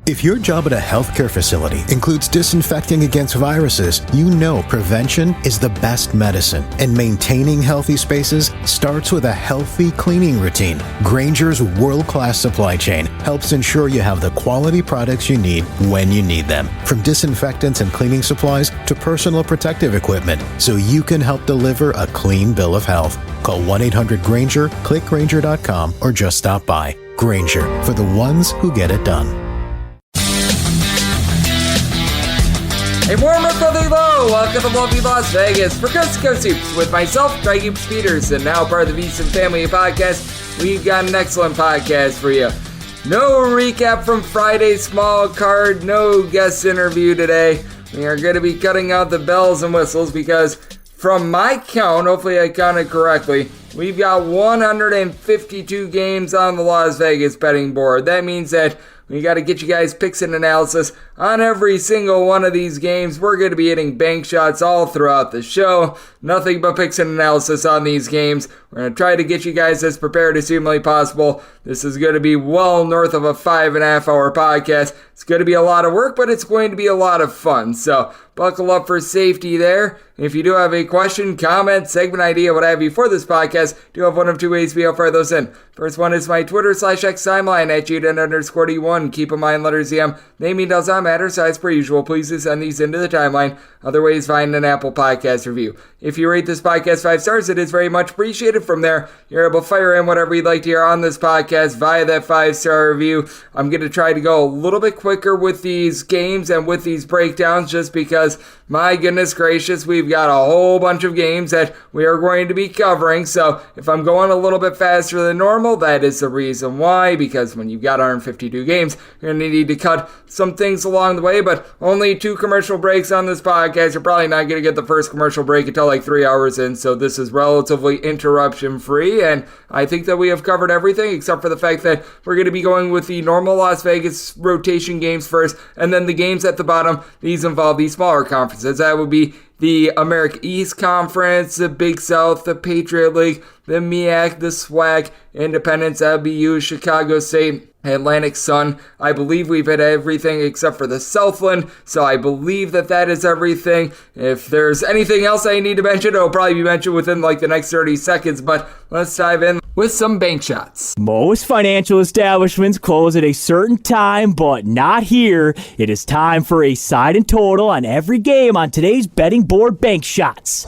If your job at a healthcare facility includes disinfecting against viruses, you know prevention is the best medicine, and maintaining healthy spaces starts with a healthy cleaning routine. Grainger's world-class supply chain helps ensure you have the quality products you need when you need them, from disinfectants and cleaning supplies to personal protective equipment, so you can help deliver a clean bill of health. Call 1-800-GRAINGER, click Grainger.com, or just stop by. Grainger, for the ones who get it done. A warm brotherly hello, welcome to lovely Las Vegas for Coast to Coast Hoops with myself, Greg Hoops Peters, and now part of the VSiN Family Podcast. We've got an excellent podcast for you. No recap from Friday's small card, no guest interview today. We are going to be cutting out the bells and whistles because from my count, hopefully I counted correctly, we've got 152 games on the Las Vegas betting board. That means that we got to get you guys picks and analysis on every single one of these games. We're going to be hitting bank shots all throughout the show. Nothing but picks and analysis on these games. We're going to try to get you guys as prepared as humanly possible. This is going to be well north of a 5.5 hour podcast. It's going to be a lot of work, but it's going to be a lot of fun. So buckle up for safety there. If you do have a question, comment, segment idea, what have you for this podcast, do have one of two ways to be able to fire those in. First one is my Twitter/X timeline at Juden_D1. Keep in mind letters EM. Name me does not matter, so as per usual, please do send these into the timeline. Other ways, find an Apple Podcast review. If you rate this podcast 5 stars, it is very much appreciated. From there, you're able to fire in whatever you'd like to hear on this podcast via that 5-star review. I'm going to try to go a little bit quicker with these games and with these breakdowns just because, my goodness gracious, we've got a whole bunch of games that we are going to be covering. So if I'm going a little bit faster than normal, that is the reason why, because when you've got 152 games, you're going to need to cut some things along the way, but only 2 commercial breaks on this podcast. You're probably not going to get the first commercial break until like 3 hours in, so this is relatively interruption free, and I think that we have covered everything except for the fact that we're going to be going with the normal Las Vegas rotation games first, and then the games at the bottom. These involve the smaller conferences. That would be the America East Conference, the Big South, the Patriot League, the MEAC, the SWAC, Independence, LBU, Chicago State, Atlantic Sun. I believe we've hit everything except for the Southland, so I believe that that is everything. If there's anything else I need to mention, it'll probably be mentioned within like the next 30 seconds, but let's dive in with some bank shots. Most financial establishments close at a certain time, but not here. It is time for a side and total on every game on today's betting board bank shots.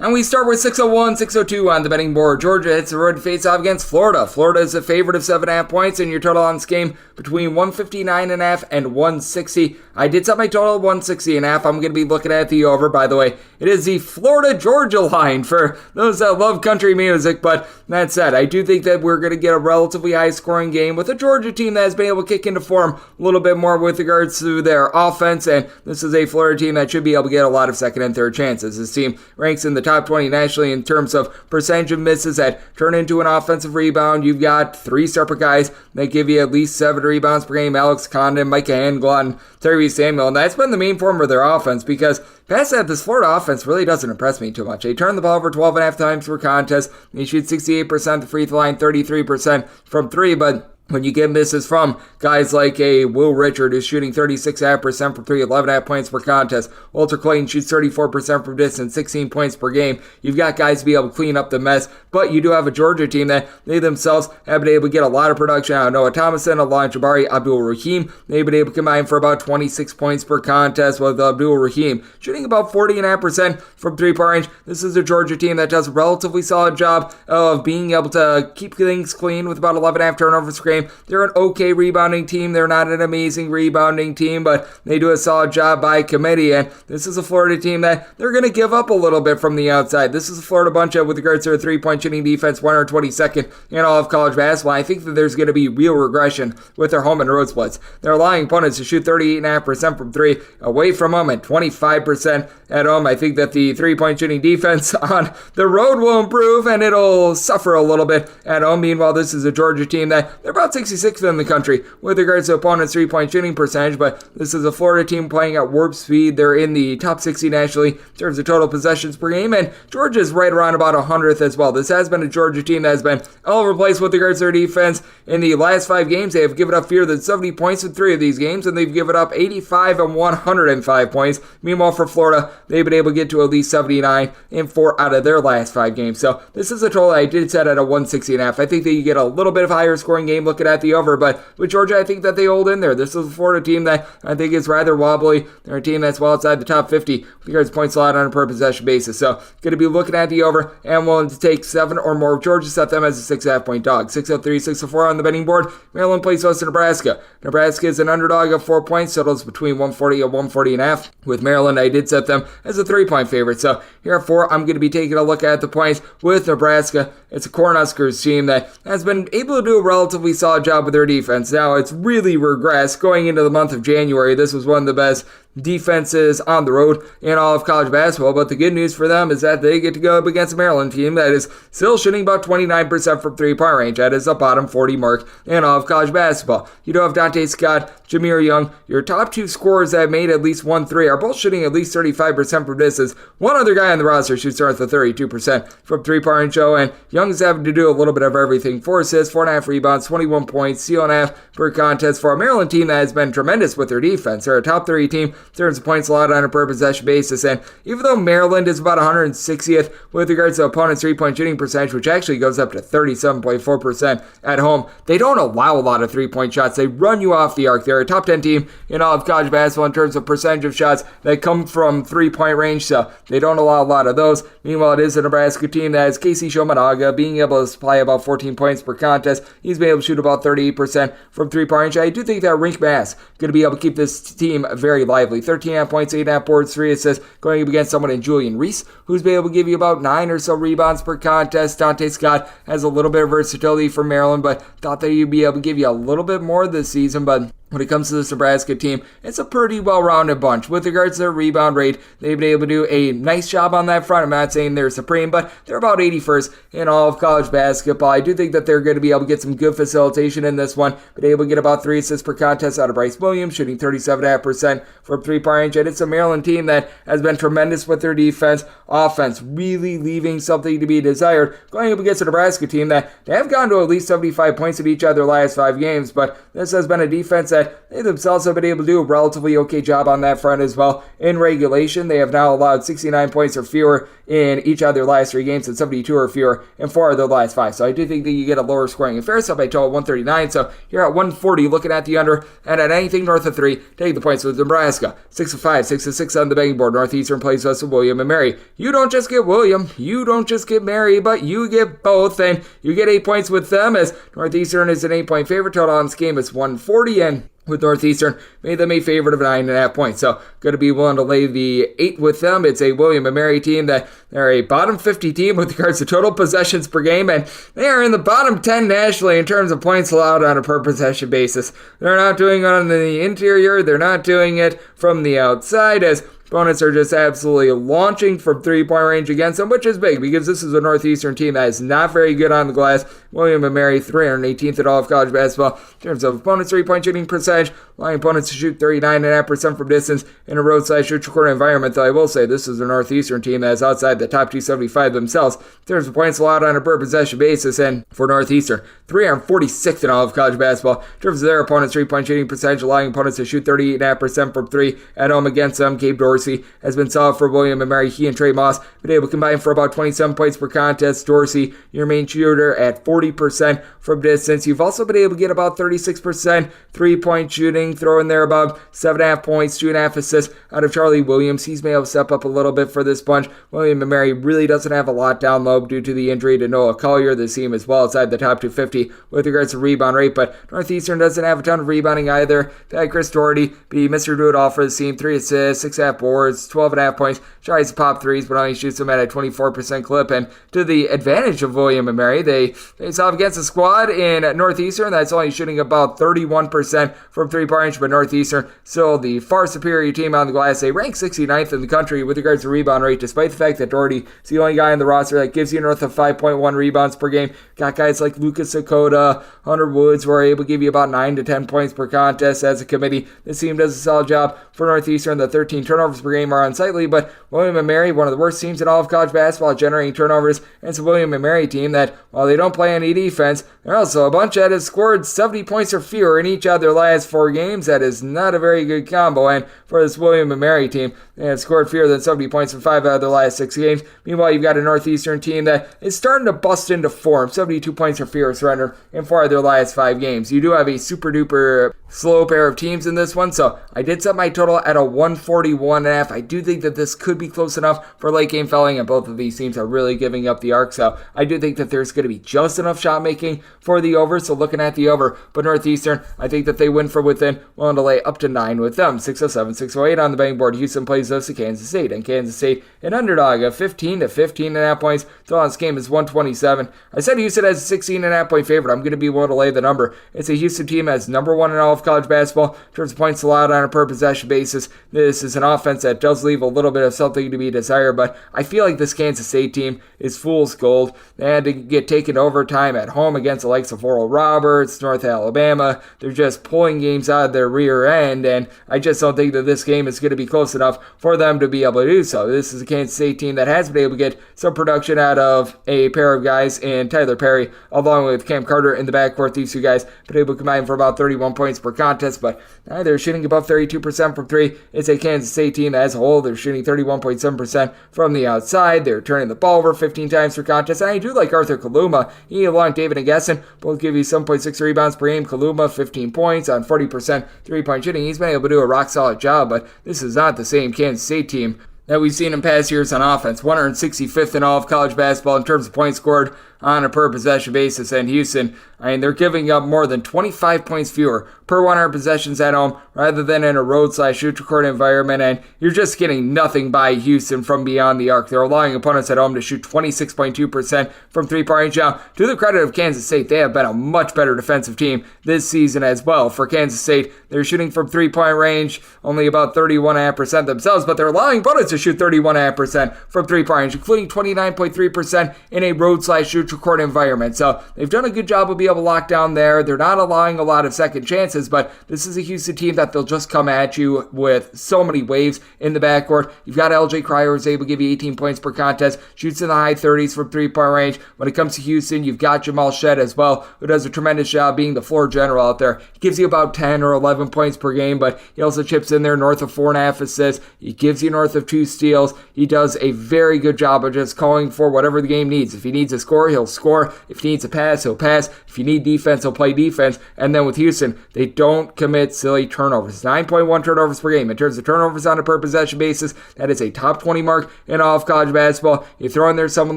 And we start with 601, 602 on the betting board. Georgia hits the road to face off against Florida. Florida is a favorite of 7.5 points, and your total on this game between 159.5 and 160. I did set my total at 160.5. I'm going to be looking at the over, by the way. It is the Florida-Georgia line for those that love country music, but that said, I do think that we're going to get a relatively high-scoring game with a Georgia team that has been able to kick into form a little bit more with regards to their offense, and this is a Florida team that should be able to get a lot of second and third chances. This team ranks in the top 20 nationally in terms of percentage of misses that turn into an offensive rebound. You've got 3 separate guys that give you at least 7 rebounds per game: Alex Condon, Micah Handglot, Terry Samuel, and that's been the main form of their offense because past that, this Florida offense really doesn't impress me too much. They turn the ball over 12.5 times per contest. They shoot 68% the free throw line, 33% from 3, but when you get misses from guys like a Will Richard, who's shooting 36.5% from 3, 11.5 points per contest. Walter Clayton shoots 34% from distance, 16 points per game. You've got guys to be able to clean up the mess, but you do have a Georgia team that they themselves have been able to get a lot of production out of Noah Thomason, Elon Jabari, Abdul Rahim. They've been able to combine for about 26 points per contest, with Abdul Rahim shooting about 40.5% from 3-point range. This is a Georgia team that does a relatively solid job of being able to keep things clean with about 11.5 turnovers per game. They're an okay rebounding team. They're not an amazing rebounding team, but they do a solid job by committee, and this is a Florida team that they're going to give up a little bit from the outside. This is a Florida bunch of, with regards to their 3-point shooting defense, 122nd in all of college basketball. I think that there's going to be real regression with their home and road splits. They're allowing opponents to shoot 38.5% from 3, away from home, and 25% at home. I think that the 3-point shooting defense on the road will improve, and it'll suffer a little bit at home. Meanwhile, this is a Georgia team that they're about 66th in the country with regards to opponents' three-point shooting percentage, but this is a Florida team playing at warp speed. They're in the top 60 nationally in terms of total possessions per game, and Georgia's right around about 100th as well. This has been a Georgia team that has been all over the place with regards to their defense. In the last 5 games, they have given up fewer than 70 points in 3 of these games, and they've given up 85 and 105 points. Meanwhile, for Florida, they've been able to get to at least 79 in 4 out of their last 5 games. So this is a total I did set at a 160.5. I think that you get a little bit of higher scoring game looking at the over, but with Georgia, I think that they hold in there. This is a Florida team that I think is rather wobbly. They're a team that's well outside the top 50 with regards to points allowed on a per possession basis. So going to be looking at the over and willing to take 7 or more. Georgia set them as a 6.5 point dog. 603, 604 on the betting board. Maryland plays host to Nebraska. Nebraska is an underdog of 4 points. Totals between 140 and 140.5. With Maryland, I did set them as a 3-point favorite. So here at 4, I'm going to be taking a look at the points with Nebraska. It's a Cornhuskers team that has been able to do a relatively solid job with their defense. Now, it's really regressed going into the month of January. This was one of the best defenses on the road in all of college basketball, but the good news for them is that they get to go up against a Maryland team that is still shooting about 29% from 3-point range. That is the bottom 40 mark in all of college basketball. You do have Dante Scott, Jameer Young. Your top 2 scorers that have made at least 1 3 are both shooting at least 35% from distance. One other guy on the roster shoots north of 32% from 3-point range, and Young is having to do a little bit of everything. 4 assists, 4.5 rebounds, 21 points, steal and a half per contest for a Maryland team that has been tremendous with their defense. They're a top 30 team in terms of points allowed on a per possession basis, and even though Maryland is about 160th with regards to opponents' 3-point shooting percentage, which actually goes up to 37.4% at home, they don't allow a lot of 3-point shots. They run you off the arc. They're a top 10 team in all of college basketball in terms of percentage of shots that come from 3-point range, so they don't allow a lot of those. Meanwhile, it is a Nebraska team that has Casey Shomanaga being able to supply about 14 points per contest. He's been able to shoot about 38% from 3-point range. I do think that Rink Mass going to be able to keep this team very lively. 13.5 points, 8.5 boards, 3 assists, going up against someone in Julian Reese, who's been able to give you about 9 or so rebounds per contest. Dante Scott has a little bit of versatility for Maryland, but thought that he'd be able to give you a little bit more this season, but when it comes to this Nebraska team, it's a pretty well-rounded bunch. With regards to their rebound rate, they've been able to do a nice job on that front. I'm not saying they're supreme, but they're about 81st in all of college basketball. I do think that they're going to be able to get some good facilitation in this one, but able to get about 3 assists per contest out of Bryce Williams, shooting 37.5% from 3-point range. And it's a Maryland team that has been tremendous with their defense. Offense really leaving something to be desired. Going up against a Nebraska team that they have gone to at least 75 points in each of their last 5 games, but this has been a defense that they themselves have been able to do a relatively okay job on that front as well. In regulation, they have now allowed 69 points or fewer in each of their last 3 games and 72 or fewer in 4 of their last 5. So I do think that you get a lower scoring affair. So I total 139. So you're at 140 looking at the under, and at anything north of 3, take the points with Nebraska. 6-5, 6-6 on the betting board. Northeastern plays us with William and Mary. You don't just get William, you don't just get Mary, but you get both, and you get 8 points with them, as Northeastern is an 8-point favorite. Total on this game is 140, and with Northeastern, made them a favorite of 9.5 points. So, going to be willing to lay the 8 with them. It's a William and Mary team that they're a bottom 50 team with regards to total possessions per game, and they are in the bottom 10 nationally in terms of points allowed on a per possession basis. They're not doing it on the interior. They're not doing it from the outside, as opponents are just absolutely launching from 3-point range against them, which is big because this is a Northeastern team that is not very good on the glass. William and Mary, 318th in all of college basketball in terms of opponents' 3-point shooting percentage, allowing opponents to shoot 39.5% from distance in a roadside shoot-your-corner environment. Though I will say this is a Northeastern team that is outside the top 275 themselves in terms of points allowed on a per possession basis, and for Northeastern, 346th in all of college basketball in terms of their opponents' 3-point shooting percentage, allowing opponents to shoot 38.5% from 3 at home against them. Gabe Dorsey has been solid for William and Mary. He and Trey Moss been able to combine for about 27 points per contest. Dorsey, your main shooter, at 40% from distance. You've also been able to get about 36% 3-point shooting, throwing there about 7.5 points, 2.5 assists out of Charlie Williams. He's been able to step up a little bit for this bunch. William and Mary really doesn't have a lot down low due to the injury to Noah Collier. The team is well outside the top 250 with regards to rebound rate, but Northeastern doesn't have a ton of rebounding either. They had Chris Doherty, but he missed her do it all for the team. 3 assists, 6.5 boards, 12.5 points, tries to pop threes, but only shoots them at a 24% clip. And to the advantage of William & Mary, they face off against a squad in Northeastern that's only shooting about 31% from three-point range, but Northeastern still the far superior team on the glass. They rank 69th in the country with regards to rebound rate, despite the fact that Doherty is the only guy on the roster that gives you north of 5.1 rebounds per game. Got guys like Lucas Sakota, Hunter Woods, who are able to give you about 9 to 10 points per contest as a committee. This team does a solid job for Northeastern. The 13 turnovers per game are unsightly, but William & Mary, one of the worst teams in all of college basketball at generating turnovers, and it's a William & Mary team that, while they don't play any defense, they're also a bunch that has scored 70 points or fewer in each of their last 4 games. That is not a very good combo, and for this William & Mary team, they have scored fewer than 70 points in 5 out of their last 6 games. Meanwhile, you've got a Northeastern team that is starting to bust into form. 72 points or fewer surrendered in 4 of their last 5 games. You do have a super-duper slow pair of teams in this one, so I did set my total at a 141.5. I do think that this could be close enough for late game felling, and both of these teams are really giving up the arc, so I do think that there's going to be just enough shot making for the over, so looking at the over, but Northeastern, I think that they win from within, willing to lay up to 9 with them. 607, 608 on the betting board. Houston plays those to Kansas State, and Kansas State an underdog of 15 to 15.5 points. Total on this game is 127. I said Houston has a 16.5 point favorite. I'm going to be willing to lay the number. It's a Houston team that's number 1 in all of college basketball in terms of points allowed on a per possession basis. This is an offense that does leave a little bit of something to be desired, but I feel like this Kansas State team is fool's gold. They had to get taken overtime at home against the likes of Oral Roberts, North Alabama. They're just pulling games out of their rear end, and I just don't think that this game is going to be close enough for them to be able to do so. This is a Kansas State team that has been able to get some production out of a pair of guys in Tyler Perry, along with Cam Carter in the backcourt. These 2 guys been able to combine for about 31 points per contest, but they're shooting above 32% from 3. It's a Kansas State team as a whole. They're shooting 31.7% from the outside. They're turning the ball over 15 times per contest, and I do like Arthur Kaluma. He, along with David Ngessen, both give you 7.6 rebounds per game. Kaluma, 15 points on 40% three-point shooting. He's been able to do a rock-solid job, but this is not the same Kansas State team that we've seen in past years on offense. 165th in all of college basketball in terms of points scored on a per possession basis, and Houston, they're giving up more than 25 points fewer per 100 possessions at home rather than in a road/shoot-to-court environment, and you're just getting nothing by Houston from beyond the arc. They're allowing opponents at home to shoot 26.2% from three-point range. Now, to the credit of Kansas State, they have been a much better defensive team this season as well. For Kansas State, they're shooting from three-point range only about 31.5% themselves, but they're allowing opponents to shoot 31.5% from three-point range, including 29.3% in a road/shoot-to-court environment. So they've done a good job of being able to lock down there. They're not allowing a lot of second chances, but this is a Houston team that they'll just come at you with so many waves in the backcourt. You've got LJ Cryer, who's able to give you 18 points per contest, shoots in the high 30s from three-point range. When it comes to Houston, you've got Jamal Shedd as well, who does a tremendous job being the floor general out there. He gives you about 10 or 11 points per game, but he also chips in there north of 4.5 assists. He gives you north of 2 steals. He does a very good job of just calling for whatever the game needs. If he needs a score, he'll score. If he needs a pass, he'll pass. If you need defense, he'll play defense. And then with Houston, they don't commit silly turnovers. 9.1 turnovers per game. In terms of turnovers on a per possession basis, that is a top 20 mark in all of college basketball. You throw in there someone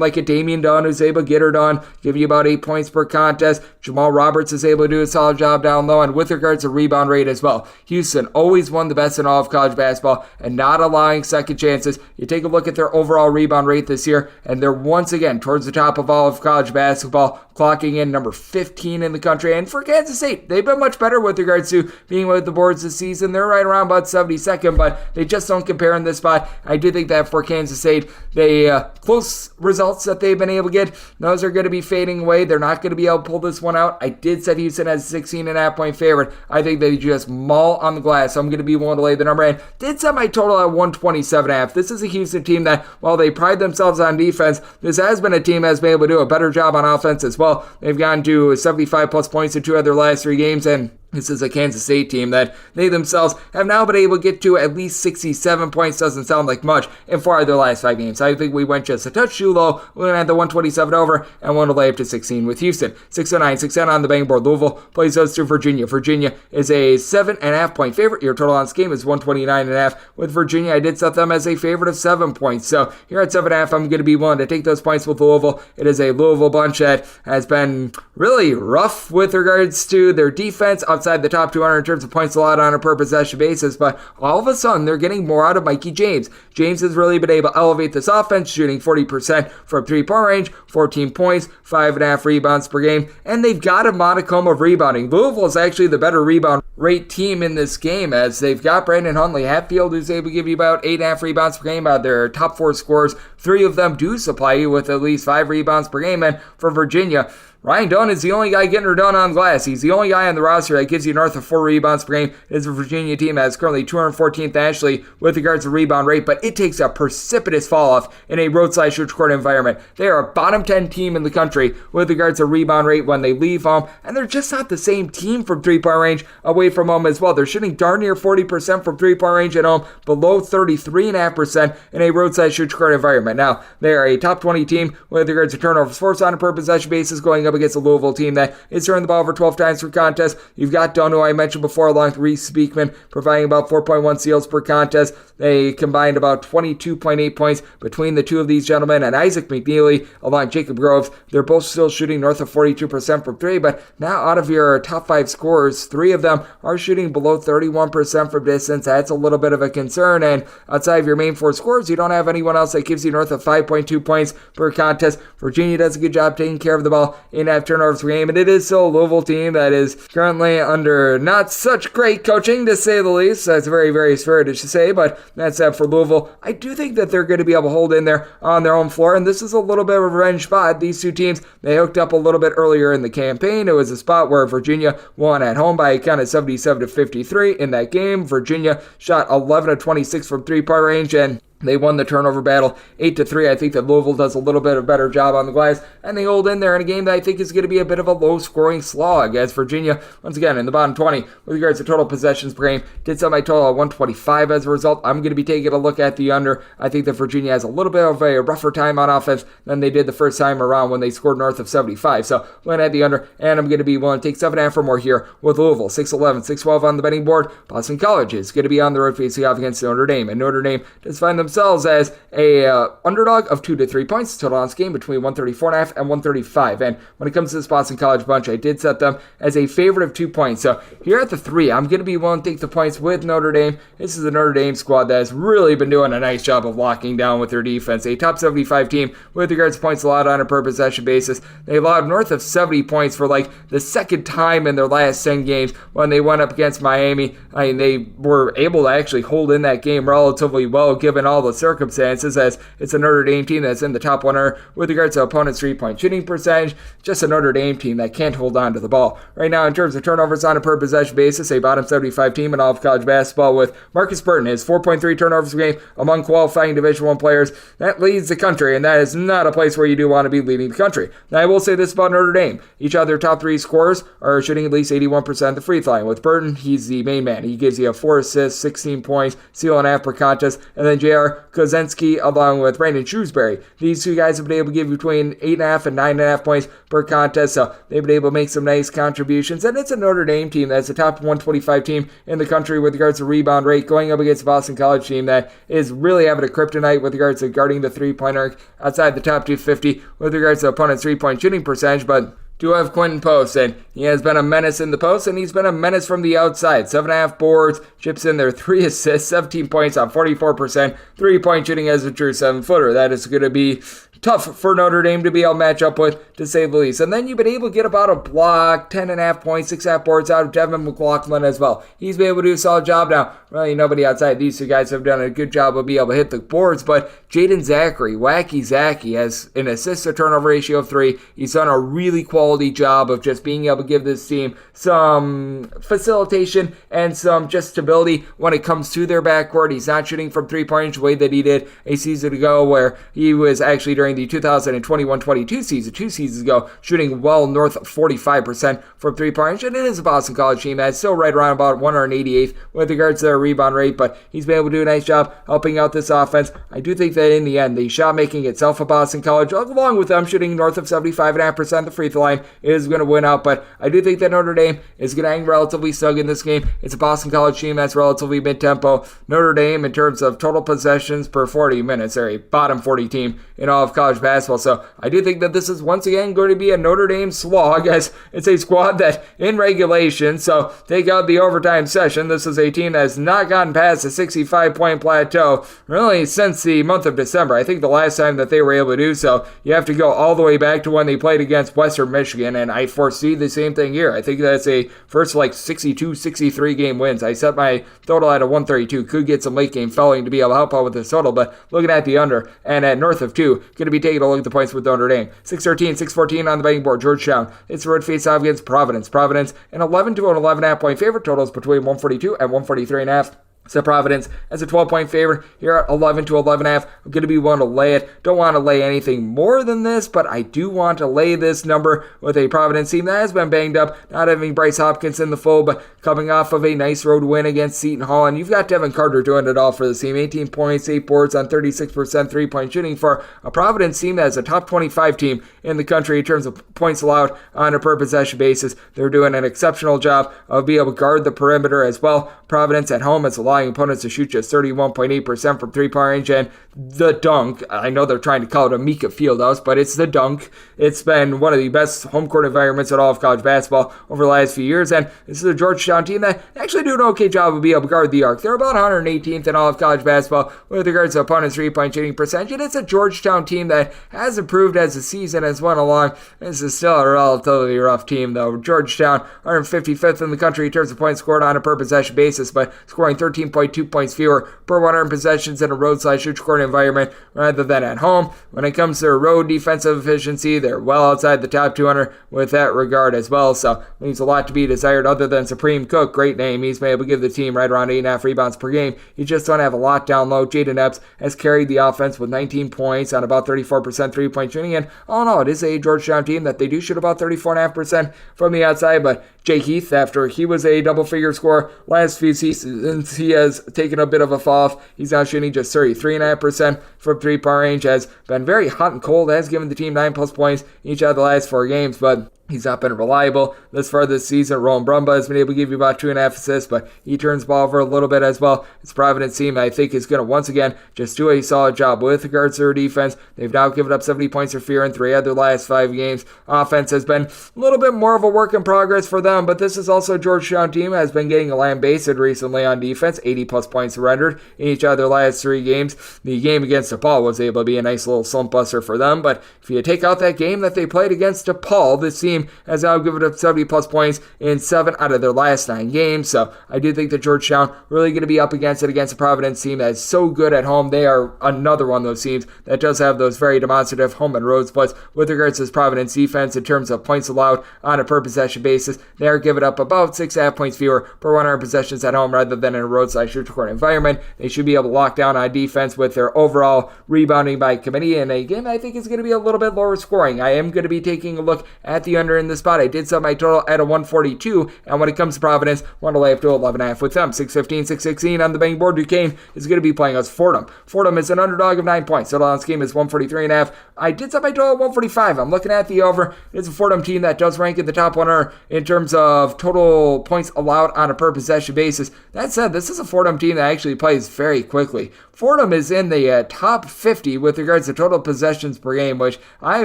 like a Damian Dunn who's able to get her done, give you about 8 points per contest. Jamal Roberts is able to do a solid job down low. And with regards to rebound rate as well, Houston always won the best in all of college basketball and not allowing second chances. You take a look at their overall rebound rate this year, and they're once again towards the top of all of college basketball, clocking in number 15 in the country. And for Kansas State, they've been much better with regards to being with the boards this season. They're right around about 72nd, but they just don't compare in this spot. I do think that for Kansas State, they close results that they've been able to get, those are going to be fading away. They're not going to be able to pull this one out. I did set Houston as a 16.5 point favorite. I think they just maul on the glass, so I'm going to be willing to lay the number in. Did set my total at 127.5. This is a Houston team that, while they pride themselves on defense, this has been a team that's been able to do a better job on offense as well. They've gone to 75 plus points in 2 of their last 3 games, and this is a Kansas State team that they themselves have now been able to get to at least 67 points. Doesn't sound like much in 4 of their last 5 games. I think we went just a touch too low. We're going to have the 127 over and want to lay up to 16 with Houston. 609, 610 on the betting board. Louisville plays those to Virginia. Virginia is a 7.5 point favorite. Your total on this game is 129.5. With Virginia, I did set them as a favorite of 7 points. So here at 7.5, I'm going to be willing to take those points with Louisville. It is a Louisville bunch that has been really rough with regards to their defense. Outside outside the top 200 in terms of points allowed on a per possession basis, but all of a sudden they're getting more out of Mikey James. James has really been able to elevate this offense, shooting 40% from 3-point range, 14 points, 5.5 rebounds per game, and they've got a modicum of rebounding. Louisville is actually the better rebound rate team in this game, as they've got Brandon Huntley-Hatfield, who's able to give you about 8.5 rebounds per game out of their top 4 scorers. 3 of them do supply you with at least 5 rebounds per game, and for Virginia, Ryan Dunn is the only guy getting her done on glass. He's the only guy on the roster that gives you north of 4 rebounds per game. It is a Virginia team that is currently 214th nationally with regards to rebound rate, but it takes a precipitous fall off in a roadside stretch court environment. They are a bottom 10 team in the country with regards to rebound rate when they leave home, and they're just not the same team from 3-point range away from home as well. They're shooting darn near 40% from 3-point range at home, below 33.5% in a roadside stretch court environment. Now, they are a top 20 team with regards to turnovers forced on a per possession basis, going up against a Louisville team that is turning the ball over 12 times per contest. You've got Dunn, who I mentioned before, along with Reese Beekman, providing about 4.1 steals per contest. They combined about 22.8 points between the two of these gentlemen, and Isaac McNeely along Jacob Groves. They're both still shooting north of 42% from 3, but now out of your top 5 scorers, 3 of them are shooting below 31% from distance. That's a little bit of a concern, and outside of your main 4 scorers, you don't have anyone else that gives you north of 5.2 points per contest. Virginia does a good job taking care of the ball in that turnovers per game, and it is still a Louisville team that is currently under not such great coaching, to say the least. That's very, very spirited to say, but that's that for Louisville. I do think that they're going to be able to hold in there on their own floor, and this is a little bit of a revenge spot. These two teams, they hooked up a little bit earlier in the campaign. It was a spot where Virginia won at home by a count of 77-53 in that game. Virginia shot 11 of 26 from 3-point range, and they won the turnover battle 8-3. I think that Louisville does a little bit of a better job on the glass, and they hold in there in a game that I think is going to be a bit of a low-scoring slog, as Virginia, once again, in the bottom 20 with regards to total possessions per game, did set my total at 125 as a result. I'm going to be taking a look at the under. I think that Virginia has a little bit of a rougher time on offense than they did the first time around when they scored north of 75. So, looking at the under, and I'm going to be willing to take 7.5 or more here with Louisville. 6-11, 6-12 on the betting board. Boston College is going to be on the road facing off against Notre Dame, and Notre Dame does find themselves as a underdog of 2 to 3 points. Total on this game between 134.5 and 135. And when it comes to this Boston College bunch, I did set them as a favorite of 2 points. So here at the 3, I'm going to be willing to take the points with Notre Dame. This is a Notre Dame squad that has really been doing a nice job of locking down with their defense. A top 75 team with regards to points allowed on a per possession basis. They allowed north of 70 points for like the second time in their last 10 games when they went up against Miami. I mean, they were able to actually hold in that game relatively well given all the circumstances, as it's a Notre Dame team that's in the top 100 with regards to opponent's 3-point shooting percentage. Just a Notre Dame team that can't hold on to the ball. Right now, in terms of turnovers on a per possession basis, a bottom 75 team in all of college basketball, with Marcus Burton is 4.3 turnovers per game among qualifying Division I players. That leads the country, and that is not a place where you do want to be leading the country. Now, I will say this about Notre Dame. Each of their top 3 scorers are shooting at least 81% of the free throw line. With Burton, he's the main man. He gives you 4 assists, 16 points, steal and a half per contest, and then J.R. Kozensky along with Brandon Shrewsbury. These two guys have been able to give between 8.5 and 9.5 points per contest, so they've been able to make some nice contributions. And it's a Notre Dame team that's a top 125 team in the country with regards to rebound rate, going up against a Boston College team that is really having a kryptonite with regards to guarding the 3-point arc outside the top 250 with regards to opponent's 3-point shooting percentage, but do have Quentin Post, and he has been a menace in the post, and he's been a menace from the outside. 7.5 boards, chips in there, 3 assists, 17 points on 44%, 3-point shooting as a true 7-footer. That is going to be tough for Notre Dame to be able to match up with, to say the least. And then you've been able to get about a block, 10.5 points, 6.5 boards out of Devin McLaughlin as well. He's been able to do a solid job now. Really, nobody outside these two guys have done a good job of being able to hit the boards, but Jaden Zachary, Wacky Zachy, has an assist-to-turnover ratio of 3. He's done a really quality job of just being able to give this team some facilitation and some just stability when it comes to their backcourt. He's not shooting from 3-point range the way that he did a season ago, where he was actually during the 2021-22 season, 2 seasons ago, shooting well north of 45% from 3-point range. And it is a Boston College team that's still right around about 188th with regards to their rebound rate, but he's been able to do a nice job helping out this offense. I do think that in the end, the shot making itself of Boston College, along with them shooting north of 75.5% the free throw line, is going to win out. But I do think that Notre Dame is going to hang relatively snug in this game. It's a Boston College team that's relatively mid-tempo. Notre Dame, in terms of total possessions per 40 minutes, they're a bottom 40 team in all of college basketball. So I do think that this is once again going to be a Notre Dame slog, as it's a squad that in regulation, so take out the overtime session, this is a team that has not gotten past a 65-point plateau really since the month of December. I think the last time that they were able to do so, you have to go all the way back to when they played against Western Michigan, and I foresee the same thing here. I think that's a first 62, 63 game wins. I set my total at a 132. Could get some late game fouling to be able to help out with this total, but looking at the under and at north of 2, going to be taking a look at the points with Notre Dame. 6-13, 6-14 on the betting board. Georgetown, it's a road face off against Providence. Providence, an 11 to an 11.5 point favorite. Totals between 142 and 143.5. So Providence as a 12-point favorite here at 11 to 11.5. I'm going to be willing to lay it. Don't want to lay anything more than this, but I do want to lay this number with a Providence team that has been banged up, not having Bryce Hopkins in the fold, but coming off of a nice road win against Seton Hall. And you've got Devin Carter doing it all for the team. 18 points, 8 boards on 36% three-point shooting for a Providence team that is a top 25 team in the country in terms of points allowed on a per-possession basis. They're doing an exceptional job of being able to guard the perimeter as well. Providence at home is allowing opponents to shoot just 31.8% from three-point range, and the dunk, I know they're trying to call it a Mika Fieldhouse, but it's the dunk. It's been one of the best home court environments in all of college basketball over the last few years, and this is a Georgetown team that actually do an okay job of being able to guard the arc. They're about 118th in all of college basketball with regards to opponents' three-point shooting percentage, and it's a Georgetown team that has improved as the season has went along. This is still a relatively rough team, though. Georgetown, 155th in the country in terms of points scored on a per-possession basis, but scoring 13.2 points fewer per 100 possessions in a roadside shoot-court environment rather than at home. When it comes to their road defensive efficiency, they're well outside the top 200 with that regard as well, so leaves a lot to be desired other than Supreme Cook. Great name. He's been able to give the team right around 8.5 rebounds per game. You just don't have a lot down low. Jaden Epps has carried the offense with 19 points on about 34% three-point shooting, and all in all, it is a Georgetown team that they do shoot about 34.5% from the outside, but Jake Heath, after he was a double-figure scorer last few seasons, he has taken a bit of a fall off. He's now shooting just 33.5% from three-point range, has been very hot and cold, has given the team 9+ points each of the last 4 games, but he's not been reliable this far this season. Rowan Brumba has been able to give you about 2.5 assists, but he turns the ball over a little bit as well. It's Providence team I think is going to once again just do a solid job with regards to their defense. They've now given up 70 points or fewer in 3 of their last 5 games. Offense has been a little bit more of a work in progress for them, but this is also a Georgetown team that has been getting lambasted recently on defense. 80+ points surrendered in each of their last 3 games. The game against DePaul was able to be a nice little slump buster for them, but if you take out that game that they played against DePaul, this team has now given up 70+ points in 7 out of their last 9 games. So I do think that Georgetown really going to be up against it against a Providence team that is so good at home. They are another one of those teams that does have those very demonstrative home and road splits with regards to this Providence defense in terms of points allowed on a per possession basis. They are giving up about 6.5 points fewer per 100 possessions at home rather than in a roadside shoot-court environment. They should be able to lock down on defense with their overall rebounding by committee in a game I think is going to be a little bit lower scoring. I am going to be taking a look at the under in this spot. I did set my total at a 142, and when it comes to Providence, want to lay up to 11.5 with them. 6-15, 6-16 on the betting board. Duquesne is going to be playing us Fordham. Fordham is an underdog of 9 points. Total on this game is 143.5. I did set my total at 145. I'm looking at the over. It's a Fordham team that does rank in the top 100 in terms of total points allowed on a per possession basis. That said, this is a Fordham team that actually plays very quickly. Fordham is in the top 50 with regards to total possessions per game, which I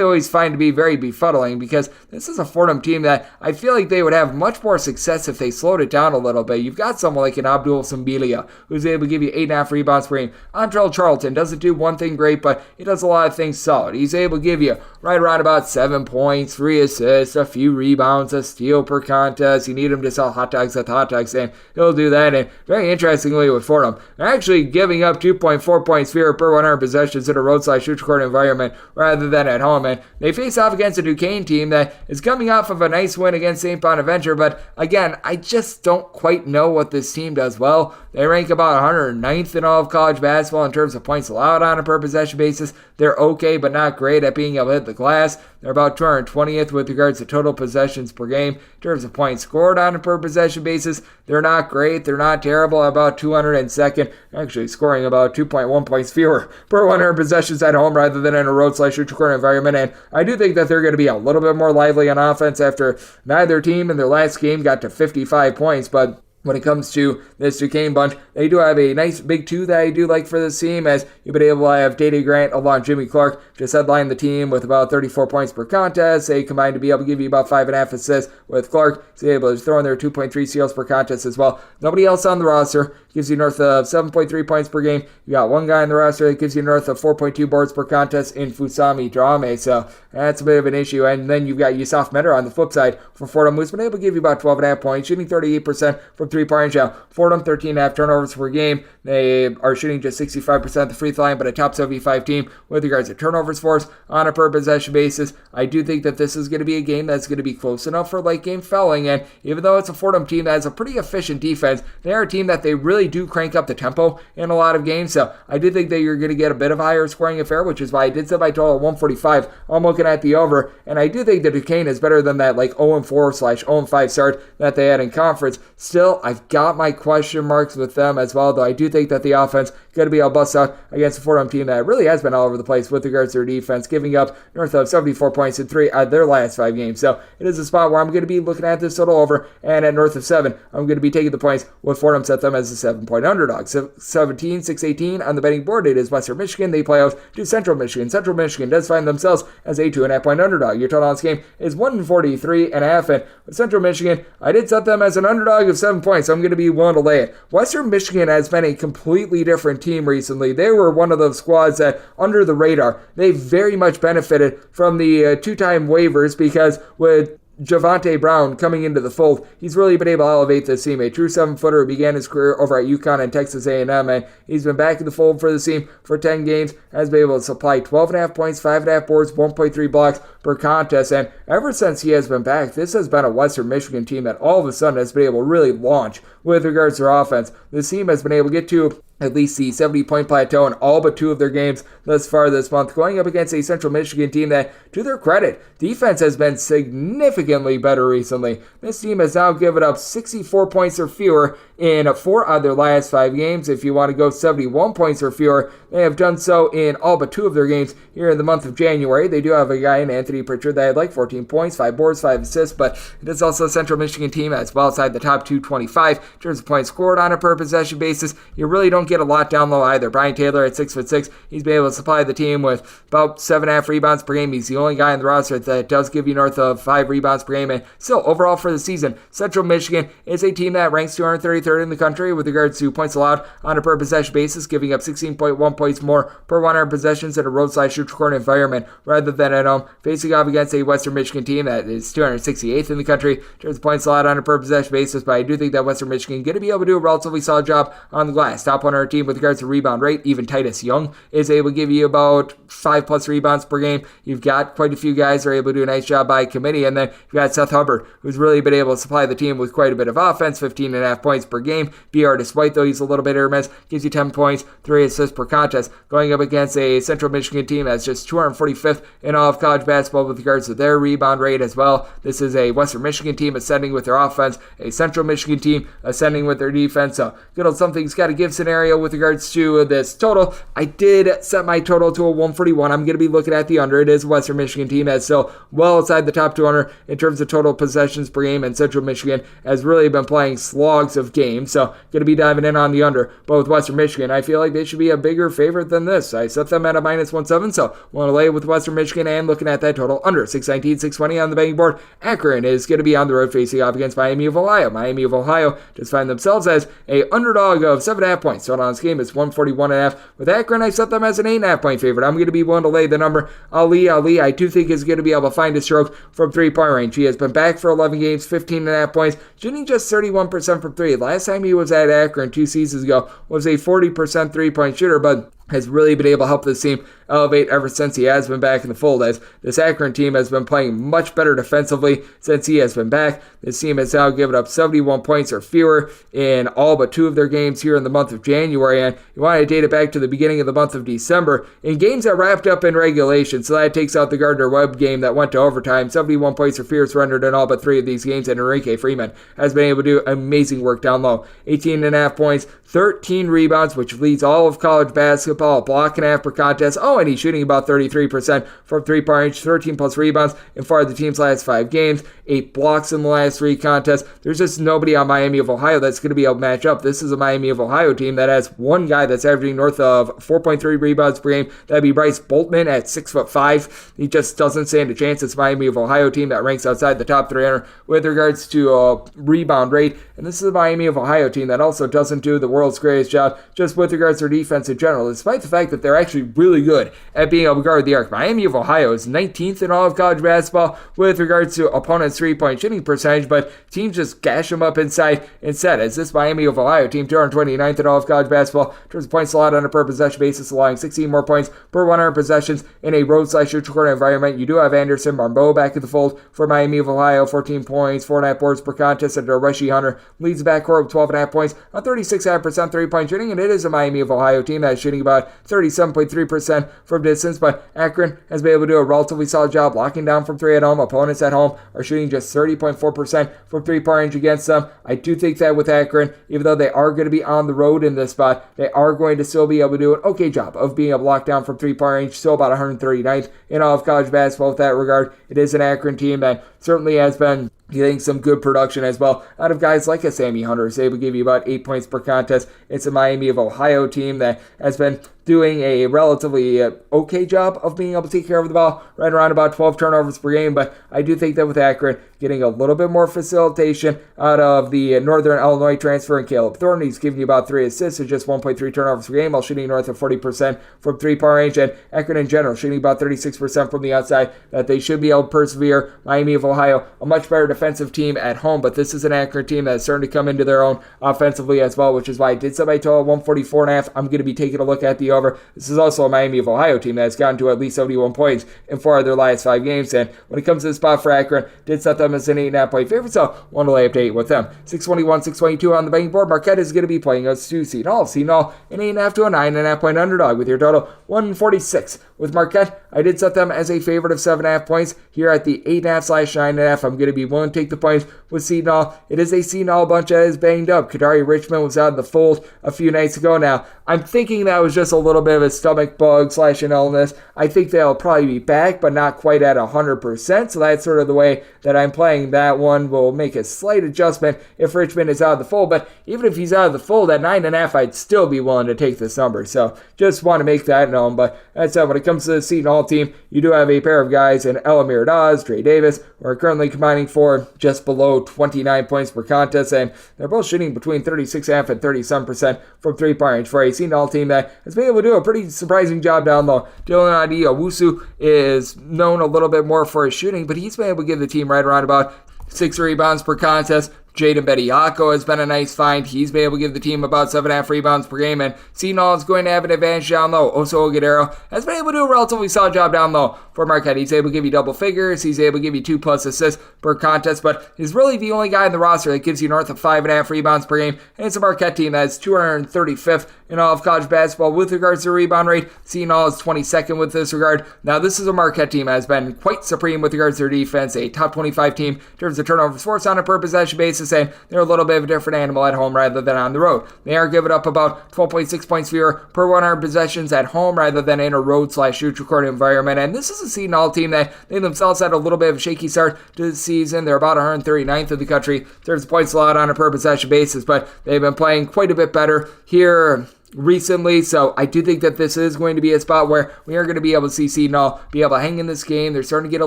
always find to be very befuddling because this is a Fordham team that I feel like they would have much more success if they slowed it down a little bit. You've got someone like an Abdul Sambilia who's able to give you 8.5 rebounds per game. Antrell Charlton doesn't do one thing great, but he does a lot of things solid. He's able to give you right around about 7 points, 3 assists, a few rebounds, a steal per contest. You need him to sell hot dogs at the hot dog stand. He'll do that. And very interestingly with Fordham, they're actually giving up 2.4 points fewer per 100 possessions in a roadside shoot-court environment rather than at home. And they face off against a Duquesne team that is coming off of a nice win against St. Bonaventure. But again, I just don't quite know what this team does well. They rank about 109th in all of college basketball in terms of points allowed on a per possession basis. They're okay, but not great at being able to hit the glass. They're about 220th with regards to total possessions per game. In terms of points scored on a per possession basis, they're not great. They're not terrible. About 202nd, actually scoring about 2.1 points fewer per 100 possessions at home rather than in a roadside shoot-court environment. And I do think that they're going to be a little bit more lively on offense after neither team in their last game got to 55 points, but when it comes to this Duquesne bunch. They do have a nice big two that I do like for this team, as you've been able to have Dede Grant along Jimmy Clark just headline the team with about 34 points per contest. They combined to be able to give you about 5.5 assists with Clark. So they're able to throw in their 2.3 steals per contest as well. Nobody else on the roster gives you north of 7.3 points per game. You got one guy on the roster that gives you north of 4.2 boards per contest in Fusami Drame. So that's a bit of an issue. And then you've got Yusuf Meder on the flip side for Fordham, who's been able to give you about 12.5 points, shooting 38% from three-point range. Fordham, 13.5 turnovers per game. They are shooting just 65% at the free throw line, but a top 75 team with regards to turnovers force on a per possession basis. I do think that this is going to be a game that's going to be close enough for late game fouling, and even though it's a Fordham team that has a pretty efficient defense, they are a team that they really do crank up the tempo in a lot of games, so I do think that you're going to get a bit of higher scoring affair, which is why I did set my total at 145. I'm looking at the over, and I do think that Duquesne is better than that 0-4/0-5 start that they had in conference. Still, I've got my question marks with them as well, though I do think that the offense going to be able to bust out against a Fordham team that really has been all over the place with regards to their defense, giving up north of 74 points in 3 out of their last 5 games. So it is a spot where I'm going to be looking at this total over, and at north of 7, I'm going to be taking the points with Fordham set them as a 7-point underdog. So 17-6-18 on the betting board. It is Western Michigan. They play out to Central Michigan. Central Michigan does find themselves as a 2.5-point underdog. Your total on this game is 143.5, and with Central Michigan, I did set them as an underdog of 7 points, so I'm going to be willing to lay it. Western Michigan has been a completely different team recently. They were one of those squads that, under the radar, they very much benefited from the two-time waivers, because with Javonte Brown coming into the fold, he's really been able to elevate this team. A true 7-footer who began his career over at UConn and Texas A&M, and he's been back in the fold for the team for 10 games, has been able to supply 12.5 points, 5.5 boards, 1.3 blocks per contest, and ever since he has been back, this has been a Western Michigan team that all of a sudden has been able to really launch with regards to their offense. This team has been able to get to at least the 70-point plateau in all but 2 of their games thus far this month, going up against a Central Michigan team that, to their credit, defense has been significantly better recently. This team has now given up 64 points or fewer in 4 out of their last 5 games. If you want to go 71 points or fewer, they have done so in all but 2 of their games here in the month of January. They do have a guy in Anthony Pritchard that had 14 points, 5 boards, 5 assists, but it is also a Central Michigan team that's well outside the top 225 in terms of points scored on a per possession basis. You really don't get a lot down low either. Brian Taylor at 6'6", he's been able to supply the team with about 7.5 rebounds per game. He's the only guy on the roster that does give you north of 5 rebounds per game. And still, overall for the season, Central Michigan is a team that ranks 233rd in the country with regards to points allowed on a per possession basis, giving up 16.1 points more per 100 possessions in a roadside-shoot court environment rather than at home, facing off against a Western Michigan team that is 268th in the country in terms of points allowed on a per possession basis. But I do think that Western Michigan is going to be able to do a relatively solid job on the glass. Top 100 team with regards to rebound rate. Even Titus Young is able to give you about 5+ rebounds per game. You've got quite a few guys that are able to do a nice job by committee, and then you've got Seth Hubbard, who's really been able to supply the team with quite a bit of offense, 15.5 points per game. B. Artis White, though he's a little bit hit or miss, gives you 10 points, 3 assists per contest, going up against a Central Michigan team that's just 245th in all of college basketball with regards to their rebound rate as well. This is a Western Michigan team ascending with their offense, a Central Michigan team ascending with their defense. So good old something's got to give scenario with regards to this total. I did set my total to a 141. I'm going to be looking at the under. It is a Western Michigan team that's still well outside the top 200 in terms of total possessions per game, and Central Michigan has really been playing slogs of games. So going to be diving in on the under. But with Western Michigan, I feel like they should be a bigger favorite than this. I set them at a -1.7, so want to lay with Western Michigan and looking at that total under 619, 620 on the betting board. Akron is going to be on the road facing off against Miami of Ohio. Miami of Ohio just find themselves as a underdog of 7.5 points. Total on this game is 141.5. With Akron, I set them as an 8.5 point favorite. I'm going to be willing to lay the number. Ali, I do think is going to be able to find a stroke from 3-point range. He has been back for 11 games, 15.5 points, shooting just 31% from 3. Last time he was at Akron 2 seasons ago was a 40% 3-point shooter, but has really been able to help this team elevate ever since he has been back in the fold, as this Akron team has been playing much better defensively since he has been back. This team has now given up 71 points or fewer in all but 2 of their games here in the month of January, and you want to date it back to the beginning of the month of December in games that wrapped up in regulation, so that takes out the Gardner-Webb game that went to overtime. 71 points or fewer surrendered in all but 3 of these games, and Enrique Freeman has been able to do amazing work down low. 18.5 points, 13 rebounds, which leads all of college basketball, a block and a half per contest. Oh, and he's shooting about 33% from three-point range, 13 plus rebounds in 4 of the team's last 5 games, 8 blocks in the last 3 contests. There's just nobody on Miami of Ohio that's going to be able to match up. This is a Miami of Ohio team that has one guy that's averaging north of 4.3 rebounds per game. That'd be Bryce Boltman at 6'5". He just doesn't stand a chance. It's Miami of Ohio team that ranks outside the top 300 with regards to rebound rate. And this is a Miami of Ohio team that also doesn't do the world's greatest job just with regards to their defense in general, despite the fact that they're actually really good at being able to guard the arc. Miami of Ohio is 19th in all of college basketball with regards to opponents' three-point shooting percentage, but teams just gash them up inside instead. As this Miami of Ohio team, 229th in all of college basketball in terms of points allowed on a per possession basis, allowing 16 more points per 100 possessions in a road/neutral court environment. You do have Anderson Marmot back in the fold for Miami of Ohio, 14 points, 4.5 boards per contest, and Darweshi Hunter leads the backcourt with 12.5 points on 36.5% three-point shooting, and it is a Miami of Ohio team that is shooting about 37.3% from distance, but Akron has been able to do a relatively solid job locking down from 3 at home. Opponents at home are shooting just 30.4% from three-point range against them. I do think that with Akron, even though they are going to be on the road in this spot, they are going to still be able to do an okay job of being able to lock down from three-point range, still about 139th in all of college basketball with that regard. It is an Akron team that certainly has been getting some good production as well out of guys like a Sammy Hunter, who's able to give you about 8 points per contest. It's a Miami of Ohio team that has been doing a relatively okay job of being able to take care of the ball, right around about 12 turnovers per game, but I do think that with Akron getting a little bit more facilitation out of the Northern Illinois transfer and Caleb Thornton, he's giving you about 3 assists and just 1.3 turnovers per game while shooting north of 40% from three-point range, and Akron in general shooting about 36% from the outside, that they should be able to persevere. Miami of Ohio, a much better defensive team at home, but this is an Akron team that's starting to come into their own offensively as well, which is why I did set my total 144.5. I'm going to be taking a look at the over. This is also a Miami of Ohio team that has gotten to at least 71 points in 4 of their last 5 games, and when it comes to the spot for Akron, did set them as an 8.5 point favorite, so want to lay up to 8 with them. 621, 622 on the betting board. Marquette is going to be playing us to Seton. Seton, an 8.5 to a 9.5 point underdog with your total 146. With Marquette, I did set them as a favorite of 7.5 points. Here at the 8.5/9.5, I'm going to be willing to take the points with Seton. It is a Seton bunch that is banged up. Kadari Richmond was out of the fold a few nights ago. Now, I'm thinking that was just a little bit of a stomach bug / an illness. I think they'll probably be back, but not quite at 100%. So that's sort of the way that I'm playing that one. We'll make a slight adjustment if Richmond is out of the fold. But even if he's out of the fold at 9.5, I'd still be willing to take this number. So just want to make that known. But that's when it comes to the Seton team, you do have a pair of guys in Elamir Dawes, Dre Davis, who are currently combining for just below 29 points per contest, and they're both shooting between 36.5 and 37% from three-point range for a Seton team that has been able to do a pretty surprising job down low. Dylan Adi-Owusu is known a little bit more for his shooting, but he's been able to give the team right around about 6 rebounds per contest. Jaden Bediako has been a nice find. He's been able to give the team about 7.5 rebounds per game, and Seton is going to have an advantage down low. Oso Ogudero has been able to do a relatively solid job down low for Marquette. He's able to give you double figures. He's able to give you 2+ assists per contest, but he's really the only guy in the roster that gives you north of 5.5 rebounds per game, and it's a Marquette team that's 235th in all of college basketball with regards to rebound rate. Seton is 22nd with this regard. Now, this is a Marquette team that has been quite supreme with regards to their defense, a top 25 team in terms of turnovers forced on a per possession basis, and they're a little bit of a different animal at home rather than on the road. They are giving up about 12.6 points fewer per 100 possessions at home rather than in a road/neutral court environment, and this is a Seton team that they themselves had a little bit of a shaky start to the season. They're about 139th in the country in terms of points allowed on a per possession basis, but they've been playing quite a bit better here recently, so I do think that this is going to be a spot where we are going to be able to see Seton be able to hang in this game. They're starting to get a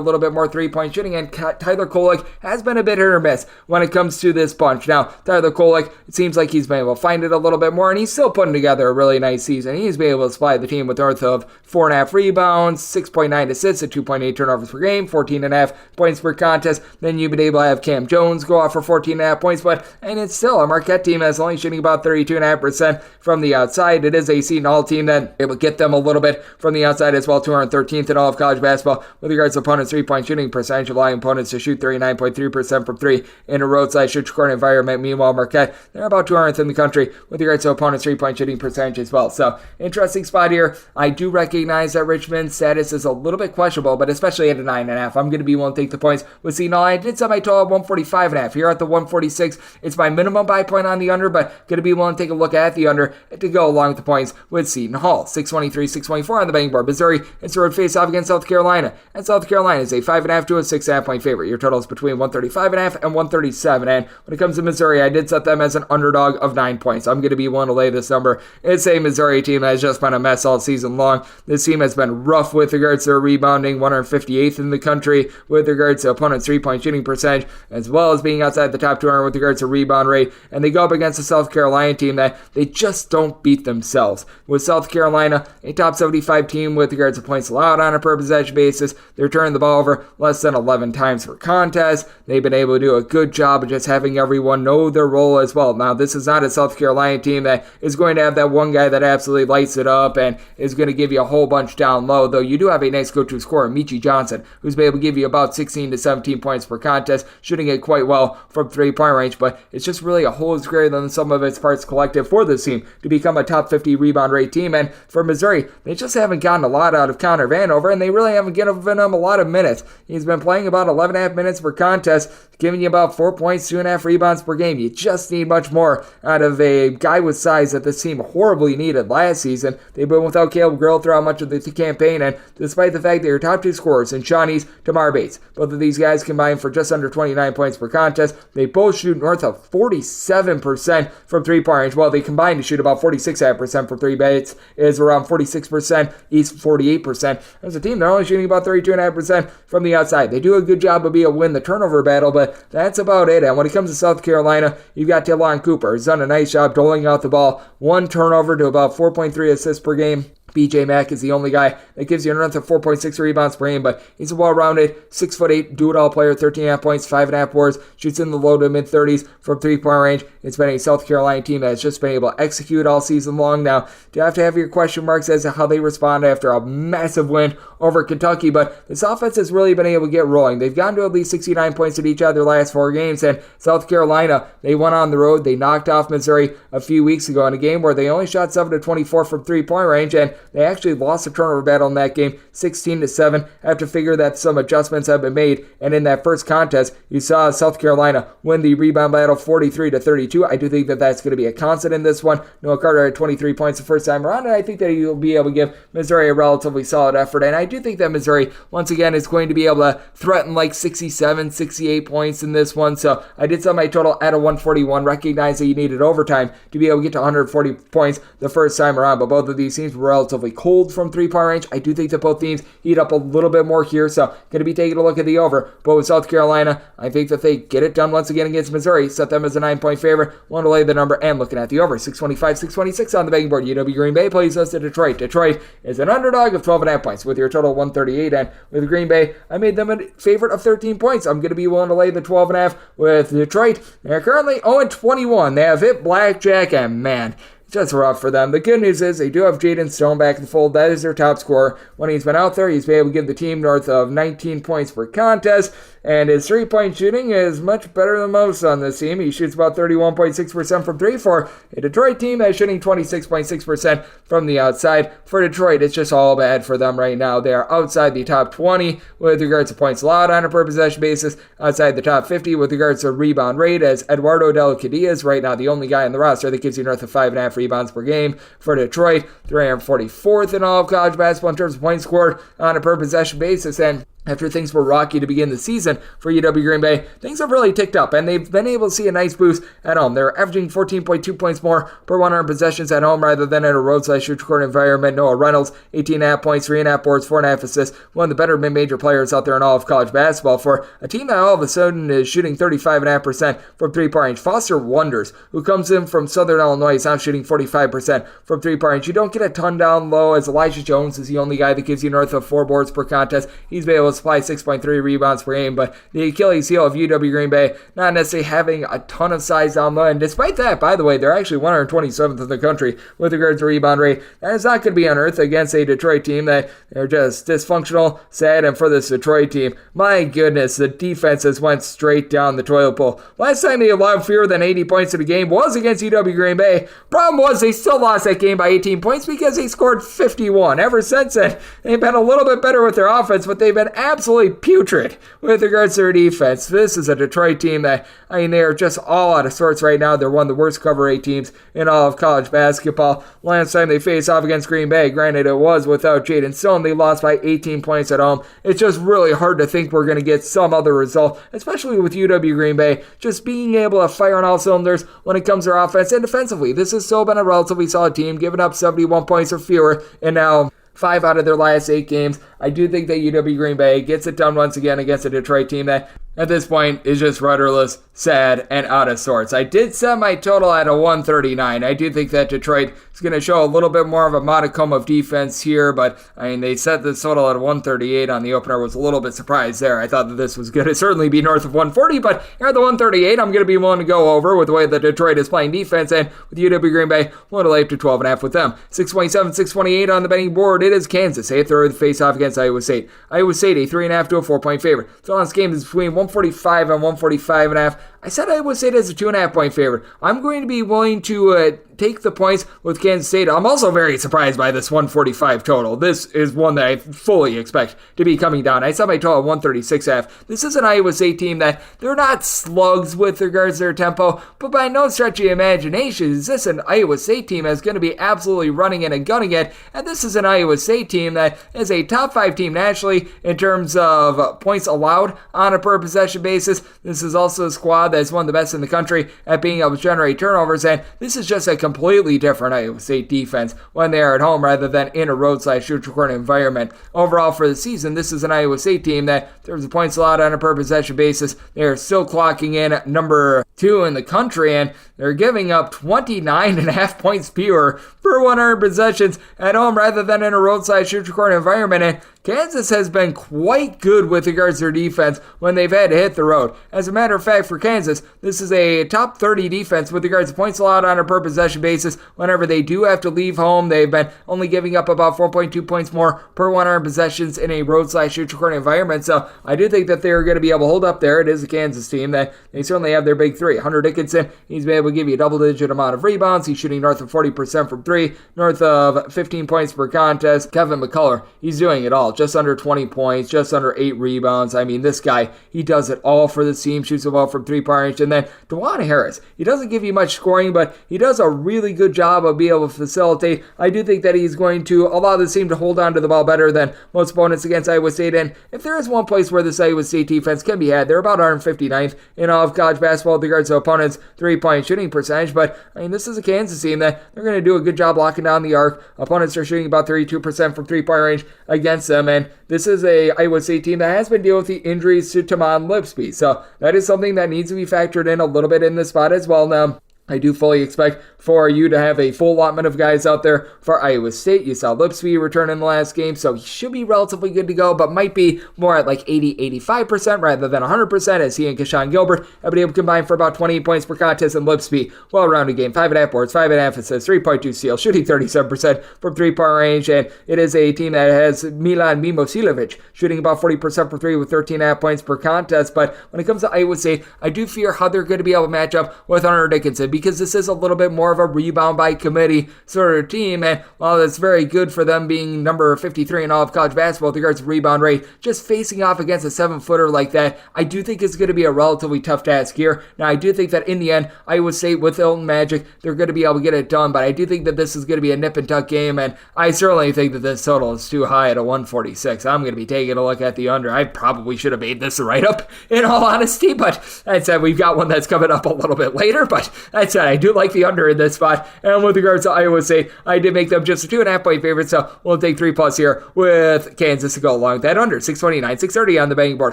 little bit more three-point shooting, and Tyler Kolek has been a bit hit or miss when it comes to this bunch. Now, Tyler Kolek, it seems like he's been able to find it a little bit more, and he's still putting together a really nice season. He's been able to supply the team with north of 4.5 rebounds, 6.9 assists, and 2.8 turnovers per game, 14.5 points per contest. Then you've been able to have Cam Jones go off for 14.5 points, and it's still a Marquette team that's only shooting about 32.5% from the outside. It is a Seton team that able to get them a little bit from the outside as well, 213th in all of college basketball with regards to opponents' three-point shooting percentage, allowing opponents to shoot 39.3% from 3 in a road/neutral court environment. Meanwhile, Marquette, they're about 200th in the country with regards to opponents' three-point shooting percentage as well. So, interesting spot here. I do recognize that Richmond's status is a little bit questionable, but especially at a 9.5, I'm going to be willing to take the points with Seton. I did set my total at 145.5. Here at the 146, it's my minimum buy point on the under, but going to be willing to take a look at the under to go go along with the points with Seton Hall. 623-624 on the betting board. Missouri is to face-off against South Carolina, and South Carolina is a 5.5 to a 6.5 point favorite. Your total is between 135.5 and 137, and when it comes to Missouri, I did set them as an underdog of 9 points. I'm going to be willing to lay this number. It's a Missouri team that has just been a mess all season long. This team has been rough with regards to their rebounding, 158th in the country with regards to opponents' 3-point shooting percentage, as well as being outside the top 200 with regards to rebound rate, and they go up against a South Carolina team that they just don't beat themselves. With South Carolina, a top 75 team with regards to points allowed on a per possession basis, they're turning the ball over less than 11 times per contest. They've been able to do a good job of just having everyone know their role as well. Now, this is not a South Carolina team that is going to have that one guy that absolutely lights it up and is going to give you a whole bunch down low, though you do have a nice go-to scorer, Michi Johnson, who's been able to give you about 16 to 17 points per contest, shooting it quite well from 3-point range, but it's just really a whole is greater than the sum of its parts collective for this team to become a top 50 rebound rate team. And for Missouri, they just haven't gotten a lot out of Connor Vanover, and they really haven't given him a lot of minutes. He's been playing about 11.5 minutes per contest, giving you about 4 points, 2.5 rebounds per game. You just need much more out of a guy with size that this team horribly needed last season. They've been without Caleb Grill throughout much of the campaign, and despite the fact that your top 2 scorers in Shawnee's, Tamar Bates, both of these guys combined for just under 29 points per contest, they both shoot north of 47% from 3-point range. Well, they combined to shoot about 46% from 3. Bates is around 46%, East 48%. As a team, they're only shooting about 32.5% from the outside. They do a good job of being able to win the turnover battle, but that's about it. And when it comes to South Carolina, you've got Delon Cooper, who's done a nice job doling out the ball, 1 turnover to about 4.3 assists per game. BJ Mack is the only guy that gives you an earned of 4.6 rebounds per game, but he's a well-rounded 6'8" do-it-all player, 13.5 points, 5.5 boards, shoots in the low to mid-30s from 3-point range. It's been a South Carolina team that has just been able to execute all season long. Now, you have to have your question marks as to how they respond after a massive win over Kentucky, but this offense has really been able to get rolling. They've gotten to at least 69 points at each of their last 4 games, and South Carolina, they went on the road. They knocked off Missouri a few weeks ago in a game where they only shot 7 to 24 from 3-point range, and they actually lost the turnover battle in that game 16-7. I have to figure that some adjustments have been made, and in that first contest, you saw South Carolina win the rebound battle 43-32. I do think that that's going to be a constant in this one. Noah Carter had 23 points the first time around, and I think that he'll be able to give Missouri a relatively solid effort, and I do think that Missouri, once again, is going to be able to threaten like 67, 68 points in this one, so I did set my total at a 141, recognize that you needed overtime to be able to get to 140 points the first time around, but both of these teams were relatively cold from 3-point range. I do think that both teams heat up a little bit more here, so going to be taking a look at the over. But with South Carolina, I think that they get it done once again against Missouri, set them as a 9-point favorite, want to lay the number, and looking at the over. 625, 626 on the betting board. UW Green Bay plays us to Detroit. Detroit is an underdog of 12.5 points with your total 138, and with Green Bay, I made them a favorite of 13 points. I'm going to be willing to lay the 12.5 with Detroit. They're currently 0-21. They have hit blackjack, and man, just rough for them. The good news is they do have Jaden Stone back in the fold. That is their top scorer. When he's been out there, he's been able to give the team north of 19 points per contest, and his 3-point shooting is much better than most on this team. He shoots about 31.6% from 3 for a Detroit team that's shooting 26.6% from the outside. For Detroit, it's just all bad for them right now. They are outside the top 20 with regards to points allowed on a per possession basis, outside the top 50 with regards to rebound rate, as Eduardo Del Cadilla is right now the only guy on the roster that gives you north of 5.5 rebounds per game. For Detroit, 344th in all of college basketball in terms of points scored on a per possession basis, and after things were rocky to begin the season for UW Green Bay, things have really ticked up, and they've been able to see a nice boost at home. They're averaging 14.2 points more per 100 possessions at home rather than at a road/neutral court environment. Noah Reynolds, 18.5 points, 3.5 boards, 4.5 assists, one of the better mid-major players out there in all of college basketball for a team that all of a sudden is shooting 35.5% from 3-point range. Foster Wonders, who comes in from Southern Illinois, is now shooting 45% from 3-point range. You don't get a ton down low, as Elijah Jones is the only guy that gives you north of 4 boards per contest. He's been able to supply 6.3 rebounds per game, but the Achilles heel of UW Green Bay, not necessarily having a ton of size down low, and despite that, by the way, they're actually 127th in the country with regards to rebound rate. That is not going to be unearthed against a Detroit team that they're just dysfunctional, sad, and for this Detroit team, my goodness, the defenses went straight down the toilet bowl. Last time they allowed fewer than 80 points in a game was against UW Green Bay. Problem was they still lost that game by 18 points because they scored 51. Ever since then, they've been a little bit better with their offense, but they've been absolutely putrid with regards to their defense. This is a Detroit team that, they are just all out of sorts right now. They're one of the worst cover 8 teams in all of college basketball. Last time they faced off against Green Bay, granted it was without Jaden Stone, they lost by 18 points at home. It's just really hard to think we're going to get some other result, especially with UW Green Bay just being able to fire on all cylinders when it comes to their offense and defensively. This has still been a relatively solid team, giving up 71 points or fewer, and now 5 out of their last 8 games. I do think that UW Green Bay gets it done once again against a Detroit team that at this point is just rudderless, sad, and out of sorts. I did set my total at a 139. I do think that Detroit is going to show a little bit more of a modicum of defense here, but they set this total at 138 on the opener. Was a little bit surprised there. I thought that this was going to certainly be north of 140, but here at the 138, I'm going to be willing to go over with the way that Detroit is playing defense, and with UW Green Bay, a little late to 12.5 with them. 627, 628 on the betting board. It is Kansas. 8th third face-off against Iowa State. Iowa State, a 3.5 to a 4-point favorite. So this game is between 145 and 145.5. I said Iowa State as a 2.5-point favorite. I'm going to be willing to take the points with Kansas State. I'm also very surprised by this 145 total. This is one that I fully expect to be coming down. I set my total at 136.5. This is an Iowa State team that they're not slugs with regards to their tempo, but by no stretch of imagination is this an Iowa State team that's going to be absolutely running in and gunning it. And this is an Iowa State team that is a top 5 team nationally in terms of points allowed on a per possession basis. This is also a squad that's one of the best in the country at being able to generate turnovers, and this is just a completely different Iowa State defense when they are at home rather than in a road/neutral court environment. Overall for the season, this is an Iowa State team that, in terms of points allowed on a per possession basis, they are still clocking in number 2 in the country, and they're giving up 29.5 points fewer per 100 possessions at home rather than in a road/neutral court environment. And Kansas has been quite good with regards to their defense when they've had to hit the road. As a matter of fact, for Kansas, this is a top 30 defense with regards to points allowed on a per possession basis. Whenever they do have to leave home, they've been only giving up about 4.2 points more per 100 possessions in a road/neutral court environment. So I do think that they're going to be able to hold up there. It is a Kansas team that they certainly have their big 3. Hunter Dickinson, he's been able to give you a double-digit amount of rebounds. He's shooting north of 40% from 3, north of 15 points per contest. Kevin McCullough, he's doing it all. Just under 20 points, just under 8 rebounds. This guy, he does it all for the team, shoots the ball from 3-point range. And then DeJuan Harris, he doesn't give you much scoring, but he does a really good job of being able to facilitate. I do think that he's going to allow the team to hold on to the ball better than most opponents against Iowa State. And if there is one place where this Iowa State defense can be had, they're about 159th in all of college basketball with regards to opponents' 3-point shooting percentage. But this is a Kansas team that they're going to do a good job locking down the arc. Opponents are shooting about 32% from 3-point range against them, and this is a Iowa State team that has been dealing with the injuries to Taman Lipsby. So that is something that needs to be factored in a little bit in this spot as well. Now, I do fully expect for you to have a full allotment of guys out there for Iowa State. You saw Lipsby return in the last game, so he should be relatively good to go, but might be more at like 80-85% rather than 100%, as he and Keshawn Gilbert have been able to combine for about 28 points per contest. And Lipsby, well-rounded game, 5.5 boards, 5.5 assists, 3.2 steals, shooting 37% from 3-point range, and it is a team that has Milan Mimosilovic shooting about 40% from 3 with 13.5 points per contest. But when it comes to Iowa State, I do fear how they're going to be able to match up with Hunter Dickinson, because this is a little bit more of a rebound by committee sort of team, and while that's very good for them being number 53 in all of college basketball with regards to rebound rate, just facing off against a 7-footer like that, I do think it's going to be a relatively tough task here. Now, I do think that in the end, Iowa State with Hilton Magic, they're going to be able to get it done, but I do think that this is going to be a nip and tuck game, and I certainly think that this total is too high at a 146. I'm going to be taking a look at the under. I probably should have made this a write-up, in all honesty, but that said, we've got one that's coming up a little bit later, but that said, I do like the under in this spot. And with regards to Iowa State, I did make them just a 2.5-point favorite, so we'll take 3+ here with Kansas to go along with that under. 629, 630 on the betting board.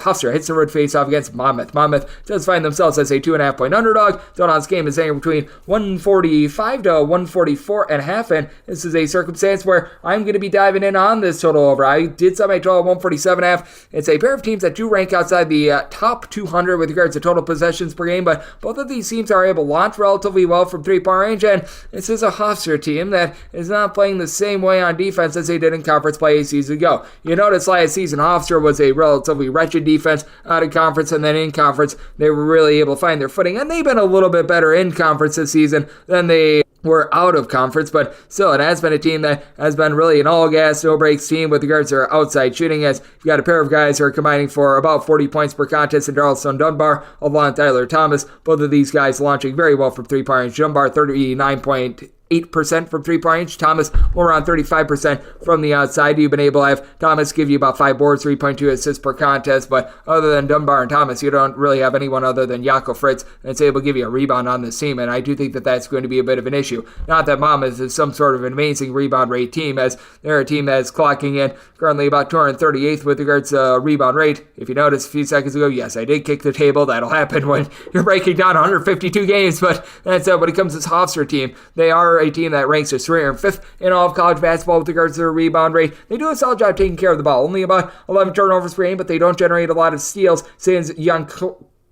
Hofstra hits the road face-off against Monmouth. Monmouth does find themselves as a 2.5-point underdog. Donald's game is anywhere between 145 to 144.5, and this is a circumstance where I'm going to be diving in on this total over. I did set my total at 147.5. It's a pair of teams that do rank outside the top 200 with regards to total possessions per game, but both of these teams are able to launch relatively well from 3-point range, and this is a Hofstra team that is not playing the same way on defense as they did in conference play a season ago. You notice last season Hofstra was a relatively wretched defense out of conference, and then in conference they were really able to find their footing, and they've been a little bit better in conference this season than they we're out of conference, but still, it has been a team that has been really an all-gas, no-breaks team with regards to their outside shooting, as you've got a pair of guys who are combining for about 40 points per contest in Darlston Dunbar, along with Tyler Thomas. Both of these guys launching very well from three-point range. Dunbar, 39.8% from three-point range. Thomas, more around 35% from the outside. You've been able to have Thomas give you about 5 boards, 3.2 assists per contest, but other than Dunbar and Thomas, you don't really have anyone other than Jakob Fritz that's able to give you a rebound on this team, and I do think that that's going to be a bit of an issue. Not that Monmouth is some sort of an amazing rebound rate team, as they're a team that is clocking in currently about 238th with regards to rebound rate. If you noticed a few seconds ago, yes, I did kick the table. That'll happen when you're breaking down 152 games, but that's when it comes to this Hofstra team, they are a team that ranks as 305th in all of college basketball with regards to their rebound rate. They do a solid job taking care of the ball. Only about 11 turnovers per game, but they don't generate a lot of steals, since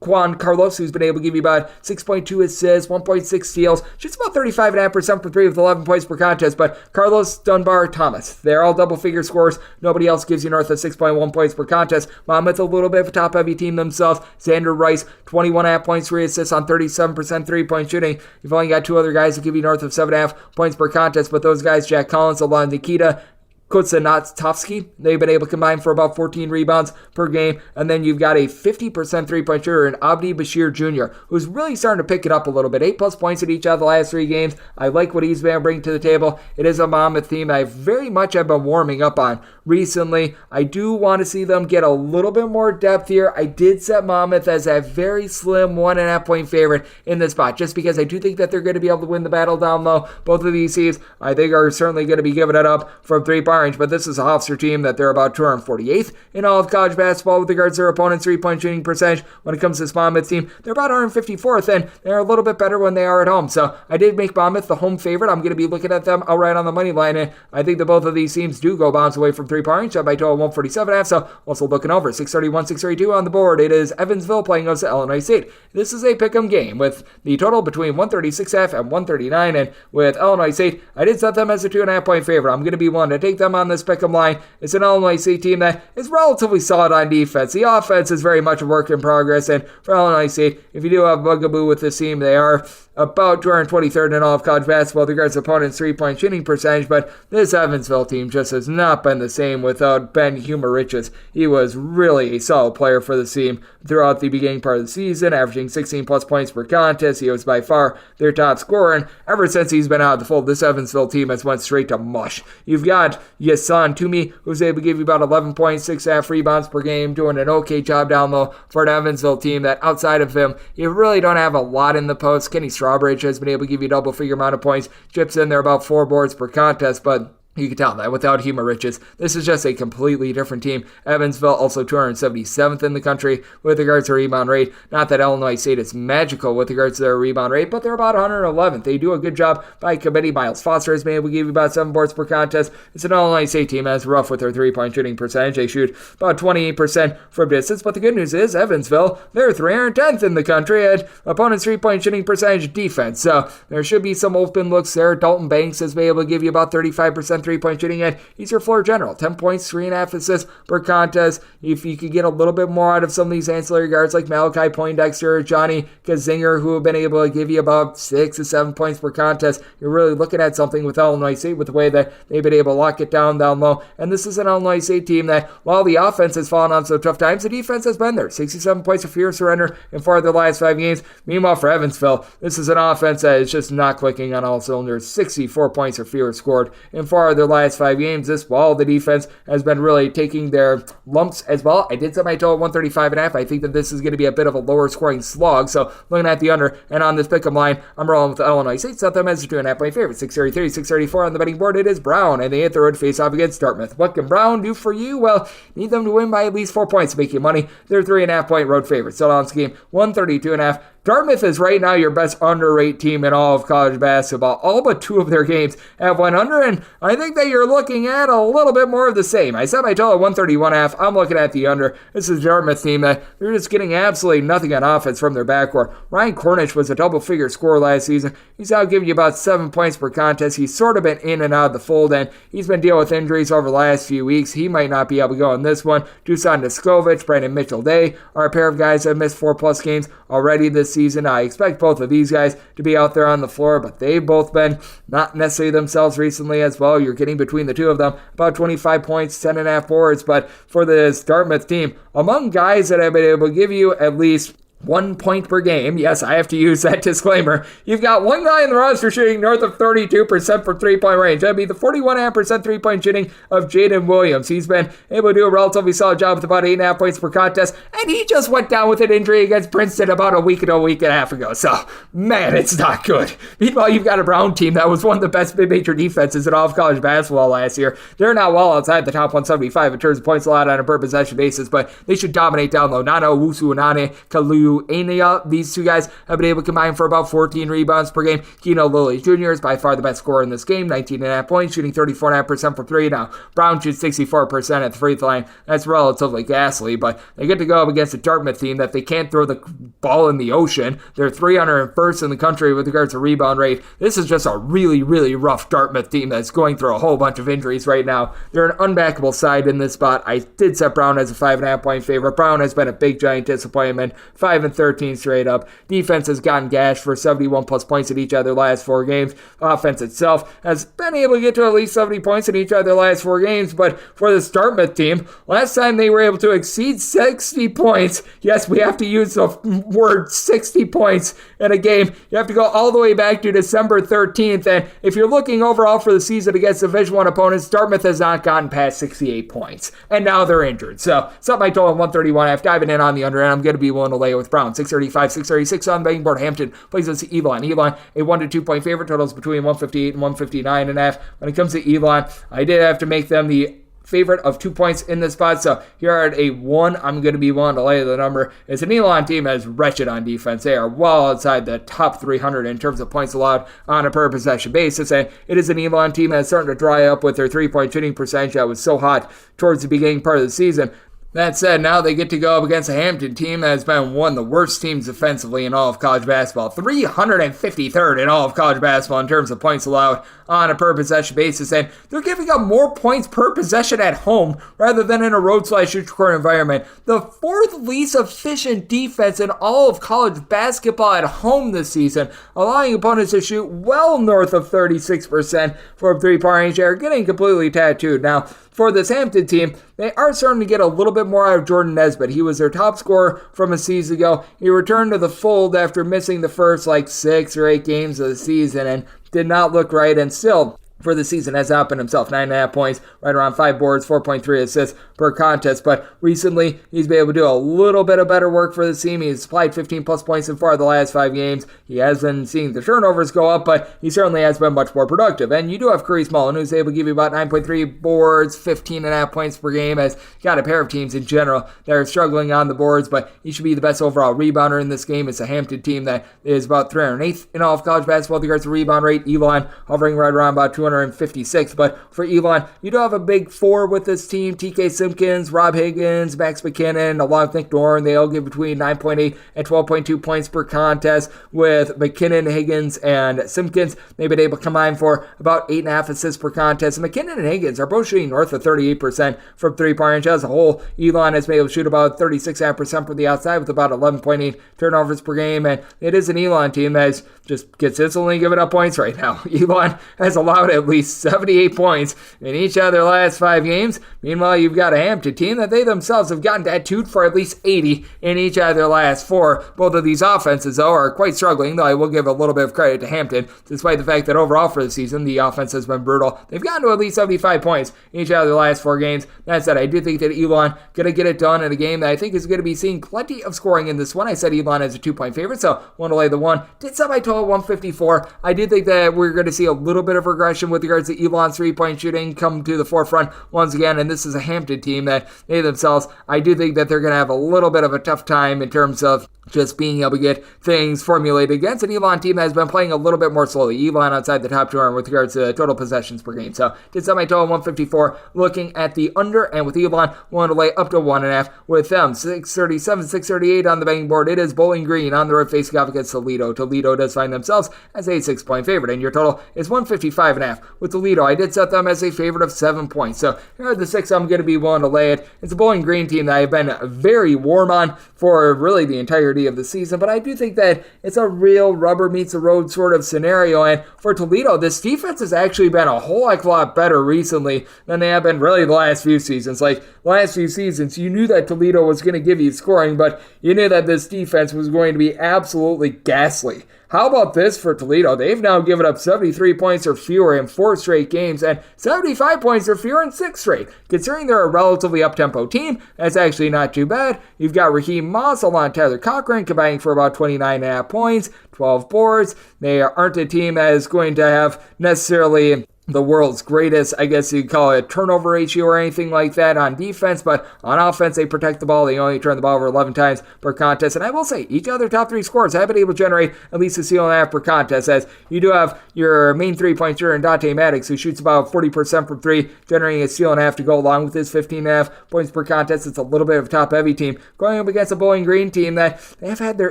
Juan Carlos, who's been able to give you about 6.2 assists, 1.6 steals, shoots about 35.5% from three with 11 points per contest, but Carlos, Dunbar, Thomas, they're all double-figure scorers. Nobody else gives you north of 6.1 points per contest. Monmouth, a little bit of a top-heavy team themselves. Xander Rice, 21.5 points, 3 assists on 37% three-point shooting. You've only got two other guys who give you north of 7.5 points per contest, but those guys, Jack Collins, along Nikita Kuznetsovsky, they've been able to combine for about 14 rebounds per game. And then you've got a 50% three-point shooter in Abdi Bashir Jr., who's really starting to pick it up a little bit. 8+ points in each of the last 3 games. I like what he's been bringing to the table. It is a Monmouth team I very much have been warming up on recently. I do want to see them get a little bit more depth here. I did set Monmouth as a very slim 1.5 point favorite in this spot, just because I do think that they're going to be able to win the battle down low. Both of these teams, I think, are certainly going to be giving it up from three-point range, but this is a Hofstra team that they're about 248th in all of college basketball with regards to their opponent's three-point shooting percentage. When it comes to this Monmouth team, they're about 154th, and they're a little bit better when they are at home. So I did make Monmouth the home favorite. I'm going to be looking at them outright on the money line, and I think that both of these teams do go bounce away from three-point range. By total 147.5, so also looking over 631, 632 on the board. It is Evansville playing against Illinois State. This is a pick'em game with the total between 136.5 and 139, and with Illinois State, I did set them as a 2.5 point favorite. I'm going to be willing to take them on this pick'em line. It's an Illinois State team that is relatively solid on defense. The offense is very much a work in progress, and for Illinois State, if you do have bugaboo with this team, they are about 223rd in all of college basketball with regards to opponent's three-point shooting percentage, but this Evansville team just has not been the same without Ben Humoriches. He was really a solid player for the team throughout the beginning part of the season, averaging 16+ points per contest. He was by far their top scorer, and ever since he's been out of the fold, this Evansville team has went straight to mush. You've got Yasan Toomey, who's able to give you about 11 points, 6.5 rebounds per game, doing an okay job down low for an Evansville team that outside of him, you really don't have a lot in the post. Kenny Strawbridge has been able to give you a double-figure amount of points, chips in there about 4 boards per contest, but you can tell that without Humoriches, this is just a completely different team. Evansville also 277th in the country with regards to rebound rate. Not that Illinois State is magical with regards to their rebound rate, but they're about 111th. They do a good job by committee. Miles Foster has been able to give you about 7 boards per contest. It's an Illinois State team that's rough with their three-point shooting percentage. They shoot about 28% from distance, but the good news is Evansville, they're 310th in the country at opponent's three-point shooting percentage defense. So there should be some open looks there. Dalton Banks has been able to give you about 35% three-point shooting, and he's your floor general. 10 points, 3.5 assists per contest. If you could get a little bit more out of some of these ancillary guards like Malachi Poindexter, Johnny Kazinger, who have been able to give you about 6 to 7 points per contest, you're really looking at something with Illinois State with the way that they've been able to lock it down low. And this is an Illinois State team that, while the offense has fallen on some tough times, the defense has been there. 67 points of fear surrender in 4 of their last 5 games. Meanwhile, for Evansville, this is an offense that is just not clicking on all cylinders. 64 points of fear scored in 4 of their last 5 games. This ball, the defense has been really taking their lumps as well. I did set my total 135.5. I think that this is going to be a bit of a lower scoring slog. So looking at the under and on this pick'em line, I'm rolling with Illinois State. Set them as a 2.5 point favorite. 633, 634 on the betting board. It is Brown, and they hit the road face off against Dartmouth. What can Brown do for you? Well, need them to win by at least 4 points to make you money. They're 3.5 point road favorites. So on this game, 132.5. Dartmouth is right now your best underrated team in all of college basketball. All but 2 of their games have went under, and I think that you're looking at a little bit more of the same. I set my total at 131.5. I'm looking at the under. This is a Dartmouth team that they're just getting absolutely nothing on offense from their backcourt. Ryan Cornish was a double-figure scorer last season. He's now giving you about 7 points per contest. He's sort of been in and out of the fold, and he's been dealing with injuries over the last few weeks. He might not be able to go in this one. Dusan Niskovich, Brandon Mitchell-Day are a pair of guys that have missed 4+ games already this this season. I expect both of these guys to be out there on the floor, but they've both been not necessarily themselves recently as well. You're getting between the two of them about 25 points, 10.5 boards, but for this Dartmouth team, among guys that have been able to give you at least 1 point per game. Yes, I have to use that disclaimer. You've got one guy in the roster shooting north of 32% for three-point range. That'd be the 41.5% three-point shooting of Jaden Williams. He's been able to do a relatively solid job with about 8.5 points per contest, and he just went down with an injury against Princeton about a week and a half ago. So, man, it's not good. Meanwhile, you've got a Brown team that was one of the best mid-major defenses in all of college basketball last year. They're not well outside the top 175 in terms of points allowed on a per-possession basis, but they should dominate down low. Nana, Owusu, Anane, Kalu, Ania, these two guys have been able to combine for about 14 rebounds per game. Keno Lilly Jr. is by far the best scorer in this game, 19.5 points, shooting 34.5% from three. Now, Brown shoots 64% at the free throw line. That's relatively ghastly, but they get to go up against a Dartmouth team that they can't throw the ball in the ocean. They're 301st in the country with regards to rebound rate. This is just a really, really rough Dartmouth team that's going through a whole bunch of injuries right now. They're an unbackable side in this spot. I did set Brown as a 5.5 point favorite. Brown has been a big, giant disappointment. 5-13 straight up. Defense has gotten gashed for 71 plus points in each of their last 4 games. Offense itself has been able to get to at least 70 points in each of their last 4 games, but for this Dartmouth team, last time they were able to exceed 60 points, yes, we have to use the word 60 points in a game, you have to go all the way back to December 13th, and if you're looking overall for the season against Division I opponents, Dartmouth has not gotten past 68 points, and now they're injured. So, something I told him 131, after diving in on the under, and I'm going to be willing to lay it with Brown. 635, 636 on the betting board. Hampton plays against Elon. Elon, a 1 to 2 point favorite, totals between 158 and 159.5. When it comes to Elon, I did have to make them the favorite of 2 points in this spot. So here at a 1, I'm going to be willing to lay the number. It's an Elon team that is wretched on defense. They are well outside the top 300 in terms of points allowed on a per possession basis. And it is an Elon team that's starting to dry up with their 3-point shooting percentage that was so hot towards the beginning part of the season. That said, now they get to go up against a Hampton team that has been one of the worst teams defensively in all of college basketball. 353rd in all of college basketball in terms of points allowed on a per-possession basis, and they're giving up more points per possession at home rather than in a road/neutral environment. The 4th least efficient defense in all of college basketball at home this season, allowing opponents to shoot well north of 36% from three-point range. They're getting completely tattooed. Now, for this Hampton team, they are starting to get a little bit more out of Jordan Nesbitt. He was their top scorer from a season ago. He returned to the fold after missing the first 6 or 8 games of the season and did not look right, and still for the season has outbeen himself. 9.5 points, right around 5 boards, 4.3 assists per contest. But recently, he's been able to do a little bit of better work for the team. He's supplied 15 plus points in 4 of the last 5 games. He has been seeing the turnovers go up, but he certainly has been much more productive. And you do have Curry Mullen, who's able to give you about 9.3 boards, 15.5 points per game. Has got a pair of teams in general that are struggling on the boards, but he should be the best overall rebounder in this game. It's a Hampton team that is about 308th in all of college basketball with regards to rebound rate. Elon hovering right around about 256. But for Elon, you do have a big 4 with this team. TK Simpkins, Rob Higgins, Max McKinnon, along with Nick Dorn. They all give between 9.8 and 12.2 points per contest. With McKinnon, Higgins, and Simpkins, they've been able to combine for about 8.5 assists per contest. And McKinnon and Higgins are both shooting north of 38% from three-point range. As a whole, Elon has been able to shoot about 36.5% from the outside with about 11.8 turnovers per game. And it is an Elon team that is just consistently giving up points right now. Elon has allowed at least 78 points in each of their last 5 games. Meanwhile, you've got a Hampton team that they themselves have gotten tattooed for at least 80 in each of their last 4. Both of these offenses, though, are quite struggling, though I will give a little bit of credit to Hampton, despite the fact that overall for the season, the offense has been brutal. They've gotten to at least 75 points in each of their last 4 games. That said, I do think that Elon going to get it done in a game that I think is going to be seeing plenty of scoring in this one. I said Elon as a 2-point favorite, so want to lay the 1. Did some I told 154. I do think that we're going to see a little bit of regression with regards to Elon's 3-point shooting come to the forefront once again, and this is a Hampton team that they themselves, I do think that they're going to have a little bit of a tough time in terms of just being able to get things formulated against an Elon team that has been playing a little bit more slowly. Elon outside the top 200 with regards to total possessions per game. So did some I told 154. Looking at the under, and with Elon, want to lay up to 1.5 with them. 637, 638 on the betting board. It is Bowling Green on the road facing off against Toledo. Toledo does find themselves as a 6-point favorite, and your total is 155.5. With Toledo, I did set them as a favorite of 7 points. So here are the 6 I'm going to be willing to lay it. It's a Bowling Green team that I've been very warm on for really the entire entirety of the season, but I do think that it's a real rubber meets the road sort of scenario. And for Toledo, this defense has actually been a whole heck of a lot better recently than they have been really the last few seasons. Like, the last few seasons, you knew that Toledo was going to give you scoring, but you knew that this defense was going to be absolutely ghastly. How about this for Toledo? They've now given up 73 points or fewer in 4 straight games and 75 points or fewer in 6 straight. Considering they're a relatively up-tempo team, that's actually not too bad. You've got Raheem Moss along Tyler Cochran combining for about 29.5 points, 12 boards. They aren't a team that is going to have necessarily the world's greatest, I guess you'd call it, turnover ratio or anything like that on defense, but on offense, they protect the ball. They only turn the ball over 11 times per contest, and I will say, each of their top 3 scorers have been able to generate at least a steal and a half per contest, as you do have your main three-point shooter in Dante Maddox, who shoots about 40% from 3, generating a steal and a half to go along with his 15.5 points per contest. It's a little bit of a top-heavy team, going up against a Bowling Green team that they have had their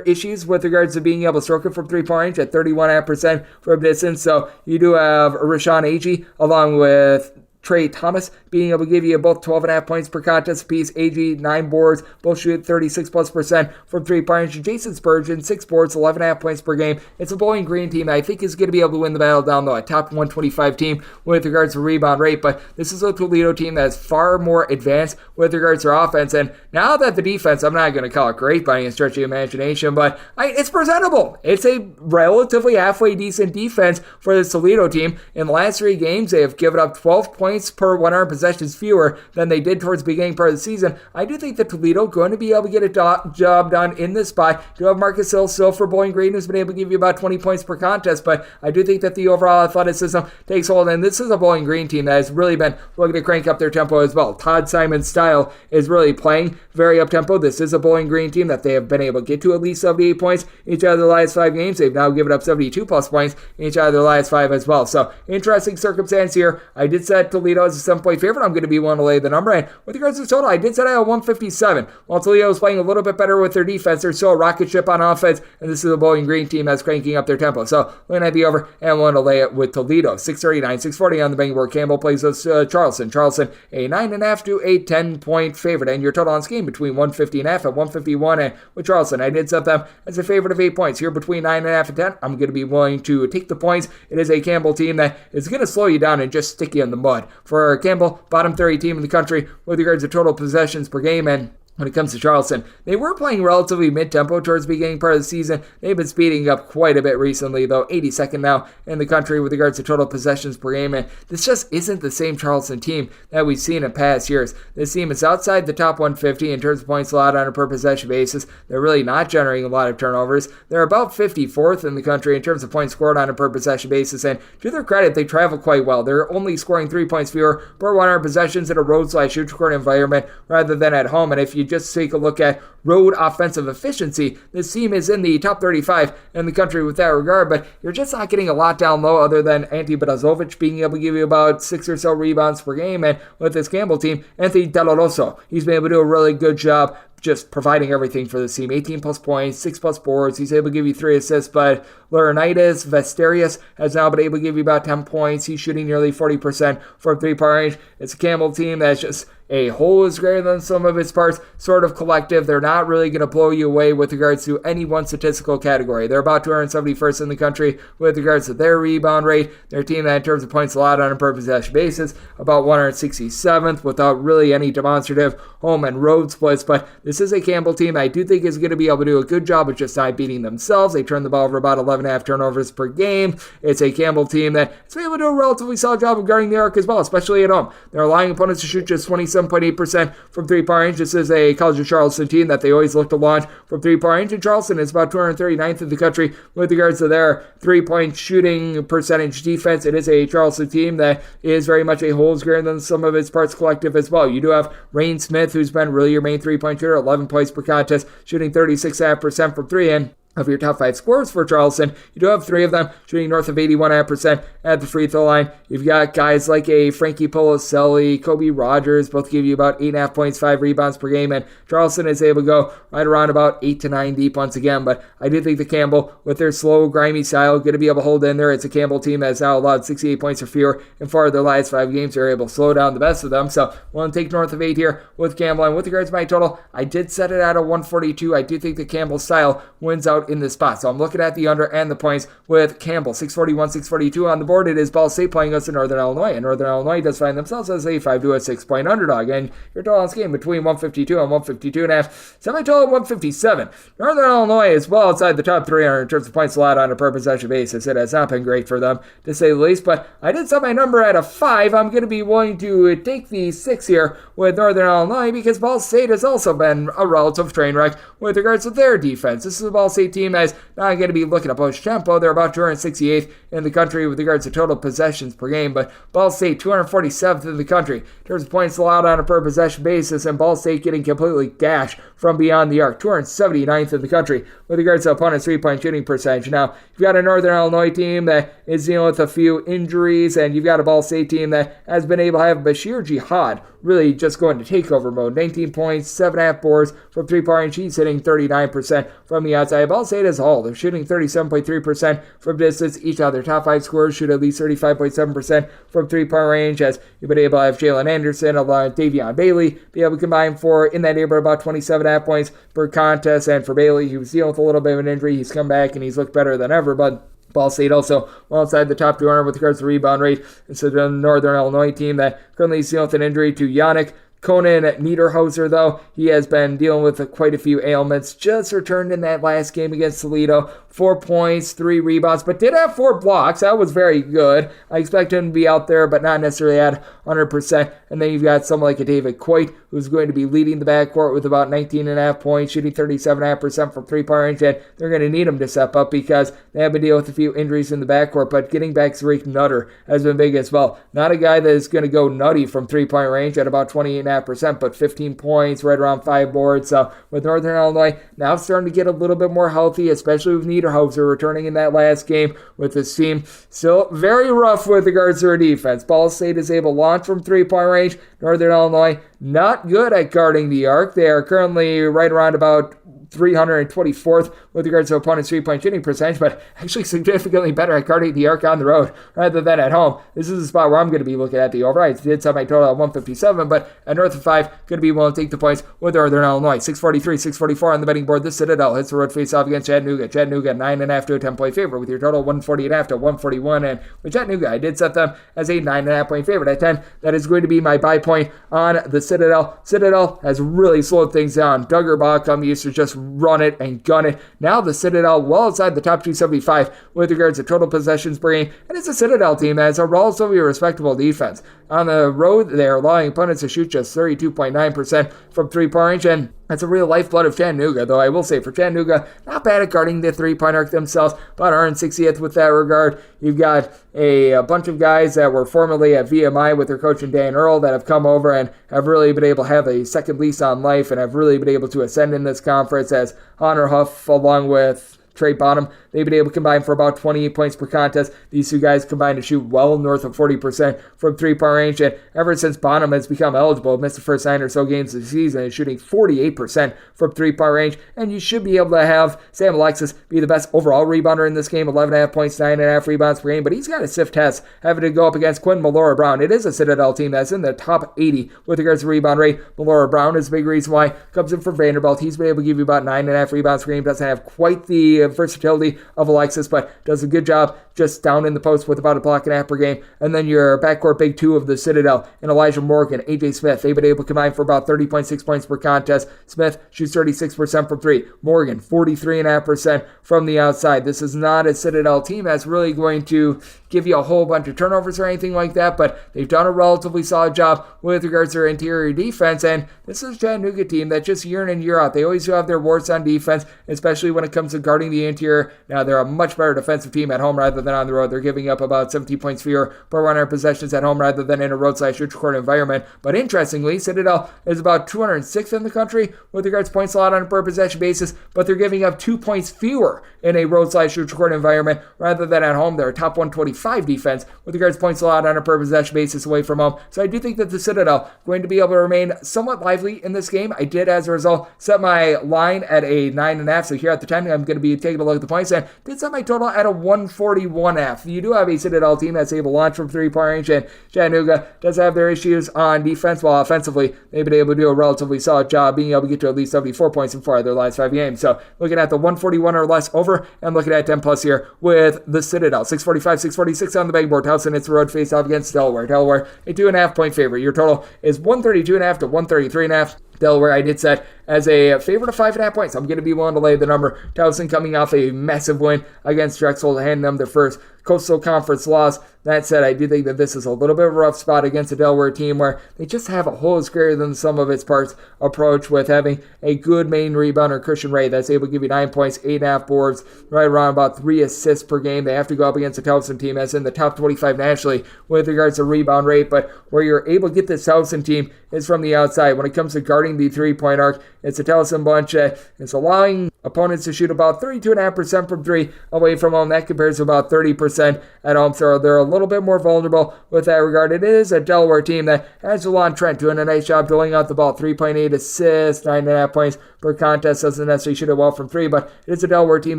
issues with regards to being able to stroke it from 3-point range at 31.5% from distance, so you do have Rashawn Agee along with Trey Thomas being able to give you both 12.5 points per contest apiece. AG, 9 boards, both shoot 36+% from 3-point range. Jason Spurgeon, 6 boards, 11.5 points per game. It's a Bowling Green team that I think is going to be able to win the battle down low, a top 125 team with regards to rebound rate, but this is a Toledo team that is far more advanced with regards to their offense, and now that the defense, I'm not going to call it great by any stretch of the imagination, but it's presentable. It's a relatively halfway decent defense for this Toledo team. In the last 3 games, they have given up 12 points per 100 possessions fewer than they did towards the beginning part of the season. I do think that Toledo going to be able to get a job done in this spot. You have Marcus Hill still for Bowling Green, who's been able to give you about 20 points per contest, but I do think that the overall athleticism takes hold, and this is a Bowling Green team that has really been looking to crank up their tempo as well. Todd Simon's style is really playing very up-tempo. This is a Bowling Green team that they have been able to get to at least 78 points each out of their last 5 games. They've now given up 72+ points each out of their last 5 as well. So, interesting circumstance here. I did set Toledo as a 7-point favorite. I'm going to be willing to lay the number. And with regards to the total, I did set it at 157. While Toledo is playing a little bit better with their defense, they're still a rocket ship on offense, and this is a Bowling Green team that's cranking up their tempo. So, looking at the over, and I'm willing to lay it with Toledo. 639, 640 on the betting board. Campbell plays with Charleston. Charleston, a 9.5 to a 10-point favorite. And your total on this game between 150.5 and 151. And with Charleston, I did set them as a favorite of 8 points. Here between 9.5 and 10, I'm going to be willing to take the points. It is a Campbell team that is going to slow you down and just stick you in the mud. For Campbell, bottom 30 team in the country with regards to total possessions per game, and when it comes to Charleston, they were playing relatively mid-tempo towards the beginning part of the season. They've been speeding up quite a bit recently, though. 82nd now in the country with regards to total possessions per game, and this just isn't the same Charleston team that we've seen in past years. This team is outside the top 150 in terms of points allowed on a per-possession basis. They're really not generating a lot of turnovers. They're about 54th in the country in terms of points scored on a per-possession basis, and to their credit, they travel quite well. They're only scoring 3 points fewer per 100 possessions in a road/neutral environment rather than at home, and if you just take a look at road offensive efficiency, this team is in the top 35 in the country with that regard, but you're just not getting a lot down low other than Ante Brazovic being able to give you about 6 or so rebounds per game, and with this Campbell team, Anthony Deloroso, he's been able to do a really good job just providing everything for this team. 18+ points, 6+ boards. He's able to give you 3 assists, but Laurinaitis Vesterius has now been able to give you about 10 points. He's shooting nearly 40% from 3-point range. It's a Campbell team that's just a whole is greater than some of its parts sort of collective. They're not really going to blow you away with regards to any one statistical category. They're about 271st in the country with regards to their rebound rate. They're a team that in terms of points allowed on a per possession basis, about 167th without really any demonstrative home and road splits. But this is a Campbell team I do think is going to be able to do a good job of just not beating themselves. They turn the ball over about 11.5 turnovers per game. It's a Campbell team that is able to do a relatively solid job of guarding the arc as well, especially at home. They're allowing opponents to shoot just 27.8% from 3-point range. This is a College of Charleston team that they always look to launch from 3-point range, and Charleston is about 239th in the country with regards to their 3-point shooting percentage defense. It is a Charleston team that is very much a holes greater than some of its parts collective as well. You do have Rain Smith, who's been really your main 3-point shooter, 11 points per contest, shooting 36.5% from 3, and of your top 5 scorers for Charleston, you do have 3 of them shooting north of 81% at the free throw line. You've got guys like a Frankie Policelli, Kobe Rogers, both give you about 8.5 points, 5 rebounds per game, and Charleston is able to go right around about 8 to 9 deep once again. But I do think the Campbell, with their slow, grimy style, going to be able to hold in there. It's a Campbell team that has now allowed 68 points or fewer in 4 of their last 5 games. They're able to slow down the best of them. So we'll take north of 8 here with Campbell. And with regards to my total, I did set it at a 142. I do think the Campbell style wins out in this spot. So I'm looking at the under and the points with Campbell. 641, 642 on the board. It is Ball State playing us in Northern Illinois. And Northern Illinois does find themselves as a 5 to a 6-point underdog. And your total on this game between 152 and 152.5. Semi-total 157. Northern Illinois is well outside the top 300 in terms of points allowed on a per possession basis. It has not been great for them, to say the least. But I did set my number at a 5. I'm going to be willing to take the 6 here with Northern Illinois because Ball State has also been a relative train wreck with regards to their defense. This is a Ball State team that's not going to be looking to push tempo. They're about 268th in the country with regards to total possessions per game, but Ball State 247th in the country in terms of points allowed on a per possession basis, and Ball State getting completely gashed from beyond the arc, 279th in the country with regards to opponent's 3-point shooting percentage. Now, you've got a Northern Illinois team that is dealing with a few injuries, and you've got a Ball State team that has been able to have Bashir Jihad really just going to takeover mode. 19 points, 7.5 boards from 3-point range. He's hitting 39% from the outside. Ball State as a whole, they're shooting 37.3% from distance. Each of their top 5 scorers shoot at least 35.7% from 3-point range, as you've been able to have Jalen Anderson along with Davion Bailey be able to combine for, in that neighborhood, about 27.5 points per contest. And for Bailey, he was dealing with a little bit of an injury. He's come back and he's looked better than ever, but Ball State also well outside the top 200 with regards to rebound rate. It's a Northern Illinois team that currently is dealing with an injury to Yannick Conan Niederhauser, though. He has been dealing with quite a few ailments. Just returned in that last game against Toledo. 4 points, 3 rebounds, but did have 4 blocks. That was very good. I expect him to be out there, but not necessarily at 100%. And then you've got someone like a David Coit, who's going to be leading the backcourt with about 19.5 points, shooting 37.5% from 3-point range, and they're going to need him to step up because they have been dealing with a few injuries in the backcourt, but getting back Zariq Nutter has been big as well. Not a guy that is going to go nutty from 3-point range at about 28.5%, but 15 points, right around 5 boards. So with Northern Illinois now starting to get a little bit more healthy, especially with Niederhauser returning in that last game with his team. Still very rough with regards to their defense. Ball State is able to launch from 3-point range. Northern Illinois not good at guarding the arc. They are currently right around about 324th with regards to opponent's 3-point shooting percentage, but actually significantly better at guarding the arc on the road rather than at home. This is a spot where I'm going to be looking at the over. I did set my total at 157, but at north of 5, going to be willing to take the points with Northern Illinois. 643, 644 on the betting board. The Citadel hits the road face-off against Chattanooga. Chattanooga 9.5 to a 10-point favorite with your total 148.5 to 141, and with Chattanooga, I did set them as a 9.5-point favorite at 10. That is going to be my buy point on the Citadel. Citadel has really slowed things down. Duggar Backham used to just run it and gun it. Now the Citadel well outside the top 275 with regards to total possessions per game, and it's a Citadel team that has a relatively respectable defense. On the road, they're allowing opponents to shoot just 32.9% from 3-point range, and that's a real lifeblood of Chattanooga, though I will say for Chattanooga, not bad at guarding the 3-point arc themselves, but aren't 60th with that regard. You've got a bunch of guys that were formerly at VMI with their coach Dan Earl that have come over and have really been able to have a second lease on life and have really been able to ascend in this conference, as Hunter Huff along with Trey Bonham, they've been able to combine for about 28 points per contest. These two guys combined to shoot well north of 40% from 3-point range, and ever since Bonham has become eligible, missed the first 9 or so games of the season, is shooting 48% from 3-point range, and you should be able to have Sam Alexis be the best overall rebounder in this game, 11.5 points, 9.5 rebounds per game, but he's got a stiff test having to go up against Quinn Melora Brown. It is a Citadel team that's in the top 80 with regards to rebound rate. Melora Brown is a big reason why. Comes in for Vanderbilt. He's been able to give you about 9.5 rebounds per game. Doesn't have quite the versatility of Alexis, but does a good job just down in the post with about a block and a half per game. And then your backcourt big two of the Citadel and Elijah Morgan, AJ Smith, they've been able to combine for about 30.6 points per contest. Smith shoots 36% from 3. Morgan, 43.5% from the outside. This is not a Citadel team that's really going to give you a whole bunch of turnovers or anything like that, but they've done a relatively solid job with regards to their interior defense, and this is a Chattanooga team that just year in and year out, they always do have their warts on defense, especially when it comes to guarding the interior. Now, they're a much better defensive team at home rather than on the road. They're giving up about 17 points fewer per 100 possessions at home rather than in a road/neutral environment. But interestingly, Citadel is about 206th in the country with regards to points allowed on a per possession basis, but they're giving up 2 points fewer in a road/neutral environment rather than at home. They're a top 125 defense with regards to points allowed on a per possession basis away from home. So I do think that the Citadel going to be able to remain somewhat lively in this game. I did, as a result, set my line at a 9.5. So here at the 10, I'm going to be taking a look at the points and did set my total at a 141.5. You do have a Citadel team that's able to launch from 3-point range, and Chattanooga does have their issues on defense, while offensively they've been able to do a relatively solid job being able to get to at least 74 points in 4 of their last 5 games. So looking at the 141 or less over and looking at 10 plus here with the Citadel. 645, 646 on the betting board. Towson, it's a road face off against Delaware. Delaware, a 2.5 point favorite. Your total is 132.5 to 133.5. Delaware, I did set as a favorite of 5.5 points. I'm going to be willing to lay the number. Towson coming off a massive win against Drexel to hand them their first Coastal Conference loss. That said, I do think that this is a little bit of a rough spot against a Delaware team where they just have a whole greater than some of its parts approach with having a good main rebounder, Christian Ray, that's able to give you 9 points, 8.5 boards, right around about 3 assists per game. They have to go up against a Towson team that's in the top 25 nationally with regards to rebound rate, but where you're able to get this Towson team is from the outside. When it comes to guarding the 3-point arc, it's a Towson bunch. It's allowing opponents to shoot about 32.5% from 3 away from home. That compares to about 30% at home, so they're a little bit more vulnerable with that regard. It is a Delaware team that has Elon Trent doing a nice job doling out the ball. 3.8 assists, 9.5 points per contest. Doesn't necessarily shoot it well from 3, but it is a Delaware team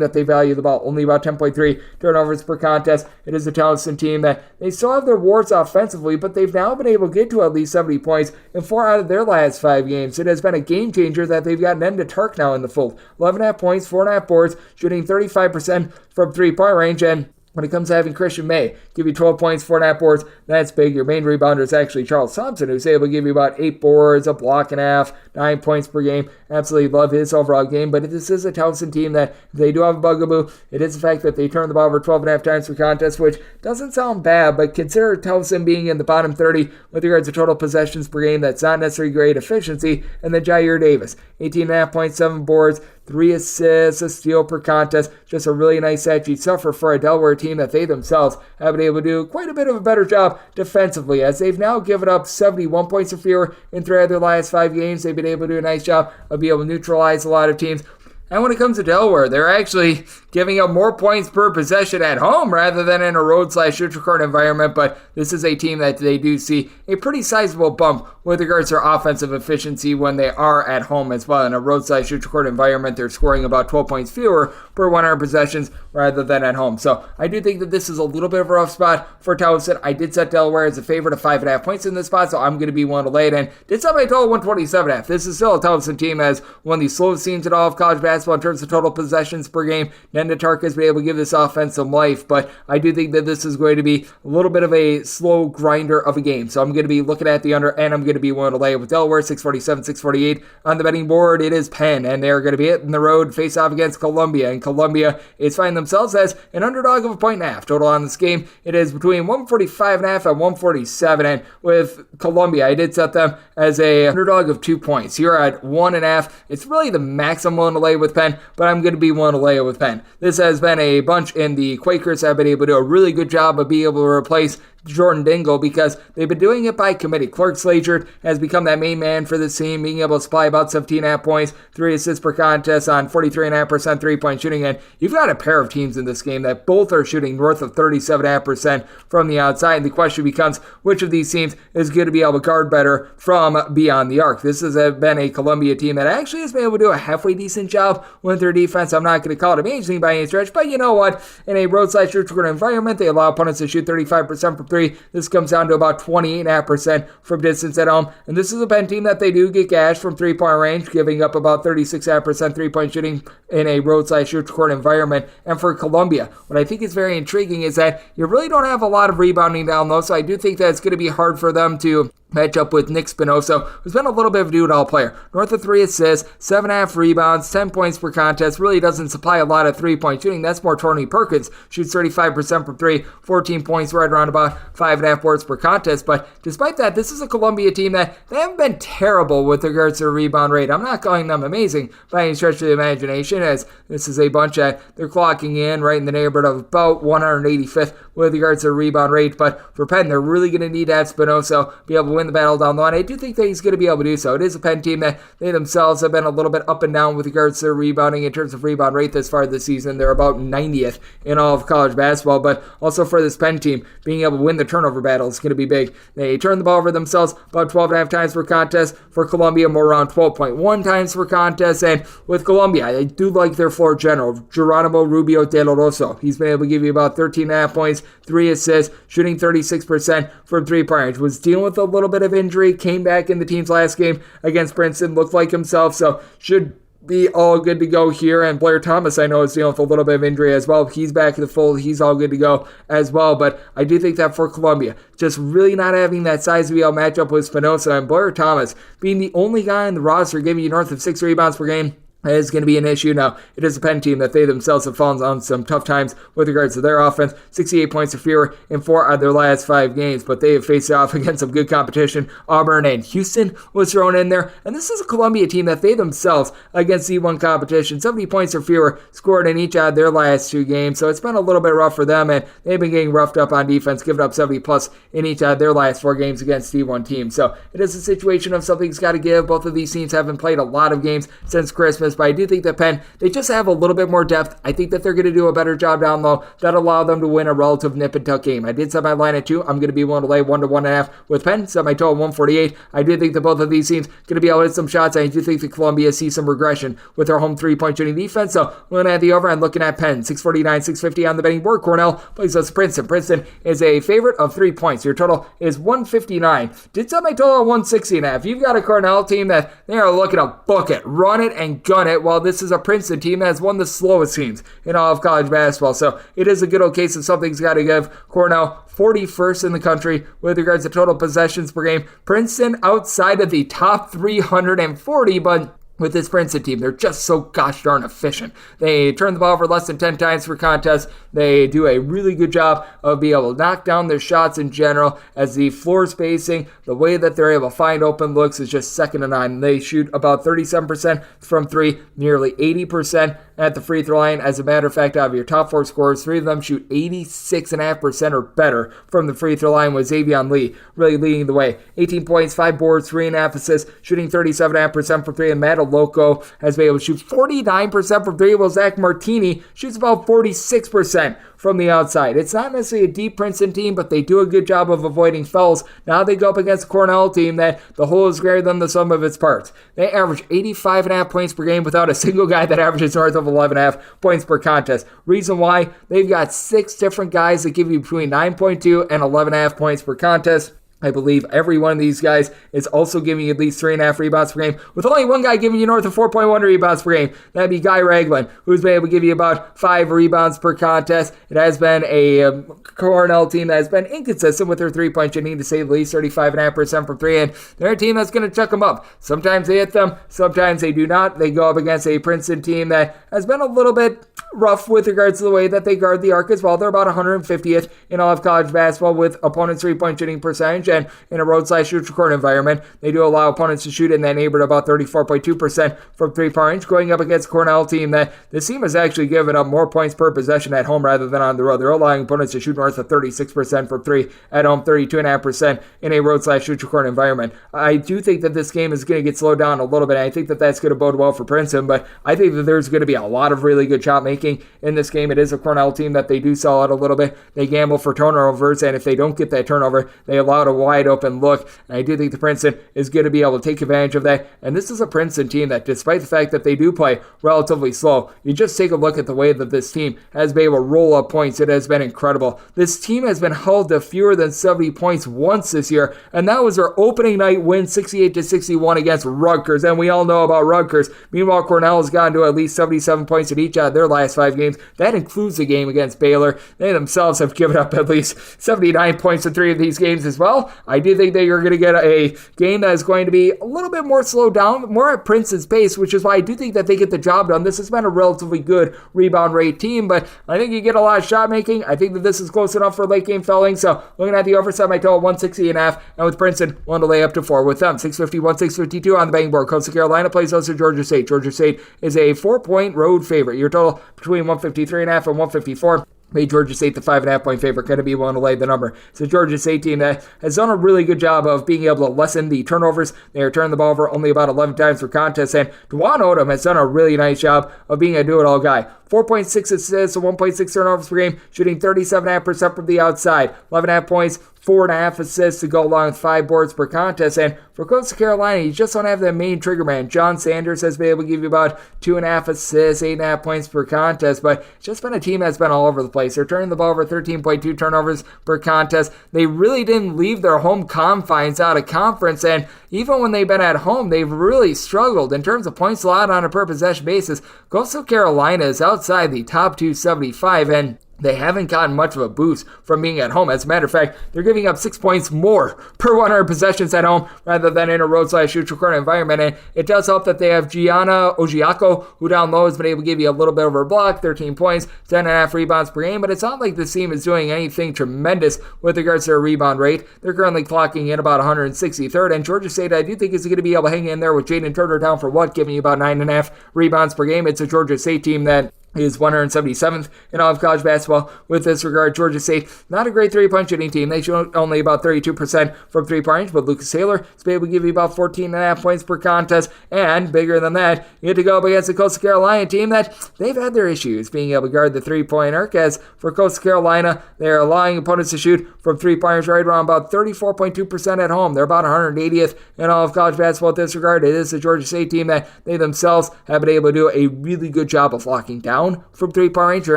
that they value the ball. Only about 10.3 turnovers per contest. It is a Towson team that they still have their warts offensively, but they've now been able to get to at least 70 points in 4 out of their last 5 games. It has been a game changer that they've got Nen Tark now in the fold. 11.5 points, 4.5 boards, shooting 35% from 3-point range, and when it comes to having Christian May give you 12 points, 4.5 boards, that's big. Your main rebounder is actually Charles Thompson, who's able to give you about 8 boards, a block and a half, 9 points per game. Absolutely love his overall game, but this is a Towson team that they do have a bugaboo. It is the fact that they turn the ball over 12.5 times per contest, which doesn't sound bad, but consider Towson being in the bottom 30 with regards to total possessions per game. That's not necessarily great efficiency. And then Jair Davis, 18.5 points, 7 boards, 3 assists, a steal per contest. Just a really nice stat sheet suffer for a Delaware team that they themselves have been able to do quite a bit of a better job defensively, as they've now given up 71 points or fewer in 3 of their last 5 games. They've been able to do a nice job of being able to neutralize a lot of teams. And when it comes to Delaware, they're actually giving up more points per possession at home rather than in a road/neutral court environment. But this is a team that they do see a pretty sizable bump with regards to their offensive efficiency when they are at home as well. In a road/neutral court environment, they're scoring about 12 points fewer per 100 possessions rather than at home. So I do think that this is a little bit of a rough spot for Towson. I did set Delaware as a favorite of 5.5 points in this spot, so I'm going to be one to lay it in. Did set my total 127.5. This is still a Towson team as one of the slowest teams in all of college basketball in terms of total possessions per game. Nen Tark has been able to give this offense some life, but I do think that this is going to be a little bit of a slow grinder of a game. So I'm going to be looking at the under, and I'm going to be one to lay it with Delaware. 647, 648 on the betting board. It is Penn, and they're going to be hitting the road face off against Columbia, and Columbia is finding themselves as an underdog of a 1.5 total on this game. It is between 145.5 and 147, and with Columbia, I did set them as a underdog of 2 points. Here at 1.5, it's really the max I'm willing to lay with Penn, but I'm going to be one to lay it with Penn. This has been a bunch in the Quakers have been able to do a really good job of being able to replace Jordan Dingle because they've been doing it by committee. Clark Slager has become that main man for this team, being able to supply about 17.5 points, 3 assists per contest on 43.5% 3-point shooting. And you've got a pair of teams in this game that both are shooting north of 37.5% from the outside. And the question becomes, which of these teams is going to be able to guard better from beyond the arc? This has been a Columbia team that actually has been able to do a halfway decent job with their defense. I'm not going to call it amazing by any stretch, but you know what? In a road/neutral environment, they allow opponents to shoot 35% from 3. This comes down to about 28.5% from distance at home. And this is a Penn team that they do get gashed from 3-point range, giving up about 36.5% 3-point shooting in a road/neutral court environment. And for Columbia, what I think is very intriguing is that you really don't have a lot of rebounding down low, so I do think that it's going to be hard for them to match up with Nick Spinoso, who's been a little bit of a do-it-all player. North of 3 assists, 7.5 rebounds, 10 points per contest. Really doesn't supply a lot of three-point shooting. That's more Tony Perkins. Shoots 35% from 3, 14 points, right around about 5.5 boards per contest. But despite that, this is a Columbia team that they haven't been terrible with regards to their rebound rate. I'm not calling them amazing by any stretch of the imagination, as this is a bunch that they're clocking in right in the neighborhood of about 185th with regards to their rebound rate. But for Penn, they're really going to need to have Spinoso be able to win the battle down the line. I do think that he's going to be able to do so. It is a Penn team that they themselves have been a little bit up and down with regards to their rebounding in terms of rebound rate this far this season. They're about 90th in all of college basketball, but also for this Penn team, being able to win the turnover battle is going to be big. They turn the ball over themselves about 12.5 times per contest. For Columbia, more around 12.1 times per contest. And with Columbia, I do like their floor general, Geronimo Rubio de la Rosa. He's been able to give you about 13.5 points, 3 assists, shooting 36% from three-point range. Was dealing with a little bit of injury, came back in the team's last game against Princeton, looked like himself, so should be all good to go here. And Blair Thomas, I know, is dealing with a little bit of injury as well. He's back in the fold. He's all good to go as well. But I do think that for Columbia, just really not having that size to be able to match up with Spinoza, and Blair Thomas being the only guy in the roster giving you north of 6 rebounds per game, is going to be an issue. Now, it is a Penn team that they themselves have fallen on some tough times with regards to their offense. 68 points or fewer in 4 out of their last 5 games, but they have faced off against some good competition. Auburn and Houston was thrown in there, and this is a Columbia team that they themselves, against C1 competition, 70 points or fewer scored in each out of their last 2 games, so it's been a little bit rough for them, and they've been getting roughed up on defense, giving up 70 plus in each out of their last 4 games against D1 teams. So it is a situation of something's got to give. Both of these teams haven't played a lot of games since Christmas, but I do think that Penn, they just have a little bit more depth. I think that they're going to do a better job down low that allow them to win a relative nip and tuck game. I did set my line at 2. I'm going to be willing to lay 1 to 1.5 with Penn. Set my total 148. I do think that both of these teams going to be able to hit some shots. I do think that Columbia sees some regression with their home 3-point shooting defense. So looking at the over and looking at Penn, 649, 650 on the betting board. Cornell plays us Princeton. Princeton is a favorite of 3 points. Your total is 159. Did set my total at 160.5. You've got a Cornell team that they are looking to book it, run it, and gun it, while this is a Princeton team that has one of the slowest teams in all of college basketball. So it is a good old case of something's got to give. Cornell, 41st in the country with regards to total possessions per game. Princeton outside of the top 340, but with this Princeton team, they're just so gosh darn efficient. They turn the ball over less than 10 times per contest. They do a really good job of being able to knock down their shots in general, as the floor spacing, the way that they're able to find open looks is just second to none. They shoot about 37% from 3, nearly 80% at the free throw line. As a matter of fact, out of your top 4 scorers, 3 of them shoot 86.5% or better from the free throw line, with Xavion Lee really leading the way. 18 points, 5 boards, 3.5 assists, shooting 37.5% from 3, and Matt Loco has been able to shoot 49% from 3, while Zach Martini shoots about 46% from the outside. It's not necessarily a deep Princeton team, but they do a good job of avoiding fouls. Now they go up against a Cornell team that the whole is greater than the sum of its parts. They average 85.5 points per game without a single guy that averages north of 11.5 points per contest. Reason why? They've got 6 different guys that give you between 9.2 and 11.5 points per contest. I believe every one of these guys is also giving you at least 3.5 rebounds per game, with only one guy giving you north of 4.1 rebounds per game. That'd be Guy Ragland, who's been able to give you about 5 rebounds per contest. It has been a Cornell team that has been inconsistent with their 3-point shooting, to say the least, 35.5% from 3, and they're a team that's going to chuck them up. Sometimes they hit them, sometimes they do not. They go up against a Princeton team that has been a little bit rough with regards to the way that they guard the arc as well. They're about 150th in all of college basketball with opponents' 3-point shooting percentage, and in a road/shoot record environment, they do allow opponents to shoot in that neighborhood about 34.2% from 3-point range, going up against a Cornell team that this team has actually given up more points per possession at home rather than on the road. They're allowing opponents to shoot north of 36% from 3 at home, 32.5% in a road/shoot record environment. I do think that this game is going to get slowed down a little bit. I think that that's going to bode well for Princeton, but I think that there's going to be a lot of really good shot making in this game. It is a Cornell team that they do sell out a little bit. They gamble for turnovers, and if they don't get that turnover, they allow a wide open look. And I do think the Princeton is going to be able to take advantage of that. And this is a Princeton team that, despite the fact that they do play relatively slow, you just take a look at the way that this team has been able to roll up points. It has been incredible. This team has been held to fewer than 70 points once this year, and that was their opening night win, 68-61 against Rutgers. And we all know about Rutgers. Meanwhile, Cornell has gotten to at least 77 points in each out of their last last 5 games. That includes the game against Baylor. They themselves have given up at least 79 points in 3 of these games as well. I do think that you're going to get a game that is going to be a little bit more slowed down, more at Princeton's pace, which is why I do think that they get the job done. This has been a relatively good rebound rate team, but I think you get a lot of shot making. I think that this is close enough for late game felling. So looking at the overside, my total 160.5, and with Princeton, one to lay up to 4 with them. 651, 652 on the betting board. Coastal Carolina plays those to Georgia State. Georgia State is a 4-point road favorite. Your total between 153.5 and 154. Made Georgia State the 5.5-point favorite, going to be willing to lay the number. It's a Georgia State team that has done a really good job of being able to lessen the turnovers. They are turning the ball over only about 11 times per contest, and DeJuan Odom has done a really nice job of being a do-it-all guy. 4.6 assists, 1.6 turnovers per game, shooting 37.5% from the outside, 11.5 points, 4.5 assists to go along with 5 boards per contest. And for Coastal Carolina, you just don't have that main trigger man. John Sanders has been able to give you about 2.5 assists, 8.5 points per contest, but it's just been a team that's been all over the place. They're turning the ball over 13.2 turnovers per contest. They really didn't leave their home confines out of conference, and even when they've been at home, they've really struggled in terms of points allowed on a per possession basis. Coastal Carolina is outside the top 275, and they haven't gotten much of a boost from being at home. As a matter of fact, they're giving up 6 points more per 100 possessions at home rather than in a road/neutral corner environment. And it does help that they have Gianna Ojiako, who down low has been able to give you a little bit over a block, 13 points, 10.5 rebounds per game. But it's not like this team is doing anything tremendous with regards to their rebound rate. They're currently clocking in about 163rd. And Georgia State, I do think, is going to be able to hang in there with Jaden Turner down for giving you about 9.5 rebounds per game. It's a Georgia State team that is 177th in all of college basketball. With this regard, Georgia State, not a great three-point shooting team. They shoot only about 32% from three-point range, but Lucas Taylor is able to give you about 14.5 points per contest, and bigger than that, you get to go up against the Coastal Carolina team that they've had their issues being able to guard the three-point arc, as for Coastal Carolina, they're allowing opponents to shoot from three-point range right around about 34.2% at home. They're about 180th in all of college basketball in this regard. It is the Georgia State team that they themselves have been able to do a really good job of locking down from three-point range. They're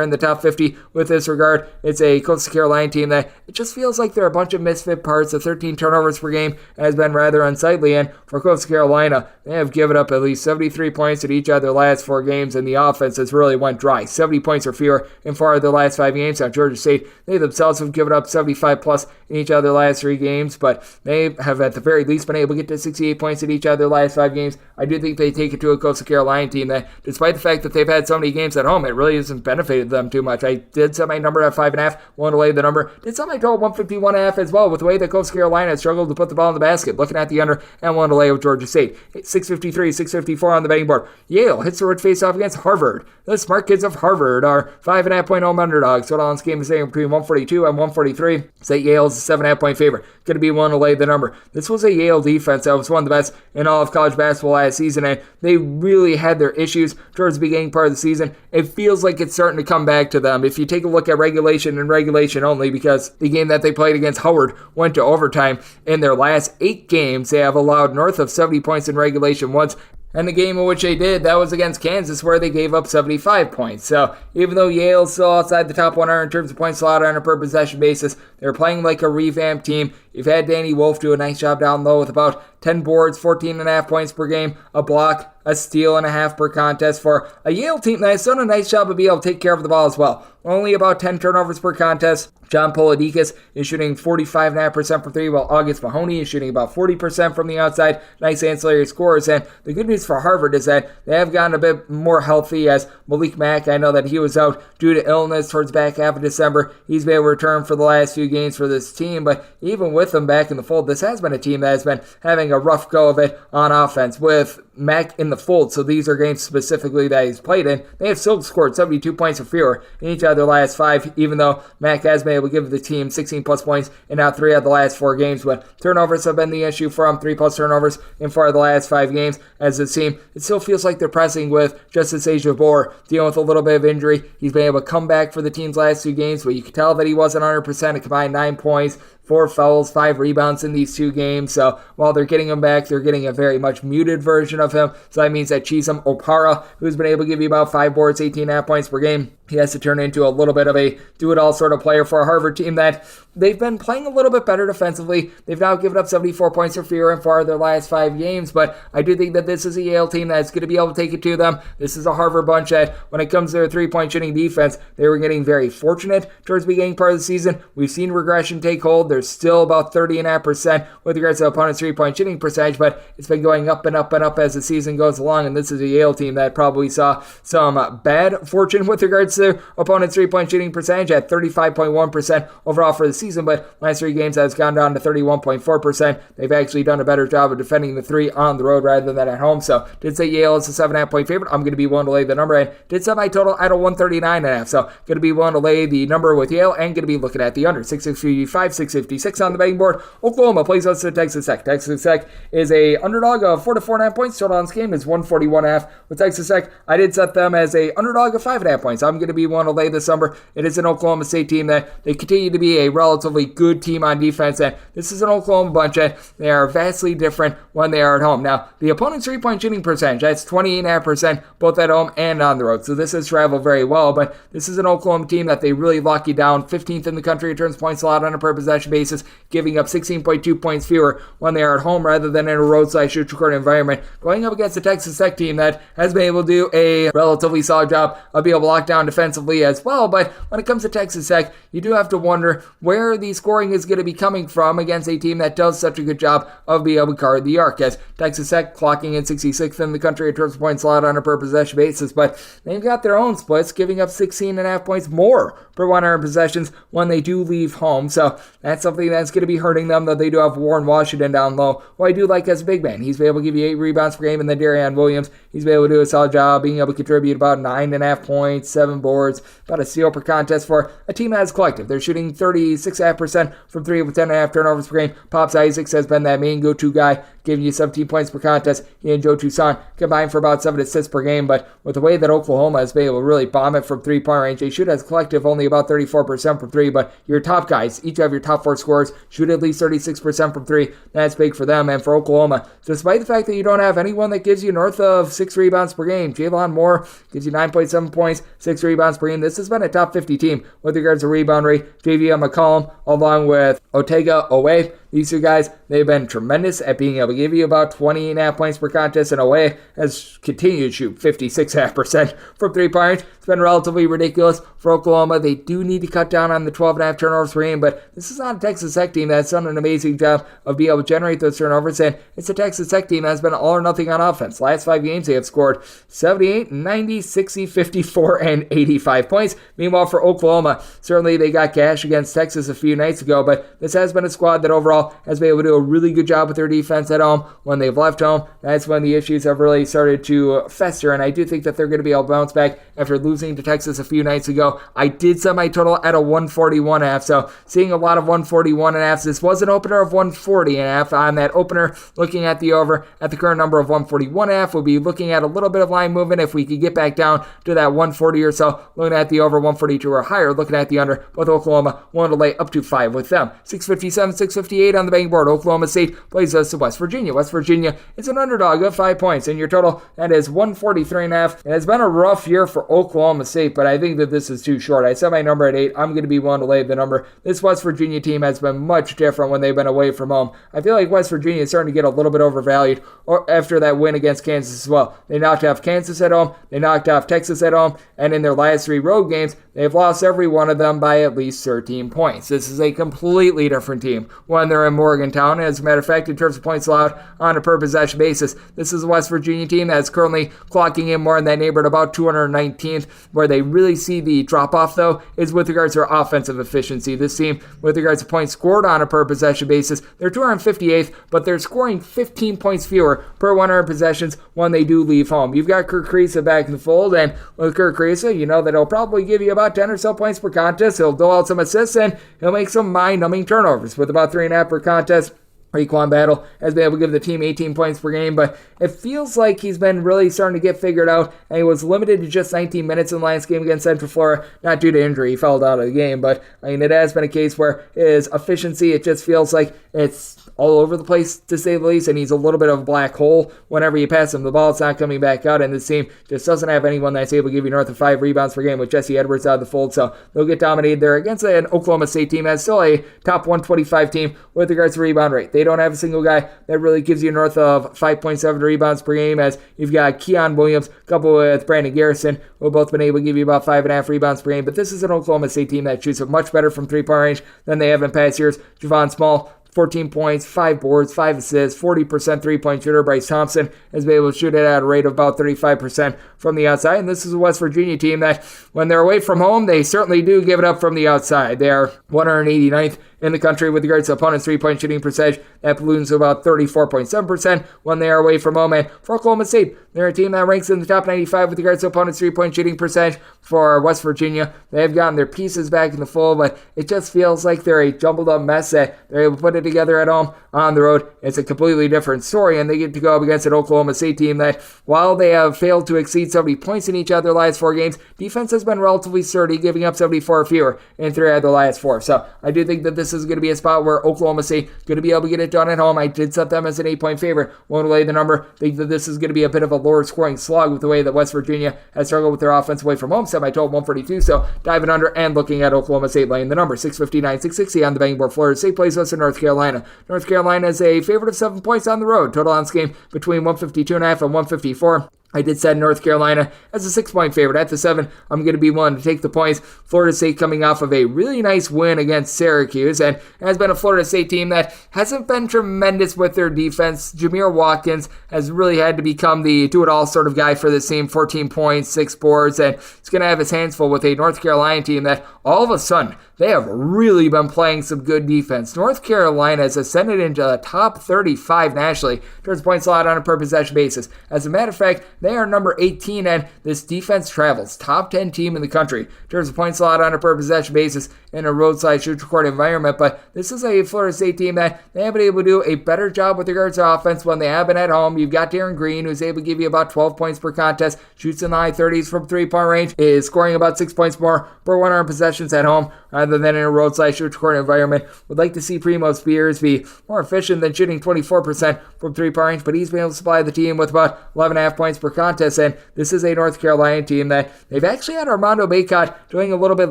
in the top 50 with this regard. It's a Coastal Carolina team that it just feels like they're a bunch of misfit parts. The 13 turnovers per game has been rather unsightly, and for Coastal Carolina, they have given up at least 73 points in each of their last 4 games, and the offense has really went dry. 70 points or fewer in 4 of their last 5 games. Now, Georgia State, they themselves have given up 75 plus in each of their last 3 games, but they have at the very least been able to get to 68 points in each of their last 5 games. I do think they take it to a Coastal Carolina team that, despite the fact that they've had so many games at home, it really hasn't benefited them too much. I did set my number at 5.5, want to lay the number. Did set my total 151.5 as well, with the way that Coastal Carolina has struggled to put the ball in the basket. Looking at the under, and want to lay with Georgia State. 653, 654 on the betting board. Yale hits the road face-off against Harvard. The smart kids of Harvard are 5.5-point home underdogs. Total on this game is between 142 and 143. Say Yale's a 7.5-point favorite. Going to be one to lay the number. This was a Yale defense that was one of the best in all of college basketball last season, and they really had their issues towards the beginning part of the season. It feels like it's starting to come back to them. If you take a look at regulation and regulation only, because the game that they played against Howard went to overtime, in their last 8 games, they have allowed north of 70 points in regulation once. And the game in which they did, that was against Kansas, where they gave up 75 points. So even though Yale's still outside the top 100 in terms of points allowed on a per possession basis, they're playing like a revamped team. You've had Danny Wolf do a nice job down low with about 10 boards, 14.5 points per game, a block, a steal and a half per contest for a Yale team that has done a nice job of being able to take care of the ball as well. Only about 10 turnovers per contest. John Polidikis is shooting 45.5% from 3, while August Mahoney is shooting about 40% from the outside. Nice ancillary scores. And the good news for Harvard is that they have gotten a bit more healthy, as Malik Mack, I know that he was out due to illness towards the back half of December. He's been able to return for the last few games for this team, but even with them back in the fold, this has been a team that has been having a rough go of it on offense. With Mack in the fold, so these are games specifically that he's played in, they have still scored 72 points or fewer in each of their last 5, even though Mack has been able to give the team 16 plus points in now 3 of the last 4 games. But turnovers have been the issue for them, 3 plus turnovers in 4 of the last 5 games. As a team, it still feels like they're pressing with Justice Ejiofor dealing with a little bit of injury. He's been able to come back for the team's last 2 games, but you can tell that he wasn't 100%. A combined 9 points, 4 fouls, 5 rebounds in these 2 games. So while they're getting him back, they're getting a very much muted version of him. So that means that Chisholm Opara, who's been able to give you about 5 boards, 18.5 points per game, he has to turn into a little bit of a do-it-all sort of player for a Harvard team that they've been playing a little bit better defensively. They've now given up 74 points or fewer in 4 of their last 5 games, but I do think that this is a Yale team that's going to be able to take it to them. This is a Harvard bunch that, when it comes to their three-point shooting defense, they were getting very fortunate towards the beginning part of the season. We've seen regression take hold. They're still about 30.5% with regards to opponent's three-point shooting percentage, but it's been going up and up and up as the season goes along, and this is a Yale team that probably saw some bad fortune with regards to their opponent's three-point shooting percentage at 35.1% overall for the season, but last 3 games that's gone down to 31.4%. They've actually done a better job of defending the 3 on the road rather than at home. So did say Yale is a 7.5 point favorite. I'm going to be willing to lay the number, and did set my total at a 139.5. So going to be willing to lay the number with Yale and going to be looking at the under 655, 656 on the betting board. Oklahoma plays us to Texas Tech. Texas Tech is a underdog of 4 to 4.5 points. Total on this game is 141.5. With Texas Tech, I did set them as a underdog of 5.5 points. I'm going to be willing to lay this number. It is an Oklahoma State team that they continue to be a relatively good team on defense, and this is an Oklahoma bunch that they are vastly different when they are at home. Now, the opponent's three-point shooting percentage, that's 28.5% both at home and on the road, so this has traveled very well, but this is an Oklahoma team that they really lock you down. 15th in the country in terms of points allowed on a per possession basis, giving up 16.2 points fewer when they are at home rather than in a roadside-shoot-record environment, going up against a Texas Tech team that has been able to do a relatively solid job of being able to lock down defensively as well. But when it comes to Texas Tech, you do have to wonder where the scoring is going to be coming from against a team that does such a good job of being able to guard the arc, as Texas Tech clocking in 66th in the country in terms of points allowed on a per possession basis, but they've got their own splits, giving up 16.5 points more per 100 possessions when they do leave home. So that's something that's going to be hurting them, though they do have Warren Washington down low, who I do like as a big man. He's been able to give you 8 rebounds per game, and then Darian Williams, he's been able to do a solid job being able to contribute about 9.5 points, 7 boards, about a steal per contest for a team that is collective. They're shooting 36.5% from 3 with 10.5 turnovers per game. Pops Isaacs has been that main go-to guy, giving you 17 points per contest. He and Joe Toussaint combined for about 7 assists per game, but with the way that Oklahoma has been able to really bomb it from 3-point range, they shoot as a collective only about 34% from 3, but your top guys, each of your top 4 scorers, shoot at least 36% from 3. That's big for them. And for Oklahoma, despite the fact that you don't have anyone that gives you north of 6 rebounds per game, Jalon Moore gives you 9.7 points, 6 rebounds per game. This has been a top 50 team with regards to rebound rate. JV McCollum, along with Otega Owe, these 2 guys, they've been tremendous at being able to give you about 20.5 points per contest, and Owe has continued to shoot 56.5% from 3-point. It's been relatively ridiculous for Oklahoma. They do need to cut down on the 12.5 turnovers per game, but this is not a Texas Tech team that's done an amazing job of being able to generate those turnovers, and it's a Texas Tech team that's been all or nothing on offense. Last 5 games, they have scored 78, 90, 60, 54, and 85 points. Meanwhile, for Oklahoma, certainly they got cash against Texas a few nights ago, but this has been a squad that overall has been able to do a really good job with their defense at home. When they've left home, that's when the issues have really started to fester, and I do think that they're going to be able to bounce back after losing to Texas a few nights ago. I did set my total at a 141.5, so seeing a lot of 141.5s. This was an opener of 140.5. On that opener, looking at the over at the current number of 141.5, we'll be looking at a little bit of line movement if we could get back down to that 140 or so. Looking at the over 142 or higher, looking at the under, both Oklahoma wanted to lay up to 5 with them. 657, 658 on the betting board. Oklahoma State plays us to West Virginia. West Virginia is an underdog of 5 points, and your total, that is 143.5. It has been a rough year for Oklahoma State, but I think that this is too short. I set my number at 8. I'm going to be willing to lay the number. This West Virginia team has been much different when they've been away from home. I feel like West Virginia is starting to get a little bit overvalued after that win against Kansas as well. They knocked off Kansas at home, they knocked off Texas at home, and in their last 3 road games, they've lost every one of them by at least 13 points. This is a completely different team when they're in Morgantown. As a matter of fact, in terms of points allowed on a per possession basis, this is a West Virginia team that's currently clocking in more in that neighborhood about 219th. Where they really see the drop-off, though, is with regards to their offensive efficiency. This team, with regards to points scored on a per possession basis, they're 258th, but they're scoring 15 points fewer per 100 possessions when they do leave home. You've got Kirk Kriisa back in the fold, and with Kirk Kriisa, you know that he'll probably give you about 10 or so points per contest. He'll dole out some assists, and he'll make some mind-numbing turnovers with about 3.5 per contest. Raekwon Battle has been able to give the team 18 points per game, but it feels like he's been really starting to get figured out, and he was limited to just 19 minutes in the last game against Central Florida, not due to injury. He fell out of the game, but it has been a case where his efficiency, it just feels like it's all over the place, to say the least, and he's a little bit of a black hole. Whenever you pass him the ball, it's not coming back out, and this team just doesn't have anyone that's able to give you north of 5 rebounds per game with Jesse Edwards out of the fold, so they'll get dominated there against an Oklahoma State team that's still a top 125 team with regards to rebound rate. They don't have a single guy that really gives you north of 5.7 rebounds per game, as you've got Keon Williams coupled with Brandon Garrison, who have both been able to give you about 5.5 rebounds per game, but this is an Oklahoma State team that shoots much better from three-point range than they have in past years. Javon Small, 14 points, 5 boards, 5 assists, 40% three-point shooter. Bryce Thompson has been able to shoot it at a rate of about 35% from the outside. And this is a West Virginia team that, when they're away from home, they certainly do give it up from the outside. They are 189th in the country with regards to opponents' three-point shooting percentage. That balloons to about 34.7% when they are away from home. And for Oklahoma State, they're a team that ranks in the top 95 with regards to opponents' three-point shooting percentage. For West Virginia, they have gotten their pieces back in the fold, but it just feels like they're a jumbled-up mess that they're able to put it together at home. On the road, it's a completely different story, and they get to go up against an Oklahoma State team that, while they have failed to exceed 70 points in each of their last 4 games, defense has been relatively sturdy, giving up 74 or fewer in 3 of their last 4. So I do think that this is going to be a spot where Oklahoma State going to be able to get it done at home. I did set them as an 8-point favorite. Won't lay the number. Think that this is going to be a bit of a lower scoring slog with the way that West Virginia has struggled with their offense away from home. Set my total 142. So diving under and looking at Oklahoma State laying the number 659, 660 on the betting board. Florida State plays Western North Carolina. North Carolina is a favorite of 7 points on the road. Total on this game between 152.5 and 154. I did set North Carolina as a 6-point favorite. At the 7, I'm going to be willing to take the points. Florida State coming off of a really nice win against Syracuse, and has been a Florida State team that hasn't been tremendous with their defense. Jameer Watkins has really had to become the do-it-all sort of guy for this team. 14 points, 6 boards, and he's going to have his hands full with a North Carolina team that all of a sudden, they have really been playing some good defense. North Carolina has ascended into the top 35 nationally towards points allowed on a per possession basis. As a matter of fact, they are number 18, and this defense travels. Top 10 team in the country in terms of points allowed on a per possession basis in a roadside shoot record environment. But this is a Florida State team that they have been able to do a better job with regards to offense when they have been at home. You've got Darren Green, who's able to give you about 12 points per contest, shoots in the high 30s from three-point range, is scoring about 6 points more per 100 possessions at home rather than in a roadside shoot record environment. Would like to see Primo Spears be more efficient than shooting 24% from three-point range, but he's been able to supply the team with about 11.5 points per contest, and this is a North Carolina team that they've actually had Armando Bacot doing a little bit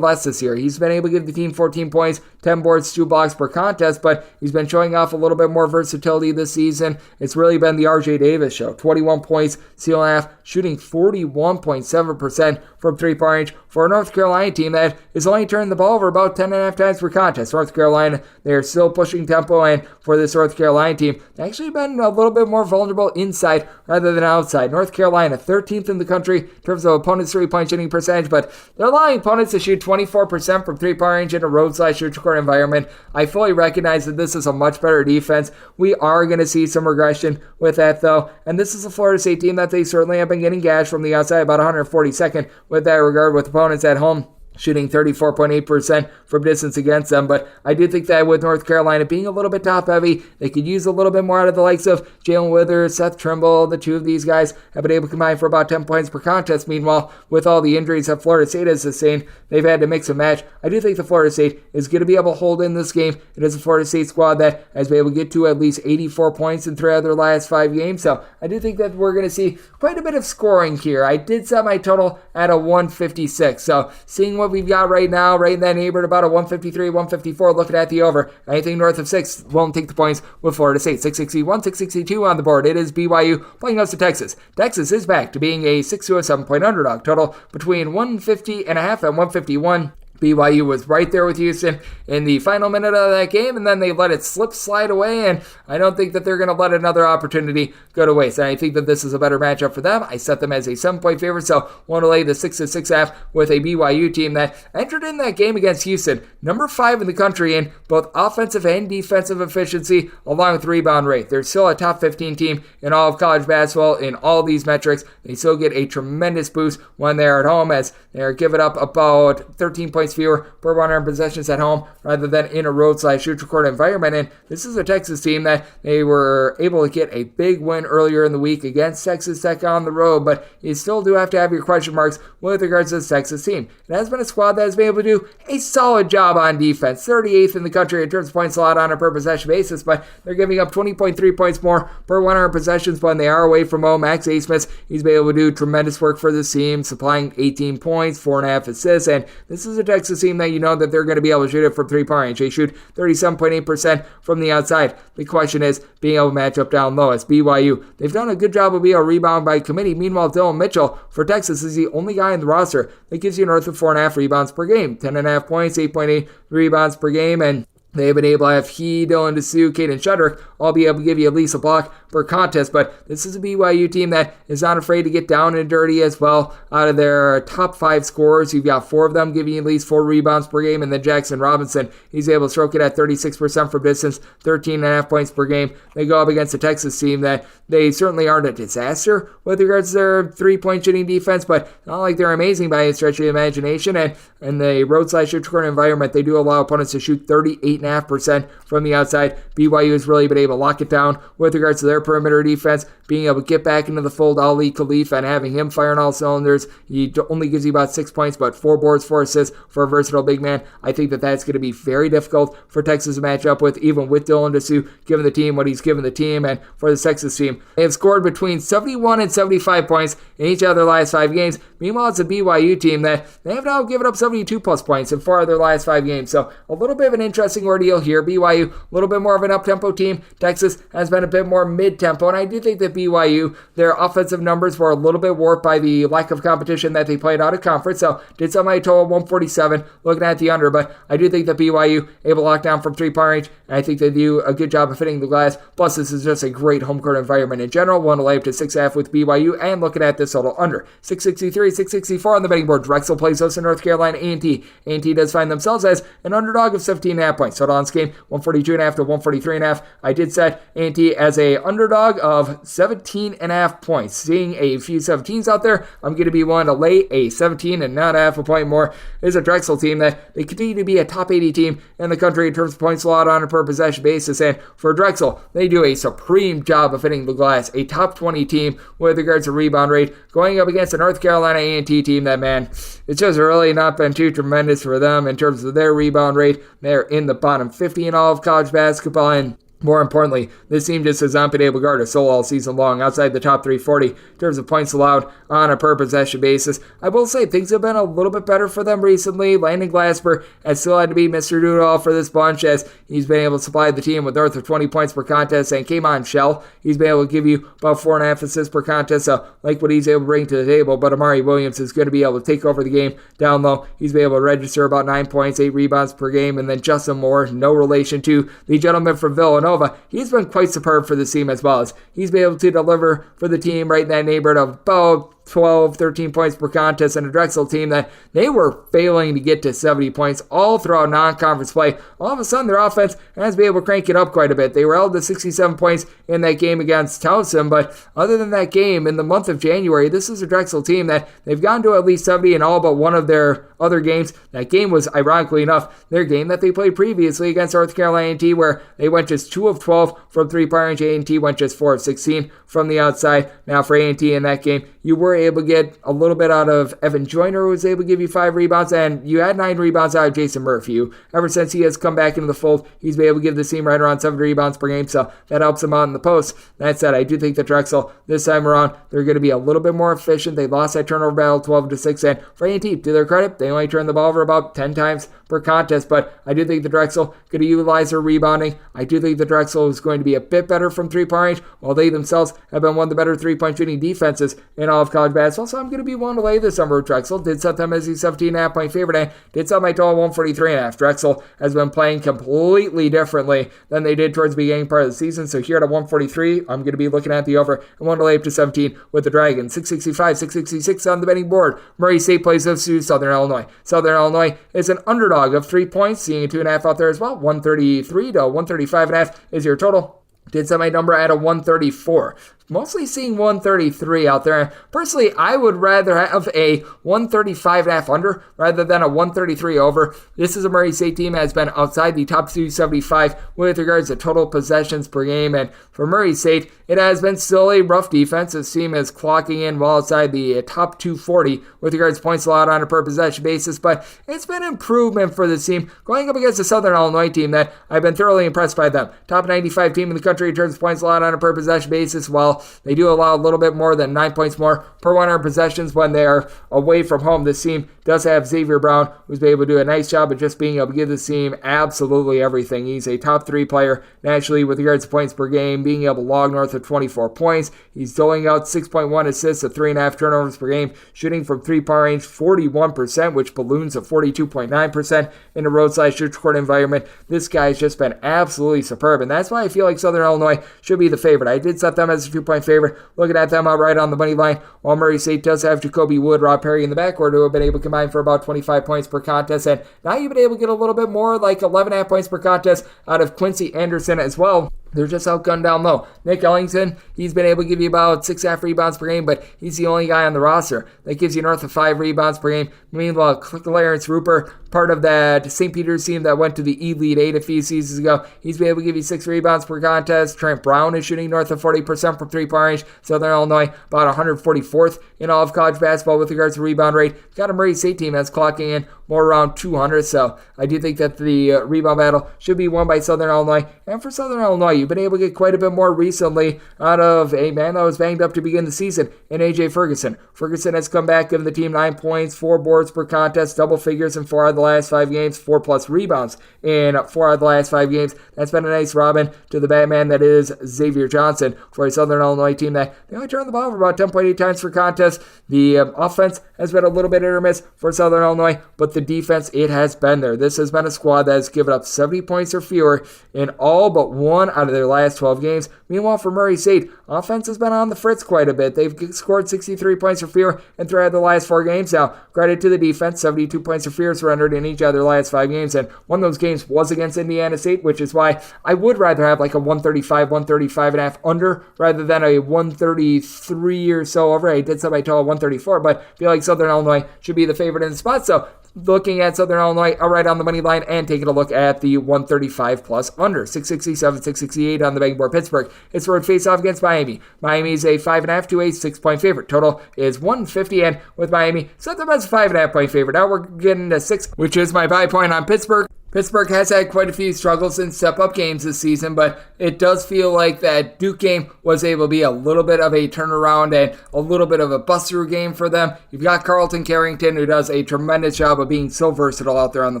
less this year. He's been able to give the team 14 points, 10 boards, 2 blocks per contest, but he's been showing off a little bit more versatility this season. It's really been the RJ Davis show. 21 points, seal and a half, shooting 41.7% from three-point range for a North Carolina team that is only turning the ball over about 10.5 times per contest. North Carolina, they are still pushing tempo, and for this North Carolina team, they've actually been a little bit more vulnerable inside rather than outside. North Carolina, 13th in the country in terms of opponents' three-point shooting percentage, but they're allowing opponents to shoot 24% from three-point range in a roadside shoot record environment. I fully recognize that this is a much better defense. We are going to see some regression with that, though, and this is a Florida State team that they certainly have been getting gashed from the outside, about 142nd with that regard with opponents at home, shooting 34.8% from distance against them. But I do think that with North Carolina being a little bit top-heavy, they could use a little bit more out of the likes of Jalen Withers, Seth Trimble. The two of these guys have been able to combine for about 10 points per contest. Meanwhile, with all the injuries that Florida State has sustained, they've had to mix and match. I do think the Florida State is going to be able to hold in this game. It is a Florida State squad that has been able to get to at least 84 points in 3 of their last 5 games. So I do think that we're going to see quite a bit of scoring here. I did set my total at a 156. So seeing what we've got right now, right in that neighborhood, about a 153, 154, looking at the over. Anything north of 6 won't take the points with Florida State. 661, 662 on the board. It is BYU playing us to Texas. Texas is back to being a 6 to a 7-point underdog. Total between 150.5 and 151. BYU was right there with Houston in the final minute of that game, and then they let it slide away, and I don't think that they're going to let another opportunity go to waste. And I think that this is a better matchup for them. I set them as a 7-point favorite, so want to lay the 6 to 6.5 with a BYU team that entered in that game against Houston, number 5 in the country in both offensive and defensive efficiency, along with rebound rate. They're still a top 15 team in all of college basketball in all these metrics. They still get a tremendous boost when they're at home, as they're giving up about 13.6 points fewer per 100 possessions at home rather than in a road/shoot-record environment. And this is a Texas team that they were able to get a big win earlier in the week against Texas Tech on the road, but you still do have to have your question marks with regards to this Texas team. It has been a squad that has been able to do a solid job on defense, 38th in the country in terms of points allowed on a per possession basis, but they're giving up 20.3 points more per 100 possessions when they are away from home. Max Asmus, he's been able to do tremendous work for this team, supplying 18 points, 4.5 assists, and this is a Texas team that you know that they're going to be able to shoot it from three-point range. They shoot 37.8% from the outside. The question is being able to match up down low. It's BYU. They've done a good job of being a rebound by committee. Meanwhile, Dylan Mitchell for Texas is the only guy in the roster that gives you north of 4.5 rebounds per game, 10.5 points, 8.8 rebounds per game, and they've been able to have Dylan DeSue, Caden Shudrick all be able to give you at least a block per contest, but this is a BYU team that is not afraid to get down and dirty as well. Out of their top 5 scorers, you've got 4 of them giving you at least 4 rebounds per game, and then Jackson Robinson, he's able to stroke it at 36% from distance, 13.5 points per game. They go up against a Texas team that they certainly aren't a disaster with regards to their three-point shooting defense, but not like they're amazing by any stretch of the imagination, and in the road/shoot-record environment, they do allow opponents to shoot 38.5% from the outside. BYU has really been able to lock it down with regards to their perimeter defense, being able to get back into the fold. Ali Khalif and having him firing all cylinders. He only gives you about 6 points, but 4 boards, 4 assists for a versatile big man. I think that that's going to be very difficult for Texas to match up with, even with Dylan DeSue giving the team what he's given the team. And for the Texas team, they have scored between 71 and 75 points in each of their last 5 games. Meanwhile, it's a BYU team that they have now given up 72 plus points in 4 of their last 5 games. So a little bit of an interesting ordeal here. BYU, a little bit more of an up-tempo team. Texas has been a bit more mid-tempo, and I do think that BYU, their offensive numbers were a little bit warped by the lack of competition that they played out of conference. So did somebody total 147 looking at the under, but I do think that BYU able to lock down from three-point range, and I think they do a good job of hitting the glass. Plus, this is just a great home court environment in general. One to lay up to 6.5 with BYU, and looking at this total under 663, 664 on the betting board. Drexel plays host to North Carolina A&T. A&T does find themselves as an underdog of 17.5 points. Total on this game 142.5 to 143.5. I did set A&T as a underdog of 17.5 points. Seeing a few 17s out there, I'm going to be willing to lay a 17 and not half a point more. Is a Drexel team that they continue to be a top 80 team in the country in terms of points allowed on a per possession basis, and for Drexel, they do a supreme job of hitting the glass. A top 20 team with regards to rebound rate, going up against a North Carolina A&T team that, man, it's just really not been too tremendous for them in terms of their rebound rate. They're in the bottom 50 in all of college basketball, and more importantly, this team just has not been able to guard a soul all season long outside the top 340 in terms of points allowed on a per possession basis. I will say things have been a little bit better for them recently. Landon Glasper has still had to be Mr. Do-It-All for this bunch, as he's been able to supply the team with north of 20 points per contest, and Kamon Shell, he's been able to give you about 4.5 assists per contest, so like what he's able to bring to the table. But Amari Williams is going to be able to take over the game down low. He's been able to register about 9 points, 8 rebounds per game, and then Justin Moore, no relation to the gentleman from Villanova, he's been quite superb for this team as well, as he's been able to deliver for the team right in that neighborhood of about 12, 13 points per contest, and a Drexel team that they were failing to get to 70 points all throughout non-conference play. All of a sudden, their offense has been able to crank it up quite a bit. They were held to 67 points in that game against Towson, but other than that game, in the month of January, this is a Drexel team that they've gone to at least 70 in all but one of their other games. That game was, ironically enough, their game that they played previously against North Carolina A&T, where they went just 2 of 12 from three-point range. A&T went just 4 of 16 from the outside. Now for A&T in that game, you were able to get a little bit out of Evan Joyner, who was able to give you 5 rebounds, and you had 9 rebounds out of Jason Murphy. Ever since he has come back into the fold, he's been able to give the team right around 7 rebounds per game, so that helps him out in the post. That said, I do think that Drexel, this time around, they're going to be a little bit more efficient. They lost that turnover battle 12-6, and for A&T, to their credit, they only turned the ball over about 10 times per contest, but I do think the Drexel going to utilize their rebounding. I do think the Drexel is going to be a bit better from three-point range, while they themselves have been one of the better three-point shooting defenses in all of college basketball, so I'm going to be willing to lay this number with Drexel. Did set them as a 17.5 point favorite, and did set my total 143.5. Drexel has been playing completely differently than they did towards the beginning part of the season, so here at a 143, I'm going to be looking at the over and want to lay up to 17 with the Dragons. 665, 666 on the betting board. Murray State plays host to Southern Illinois. Southern Illinois is an underdog of 3 points, seeing a 2.5 out there as well. 133 to 135.5 is your total. Did set my number at a 134. mostly seeing 133 out there. Personally, I would rather have a 135.5 under rather than a 133 over. This is a Morehead St team that has been outside the top 275 with regards to total possessions per game, and for Morehead St, it has been still a rough defense. This team is clocking in well outside the top 240 with regards to points allowed on a per possession basis, but it's been improvement for this team going up against the Southern Illinois team that I've been thoroughly impressed by them. Top 95 team in the country in terms of points allowed on a per possession basis. While they do allow a little bit more than 9 points more per 100 possessions when they are away from home, this team does have Xavier Brown, who's been able to do a nice job of just being able to give this team absolutely everything. He's a top 3 player nationally with regards to points per game, being able to log north of 24 points. He's doling out 6.1 assists to 3.5 turnovers per game, shooting from 3-point range 41%, which balloons to 42.9% in a road/stretch court environment. This guy's just been absolutely superb, and that's why I feel like Southern Illinois should be the favorite. I did set them as a 2-point favorite, looking at them outright on the money line, while Morehead St does have Jacoby Wood, Rob Perry in the backcourt, who have been able to combine for about 25 points per contest, and now you've been able to get a little bit more, like 11.5 points per contest out of Quincy Anderson as well. They're just outgunned down low. Nick Ellington, he's been able to give you about 6.5 rebounds per game, but he's the only guy on the roster that gives you north of 5 rebounds per game. Meanwhile, Clarence Rupert, part of that St. Peter's team that went to the Elite Eight a few seasons ago, he's been able to give you 6 rebounds per contest. Trent Brown is shooting north of 40% from 3-point range. Southern Illinois, about 144th in all of college basketball with regards to rebound rate. You've got a Morehead St team that's clocking in more around 200, so I do think that the rebound battle should be won by Southern Illinois. And for Southern Illinois, you've been able to get quite a bit more recently out of a man that was banged up to begin the season in A.J. Ferguson. Ferguson has come back, giving the team 9 points, 4 boards per contest, double figures in 4 out of the last 5 games, 4+ rebounds in 4 out of the last 5 games. That's been a nice robin to the Batman that is Xavier Johnson for a Southern Illinois team that they only turned the ball over about 10.8 times per contest. The offense has been a little bit hit or miss for Southern Illinois, but the defense, it has been there. This has been a squad that has given up 70 points or fewer in all but 1 out of their last 12 games. Meanwhile, for Morehead St, offense has been on the fritz quite a bit. They've scored 63 points or fewer in 3 out of the last 4 games. Now, credit to the defense, 72 points or fewer surrendered in each of their last 5 games, and one of those games was against Indiana State, which is why I would rather have like a 135, 135.5 under rather than a 133 or so over. I did somebody tell a 134, but I feel like Southern Illinois should be the favorite in the spot. So looking at Southern Illinois outright on the money line and taking a look at the 135 plus under. 667, 668 on the betting board. Pittsburgh is for a face-off against Miami. Miami is a 5.5 to a 6-point favorite. Total is 150, and with Miami, set them as a 5.5 point favorite. Now we're getting to 6, which is my buy point on Pittsburgh. Pittsburgh has had quite a few struggles in step-up games this season, but it does feel like that Duke game was able to be a little bit of a turnaround and a little bit of a bust-through game for them. You've got Carlton Carrington, who does a tremendous job of being so versatile out there on the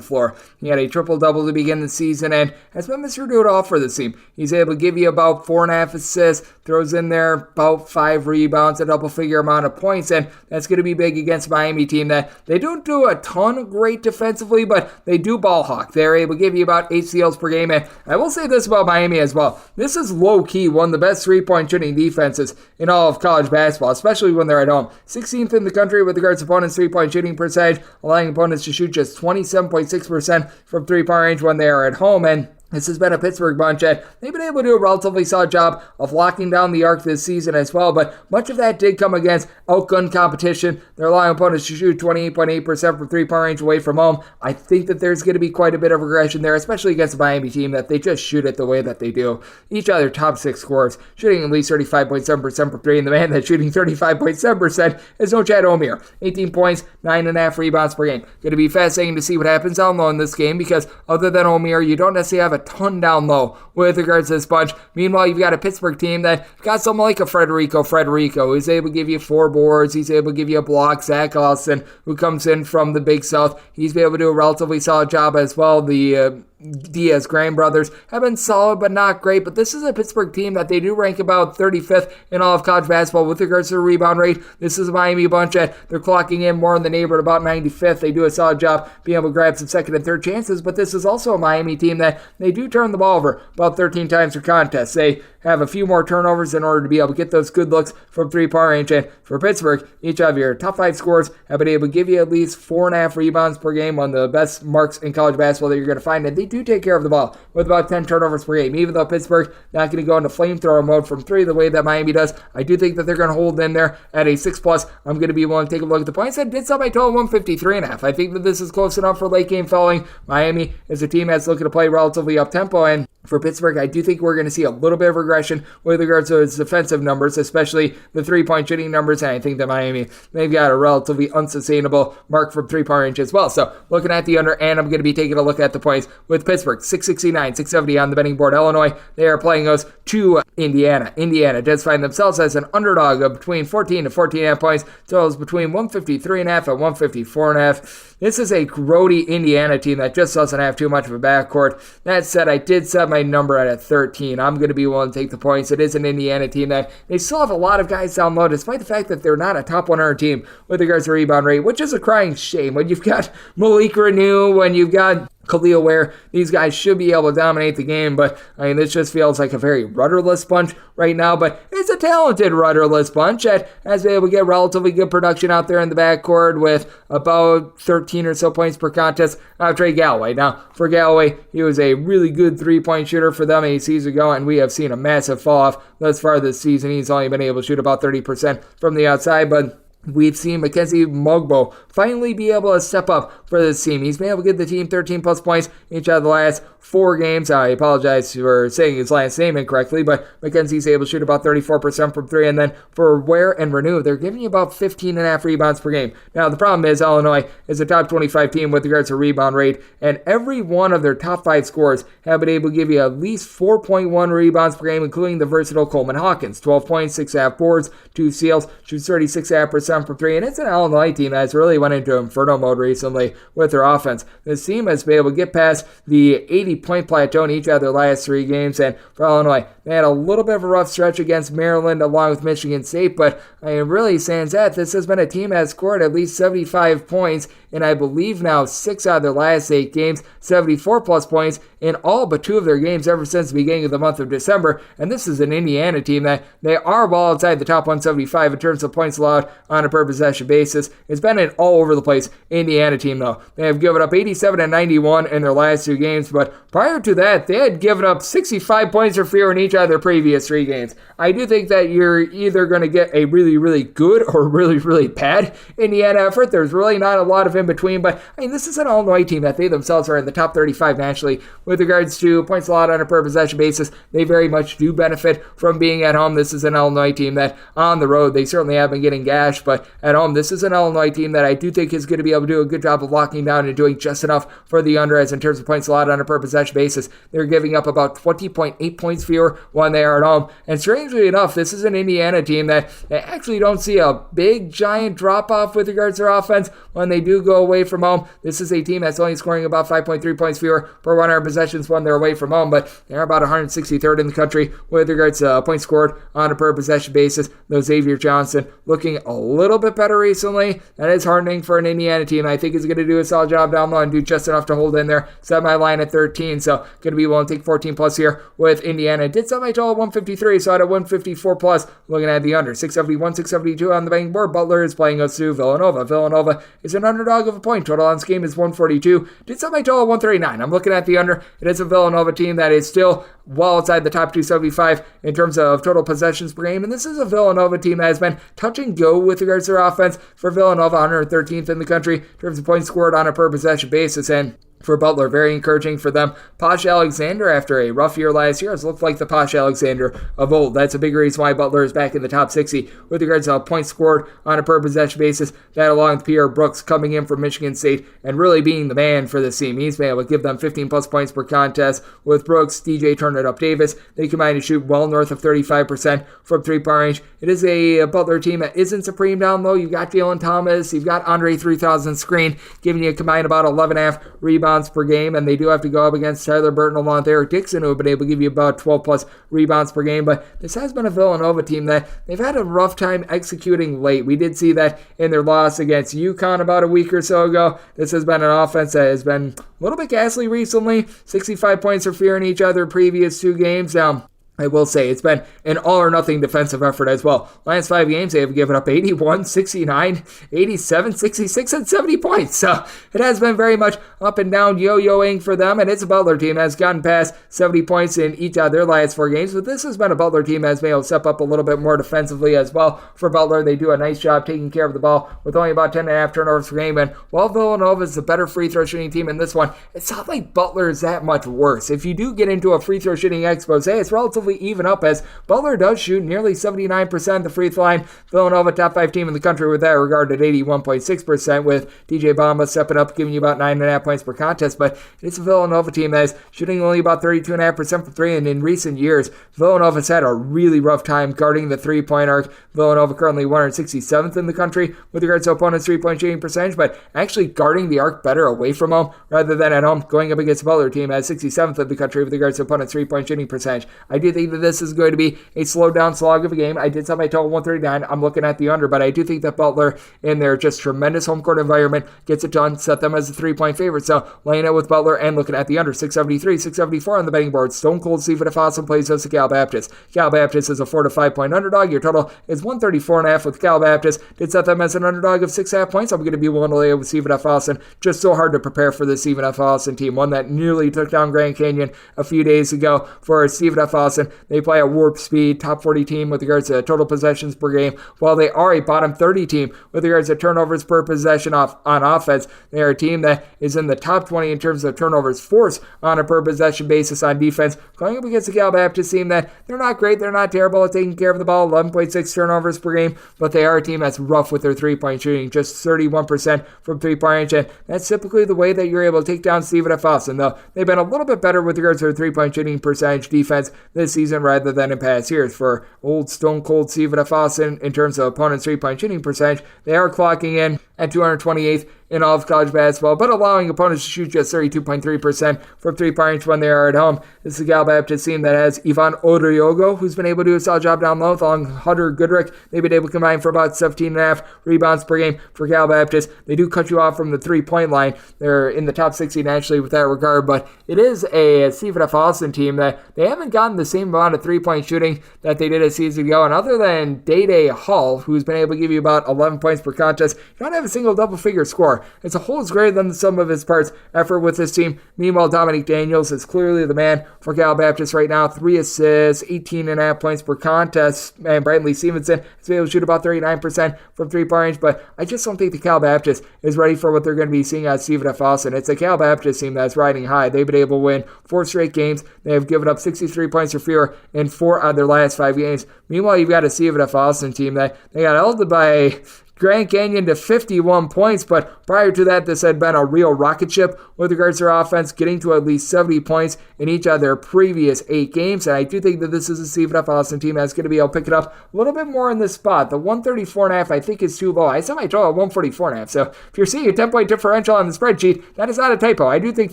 floor. He had a triple-double to begin the season and has been Mr. Do-It-All for the team. He's able to give you about 4.5 assists, throws in there about 5 rebounds, a double-figure amount of points, and that's going to be big against a Miami team that they don't do a ton great defensively, but they do ball hawk. They're able to give you about 8 steals per game, and I will say this about Miami as well. This is low-key one of the best 3-point shooting defenses in all of college basketball, especially when they're at home. 16th in the country with regards to opponents' 3-point shooting percentage, allowing opponents to shoot just 27.6% from 3-point range when they are at home, and this has been a Pittsburgh bunch, and they've been able to do a relatively solid job of locking down the arc this season as well, but much of that did come against outgunned competition. They're allowing opponents to shoot 28.8% from 3-point range away from home. I think that there's going to be quite a bit of regression there, especially against the Miami team, that they just shoot it the way that they do. Each of their top 6 scorers shooting at least 35.7% from 3, and the man that's shooting 35.7% is no Chad Omier. 18 points, 9.5 rebounds per game. Going to be fascinating to see what happens down low in this game, because other than Omier, you don't necessarily have a ton down low with regards to this bunch. Meanwhile, you've got a Pittsburgh team that got someone like a Frederico, who's able to give you 4 boards. He's able to give you a block. Zach Austin, who comes in from the Big South, he's been able to do a relatively solid job as well. The Diaz-Graham brothers have been solid but not great, but this is a Pittsburgh team that they do rank about 35th in all of college basketball with regards to the rebound rate. This is a Miami bunch that they're clocking in more in the neighborhood about 95th. They do a solid job being able to grab some second and third chances, but this is also a Miami team that they do turn the ball over about 13 times per contest. They have a few more turnovers in order to be able to get those good looks from 3-point range, and for Pittsburgh, each of your top 5 scorers have been able to give you at least 4.5 rebounds per game, one of the best marks in college basketball that you're going to find, and they do take care of the ball with about 10 turnovers per game. Even though Pittsburgh not going to go into flamethrower mode from 3 the way that Miami does, I do think that they're going to hold in there at a 6+. I'm going to be willing to take a look at the points. I did set my total 153.5. I think that this is close enough for late game following. Miami is a team that's looking to play relatively up-tempo, and for Pittsburgh, I do think we're going to see a little bit of regression with regards to its defensive numbers, especially the three-point shooting numbers, and I think that Miami, they've got a relatively unsustainable mark from three-point range as well. So looking at the under, and I'm going to be taking a look at the points with Pittsburgh, 669, 670 on the betting board. Illinois, they are playing us to Indiana. Indiana does find themselves as an underdog of between 14 to 14.5 points, totals between 153.5 and 154.5. This is a grody Indiana team that just doesn't have too much of a backcourt. That said, I did set my number at 13. I'm going to be willing to take the points. It is an Indiana team that they still have a lot of guys down low, despite the fact that they're not a top 100 team with regards to rebound rate, which is a crying shame. When you've got Malik Renew, when you've got Khalil Ware, these guys should be able to dominate the game, but I mean, this just feels like a very rudderless bunch right now, but it's a talented rudderless bunch that has been able to get relatively good production out there in the backcourt with about 13 or so points per contest out of Trey Galloway. Now, for Galloway, he was a really good three-point shooter for them a season ago, and we have seen a massive fall-off thus far this season. He's only been able to shoot about 30% from the outside, but we've seen Mackenzie Mogbo finally be able to step up for this team. He's been able to give the team 13+ points each of the last 4 games. I apologize for saying his last name incorrectly, but Mackenzie's able to shoot about 34% from 3, and then for Ware and Renew, they're giving you about 15.5 rebounds per game. Now, the problem is Illinois is a top 25 team with regards to rebound rate, and every one of their top 5 scorers have been able to give you at least 4.1 rebounds per game, including the versatile Coleman Hawkins, 12 points, 6.5 boards, 2 steals, shoots 36.5% from 3, and it's an Illinois team that's really went into inferno mode recently with their offense. This team has been able to get past the 80-point plateau in each of their last 3 games, and for Illinois, they had a little bit of a rough stretch against Maryland along with Michigan State, but I mean, really stands out. This has been a team that has scored at least 75 points, and I believe now 6 out of their last 8 games, 74+ points in all but 2 of their games ever since the beginning of the month of December, and this is an Indiana team that they are well outside the top 175 in terms of points allowed on a per possession basis. It's been an all over the place Indiana team, though. They have given up 87 and 91 in their last 2 games, but prior to that, they had given up 65 points or fewer in each of their previous 3 games. I do think that you're either going to get a really, really good or really, really bad Indiana effort. There's really not a lot of in between, but I mean, this is an Illinois team that they themselves are in the top 35 nationally with regards to points allowed on a per possession basis. They very much do benefit from being at home. This is an Illinois team that on the road, they certainly have been getting gashed, but at home, this is an Illinois team that I do think is going to be able to do a good job of locking down and doing just enough for the under, as in terms of points allowed on a per possession basis. They're giving up about 20.8 points fewer when they are at home, and strangely enough, this is an Indiana team that they actually don't see a big, giant drop-off with regards to their offense when they do go away from home. This is a team that's only scoring about 5.3 points fewer per 100 possessions when they're away from home, but they're about 163rd in the country with regards to points scored on a per possession basis. Though Xavier Johnson looking a little bit better recently. That is heartening for an Indiana team. I think he's going to do a solid job down low and do just enough to hold in there. Set my line at 13, so going to be willing to take 14+ here with Indiana. Did set my total at 153, so at a 154+. Looking at the under, 671, 672 on the betting board. Butler is playing us to Villanova. Villanova is an underdog of a point. Total on this game is 142. Did set my total at 139. I'm looking at the under. It is a Villanova team that is still well outside the top 275 in terms of total possessions per game, and this is a Villanova team that has been touch and go with regards to their offense. For Villanova, 113th in the country in terms of points scored on a per possession basis, and for Butler, very encouraging for them. Posh Alexander, after a rough year last year, has looked like the Posh Alexander of old. That's a big reason why Butler is back in the top 60 with regards to points scored on a per possession basis. That along with Pierre Brooks coming in from Michigan State and really being the man for this team. He's been able to give them 15+ points per contest. With Brooks, DJ Turn It Up Davis, they combine to shoot well north of 35% from 3-point range. It is a Butler team that isn't supreme down low. You've got Jalen Thomas, you've got Andre 3000 Screen, giving you a combined about 11.5 rebounds per game, and they do have to go up against Tyler Burton along with Eric Dixon, who have been able to give you about 12+ rebounds per game. But this has been a Villanova team that they've had a rough time executing late. We did see that in their loss against UConn about a week or so ago. This has been an offense that has been a little bit ghastly recently. 65 points or fewer in each of their previous 2 games. Now, I will say it's been an all-or-nothing defensive effort as well. Last 5 games, they have given up 81, 69, 87, 66, and 70 points. So it has been very much up and down, yo-yoing for them, and it's a Butler team that has gotten past 70 points in each of their last 4 games. But this has been a Butler team that has been able to step up a little bit more defensively as well. For Butler, they do a nice job taking care of the ball with only about 10.5 turnovers per game. And while Villanova is the better free throw shooting team in this one, it's not like Butler is that much worse. If you do get into a free throw shooting expose, it's relatively even up as Butler does shoot nearly 79% of the free throw line. Villanova, top 5 team in the country with that regard at 81.6%, with DJ Bamba stepping up, giving you about 9.5 points per contest. But it's a Villanova team that is shooting only about 32.5% from 3, and in recent years, Villanova's had a really rough time guarding the 3-point arc. Villanova currently 167th in the country with regards to opponents' 3-point shooting percentage, but actually guarding the arc better away from home rather than at home, going up against the Butler team at 67th in the country with regards to opponents' 3-point shooting percentage. I do think that this is going to be a slowed down slog of a game. I did set my total 139. I'm looking at the under, but I do think that Butler, in their just tremendous home court environment, gets it done, set them as a 3-point favorite. So laying it with Butler and looking at the under, 673, 674 on the betting board. Stone Cold Steve Awesome plays host to Cal Baptist. Cal Baptist is a 4 to 5 point underdog. Your total is 134.5 with Cal Baptist. Did set them as an underdog of 6.5 points. I'm going to be willing to lay it with Stephen F. Austin. Just so hard to prepare for the Stephen F. Austin team. One that nearly took down Grand Canyon a few days ago for Stephen F. Austin. They play at warp speed, top 40 team with regards to total possessions per game. While they are a bottom 30 team with regards to turnovers per possession on offense, they are a team that is in the top 20 in terms of turnovers forced on a per possession basis on defense. Going up against the Cal Baptist team that they're not great, they're not terrible at taking care of the ball, 11.6 turnovers per game, but they are a team that's rough with their 3-point shooting, just 31% from 3-point range, and that's typically the way that you're able to take down Stephen F. Austin, though they've been a little bit better with regards to their 3-point shooting percentage defense this season rather than in past years. For old Stone Cold Stephen F. Austin, in terms of opponents' 3-point shooting percentage, they are clocking in at 228th in all of college basketball, but allowing opponents to shoot just 32.3% from 3-point range when they are at home. This is a Cal Baptist team that has Ivan Odriogo, who's been able to do a solid job down low, along Hunter Goodrick. They've been able to combine for about 17.5 rebounds per game for Cal Baptist. They do cut you off from the 3-point line. They're in the top 60 nationally with that regard, but it is a Stephen F. Austin team that they haven't gotten the same amount of 3-point shooting that they did a season ago, and other than Day Hall, who's been able to give you about 11 points per contest, you don't have a single double-figure score. As a whole, is greater than the sum of its parts effort with this team. Meanwhile, Dominic Daniels is clearly the man for Cal Baptist right now. 3 assists, 18.5 points per contest, and Bradley Stevenson is able to shoot about 39% from 3-point range, but I just don't think the Cal Baptist is ready for what they're going to be seeing out of Stephen F. Austin. It's a Cal Baptist team that's riding high. They've been able to win 4 straight games. They have given up 63 points or fewer in 4 out of their last 5 games. Meanwhile, you've got a Stephen F. Austin team that they got held by Grand Canyon to 51 points, but prior to that, this had been a real rocket ship with regards to their offense, getting to at least 70 points in each of their previous 8 games, and I do think that this is a Stephen F. Austin team that's going to be able to pick it up a little bit more in this spot. The 134.5 I think is too low. I set my total at 144.5, so if you're seeing a 10-point differential on the spreadsheet, that is not a typo. I do think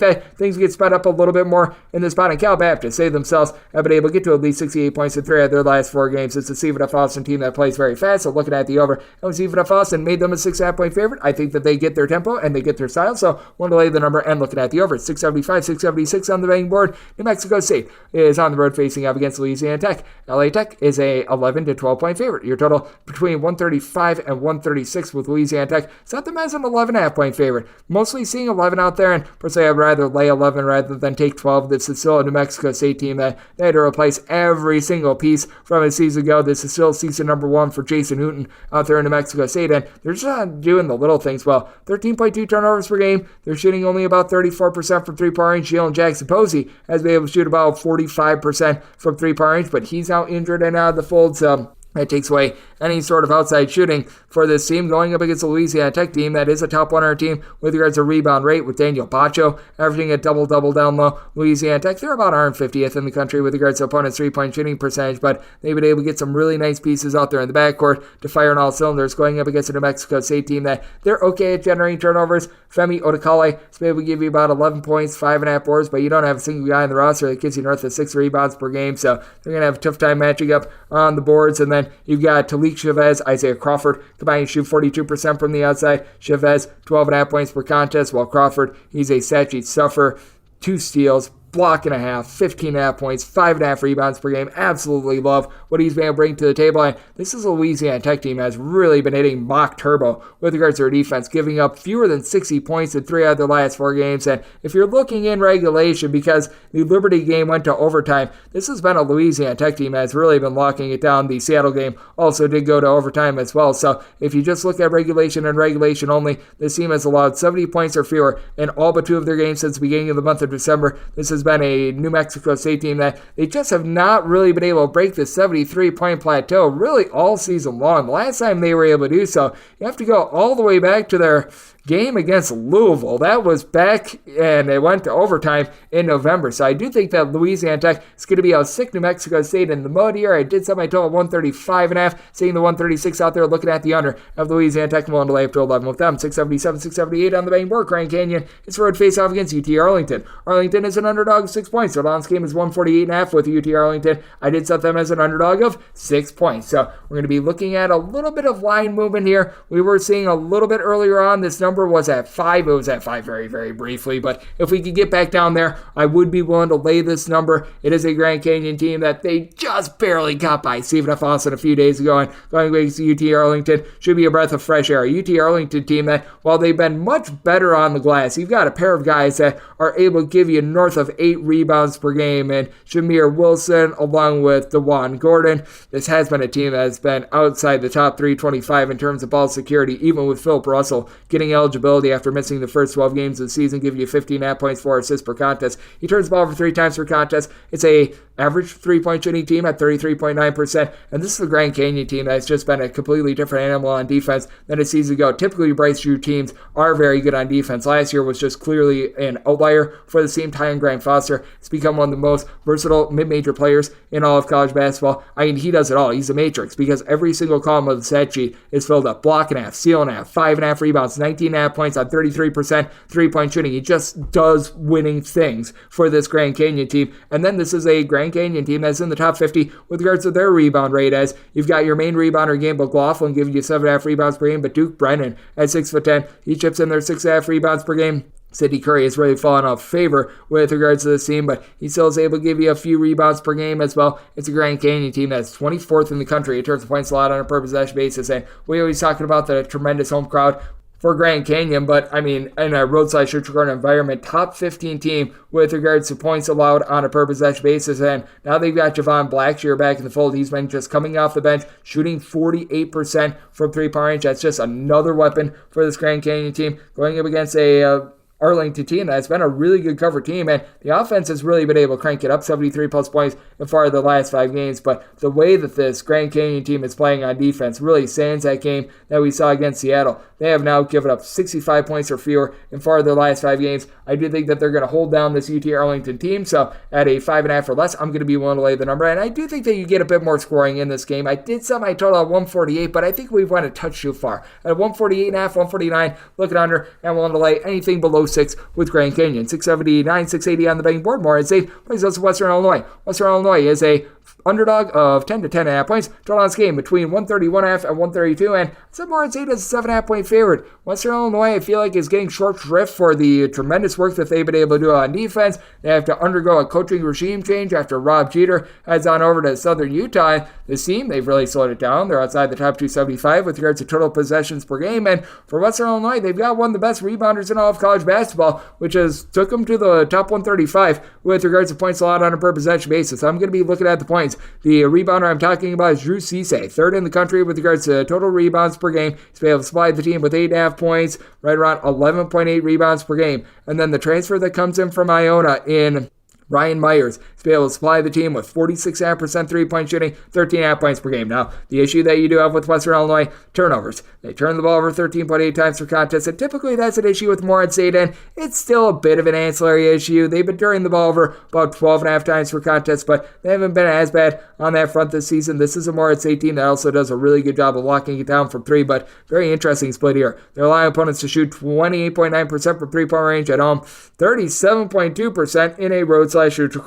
that things get sped up a little bit more in this spot, and Cal Baptist, they themselves have been able to get to at least 68 points in 3 of their last 4 games. It's a Stephen F. Austin team that plays very fast, so looking at the over, and when Stephen F. Austin made them a 6.5 point favorite, I think that they get their tempo and they get their style, so want to lay the number and looking at the over. 675, 676 on the betting board. New Mexico State is on the road facing up against Louisiana Tech. LA Tech is a 11 to 12 point favorite. Your total between 135 and 136 with Louisiana Tech. Set them as an 11.5 point favorite. Mostly seeing 11 out there, and personally I'd rather lay 11 rather than take 12. This is still a New Mexico State team that they had to replace every single piece from a season ago. This is still season number 1 for Jason Newton out there in New Mexico State, and they're just not doing the little things well. 13.2 turnovers per game. They're shooting only about 34% from 3-point range. Jalen Jackson Posey has been able to shoot about 45% from 3-point range, but he's now injured and out of the fold, so that takes away any sort of outside shooting for this team, going up against the Louisiana Tech team that is a top 100 team with regards to rebound rate, with Daniel Bacho averaging a double-double down low. Louisiana Tech, they're about 150th in the country with regards to opponents' 3-point shooting percentage, but they've been able to get some really nice pieces out there in the backcourt to fire on all cylinders, going up against a New Mexico State team that they're okay at generating turnovers. Femi Odekale is able to give you about 11 points, 5.5 boards, but you don't have a single guy in the roster that gives you north of 6 rebounds per game, so they're going to have a tough time matching up on the boards. And then you've got Talik Chavez, Isaiah Crawford combining to shoot 42% from the outside. Chavez, 12.5 points per contest, while Crawford, he's a stat sheet sufferer. 2 steals, block and a half, 15.5 points, 5.5 rebounds per game. Absolutely love what he's been able to bring to the table. And this is a Louisiana Tech team that has really been hitting mock turbo with regards to their defense, giving up fewer than 60 points in 3 out of their last 4 games. And if you're looking in regulation, because the Liberty game went to overtime, this has been a Louisiana Tech team that has really been locking it down. The Seattle game also did go to overtime as well. So if you just look at regulation and regulation only, this team has allowed 70 points or fewer in all but 2 of their games since the beginning of the month of December. This has been a New Mexico State team that they just have not really been able to break the 73-point plateau really all season long. The last time they were able to do so, you have to go all the way back to their game against Louisville. That was back, and it went to overtime in November. So I do think that Louisiana Tech is going to be a sick New Mexico State in the mode here. I did set my total at 135.5, seeing the 136 out there, looking at the under of Louisiana Tech. I'm willing to lay up to 11 with them. 677, 678 on the betting board. Grand Canyon is road face-off against UT Arlington. Arlington is an underdog of 6 points. Their last game is 148.5 with UT Arlington. I did set them as an underdog of 6 points. So we're going to be looking at a little bit of line movement here. We were seeing a little bit earlier on. This number was at 5. It was at 5 very, very briefly. But if we could get back down there, I would be willing to lay this number. It is a Grand Canyon team that they just barely got by Stephen F. Austin a few days ago. And going against UT Arlington should be a breath of fresh air. A UT Arlington team that, while they've been much better on the glass, you've got a pair of guys that are able to give you north of 8 rebounds per game. And Shamir Wilson along with DeJuan Gordon. This has been a team that has been outside the top 325 in terms of ball security, even with Philip Russell getting eligibility after missing the first 12 games of the season, giving you 15.5 points, 4 assists per contest. He turns the ball over 3 times per contest. It's a average 3-point shooting team at 33.9%, and this is the Grand Canyon team that's just been a completely different animal on defense than a season ago. Typically, Bryce Drew teams are very good on defense. Last year was just clearly an outlier for the team. Ty and Grant Foster has become one of the most versatile mid-major players in all of college basketball. I mean, he does it all. He's a matrix because every single column of the stat sheet is filled up. Block and a half, steal and a half, 5.5 rebounds, 19.5 points on 33% 3-point shooting. He just does winning things for this Grand Canyon team. And then this is a Grand Canyon team that's in the top 50 with regards to their rebound rate, as you've got your main rebounder, Campbell McLaughlin, giving you 7.5 rebounds per game, but Duke Brennan at 6'10", he chips in there 6.5 rebounds per game. Sidney Curry has really fallen off favor with regards to this team, but he still is able to give you a few rebounds per game as well. It's a Grand Canyon team that's 24th in the country in terms of points allowed on a per possession basis, and we always talking about the tremendous home crowd for Grand Canyon, but I mean, in a roadside church garden environment, top 15 team with regards to points allowed on a per possession basis. And now they've got Javon Blackshear back in the fold. He's been just coming off the bench, shooting 48% from 3-point range. That's just another weapon for this Grand Canyon team going up against a Arlington team that's been a really good cover team, and the offense has really been able to crank it up, 73 plus points in 4 of the last 5 games. But the way that this Grand Canyon team is playing on defense really sands that game that we saw against Seattle. They have now given up 65 points or fewer in 4 of their last 5 games. I do think that they're going to hold down this UT Arlington team, so at a 5.5 or less, I'm going to be willing to lay the number, and I do think that you get a bit more scoring in this game. I did set my total at 148, but I think we've went a touch too far. At 148.5, 149, looking under, and willing to lay anything below 6 with Grand Canyon. 679, 680 on the betting board. Morehead St plays us Western Illinois. Western Illinois is a underdog of 10 to 10.5 points. Total on this game between 131.5 and 132, and I said Morehead St is a 7.5 point favorite. Western Illinois, I feel like, is getting short shrift for the tremendous work that they've been able to do on defense. They have to undergo a coaching regime change after Rob Jeter heads on over to Southern Utah. This team, they've really slowed it down. They're outside the top 275 with regards to total possessions per game, and for Western Illinois, they've got one of the best rebounders in all of college basketball, which has took them to the top 135 with regards to points allowed on a per possession basis. I'm going to be looking at the points. The rebounder I'm talking about is Drew Cisse, 3rd in the country with regards to total rebounds per game. He's been able to supply the team with 8.5 points, right around 11.8 rebounds per game. And then the transfer that comes in from Iona in Ryan Myers to be able to supply the team with 46.5% 3-point shooting, 13.5 points per game. Now, the issue that you do have with Western Illinois, turnovers. They turn the ball over 13.8 times per contest, and typically that's an issue with Morehead St, and it's still a bit of an ancillary issue. They've been turning the ball over about 12.5 times per contest, but they haven't been as bad on that front this season. This is a Morehead St team that also does a really good job of locking it down from 3, but very interesting split here. They're allowing opponents to shoot 28.9% from 3-point range at home, 37.2% in a road/neutral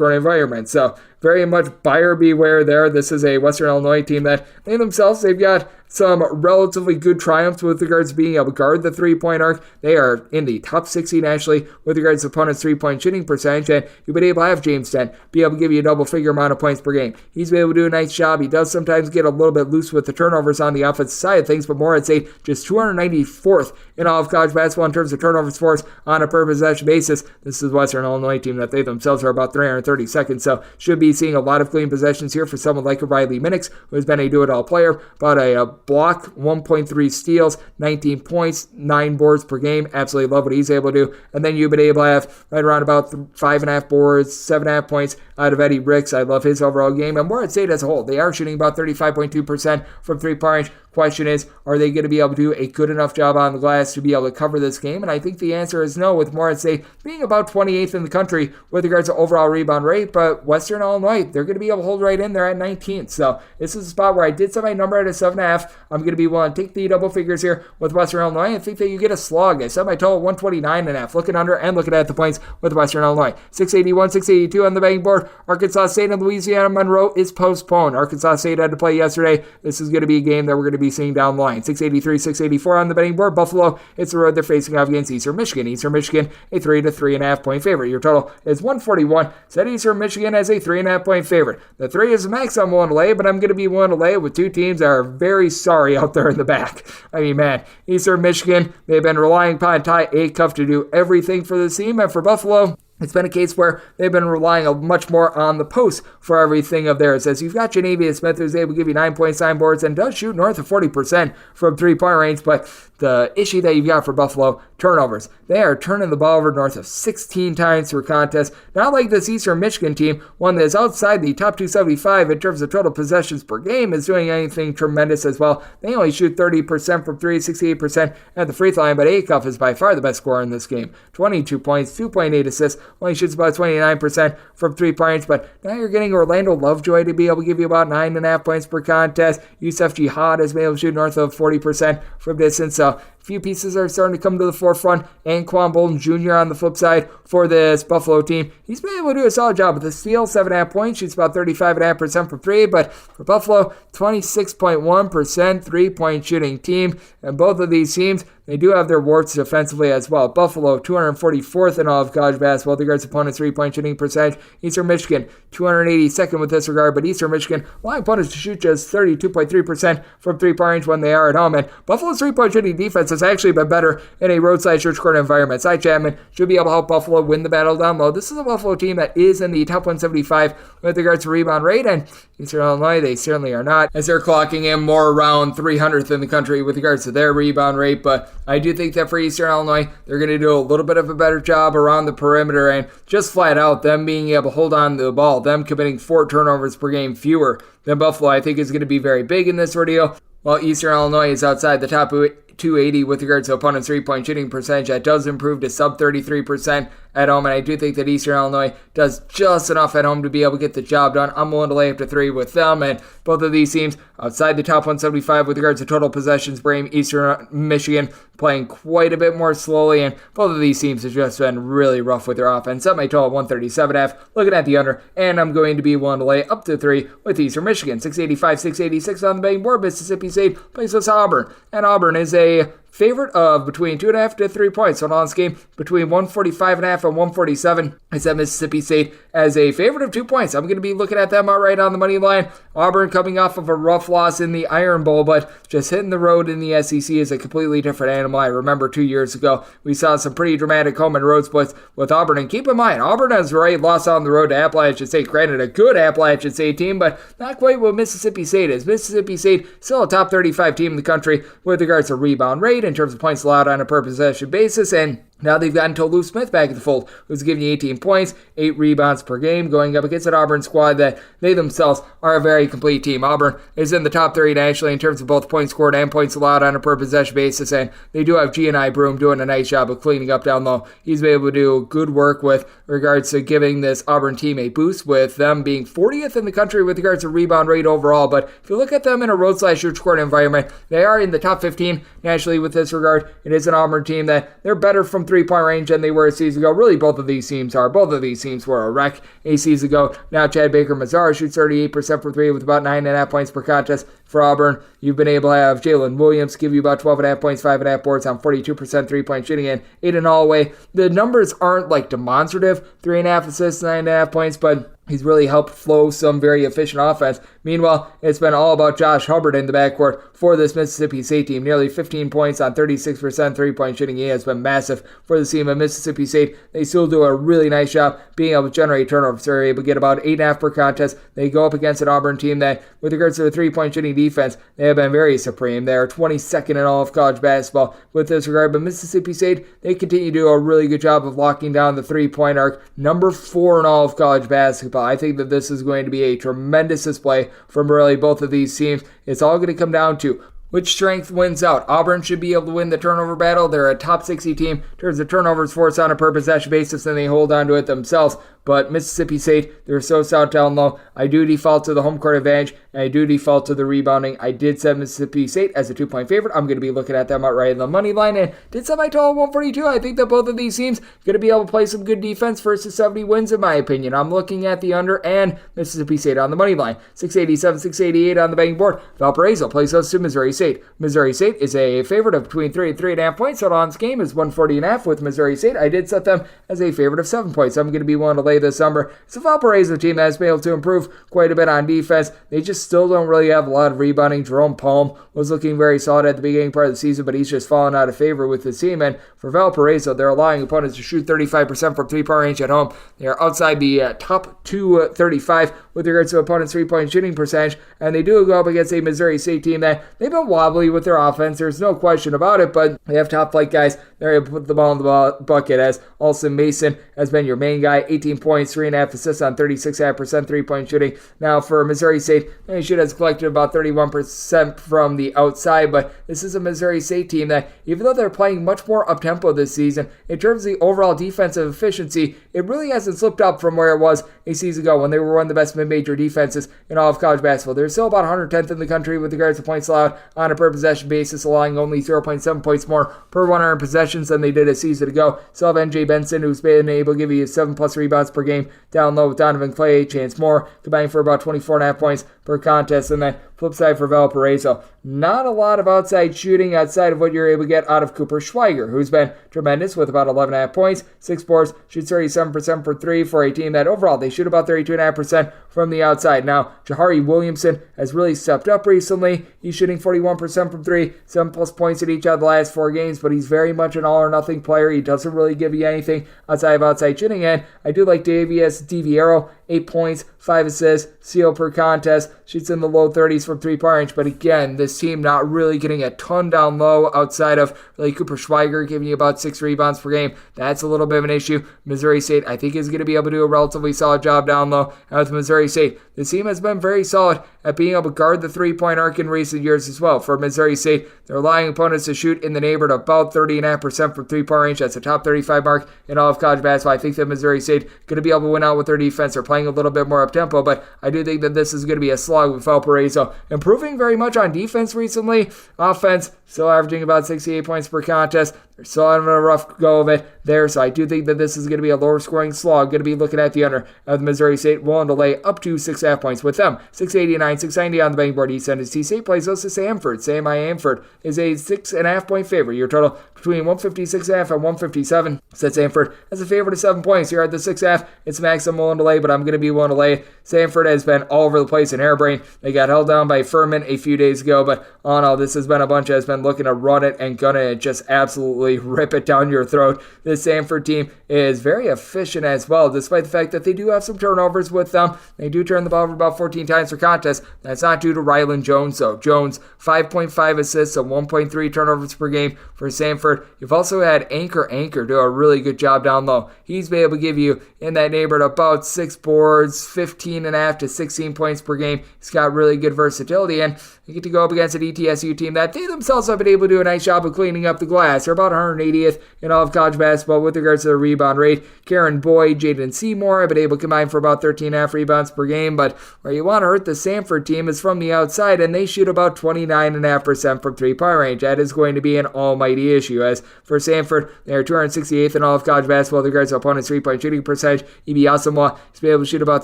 environment. So very much buyer beware there. This is a Western Illinois team that they've got some relatively good triumphs with regards to being able to guard the three-point arc. They are in the top 60 nationally with regards to opponents' three-point shooting percentage, and you've been able to have James Madison be able to give you a double-figure amount of points per game. He's been able to do a nice job. He does sometimes get a little bit loose with the turnovers on the offensive side of things, but Morehead St just 294th in all of college basketball in terms of turnovers forced on a per possession basis. This is Western Illinois team that they themselves are about 332nd, so should be seeing a lot of clean possessions here for someone like a Riley Minix, who has been a do-it-all player. About a block, 1.3 steals, 19 points, 9 boards per game. Absolutely love what he's able to do. And then you've been able to have right around about 5.5 boards, 7.5 points out of Eddie Ricks. I love his overall game. And Morehead State as a whole, they are shooting about 35.2% from three-point range. Question is, are they going to be able to do a good enough job on the glass to be able to cover this game? And I think the answer is no, with Morehead State being about 28th in the country with regards to overall rebound rate. But Western Illinois, they're going to be able to hold right in there at 19th. So this is a spot where I did set my number at a 7.5. I'm going to be willing to take the double figures here with Western Illinois. I think that you get a slug. I set my total 129.5. Looking under and looking at the points with Western Illinois. 681, 682 on the betting board. Arkansas State and Louisiana Monroe is postponed. Arkansas State had to play yesterday. This is going to be a game that we're going to be seeing down the line. 683, 684 on the betting board. Buffalo, it's the road they're facing off against Eastern Michigan. Eastern Michigan, a 3 to 3.5 point favorite. Your total is 141. Set Eastern Michigan as a 3.5 point favorite. The 3 is the max I'm willing to lay, but I'm going to be willing to lay it with two teams that are very sorry out there in the back. I mean, man, Eastern Michigan, they've been relying upon Ty Acuff to do everything for the team, and for Buffalo, it's been a case where they've been relying much more on the post for everything of theirs. As you've got Janavius Smith, who's able to give you 9 points, 9 boards, and does shoot north of 40% from three-point range. But the issue that you've got for Buffalo, turnovers. They are turning the ball over north of 16 times per contest. Not like this Eastern Michigan team, one that is outside the top 275 in terms of total possessions per game, is doing anything tremendous as well. They only shoot 30% from 3, 68% at the free throw line, but Acuff is by far the best scorer in this game. 22 points, 2.8 assists, only shoots about 29% from 3 points, but now you're getting Orlando Lovejoy to be able to give you about 9.5 points per contest. Yusuf Jihad has been able to shoot north of 40% from distance, so a few pieces are starting to come to the forefront. And Quan Bolden Jr. on the flip side for this Buffalo team. He's been able to do a solid job with the steal, 7.5 points, shoots about 35.5% from 3, but for Buffalo, 26.1% three-point shooting team. And both of these teams, they do have their warts defensively as well. Buffalo, 244th in all of college basketball with regards to opponents' three-point shooting percentage. Eastern Michigan, 282nd with this regard, but Eastern Michigan allowing opponents to shoot just 32.3% from three-point range when they are at home. And Buffalo's three-point shooting defense has actually been better in a roadside church court environment. Cy Chapman should be able to help Buffalo win the battle down low. This is a Buffalo team that is in the top 175 with regards to rebound rate, and Eastern Illinois, they certainly are not, as they're clocking in more around 300th in the country with regards to their rebound rate. But I do think that for Eastern Illinois, they're going to do a little bit of a better job around the perimeter, and just flat out, them being able to hold on to the ball, them committing 4 turnovers per game fewer than Buffalo, I think is going to be very big in this ordeal. While Eastern Illinois is outside the top 280 with regards to opponents' three-point shooting percentage, that does improve to sub 33% at home, and I do think that Eastern Illinois does just enough at home to be able to get the job done. I'm willing to lay up to 3 with them, and both of these teams outside the top 175 with regards to total possessions per game. Eastern Michigan playing quite a bit more slowly, and both of these teams have just been really rough with their offense. Set my total 137.5, looking at the under, and I'm going to be willing to lay up to 3 with Eastern Michigan. 685, 686 on the betting board. Mississippi State plays with Auburn, and Auburn is a favorite of between 2.5 to 3 points. So on this game, between 145.5 and 147. I set Mississippi State as a favorite of 2 points. I'm going to be looking at them outright on the money line. Auburn coming off of a rough loss in the Iron Bowl, but just hitting the road in the SEC is a completely different animal. I remember 2 years ago, we saw some pretty dramatic home and road splits with Auburn. And keep in mind, Auburn has already lost on the road to Appalachian State. Granted, a good Appalachian State team, but not quite what Mississippi State is. Mississippi State still a top 35 team in the country with regards to rebound rate in terms of points allowed on a per possession basis, and now they've gotten Tolu Smith back in the fold, who's giving you 18 points, 8 rebounds per game, going up against an Auburn squad that they themselves are a very complete team. Auburn is in the top 30 nationally in terms of both points scored and points allowed on a per possession basis, and they do have G&I Broom doing a nice job of cleaning up down low. He's been able to do good work with regards to giving this Auburn team a boost, with them being 40th in the country with regards to rebound rate overall. But if you look at them in a roadside-church court environment, they are in the top 15 nationally with this regard. It is an Auburn team that they're better from three-point range than they were a season ago. Really, both of these teams are. Both of these teams were a wreck a season ago. Now Chad Baker-Mazara shoots 38% from 3 with about 9.5 points per contest, For Auburn, you've been able to have Jalen Williams give you about 12.5 points, 5.5 boards on 42% three-point shooting, and Aiden Holloway. The numbers aren't like demonstrative, 3.5 assists, 9.5 points, but he's really helped flow some very efficient offense. Meanwhile, it's been all about Josh Hubbard in the backcourt for this Mississippi State team. Nearly 15 points on 36% three-point shooting. He has been massive for the team at Mississippi State. They still do a really nice job being able to generate turnovers. They're able to get about 8.5 per contest. They go up against an Auburn team that, with regards to the three-point shooting defense, they have been very supreme. They are 22nd in all of college basketball with this regard. But Mississippi State, they continue to do a really good job of locking down the three-point arc. Number 4 in all of college basketball. I think that this is going to be a tremendous display from really both of these teams. It's all going to come down to which strength wins out. Auburn should be able to win the turnover battle. They're a top 60 team in terms of turnovers forced on a per possession basis, and they hold on to it themselves. But Mississippi State, they're so south down low. I do default to the home court advantage, and I do default to the rebounding. I did set Mississippi State as a 2-point favorite. I'm going to be looking at them outright in the money line, and did set my total 142. I think that both of these teams are going to be able to play some good defense. First to 70 wins, in my opinion. I'm looking at the under and Mississippi State on the money line. 687, 688 on the betting board. Valparaiso plays host to Missouri State. Missouri State is a favorite of between 3 and 3.5 points. Total on this game is 140.5 with Missouri State. I did set them as a favorite of 7 points. I'm going to be willing to lay this number. It's a Valparaiso team that has been able to improve quite a bit on defense. They just still don't really have a lot of rebounding. Jerome Palm was looking very solid at the beginning part of the season, but he's just fallen out of favor with the team. And for Valparaiso, they're allowing opponents to shoot 35% from three-point range at home. They are outside the top 235 with regards to opponents' three-point shooting percentage, and they do go up against a Missouri State team that they've been wobbly with their offense. There's no question about it, but they have top flight guys. They're able to put the ball in the bucket, as Alston Mason has been your main guy. 18 points, 3.5 assists on 36.5% three-point shooting. Now for Missouri State, they should have collected about 31% from the outside, but this is a Missouri State team that, even though they're playing much more up-tempo this season, in terms of the overall defensive efficiency, it really hasn't slipped up from where it was a season ago when they were one of the best mid-major defenses in all of college basketball. They're still about 110th in the country with regards to points allowed on a per-possession basis, allowing only 0.7 points more per 100 possessions than they did a season ago. Still have N.J. Benson, who's been able to give you 7+ rebounds per game down low with Donovan Clay, Chance Moore, combining for about 24.5 points per contest. And then flip side for Valparaiso, not a lot of outside shooting outside of what you're able to get out of Cooper Schweiger, who's been tremendous with about 11.5 points, 6 boards, shoots 37% for 3 for a team that overall they shoot about 32.5% from the outside. Now, Jahari Williamson has really stepped up recently. He's shooting 41% from 3, 7+ points in each of the last 4 games, but he's very much an all-or-nothing player. He doesn't really give you anything outside of outside shooting, and I do like Davius DiViero, 8 points, 5 assists, steal per contest, shoots in the low 30s from three-point range. But again, this team not really getting a ton down low outside of really Cooper Schweiger giving you about 6 rebounds per game. That's a little bit of an issue. Missouri State, I think, is going to be able to do a relatively solid job down low. And with Missouri State, the team has been very solid at being able to guard the three-point arc in recent years as well. For Missouri State, they're allowing opponents to shoot in the neighborhood of about 30.5% from three-point range. That's a top 35 mark in all of college basketball. I think that Missouri State is going to be able to win out with their defense. They're playing a little bit more up-tempo, but I do think that this is going to be a slog with Valparaiso improving very much on defense recently. Offense, still averaging about 68 points per contest. They're still having a rough go of it there, so I do think that this is going to be a lower scoring slog. Going to be looking at the under of Missouri State, willing to lay up to 6.5 points with them. 689, 690 on the betting board. East NC State plays host to Samford. Samford is a 6.5 point favorite. Your total between 156.5 and 157. Set Samford as a favorite of 7 points. Here at the 6.5, it's max I'm willing to lay, but I'm going to be willing to lay. Samford has been all over the place in harebrained. They got held down by Furman a few days ago, but all in all, this has been a bunch that has been looking to run it and gun it and just absolutely rip it down your throat. This Samford team is very efficient as well, despite the fact that they do have some turnovers with them. They do turn the ball over about 14 times per contest. That's not due to Rylan Jones, though. Jones, 5.5 assists and 1.3 turnovers per game for Samford. You've also had Anchor do a really good job down low. He's been able to give you in that neighborhood about 6 boards, 15.5 to 16 points per game. He's got really good versatility, and you get to go up against an ETSU team that they themselves have been able to do a nice job of cleaning up the glass. They're about 180th in all of college basketball with regards to their rebound rate. Karen Boyd, Jaden Seymour have been able to combine for about 13.5 rebounds per game, but where you want to hurt the Samford team is from the outside, and they shoot about 29.5% from three-point range. That is going to be an almighty issue, as for Samford, they are 268th in all of college basketball with regards to opponents' three-point shooting percentage. Ibi Asamoah has been able to shoot about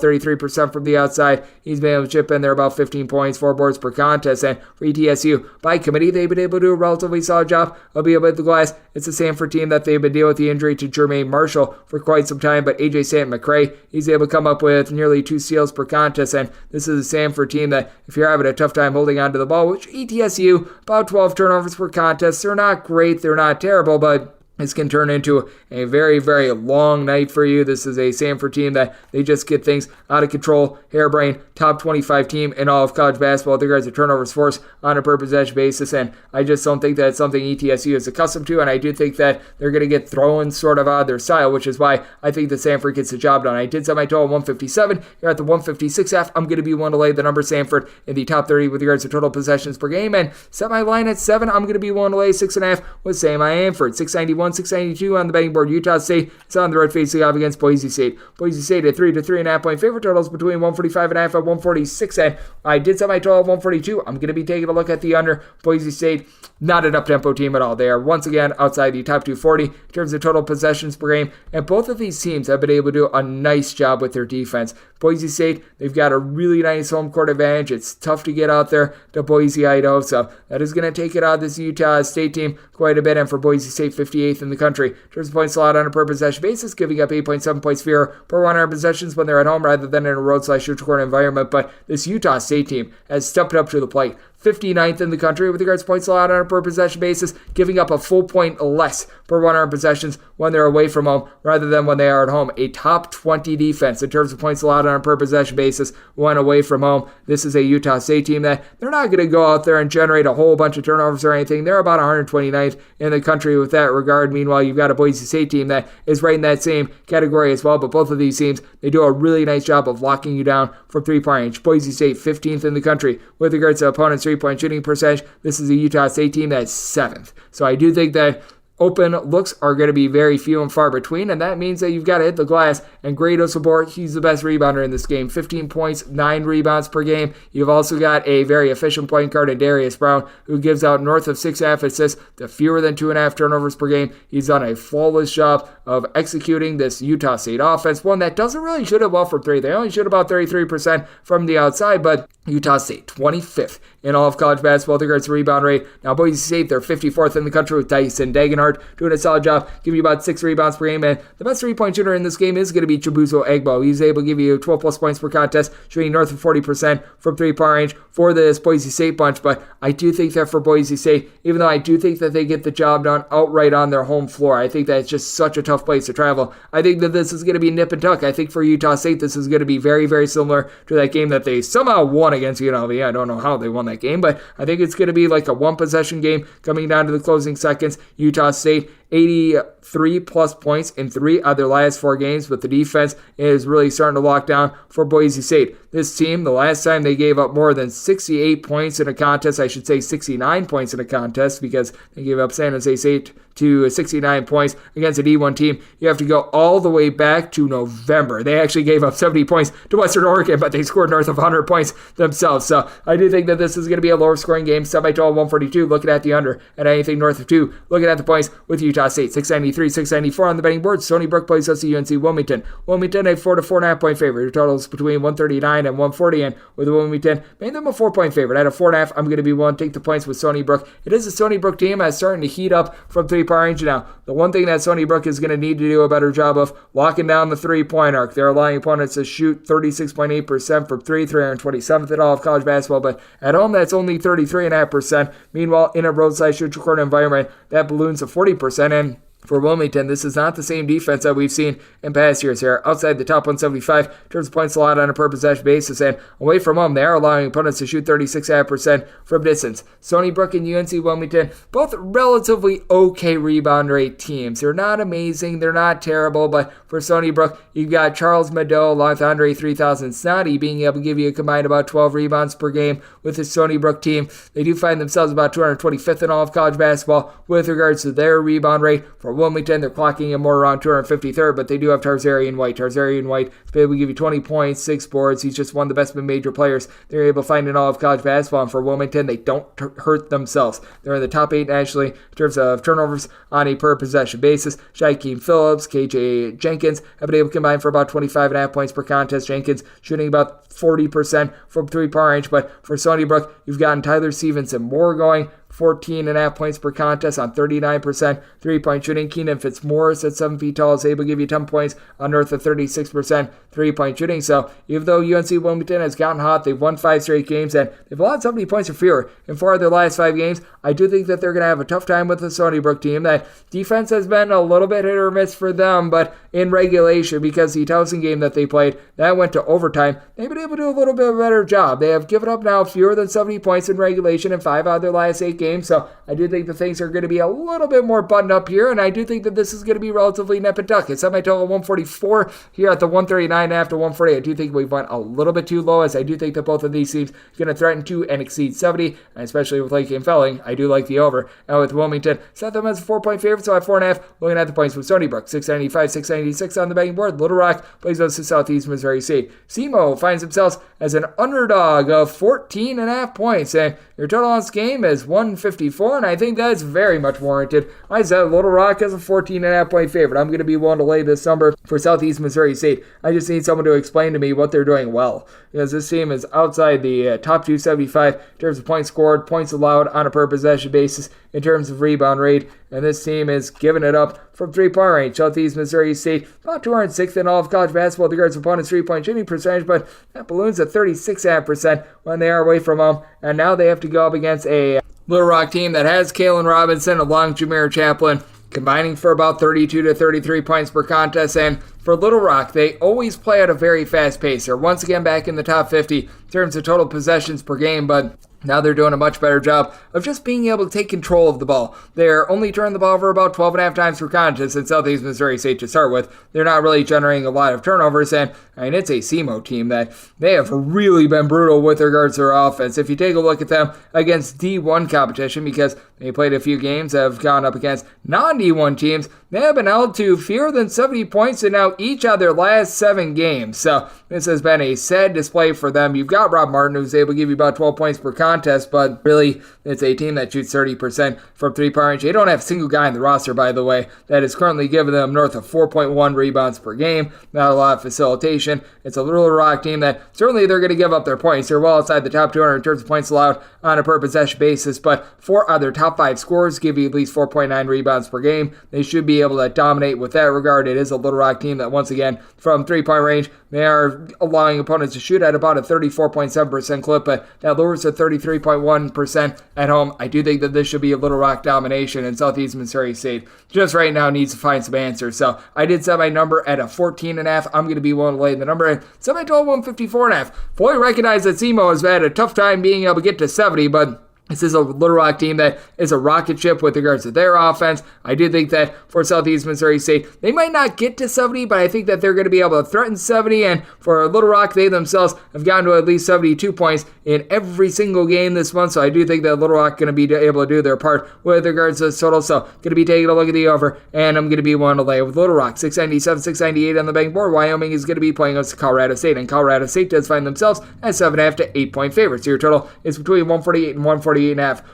33% 40% from the outside. He's been able to chip in there about 15 points, 4 boards per contest. And for ETSU, by committee, they've been able to do a relatively solid job of being able to hit the glass. It's the Sanford team that they've been dealing with the injury to Jermaine Marshall for quite some time, but AJ St. McCray, he's able to come up with nearly 2 steals per contest. And this is a Sanford team that if you're having a tough time holding on to the ball, which ETSU, about 12 turnovers per contest, they're not great, they're not terrible, but this can turn into a very, very long night for you. This is a Sanford team that they just get things out of control. Harebrained, top 25 team in all of college basketball. They guys are turnovers force on a per possession basis, and I just don't think that's something ETSU is accustomed to, and I do think that they're going to get thrown sort of out of their style, which is why I think that Sanford gets the job done. I did set my total 157. You're at the 156 half. I'm going to be one to lay the number Sanford in the top 30 with regards to total possessions per game, and set my line at 7. I'm going to be one to lay 6.5 with Sam Amford. 691, 692 on the betting board. Utah State is on the road facing off against Boise State. Boise State at 3 to 3.5 point favorite, totals between 145.5 and 146. And I did set my total at 142. I'm going to be taking a look at the under. Boise State, not an up-tempo team at all. They are once again outside the top 240 in terms of total possessions per game. And both of these teams have been able to do a nice job with their defense. Boise State, they've got a really nice home court advantage. It's tough to get out there to Boise, Idaho. So that is going to take it out of this Utah State team quite a bit. And for Boise State, 58th in the country in terms of points allowed on a per possession basis, giving up 8.7 points fewer per 100 possessions when they're at home rather than in a road/neutral court environment. But this Utah State team has stepped up to the plate. 59th in the country with regards to points allowed on a per possession basis, giving up a full point less per 100 possessions when they're away from home rather than when they are at home. A top 20 defense in terms of points allowed on a per possession basis when away from home. This is a Utah State team that they're not going to go out there and generate a whole bunch of turnovers or anything. They're about 129th in the country with that regard. Meanwhile, you've got a Boise State team that is right in that same category as well. But both of these teams, they do a really nice job of locking you down from three-point range. Boise State, 15th in the country with regards to opponents' three-point shooting percentage. This is a Utah State team that's 7th. So I do think that open looks are going to be very few and far between, and that means that you've got to hit the glass. And Grado Sabor, he's the best rebounder in this game. 15 points, 9 rebounds per game. You've also got a very efficient point guard in Darius Brown, who gives out north of 6.5 assists to fewer than 2.5 turnovers per game. He's done a flawless job of executing this Utah State offense, one that doesn't really shoot it well from 3. They only shoot about 33% from the outside, but Utah State, 25th in all of college basketball with regards to rebound rate. Now, Boise State, they're 54th in the country with Tyson Dagenhart doing a solid job, giving you about 6 rebounds per game. And the best three-point shooter in this game is going to be Chibuzo Egbo. He's able to give you 12-plus points per contest, shooting north of 40% from three-point range for this Boise State bunch. But I do think that for Boise State, even though I do think that they get the job done outright on their home floor, I think that it's just such a tough place to travel. I think that this is going to be nip and tuck. I think for Utah State, this is going to be very, very similar to that game that they somehow won against UNLV. I don't know how they won that game, but I think it's going to be like a one-possession game coming down to the closing seconds. Utah State, 83-plus points in 3 of their last 4 games, but the defense is really starting to lock down for Boise State. This team, the last time they gave up more than 68 points in a contest, I should say 69 points in a contest, because they gave up San Jose State to 69 points against a D1 team. You have to go all the way back to November. They actually gave up 70 points to Western Oregon, but they scored north of 100 points themselves. So I do think that this is going to be a lower scoring game. Semi-total 142, looking at the under, and anything north of 2, looking at the points with Utah State. 693, 694 on the betting board. Stony Brook plays us to UNC Wilmington. Wilmington, a 4 to 4.5 point favorite. Your totals between 139 and 140, and with Wilmington, made them a 4-point favorite. At a 4.5, I'm going to be willing to take the points with Stony Brook. It is a Stony Brook team that's starting to heat up from three-point range now. The one thing that Stony Brook is going to need to do a better job of locking down the three-point arc. They're allowing opponents to shoot 36.8% from 3, 327th in all of college basketball, but at home that's only 33.5%. Meanwhile, in a roadside-neutral court environment, that balloons to 40%, and for Wilmington, this is not the same defense that we've seen in past years. They're outside the top 175 in terms of points allowed on a per possession basis, and away from home, they are allowing opponents to shoot 36.5% from distance. Stony Brook and UNC Wilmington, both relatively okay rebound rate teams. They're not amazing, they're not terrible, but for Stony Brook, you've got Charles Mado along with Andre 3000 Snotty being able to give you a combined about 12 rebounds per game with the Stony Brook team. They do find themselves about 225th in all of college basketball with regards to their rebound rate. For Wilmington, they're clocking in more around 253rd, but they do have Tarzarian White. Tarzarian White is able to give you 20 points, 6 boards. He's just one of the best mid-major players they're able to find in all of college basketball. And for Wilmington, they don't hurt themselves. They're in the top 8 nationally in terms of turnovers on a per-possession basis. Shaquem Phillips, KJ Jenkins have been able to combine for about 25.5 points per contest. Jenkins shooting about 40% from three-point range, but for Stony Brook, you've gotten Tyler Stevenson more going, 14.5 points per contest on 39% three-point shooting. Keenan Fitzmaurice at 7 feet tall is able to give you 10 points on north of 36% three-point shooting. So even though UNC Wilmington has gotten hot, they've won 5 straight games, and they've allowed 70 points or fewer in 4 of their last 5 games. I do think that they're going to have a tough time with the Stony Brook team. That defense has been a little bit hit or miss for them, but in regulation, because the Towson game that they played, that went to overtime, they've been able to do a little bit better job. They have given up now fewer than 70 points in regulation in 5 out of their last 8 games. So I do think that things are going to be a little bit more buttoned up here, and I do think that this is going to be relatively nip and tuck. It's semi-total 144 here at the 139 after 140. I do think we've went a little bit too low, as I do think that both of these teams are going to threaten to and exceed 70, and especially with late game fouling, I do like the over. Now with Wilmington, set them as a 4-point favorite, so at 4.5, looking at the points with Stony Brook, 695, 696 on the betting board. Little Rock plays those to Southeast Missouri State. SEMO finds themselves as an underdog of 14.5 points, and your total on this game is 154, and I think that's very much warranted. I said Little Rock as a 14.5 point favorite. I'm going to be willing to lay this number for Southeast Missouri State. I just need someone to explain to me what they're doing well, because this team is outside the top 275 in terms of points scored, points allowed on a per possession basis, in terms of rebound rate, and this team is giving it up from three-point range. Southeast Missouri State, about 206th in all of college basketball with regards to opponents' three-point shooting percentage, but that balloons at 36.5% when they are away from home, and now they have to go up against a Little Rock team that has Kalen Robinson along Jameer Chaplin, combining for about 32 to 33 points per contest. And for Little Rock, they always play at a very fast pace. They're once again back in the top 50 in terms of total possessions per game, but now they're doing a much better job of just being able to take control of the ball. They're only turning the ball over about 12.5 times per contest in Southeast Missouri State to start with. They're not really generating a lot of turnovers, and it's a SEMO team that they have really been brutal with regards to their offense. If you take a look at them against D1 competition, because they played a few games that have gone up against non-D1 teams, they have been held to fewer than 70 points in now each of their last 7 games. So this has been a sad display for them. You've got Rob Martin, who's able to give you about 12 points per contest, but really it's a team that shoots 30% from three-point range. They don't have a single guy in the roster, by the way, that is currently giving them north of 4.1 rebounds per game. Not a lot of facilitation. It's a Little Rock team that certainly they're going to give up their points. They're well outside the top 200 in terms of points allowed on a per-possession basis, but 4 of their top 5 scorers give you at least 4.9 rebounds per game. They should be able to dominate with that regard. It is a Little Rock team that, once again, from three-point range, they are allowing opponents to shoot at about a 34.7% clip, but that lowers to 33.1% at home. I do think that this should be a Little Rock domination, and Southeast Missouri State just right now needs to find some answers. So I did set my number at a 14.5. I'm going to be willing to lay the number at semi-total 154.5. Fully recognize that SEMO has had a tough time being able to get to 70, but this is a Little Rock team that is a rocket ship with regards to their offense. I do think that for Southeast Missouri State, they might not get to 70, but I think that they're going to be able to threaten 70. And for Little Rock, they themselves have gotten to at least 72 points in every single game this month. So I do think that Little Rock is going to be able to do their part with regards to this total. So going to be taking a look at the over, and I'm going to be willing to lay with Little Rock. 697, 698 on the betting board. Wyoming is going to be playing against Colorado State, and Colorado State does find themselves at 7.5 to 8-point favorites. So your total is between 148 and 148.5.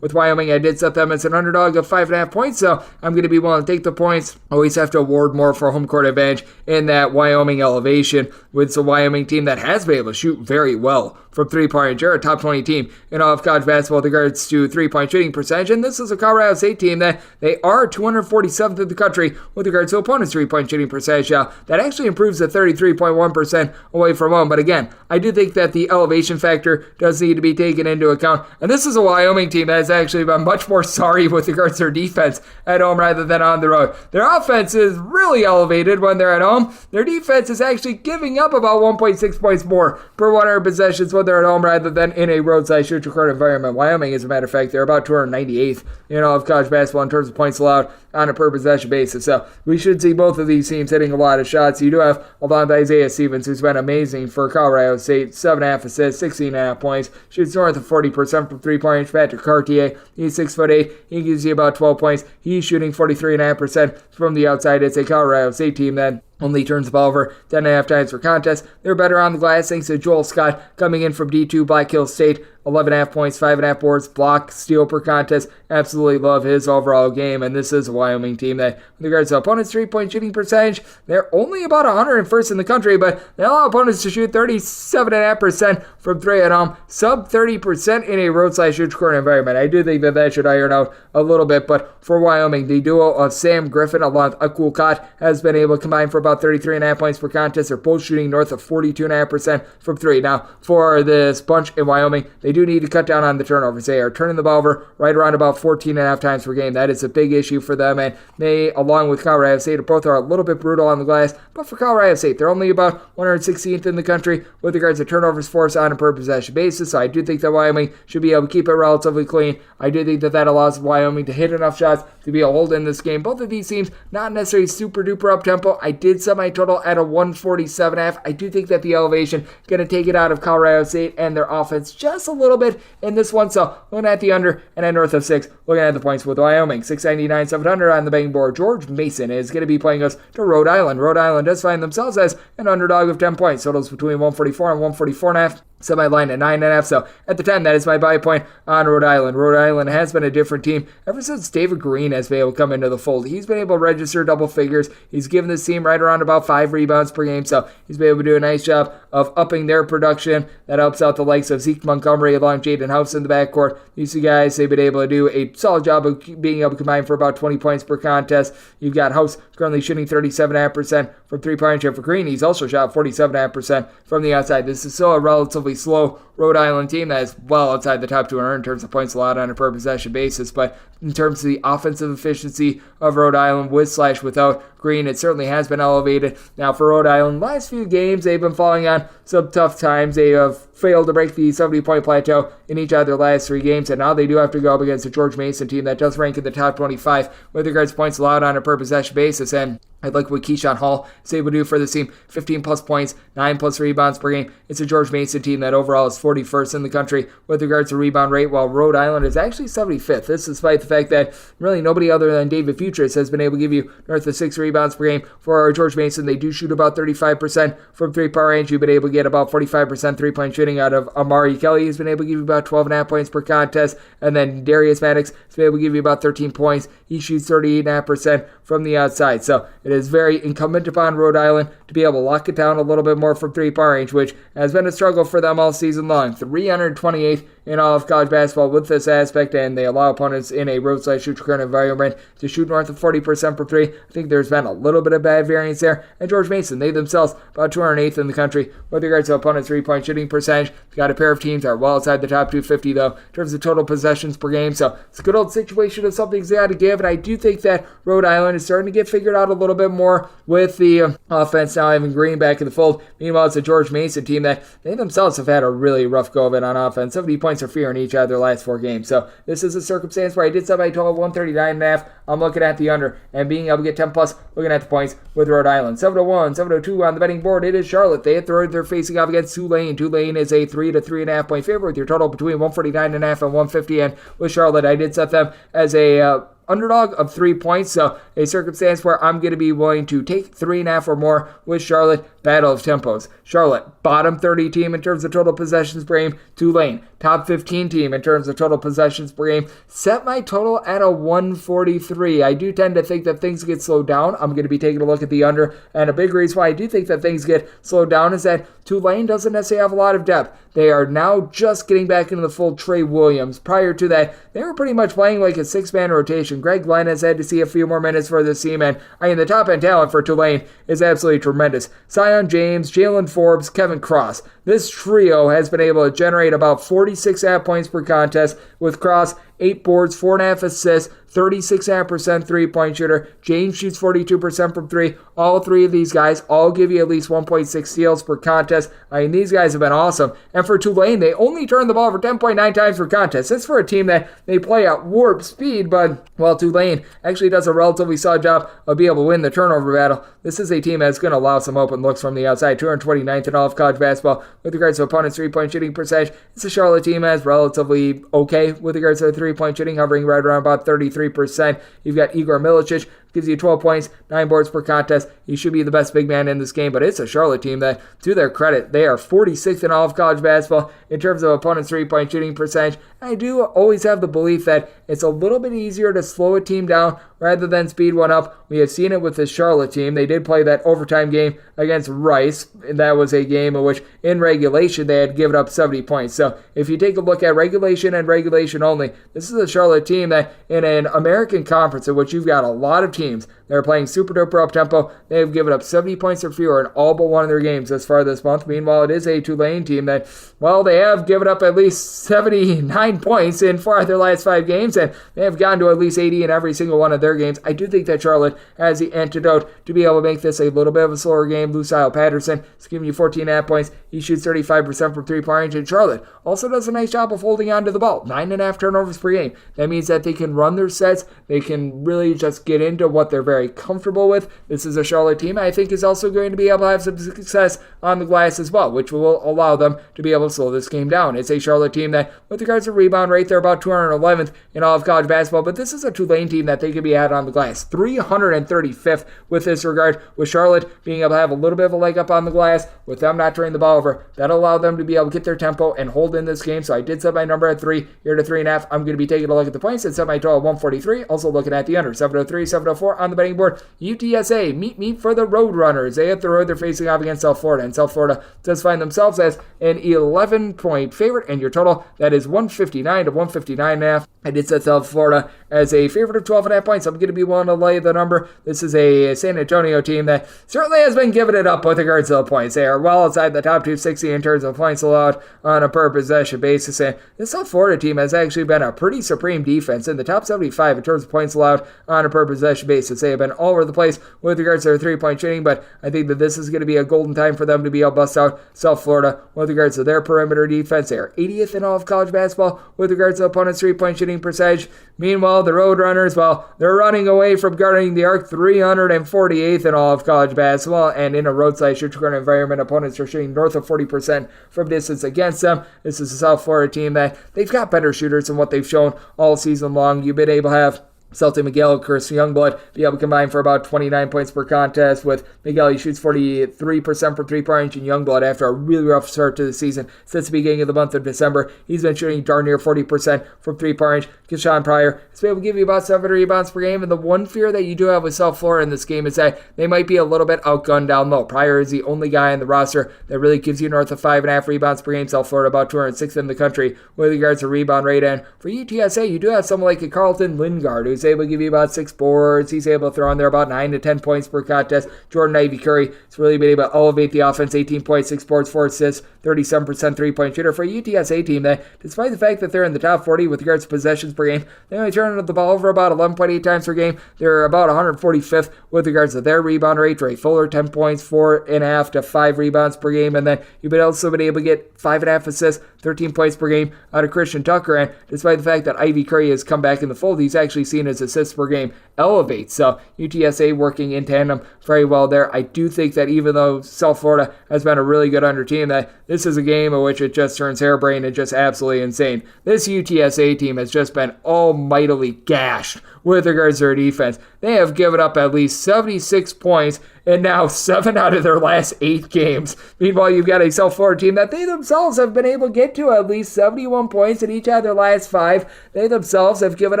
With Wyoming, I did set them as an underdog of 5.5 points, so I'm going to be willing to take the points. Always have to award more for home court advantage in that Wyoming elevation, with the Wyoming team that has been able to shoot very well from three-point range. They're a top 20 team in all of college basketball with regards to three-point shooting percentage, and this is a Colorado State team that they are 247th in the country with regards to opponents' three-point shooting percentage. That actually improves to 33.1% away from home, but again, I do think that the elevation factor does need to be taken into account, and this is a Wyoming team that has actually been much more sorry with regards to their defense at home rather than on the road. Their offense is really elevated when they're at home. Their defense is actually giving up about 1.6 points more per 100 possessions when when they're at home rather than in a roadside shoot your current environment. Wyoming, as a matter of fact, they're about 298th of college basketball in terms of points allowed on a per possession basis. So we should see both of these teams hitting a lot of shots. You do have along with Isaiah Stevens, who's been amazing for Colorado State. 7.5 assists, 16.5 points. Shoots north of 40% from three-point range. Patrick Cartier, he's 6'8". He gives you about 12 points. He's shooting 43.5% from the outside. It's a Colorado State team that only turns the ball over 10.5 times per contest. They're better on the glass thanks to Joel Scott coming in from D2 Black Hills State. 11.5 points, 5.5 boards, block, steal per contest. Absolutely love his overall game, and this is a Wyoming team that, with regards to opponents' three-point shooting percentage, they're only about 101st in the country, but they allow opponents to shoot 37.5% from three at home, sub 30% in a roadside shoot scoring environment. I do think that should iron out a little bit, but for Wyoming, the duo of Sam Griffin along with Akul Kot has been able to combine for about 33.5 points per contest. They're both shooting north of 42.5% from three. Now, for this bunch in Wyoming, they do need to cut down on the turnovers. They are turning the ball over right around about 14.5 times per game. That is a big issue for them, and they, along with Colorado State, both are a little bit brutal on the glass, but for Colorado State, they're only about 116th in the country with regards to turnovers forced on a per possession basis, so I do think that Wyoming should be able to keep it relatively clean. I do think that allows Wyoming to hit enough shots to be able to hold in this game. Both of these teams, not necessarily super duper up-tempo. I did set my total at a 147.5. I do think that the elevation going to take it out of Colorado State and their offense just a little bit in this one. So looking at the under and at north of 6, looking at the points with Wyoming. 699, 700 on the betting board. George Mason is going to be playing us to Rhode Island. Rhode Island does find themselves as an underdog of 10 points. Totals between 144 and 144.5. Semi-line at 9.5, so at the 10, that is my buy point on Rhode Island. Rhode Island has been a different team ever since David Green has been able to come into the fold. He's been able to register double figures. He's given this team right around about 5 rebounds per game, so he's been able to do a nice job of upping their production. That helps out the likes of Zeke Montgomery along Jaden House in the backcourt. These two guys, they've been able to do a solid job of being able to combine for about 20 points per contest. You've got House currently shooting 37.5% from three-point range. For Green, he's also shot 47.5% from the outside. This is still a relatively slow Rhode Island team that is well outside the top 200 in terms of points allowed on a per possession basis, but in terms of the offensive efficiency of Rhode Island with/without Green, it certainly has been elevated. Now for Rhode Island, last few games they've been falling on some tough times. They have failed to break the 70-point plateau in each of their last 3 games, and now they do have to go up against a George Mason team that does rank in the top 25 with regards to points allowed on a per possession basis, and I like what Keyshawn Hall is able to do for this team. 15-plus points, 9-plus rebounds per game. It's a George Mason team that overall is 41st in the country with regards to rebound rate, while Rhode Island is actually 75th. This despite the fact that really nobody other than David Futris has been able to give you north of 6 rebounds per game. For George Mason, they do shoot about 35% from three-point range. You've been able to get about 45% three-point shooting out of Amari Kelly, who's been able to give you about 12.5 points per contest. And then Darius Maddox has been able to give you about 13 points. He shoots 38.5% from the outside. So it is very incumbent upon Rhode Island to be able to lock it down a little bit more from three-point range, which has been a struggle for them all season long. 328th in all of college basketball with this aspect, and they allow opponents in a roadside shoot current environment to shoot north of 40% for three. I think there's been a little bit of bad variance there. And George Mason, they themselves about 208th in the country with regards to opponents' three-point shooting percentage. They've got a pair of teams that are well outside the top 250, though, in terms of total possessions per game. So it's a good old situation of something's got to give, and I do think that Rhode Island is starting to get figured out a little bit more with the offense now having Green back in the fold. Meanwhile, it's a George Mason team that they themselves have had a really rough go of it on offense. 70 points or fewer in each of their last 4 games. So this is a circumstance where I did set my total 139.5. I'm looking at the under and being able to get 10 plus, looking at the points with Rhode Island. 701, 702 on the betting board. It is Charlotte. They're facing off against Tulane. Tulane is a 3 to 3.5 point favorite with your total between 149.5 and 150. And with Charlotte, I did set them as a underdog of 3 points, so a circumstance where I'm going to be willing to take 3.5 or more with Charlotte. Battle of tempos. Charlotte, bottom 30 team in terms of total possessions per game. Tulane, top 15 team in terms of total possessions per game. Set my total at a 143. I do tend to think that things get slowed down. I'm going to be taking a look at the under, and a big reason why I do think that things get slowed down is that Tulane doesn't necessarily have a lot of depth. They are now just getting back into the full Trey Williams. Prior to that, they were pretty much playing like a 6-man rotation. Greg Glenn has had to see a few more minutes for this team, and the top-end talent for Tulane is absolutely tremendous. Zion James, Jalen Forbes, Kevin Cross. this trio has been able to generate about 46.5 points per contest, with Cross 8 boards, 4.5 assists, 36.5% three-point shooter. James shoots 42% from three. All three of these guys all give you at least 1.6 steals per contest. I mean, these guys have been awesome. And for Tulane, they only turn the ball over 10.9 times per contest. That's for a team that they play at warp speed, but while Tulane actually does a relatively solid job of being able to win the turnover battle, this is a team that's going to allow some open looks from the outside. 229th in all of college basketball with regards to opponents' three-point shooting percentage. It's a Charlotte team that's relatively okay with regards to three-point shooting, hovering right around about 33%. You've got Igor Milicic, gives you 12 points, 9 boards per contest. He should be the best big man in this game, but it's a Charlotte team that, to their credit, they are 46th in all of college basketball in terms of opponents' three-point shooting percentage. I do always have the belief that it's a little bit easier to slow a team down rather than speed one up. We have seen it with this Charlotte team. They did play that overtime game against Rice, and that was a game in which, in regulation, they had given up 70 points. So if you take a look at regulation and regulation only, this is a Charlotte team that, in an American conference in which you've got a lot of teams that are playing super duper up tempo, they have given up 70 points or fewer in all but one of their games thus far this month. Meanwhile, it is a Tulane team that, well, they have given up at least 79 points in 4 of their last 5 games, and they have gone to at least 80 in every single one of their games. I do think that Charlotte has the antidote to be able to make this a little bit of a slower game. Lucille Patterson is giving you 14.5 points. He shoots 35% from three-point range, and Charlotte also does a nice job of holding on to the ball. 9.5 turnovers per game. That means that they can run their sets. They can really just get into what they're very comfortable with. This is a Charlotte team I think is also going to be able to have some success on the glass as well, which will allow them to be able to slow this game down. It's a Charlotte team that, with regards to rebound rate, they're about 211th in all of college basketball, but this is a Tulane team that they could be had on the glass. 335th with this regard, with Charlotte being able to have a little bit of a leg up on the glass, with them not turning the ball over. That'll allow them to be able to get their tempo and hold in this game. So I did set my number at 3, here to 3.5. I'm going to be taking a look at the points and set my total at 143. Also looking at the under, 703, 704 on the betting board. UTSA, meet for the Roadrunners. They hit the road. They're facing off against South Florida, and South Florida does find themselves as an 11-point favorite, and your total, that is 159 to 159.5. I did set South Florida as a favorite of 12.5 points. I'm going to be willing to lay the number. This is a San Antonio team that certainly has been giving it up with regards to the points. They are well outside the top 260 in terms of points allowed on a per possession basis, and this South Florida team has actually been a pretty supreme defense in the top 75 in terms of points allowed on a per possession basis. They have been all over the place with regards to their three-point shooting, but I think that this is going to be a golden time for them to be able to bust out South Florida with regards to their perimeter defense. They are 80th in all of college basketball with regards to opponents' three-point shooting percentage. Meanwhile, the Roadrunners, well, they're running away from guarding the arc, 348th in all of college basketball, and in a roadside shoot corner environment, opponents are shooting north of 40% from distance against them. This is a South Florida team that they've got better shooters than what they've shown all season long. You've been able to have Celtic Miguel, Chris Youngblood, be able to combine for about 29 points per contest. With Miguel, he shoots 43% from three-point range, and Youngblood, after a really rough start to the season since the beginning of the month of December, he's been shooting darn near 40% from three-point range. Keshawn Pryor has been able to give you about 7 rebounds per game, and the one fear that you do have with South Florida in this game is that they might be a little bit outgunned down low. Pryor is the only guy on the roster that really gives you north of 5.5 rebounds per game. South Florida about 206th in the country with regards to rebound rate, and for UTSA, you do have someone like a Carlton Lingard, who's able to give you about 6 boards. He's able to throw in there about 9 to 10 points per contest. Jordan Ivy Curry has really been able to elevate the offense. 18 points, 6 boards, 4 assists, 37% three-point shooter for a UTSA team that, despite the fact that they're in the top 40 with regards to possessions per game, they only turn the ball over about 11.8 times per game. They're about 145th with regards to their rebound rate. Dre Fuller, 10 points, 4.5 to 5 rebounds per game, and then you've also been able to get 5.5 assists, 13 points per game out of Christian Tucker, and despite the fact that Ivy Curry has come back in the fold, he's actually seen his assists per game elevate. So UTSA working in tandem very well there. I do think that even though South Florida has been a really good under team, that this is a game in which it just turns harebrained and just absolutely insane. This UTSA team has just been almightily gashed with regards to their defense. They have given up at least 76 points and now 7 out of their last 8 games. Meanwhile, you've got a South Florida team that they themselves have been able to get to at least 71 points in each of their last 5. They themselves have given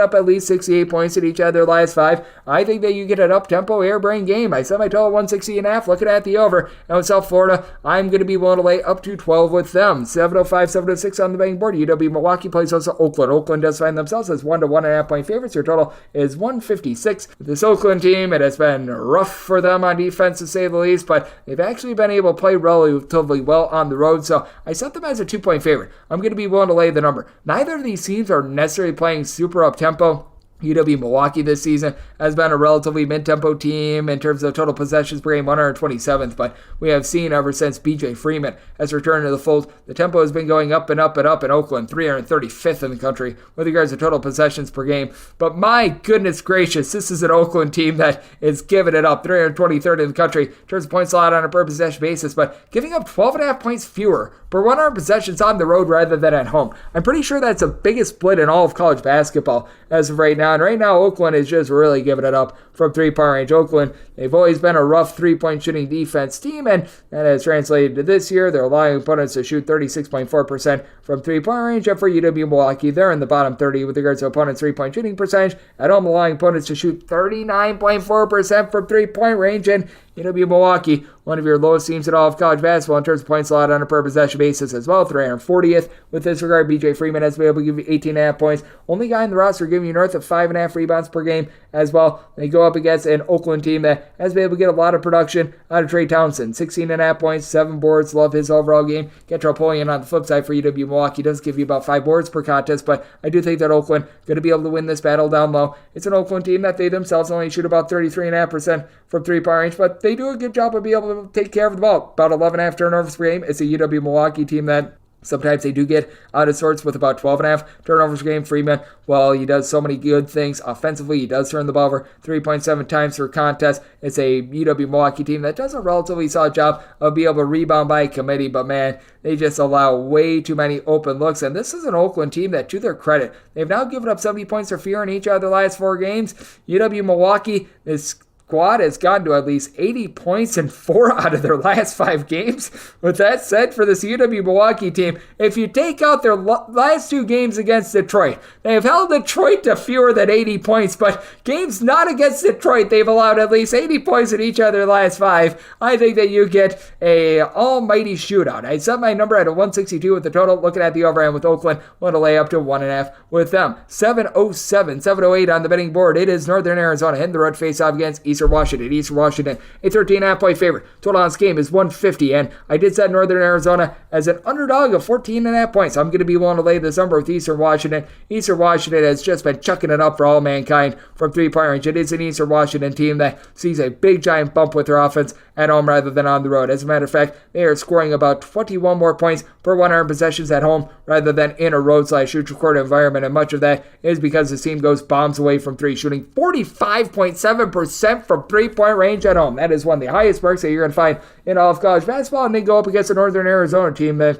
up at least 68 points in each of their last 5. I think that you get an up-tempo, airbrain game. I set my total 160.5, looking at the over. And with South Florida, I'm going to be willing to lay up to 12 with them. 705, 706 on the betting board. UW Milwaukee plays also Oakland. Oakland does find themselves as 1 to 1.5 point favorites. Your total is 156. With this Oakland team, it has been rough for them on defense. defense to say the least, but they've actually been able to play relatively well on the road, so I set them as a 2-point favorite. I'm going to be willing to lay the number. Neither of these teams are necessarily playing super up-tempo. UW Milwaukee this season has been a relatively mid-tempo team in terms of total possessions per game, 127th, but we have seen ever since B.J. Freeman has returned to the fold, the tempo has been going up and up and up in Oakland, 335th in the country with regards to total possessions per game. But my goodness gracious, this is an Oakland team that is giving it up, 323rd in the country in terms of points allowed on a per possession basis, but giving up 12.5 points fewer per 100 possessions on the road rather than at home. I'm pretty sure that's the biggest split in all of college basketball as of right now. And right now, Oakland is just really giving it up from three-point range. Oakland, they've always been a rough three-point shooting defense team, and that has translated to this year. They're allowing opponents to shoot 36.4% from three-point range. And for UW Milwaukee, they're in the bottom 30 with regards to opponents' three-point shooting percentage. At home, allowing opponents to shoot 39.4% from three-point range. And UW Milwaukee, one of your lowest teams in all of college basketball in terms of points allowed on a per possession basis as well, 340th. With this regard, B.J. Freeman has been able to give you 18.5 points. Only guy in the roster giving you north of 5.5 rebounds per game as well. They go up against an Oakland team that has been able to get a lot of production out of Trey Towson. 16.5 points, 7 boards. Love his overall game. Ketropolian on the flip side for UW Milwaukee does give you about 5 boards per contest, but I do think that Oakland going to be able to win this battle down low. It's an Oakland team that they themselves only shoot about 33.5% from three-point range, but they do a good job of being able to take care of the ball. About 11.5 turnovers per game. It's a UW Milwaukee team that sometimes they do get out of sorts with about 12.5 turnovers per game. Freeman, well, he does so many good things offensively. He does turn the ball over 3.7 times per contest. It's a UW Milwaukee team that does a relatively solid job of being able to rebound by committee, but man, they just allow way too many open looks. And this is an Oakland team that, to their credit, they've now given up 70 points or fewer in each of their last 4 games. UW Milwaukee is squad has gotten to at least 80 points in 4 out of their last 5 games. With that said, for this UW Milwaukee team, if you take out their last 2 games against Detroit, they have held Detroit to fewer than 80 points, but games not against Detroit, they've allowed at least 80 points in each of their last 5. I think that you get a almighty shootout. I set my number at a 162 with the total. Looking at the over-end with Oakland, want to lay up to 1.5 with them. 707, 708 on the betting board. It is Northern Arizona hitting the road face-off against Eastern Washington, a 13.5 point favorite. Total on this game is 150, and I did set Northern Arizona as an underdog of 14.5 points. I'm going to be willing to lay this number with Eastern Washington. Eastern Washington has just been chucking it up for all mankind from three-point range. It is an Eastern Washington team that sees a big giant bump with their offense at home rather than on the road. As a matter of fact, they are scoring about 21 more points per 100 possessions at home rather than in a road/shoot record environment, and much of that is because the team goes bombs away from 3, shooting 45.7% from three-point range at home. That is one of the highest marks that you're going to find in all of college basketball, and they go up against the Northern Arizona team that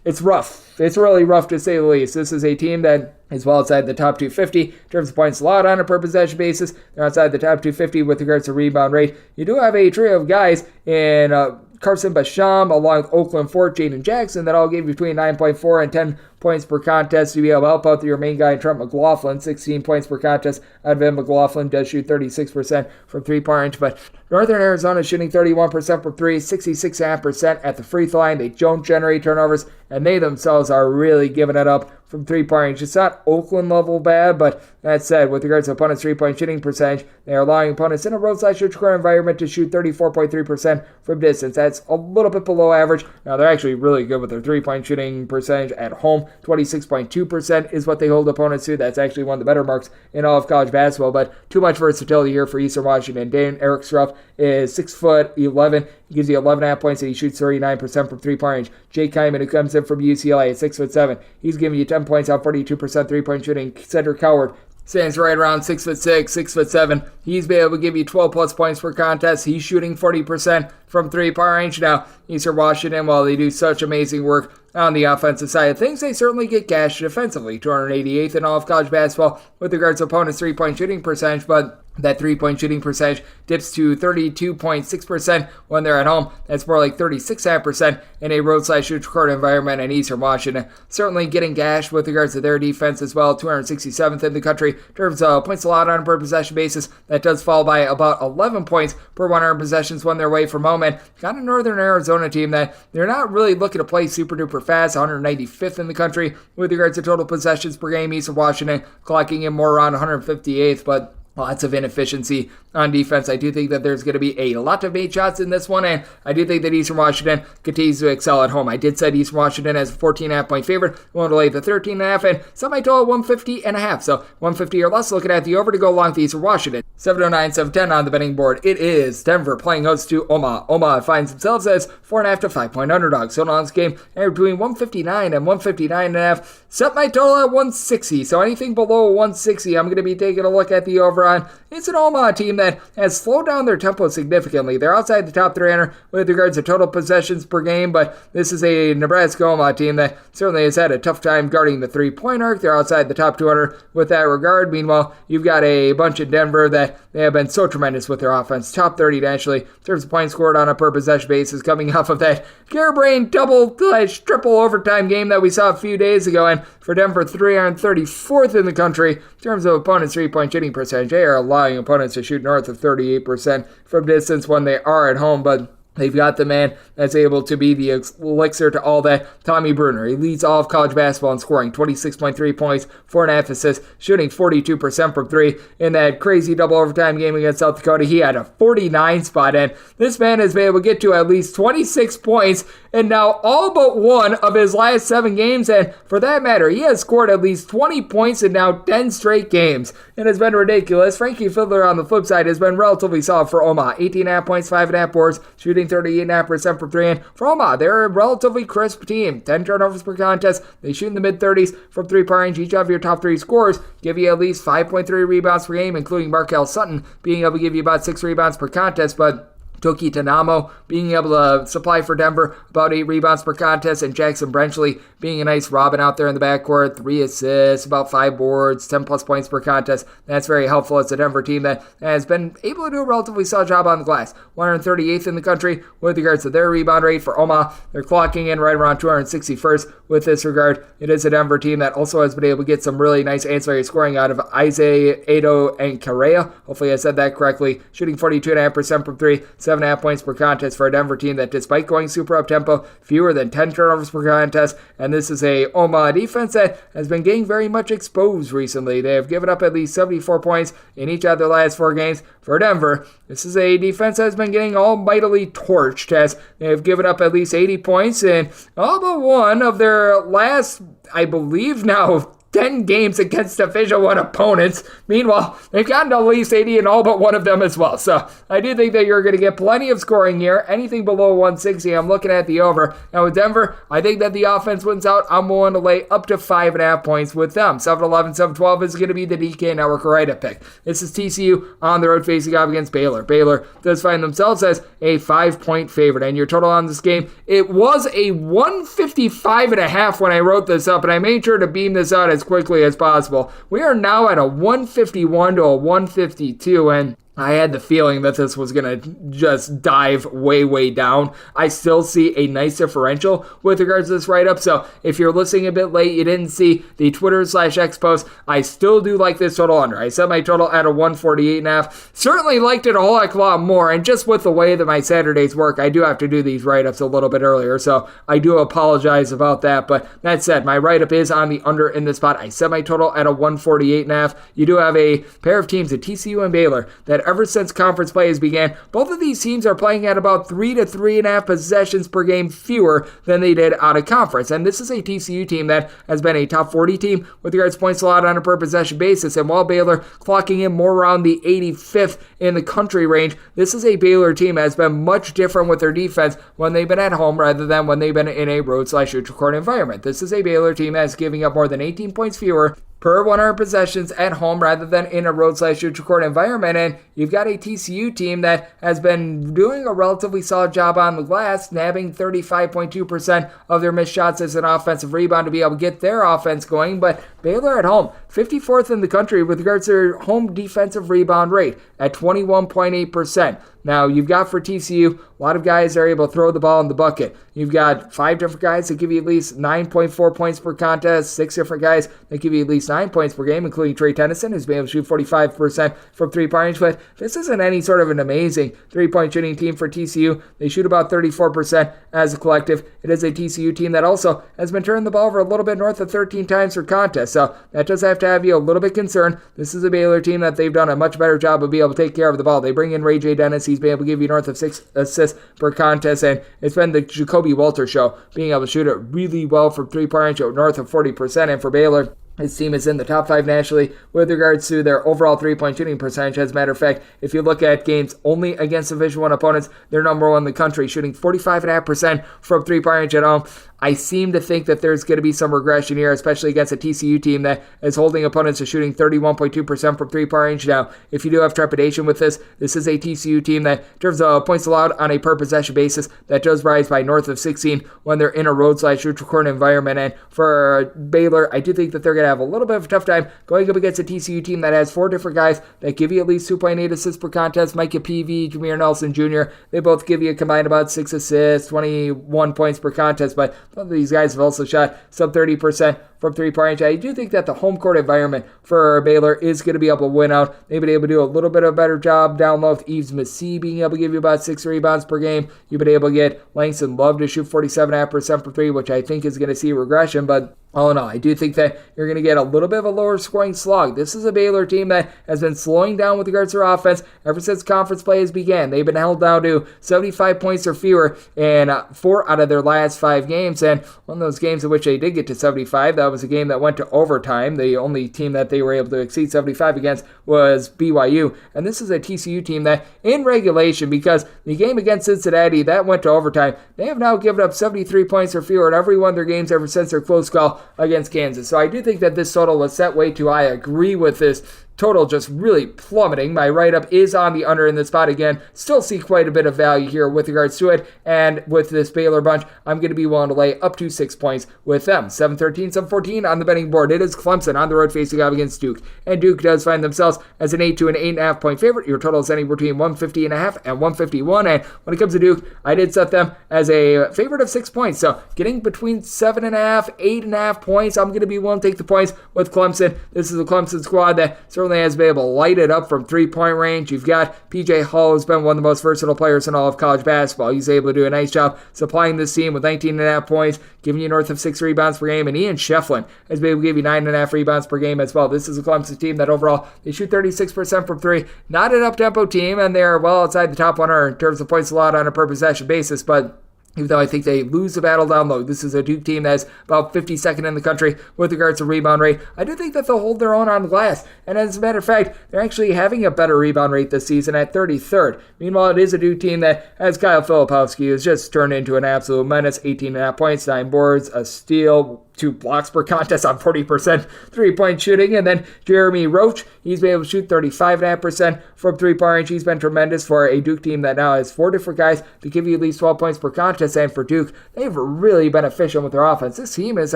it's rough. It's really rough to say the least. This is a team that is well outside the top 250 in terms of points allowed on a per possession basis. They're outside the top 250 with regards to rebound rate. You do have a trio of guys in Carson Basham, along with Oakland Fort, Jaden Jackson, that all gave between 9.4 and 10 points per contest to be able to help out your main guy, Trent McLaughlin, 16 points per contest out of him. McLaughlin does shoot 36% from three-point range, but Northern Arizona is shooting 31% from 3, 66.5% at the free throw line. They don't generate turnovers, and they themselves are really giving it up from three-point range. It's not Oakland level bad, but that said, with regards to opponents' three-point shooting percentage, they are allowing opponents in a road/shoot record environment to shoot 34.3% from distance. That's a little bit below average. Now, they're actually really good with their three-point shooting percentage at home. 26.2% is what they hold opponents to. That's actually one of the better marks in all of college basketball, but too much versatility here for Eastern Washington. Eric Struff is 6'11". He gives you 11.5 points and he shoots 39% from three-point range. Jake Kyman, who comes in from UCLA, is 6'7". He's giving you 10 points on 42% three-point shooting. Cedric Howard stands right around 6'6", 6'7". He's been able to give you 12 plus points per contest. He's shooting 40% from three-point range. Now, Eastern Washington, while they do such amazing work on the offensive side of things, they certainly get gashed defensively. 288th in all of college basketball with regards to opponents' three-point shooting percentage, but that three-point shooting percentage dips to 32.6% when they're at home. That's more like 36.5% in a road/shoot record environment, and Eastern Washington certainly getting gashed with regards to their defense as well. 267th in the country in terms of points allowed on a per possession basis. That does fall by about 11 points per 100 possessions when they're away from home. And got a Northern Arizona team that they're not really looking to play super duper fast. 195th in the country with regards to total possessions per game. Eastern Washington clocking in more around 158th, but Lots of inefficiency on defense. I do think that there's going to be a lot of made shots in this one, and I do think that Eastern Washington continues to excel at home. I did set Eastern Washington as a 14.5-point favorite. Willing to lay the 13.5, and set my total 150.5. So 150 or less, looking at the over to go along with Eastern Washington. 709, 710 on the betting board. It is Denver playing host to Omaha. Omaha finds themselves as 4.5 to 5-point underdogs. So on this game, and between 159 and 159.5. Set my total at 160. So anything below 160, I'm going to be taking a look at the over on. It's an Omaha team that has slowed down their tempo significantly. They're outside the top 300 with regards to total possessions per game, but this is a Nebraska Omaha team that certainly has had a tough time guarding the three-point arc. They're outside the top 200 with that regard. Meanwhile, you've got a bunch in Denver that they have been so tremendous with their offense. Top 30 nationally in terms of points scored on a per possession basis, coming off of that harebrained double/triple overtime game that we saw a few days ago. And for Denver, 334th in the country in terms of opponents' three-point shooting percentage. They are allowing opponents to shoot north of 38% from distance when they are at home, but they've got the man that's able to be the elixir to all that, Tommy Bruner. He leads all of college basketball in scoring, 26.3 points, 4.5 assists, shooting 42% from three. In that crazy double overtime game against South Dakota, he had a 49 spot, and this man has been able to get to at least 26 points in now all but one of his last 7 games, and for that matter, he has scored at least 20 points in now 10 straight games. It has been ridiculous. Frankie Fiddler on the flip side has been relatively solid for Omaha, 18.5 points, 5.5 boards, shooting 38.5% from three. And for Omaha, they're a relatively crisp team. 10 turnovers per contest. They shoot in the mid-30s from three-point range. Each of your top 3 scorers give you at least 5.3 rebounds per game, including Marquette Sutton being able to give you about 6 rebounds per contest, but Toki Tanamo being able to supply for Denver about 8 rebounds per contest, and Jackson Brenchley being a nice Robin out there in the backcourt, 3 assists, about 5 boards, 10 plus points per contest. That's very helpful. It's a Denver team that has been able to do a relatively solid job on the glass. 138th in the country with regards to their rebound rate. For Omaha, they're clocking in right around 261st with this regard. It is a Denver team that also has been able to get some really nice ancillary scoring out of Isaiah, Ado, and Correa. Hopefully I said that correctly. Shooting 42.5% from 3, 7.5 points per contest for a Denver team that, despite going super up-tempo, fewer than 10 turnovers per contest, and this is a Omaha defense that has been getting very much exposed recently. They have given up at least 74 points in each of their last 4 games. For Denver, this is a defense that has been getting almightily torched, as they have given up at least 80 points in all but one of their last, I believe now, 10 games against Division I opponents. Meanwhile, they've gotten at least 80 in all but one of them as well. So I do think that you're going to get plenty of scoring here. Anything below 160, I'm looking at the over. Now with Denver, I think that the offense wins out. I'm willing to lay up to 5.5 points with them. 7-11, 7-12 is going to be the DK Network Corrida pick. This is TCU on the road facing off against Baylor. Baylor does find themselves as a 5-point favorite. And your total on this game, it was a 155.5 when I wrote this up, and I made sure to beam this out as quickly as possible. We are now at a 151 to a 152, and I had the feeling that this was going to just dive way, way down. I still see a nice differential with regards to this write-up, so if you're listening a bit late, you didn't see the Twitter/X post, I still do like this total under. I set my total at a 148.5. Certainly liked it a whole heck of a lot more, and just with the way that my Saturdays work, I do have to do these write-ups a little bit earlier, so I do apologize about that, but that said, my write-up is on the under in this spot. I set my total at a 148.5. You do have a pair of teams at TCU and Baylor that ever since conference play has began, both of these teams are playing at about 3 to 3.5 possessions per game fewer than they did out of conference. And this is a TCU team that has been a top 40 team with regards to points allowed on a per possession basis. And while Baylor clocking in more around the 85th in the country range, this is a Baylor team that has been much different with their defense when they've been at home rather than when they've been in a road/neutral court environment. This is a Baylor team that's giving up more than 18 points fewer per 100 possessions at home rather than in a road/neutral court environment. And you've got a TCU team that has been doing a relatively solid job on the glass, nabbing 35.2% of their missed shots as an offensive rebound to be able to get their offense going. But Baylor at home, 54th in the country with regards to their home defensive rebound rate at 21.8%. Now, you've got for TCU, a lot of guys are able to throw the ball in the bucket. You've got 5 different guys that give you at least 9.4 points per contest, 6 different guys that give you at least 9 points per game, including Trey Tennyson, who's been able to shoot 45% from three-point range. But this isn't any sort of an amazing three-point shooting team for TCU. They shoot about 34% as a collective. It is a TCU team that also has been turning the ball over a little bit north of 13 times per contest. So that does have to have you a little bit concerned. This is a Baylor team that they've done a much better job of being able to take care of the ball. They bring in Ray J. Dennis. He's been able to give you north of 6 assists per contest, and it's been the Jacoby Walter show, being able to shoot it really well from three-point range, north of 40%, and for Baylor, his team is in the top 5 nationally with regards to their overall three-point shooting percentage. As a matter of fact, if you look at games only against Division I opponents, they're number 1 in the country, shooting 45.5% from three-point range at home. I seem to think that there's going to be some regression here, especially against a TCU team that is holding opponents to shooting 31.2% from three-point range. Now, if you do have trepidation with this is a TCU team that, in terms of points allowed on a per-possession basis, that does rise by north of 16 when they're in a road/neutral court environment. And for Baylor, I do think that they're going to have a little bit of a tough time going up against a TCU team that has 4 different guys that give you at least 2.8 assists per contest. Micah Peavy, Jameer Nelson Jr., they both give you a combined about 6 assists, 21 points per contest, but both of these guys have also shot sub 30% from three-point range. I do think that the home court environment for Baylor is going to be able to win out. They've been able to do a little bit of a better job down low with Yves Massey being able to give you about 6 rebounds per game. You've been able to get Langston Love to shoot 47.5% for 3, which I think is going to see regression, but all in all, I do think that you're going to get a little bit of a lower scoring slog. This is a Baylor team that has been slowing down with regards to their offense ever since conference play has began. They've been held down to 75 points or fewer in 4 out of their last 5 games, and one of those games in which they did get to 75, that was a game that went to overtime. The only team that they were able to exceed 75 against was BYU, and this is a TCU team that in regulation, because the game against Cincinnati, that went to overtime, they have now given up 73 points or fewer in every one of their games ever since their close call against Kansas. So I do think that this total was set way too high. I agree with this total just really plummeting. My write-up is on the under in this spot again. Still see quite a bit of value here with regards to it. And with this Baylor bunch, I'm going to be willing to lay up to 6 points with them. 7-13, 7-14 on the betting board. It is Clemson on the road facing up against Duke. And Duke does find themselves as an 8 to an 8.5 point favorite. Your total is anywhere between 150.5 and 151. And when it comes to Duke, I did set them as a favorite of 6 points. So getting between 7.5, 8.5 points, I'm going to be willing to take the points with Clemson. This is a Clemson squad that certainly has been able to light it up from three-point range. You've got PJ Hall, who's been one of the most versatile players in all of college basketball. He's able to do a nice job supplying this team with 19.5 points, giving you north of 6 rebounds per game. And Ian Shefflin has been able to give you 9.5 rebounds per game as well. This is a Clemson team that overall, they shoot 36% from 3. Not an up-tempo team, and they're well outside the top 100 in terms of points allowed on a per-possession basis, but even though I think they lose the battle down low, this is a Duke team that's about 52nd in the country with regards to rebound rate. I do think that they'll hold their own on the glass. And as a matter of fact, they're actually having a better rebound rate this season at 33rd. Meanwhile, it is a Duke team that has Kyle Filipowski, who's just turned into an absolute menace. 18.5 points, 9 boards, a steal, 2 blocks per contest on 40% three-point shooting. And then Jeremy Roach, he's been able to shoot 35.5% from three-point range. He's been tremendous for a Duke team that now has 4 different guys to give you at least 12 points per contest. And for Duke, they've really been efficient with their offense. This team is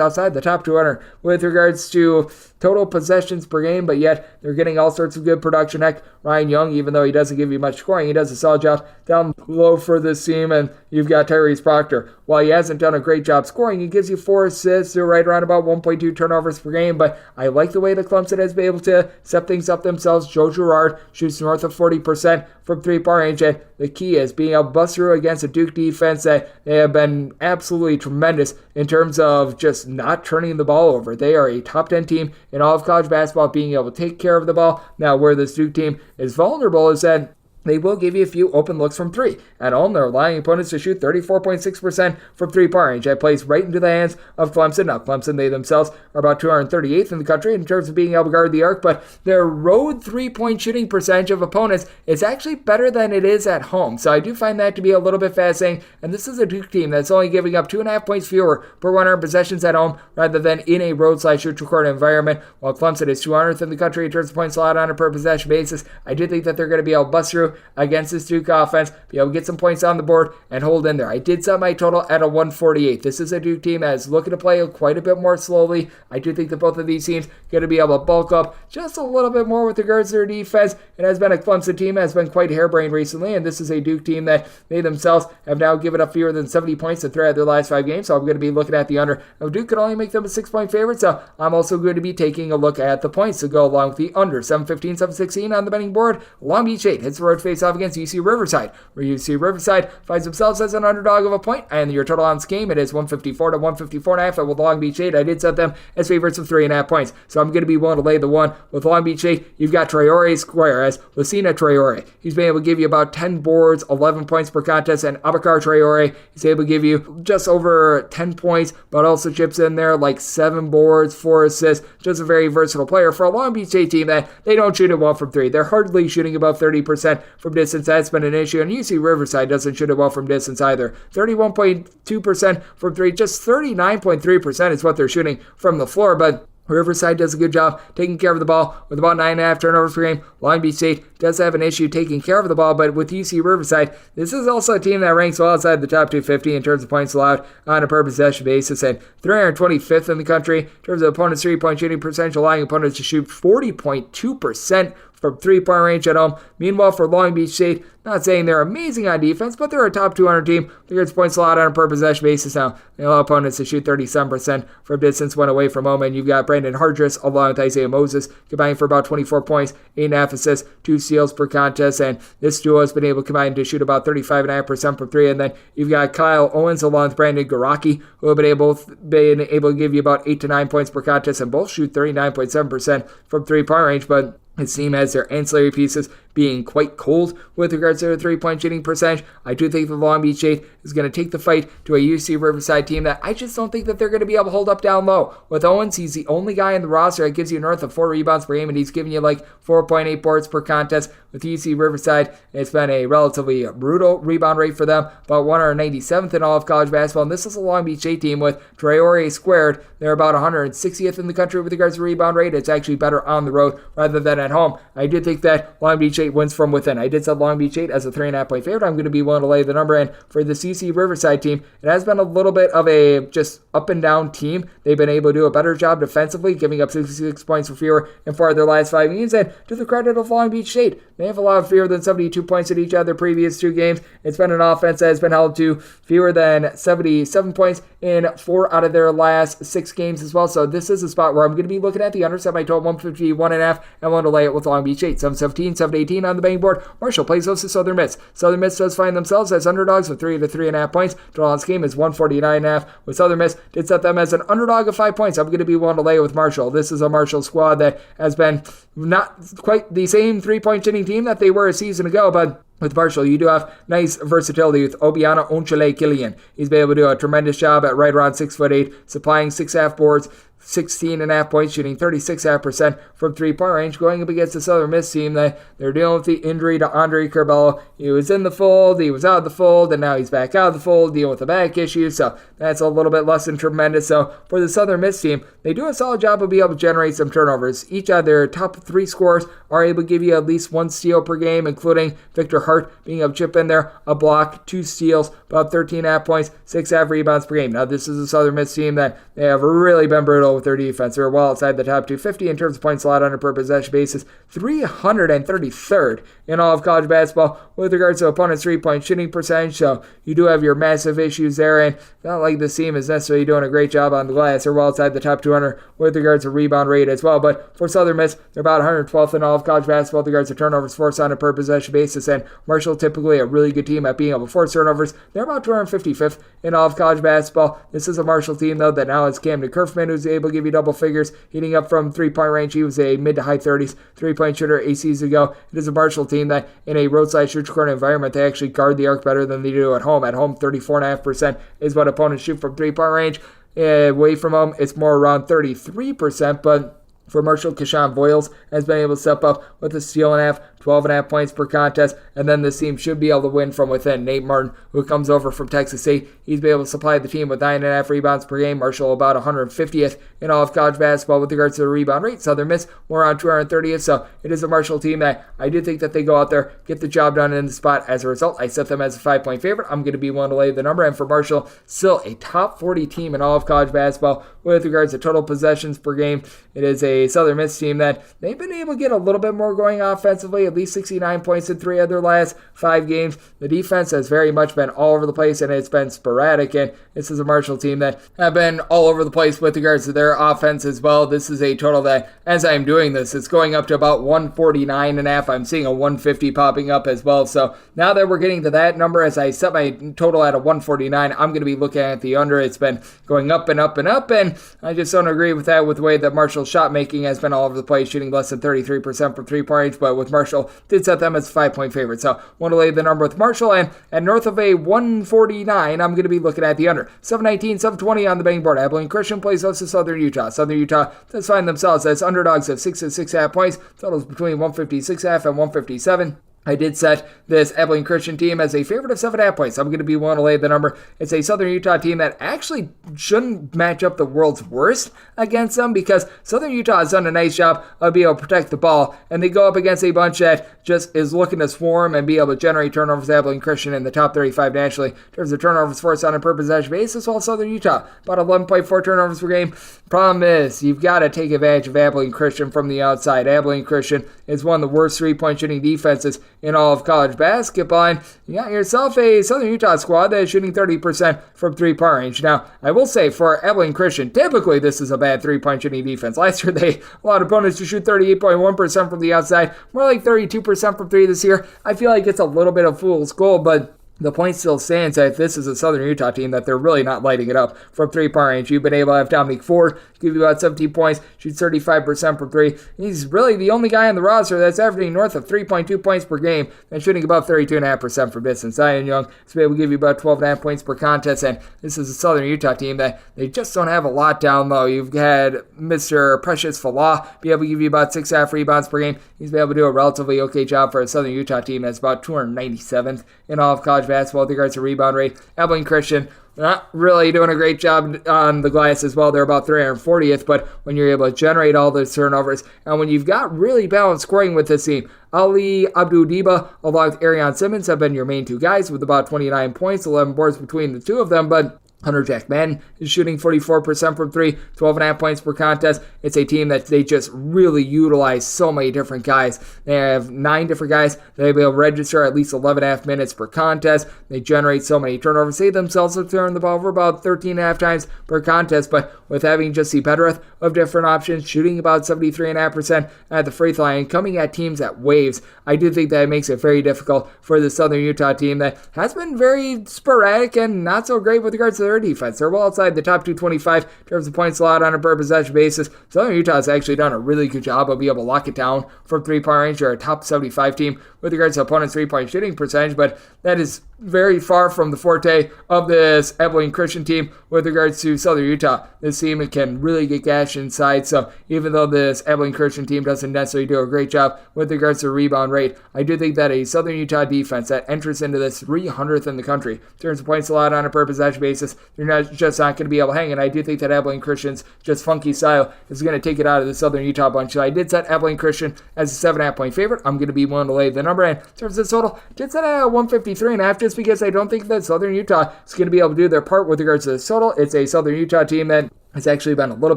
outside the top 200 with regards to total possessions per game, but yet they're getting all sorts of good production. Heck, Ryan Young, even though he doesn't give you much scoring, he does a solid job down low for this team. And you've got Tyrese Proctor. While he hasn't done a great job scoring, he gives you 4 assists. They're right around about 1.2 turnovers per game, but I like the way that Clemson has been able to set things up themselves. Joe Girard shoots north of 40% from three-point range, and the key is being able to bust through against a Duke defense that they have been absolutely tremendous in terms of just not turning the ball over. They are a top 10 team in all of college basketball being able to take care of the ball. Now, where this Duke team is vulnerable is that they will give you a few open looks from 3. At home, they're allowing opponents to shoot 34.6% from three-point range. That plays right into the hands of Clemson. Now, Clemson, they themselves are about 238th in the country in terms of being able to guard the arc, but their road three-point shooting percentage of opponents is actually better than it is at home. So I do find that to be a little bit fascinating, and this is a Duke team that's only giving up 2.5 points fewer per 100 possessions at home rather than in a road/neutral court environment, while Clemson is 200th in the country in terms of points allowed on a per possession basis. I do think that they're going to be able to bust through against this Duke offense, be able to get some points on the board and hold in there. I did set my total at a 148. This is a Duke team that is looking to play quite a bit more slowly. I do think that both of these teams are going to be able to bulk up just a little bit more with regards to their defense. It has been a Clemson team that has been quite harebrained recently, and this is a Duke team that they themselves have now given up fewer than 70 points in 3 of their last 5 games, so I'm going to be looking at the under. Now, Duke could only make them a 6-point favorite, so I'm also going to be taking a look at the points to go along with the under. 7-15, 7-16 on the betting board. Long Beach 8 hits the road face off against UC Riverside, where UC Riverside finds themselves as an underdog of a point, and your total on this game, it is 154 to 154.5, and with Long Beach State, I did set them as favorites of 3.5 points, so I'm going to be willing to lay the one. With Long Beach State, you've got Traore Square as Lucina Traore. He's been able to give you about 10 boards, 11 points per contest, and Abakar Traore, he's able to give you just over 10 points, but also chips in there like 7 boards, 4 assists, just a very versatile player for a Long Beach State team that they don't shoot it well from 3. They're hardly shooting above 30% from distance. That's been an issue, and UC Riverside doesn't shoot it well from distance either. 31.2% from 3, just 39.3% is what they're shooting from the floor, but Riverside does a good job taking care of the ball with about 9.5 turnovers per game. Long Beach State does have an issue taking care of the ball, but with UC Riverside, this is also a team that ranks well outside the top 250 in terms of points allowed on a per possession basis, and 325th in the country in terms of opponents' three-point shooting percentage, allowing opponents to shoot 40.2% from three-point range at home. Meanwhile, for Long Beach State, not saying they're amazing on defense, but they're a top 200 team. There's points allowed on a per possession basis now. They allow opponents to shoot 37% from distance when away from home, and you've got Brandon Hardress along with Isaiah Moses combining for about 24 points, 8.5 assists, 2 steals per contest, and this duo has been able to combine to shoot about 35.5% from 3, and then you've got Kyle Owens along with Brandon Garaki, who have been able to give you about 8 to 9 points per contest, and both shoot 39.7% from three-point range, but his team has their ancillary pieces being quite cold with regards to their three-point shooting percentage. I do think that Long Beach State is going to take the fight to a UC Riverside team that I just don't think that they're going to be able to hold up down low. With Owens, he's the only guy in the roster that gives you north of 4 rebounds per game, and he's giving you like 4.8 boards per contest. With UC Riverside, it's been a relatively brutal rebound rate for them, about 197th in all of college basketball, and this is a Long Beach State team with Traore squared. They're about 160th in the country with regards to rebound rate. It's actually better on the road rather than at home. I do think that Long Beach State wins from within. I did set Long Beach 8 as a 3.5 point favorite. I'm going to be willing to lay the number, and for the UC Riverside team, it has been a little bit of a just up and down team. They've been able to do a better job defensively, giving up 66 points or fewer in 4 of their last 5 games, and to the credit of Long Beach State, they have allowed fewer than 72 points in each of their previous 2 games. It's been an offense that has been held to fewer than 77 points in 4 out of their last 6 games as well, so this is a spot where I'm going to be looking at the under, set my total 151.5, and want to lay it with Long Beach 8, 7-17, 7-18 on the betting board. Marshall plays host to Southern Miss. Southern Miss does find themselves as underdogs with 3 to 3.5 points. Total on this game is 149.5. With Southern Miss, did set them as an underdog of 5 points. I'm going to be willing to lay it with Marshall. This is a Marshall squad that has been not quite the same 3-point shooting team that they were a season ago, but with Marshall, you do have nice versatility with Obiana Onchele Killian. He's been able to do a tremendous job at right around 6'8", supplying 6.5 boards, 16.5 points, shooting 36.5% from three-point range, going up against the Southern Miss team that they're dealing with the injury to Andre Curbelo. He was in the fold, he was out of the fold, and now he's back out of the fold, dealing with a back issue, so that's a little bit less than tremendous. So for the Southern Miss team, they do a solid job of being able to generate some turnovers. Each of their top 3 scorers are able to give you at least 1 steal per game, including Victor Hart being able to chip in there, a block, 2 steals, about 13.5 points, 6.5 rebounds per game. Now this is a Southern Miss team that they have really been brutal with their defense. They're well outside the top 250 in terms of points allowed on a per possession basis, 333rd in all of college basketball with regards to opponents' three-point shooting percentage, so you do have your massive issues there, and not like this team is necessarily doing a great job on the glass. They're well outside the top 200 with regards to rebound rate as well, but for Southern Miss, they're about 112th in all of college basketball with regards to turnovers forced on a per possession basis, and Marshall, typically a really good team at being able to force turnovers. They're about 255th in all of college basketball. This is a Marshall team, though, that now has Camden Kerfman, who's able to give you double figures, heating up from three-point range. He was a mid to high 30s three-point shooter 8 seasons ago. It is a Marshall team that in a roadside shoot corner environment, they actually guard the arc better than they do at home. At home, 34.5% is what opponents shoot from three-point range. Away from home, it's more around 33%, but for Marshall, Keshawn Boyles has been able to step up with a steal and a half, 12.5 points per contest, and then this team should be able to win from within. Nate Martin, who comes over from Texas State, he's been able to supply the team with 9.5 rebounds per game. Marshall about 150th in all of college basketball with regards to the rebound rate. Southern Miss more around 230th, so it is a Marshall team that I do think that they go out there, get the job done in the spot. As a result, I set them as a 5-point favorite. I'm going to be willing to lay the number, and for Marshall, still a top 40 team in all of college basketball with regards to total possessions per game. It is a Southern Miss team that they've been able to get a little bit more going offensively, at least 69 points in 3 of their last 5 games. The defense has very much been all over the place, and it's been sporadic, and this is a Marshall team that have been all over the place with regards to their offense as well. This is a total that, as I'm doing this, it's going up to about 149.5. I'm seeing a 150 popping up as well. So now that we're getting to that number, as I set my total at a 149, I'm going to be looking at the under. It's been going up and up and up, and I just don't agree with that with the way that Marshall's shot making has been all over the place, shooting less than 33% from 3-point range, but with Marshall, did set them as a 5-point favorite. So want to lay the number with Marshall, and at north of a 149, I'm going to be looking at the under. 719, 720 on the betting board. Abilene Christian plays host to Southern Utah. Southern Utah does find themselves as underdogs of 6 to 6.5 points. Totals between 156.5 and 157. I did set this Abilene Christian team as a favorite of 7.5 points. I'm going to be willing to lay the number. It's a Southern Utah team that actually shouldn't match up the world's worst against them, because Southern Utah has done a nice job of being able to protect the ball, and they go up against a bunch that just is looking to swarm and be able to generate turnovers. Abilene Christian in the top 35 nationally in terms of turnovers forced on a per possession basis, while Southern Utah about 11.4 turnovers per game. Problem is, you've got to take advantage of Abilene Christian from the outside. Abilene Christian is one of the worst 3-point shooting defenses in all of college basketball, and you got yourself a Southern Utah squad that is shooting 30% from 3-point range. Now, I will say for Abilene Christian, typically this is a bad 3-point shooting defense. Last year they allowed opponents to shoot 38.1% from the outside, more like 32% from 3 this year. I feel like it's a little bit of fool's gold, but the point still stands that this is a Southern Utah team that they're really not lighting it up from 3-point range. You've been able to have Dominique Ford give you about 17 points, shoots 35% from 3. He's really the only guy on the roster that's averaging north of 3.2 points per game and shooting about 32.5% from distance. Zion Young is able to give you about 12.5 points per contest, and this is a Southern Utah team that they just don't have a lot down low. You've had Mr. Precious Falah be able to give you about 6.5 rebounds per game. He's been able to do a relatively okay job for a Southern Utah team that's about 297th in all of college basketball with regards to rebound rate. Abilene Christian not really doing a great job on the glass as well. They're about 340th, but when you're able to generate all those turnovers, and when you've got really balanced scoring with this team, Ali Abdul-Diba along with Arion Simmons have been your main two guys with about 29 points, 11 boards between the two of them, but Hunter Jack Madden is shooting 44% from 3, 12.5 points per contest. It's a team that they just really utilize so many different guys. They have 9 different guys. They'll be able to register at least 11.5 minutes per contest. They generate so many turnovers. They themselves have turned the ball over about 13.5 times per contest, but with having just the plethora of different options, shooting about 73.5% at the free throw line, coming at teams at waves, I do think that it makes it very difficult for the Southern Utah team that has been very sporadic and not so great with regards to their defense. They're well outside the top 225 in terms of points allowed on a per possession basis. Southern Utah has actually done a really good job of being able to lock it down from 3-point range. They're a top 75 team with regards to opponents' 3-point shooting percentage, but that is very far from the forte of this Abilene Christian team with regards to Southern Utah. This team can really get gashed inside, so even though this Abilene Christian team doesn't necessarily do a great job with regards to rebound rate, I do think that a Southern Utah defense that enters into this 300th in the country in terms of points allowed on a per possession basis, they're just not going to be able to hang, and I do think that Abilene Christian's just funky style is going to take it out of the Southern Utah bunch. So I did set Abilene Christian as a 7.5 point favorite. I'm going to be willing to lay the number, and in terms of the total, I did set at 153.5 just because I don't think that Southern Utah is going to be able to do their part with regards to the total. It's a Southern Utah team that has actually been a little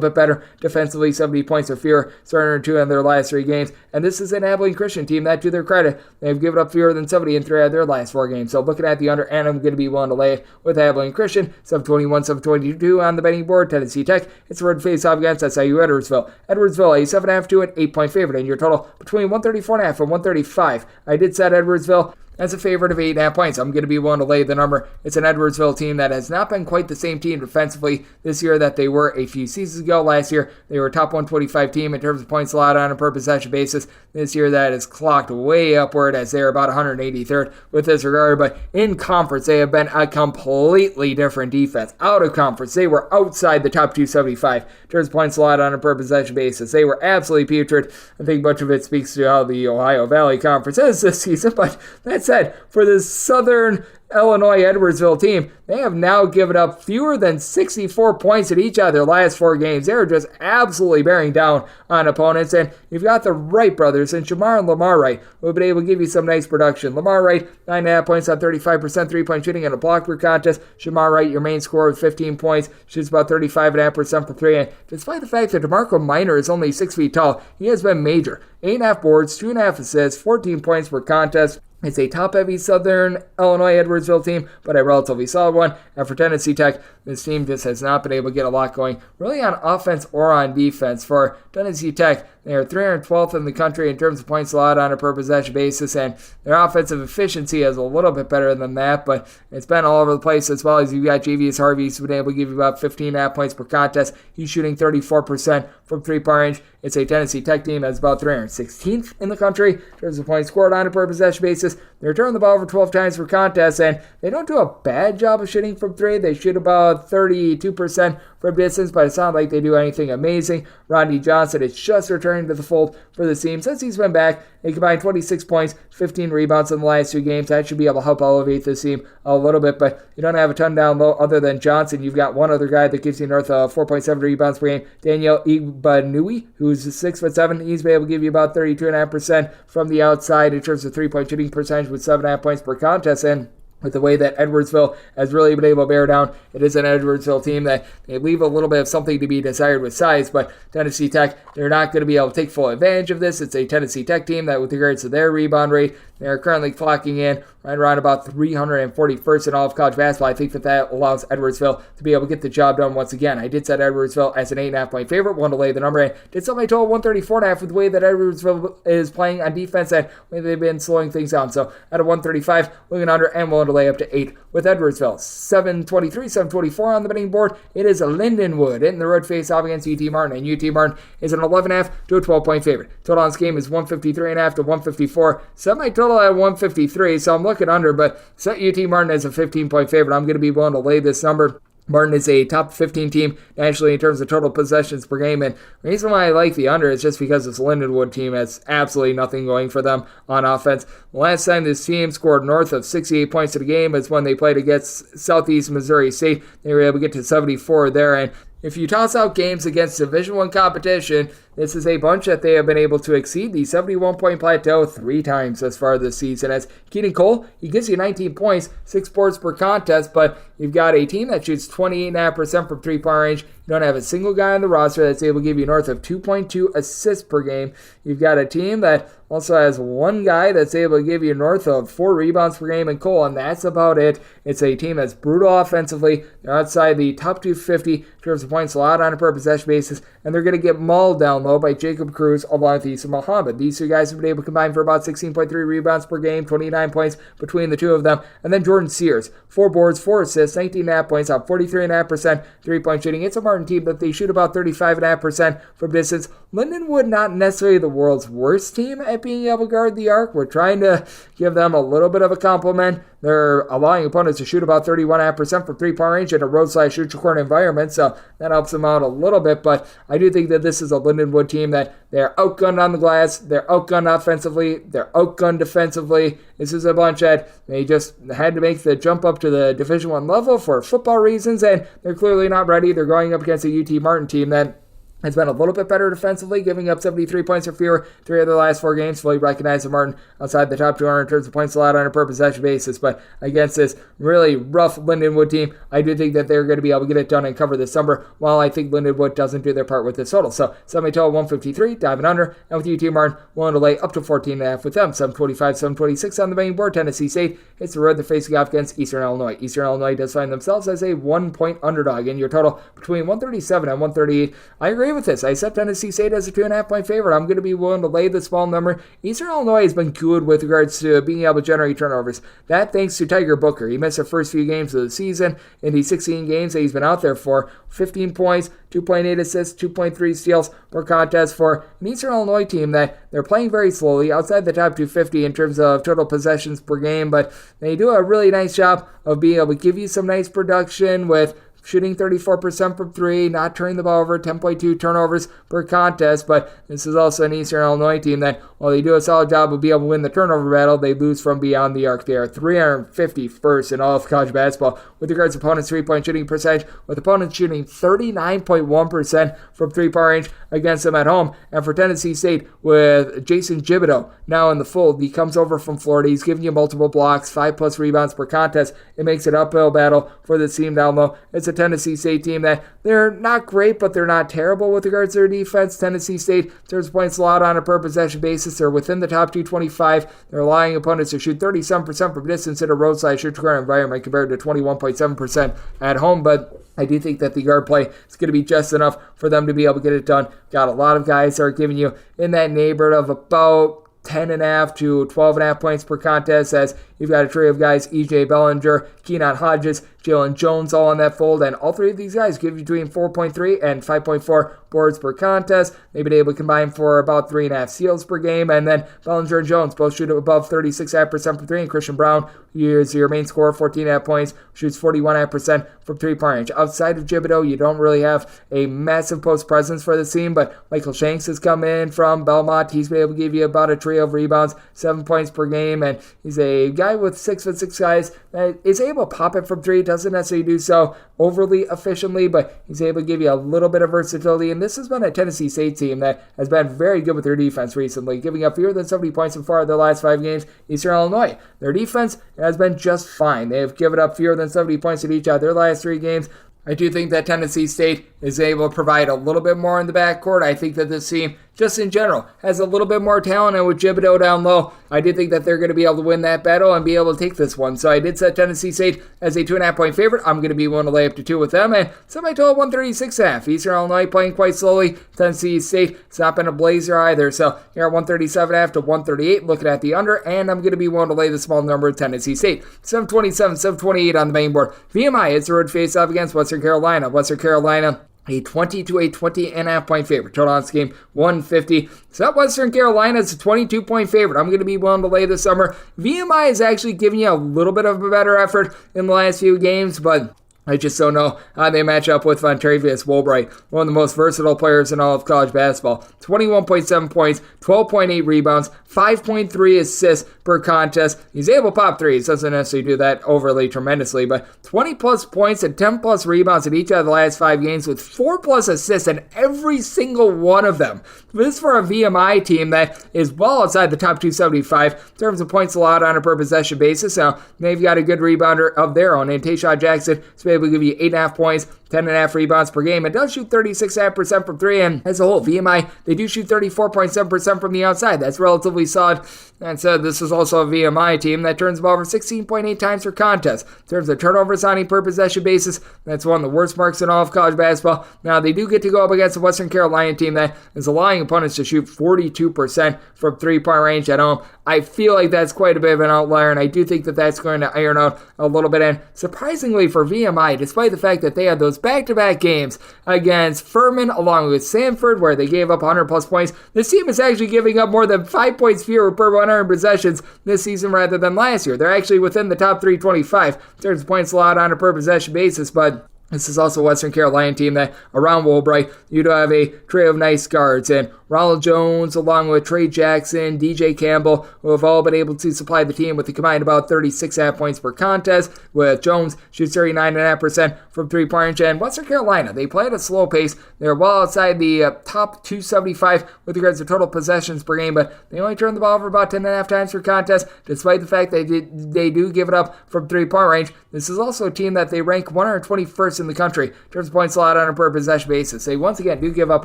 bit better defensively, 70 points or fewer, starting 2 in their last 3 games. And this is an Abilene Christian team that, to their credit, they've given up fewer than 70 in 3 out of their last 4 games. So looking at the under, and I'm going to be willing to lay it with Abilene Christian. 721, 722 on the betting board. Tennessee Tech, it's a road face-off against SIU Edwardsville. Edwardsville, a 7.5 to an 8-point favorite, and your total between 134.5 and 135. I did set Edwardsville as a favorite of 8.5 points. I'm going to be willing to lay the number. It's an Edwardsville team that has not been quite the same team defensively this year that they were a few seasons ago. Last year, they were a top 125 team in terms of points allowed on a per possession basis. This year, that is clocked way upward as they're about 183rd with this regard. But in conference, they have been a completely different defense. Out of conference, they were outside the top 275 in terms of points allowed on a per possession basis. They were absolutely putrid. I think much of it speaks to how the Ohio Valley Conference is this season, but that's said, for the Southern Illinois Edwardsville team, they have now given up fewer than 64 points in each of their last 4 games. They're just absolutely bearing down on opponents. And you've got the Wright brothers and Shamar and Lamar Wright who have been able to give you some nice production. Lamar Wright, 9.5 points on 35% three-point shooting in a block per contest. Shamar Wright, your main scorer with 15 points, shoots about 35.5% for 3. And despite the fact that DeMarco Minor is only 6 feet tall, he has been major. 8.5 boards, 2.5 assists, 14 points per contest. It's a top-heavy Southern Illinois Edwardsville team, but a relatively solid one. And for Tennessee Tech, this team just has not been able to get a lot going, really on offense or on defense. For Tennessee Tech, they are 312th in the country in terms of points allowed on a per-possession basis, and their offensive efficiency is a little bit better than that, but it's been all over the place, as well as you've got Javius Harvey, who's been able to give you about 15.5 points per contest. He's shooting 34% from three-point range. It's a Tennessee Tech team that's about 316th in the country in terms of points scored on a per-possession basis. They return the ball over 12 times per contest, and they don't do a bad job of shooting from 3. They shoot about 32% from distance, but it's not like they do anything amazing. Rodney Johnson is just returning to the fold for the team since he's been back. They combined 26 points, 15 rebounds in the last 2 games. That should be able to help elevate this team a little bit, but you don't have a ton down low other than Johnson. You've got one other guy that gives you north of 4.7 rebounds per game, Daniel Igbanui, who's 6'7". He's been able to give you about 32.5% from the outside in terms of three-point shooting percentage with 7.5 points per contest. And with the way that Edwardsville has really been able to bear down, it is an Edwardsville team that they leave a little bit of something to be desired with size, but Tennessee Tech, they're not going to be able to take full advantage of this. It's a Tennessee Tech team that, with regards to their rebound rate, they're currently clocking in right around about 341st in all of college basketball. I think that allows Edwardsville to be able to get the job done once again. I did set Edwardsville as an 8.5 point favorite, wanted to lay the number, and did set my total 134.5 with the way that Edwardsville is playing on defense and the way they've been slowing things down. So at a 135, looking under and willing to lay up to 8 with Edwardsville. 7:23, 7:24 on the betting board. It is a Lindenwood in the road face off against UT Martin, and UT Martin is an 11.5 to a 12 point favorite. Total on this game is 153.5 to 154. Set my total at 153, so I'm looking under, but set UT Martin as a 15 point favorite. I'm going to be willing to lay this number. Martin is a top 15 team nationally in terms of total possessions per game, and the reason why I like the under is just because this Lindenwood team has absolutely nothing going for them on offense. The last time this team scored north of 68 points in a game is when they played against Southeast Missouri State. They were able to get to 74 there, and if you toss out games against Division I competition, this is a bunch that they have been able to exceed the 71-point plateau 3 times thus far this season. As Keaton Cole, he gives you 19 points, 6 boards per contest, but you've got a team that shoots 28.5% from three-point range. You don't have a single guy on the roster that's able to give you north of 2.2 assists per game. You've got a team that also has one guy that's able to give you north of 4 rebounds per game in Cole, and that's about it. It's a team that's brutal offensively. They're outside the top 250 in terms of points allowed on a per-possession basis, and they're going to get mauled down low by Jacob Cruz along with Issa Muhammad. These 2 guys have been able to combine for about 16.3 rebounds per game, 29 points between the 2 of them. And then Jordan Sears, 4 boards, 4 assists, 19.5 points on 43.5% three-point shooting. It's a Martin team that they shoot about 35.5% from distance. Lindenwood, not necessarily the world's worst team at being able to guard the arc. We're trying to give them a little bit of a compliment. They're allowing opponents to shoot about 31.5% from three-point range in a road/shoot-your-corner environment, so that helps them out a little bit. But I do think that this is a Lindenwood team that they're outgunned on the glass, they're outgunned offensively, they're outgunned defensively. This is a bunch that they just had to make the jump up to the Division I level for football reasons, and they're clearly not ready. They're going up against a UT Martin team that has been a little bit better defensively, giving up 73 points or fewer 3 of their last 4 games. Fully recognize that Martin outside the top 200 in terms of points allowed on a per-possession basis. But against this really rough Lindenwood team, I do think that they're going to be able to get it done and cover this number, while I think Lindenwood doesn't do their part with this total. So semi-total 153, diving under, and with UT Martin willing to lay up to 14.5 with them. 725, 726 on the main board. Tennessee State hits the road. They're facing off against Eastern Illinois. Eastern Illinois does find themselves as a 1-point underdog in your total between 137 and 138. I agree with this. I set Tennessee State as a 2.5 point favorite. I'm going to be willing to lay the small number. Eastern Illinois has been good with regards to being able to generate turnovers. That thanks to Tiger Booker. He missed the first few games of the season. In the 16 games that he's been out there for, 15 points, 2.8 assists, 2.3 steals per contest for an Eastern Illinois team that they're playing very slowly, outside the top 250 in terms of total possessions per game, but they do a really nice job of being able to give you some nice production with shooting 34% from three, not turning the ball over, 10.2 turnovers per contest, but this is also an Eastern Illinois team that, while they do a solid job of being able to win the turnover battle, they lose from beyond the arc. They are 351st in all of college basketball with regards to opponents' three-point shooting percentage, with opponents shooting 39.1% from three-point range against them at home. And for Tennessee State, with Jason Thibodeau now in the fold, he comes over from Florida. He's giving you multiple blocks, 5+ rebounds per contest. It makes it uphill battle for the team down low. It's a Tennessee State team that they're not great, but they're not terrible with regards to their defense. Tennessee State, in terms of points allowed on a per possession basis, they're within the top 225. They're allowing opponents to shoot 37% from distance in a roadside shoot corner environment compared to 21.7% at home. But I do think that the guard play is going to be just enough for them to be able to get it done. Got a lot of guys that are giving you in that neighborhood of about 10.5 to 12.5 points per contest, as you've got a trio of guys, E.J. Bellinger, Keenan Hodges, Jalen Jones all in that fold, and all three of these guys give you between 4.3 and 5.4 boards per contest. They've been able to combine for about 3.5 steals per game, and then Bellinger and Jones both shoot above 36% from three, and Christian Brown, who is your main scorer, 14.5 points, shoots 41% from three-point range. Outside of Thibodeau, you don't really have a massive post presence for the team, but Michael Shanks has come in from Belmont. He's been able to give you about a trio of rebounds, 7 points per game, and he's a guy with 6'6" guys that is able to pop it from three. Doesn't necessarily do so overly efficiently, but he's able to give you a little bit of versatility. And this has been a Tennessee State team that has been very good with their defense recently, giving up fewer than 70 points in 4 of their last 5 games. Eastern Illinois, their defense has been just fine. They have given up fewer than 70 points in each of their last 3 games. I do think that Tennessee State is able to provide a little bit more in the backcourt. I think that this team, just in general, has a little bit more talent, and with Thibodeau down low, I do think that they're going to be able to win that battle and be able to take this one. So I did set Tennessee State as a 2.5 point favorite. I'm going to be willing to lay up to 2 with them, and set my total 136.5. Eastern Illinois playing quite slowly. Tennessee State, it's not been a blazer either. So here at 137.5 to 138, looking at the under, and I'm going to be willing to lay the small number of Tennessee State. 727, 728 on the main board. VMI is the road face-off against Western Carolina. Western Carolina, a 20 to a 20.5 point favorite. Total on this game, 150. So Western Carolina is a 22 point favorite. I'm going to be willing to lay this summer. VMI is actually giving you a little bit of a better effort in the last few games, but I just don't know how they match up with Vontavious Woolbright, one of the most versatile players in all of college basketball. 21.7 points, 12.8 rebounds, 5.3 assists per contest. He's able to pop threes. Doesn't necessarily do that overly tremendously, but 20 plus points and 10 plus rebounds in each of the last 5 games with 4 plus assists in every single one of them. This is for a VMI team that is well outside the top 275 in terms of points allowed on a per possession basis. Now, they've got a good rebounder of their own, and Tayshaun Jackson is able to give you 8.5 points, 10.5 rebounds per game. It does shoot 36.5% from 3, and as a whole, VMI, they do shoot 34.7% from the outside. That's relatively solid. And so this is also a VMI team that turns the ball over 16.8 times per contest. In terms of turnovers on a per possession basis, that's one of the worst marks in all of college basketball. Now, they do get to go up against the Western Carolina team that is allowing opponents to shoot 42% from three-point range at home. I feel like that's quite a bit of an outlier, and I do think that that's going to iron out a little bit. And surprisingly for VMI, despite the fact that they had those back-to-back games against Furman along with Sanford, where they gave up 100 plus points, this team is actually giving up more than 5 points fewer per 100 possessions this season rather than last year. They're actually within the top 325 in terms of points allowed on a per possession basis, but this is also a Western Carolina team that, around Woolbright, you do have a trio of nice guards, and Ronald Jones, along with Trey Jackson, DJ Campbell, who have all been able to supply the team with a combined about 36.5 points per contest, with Jones shoots 39.5% from three-point range. And Western Carolina, they play at a slow pace. They're well outside the top 275 with regards to total possessions per game, but they only turn the ball over about 10.5 times per contest, despite the fact that they do give it up from three-point range. This is also a team that they rank 121st in the country in terms of points allowed on a per possession basis. They once again do give up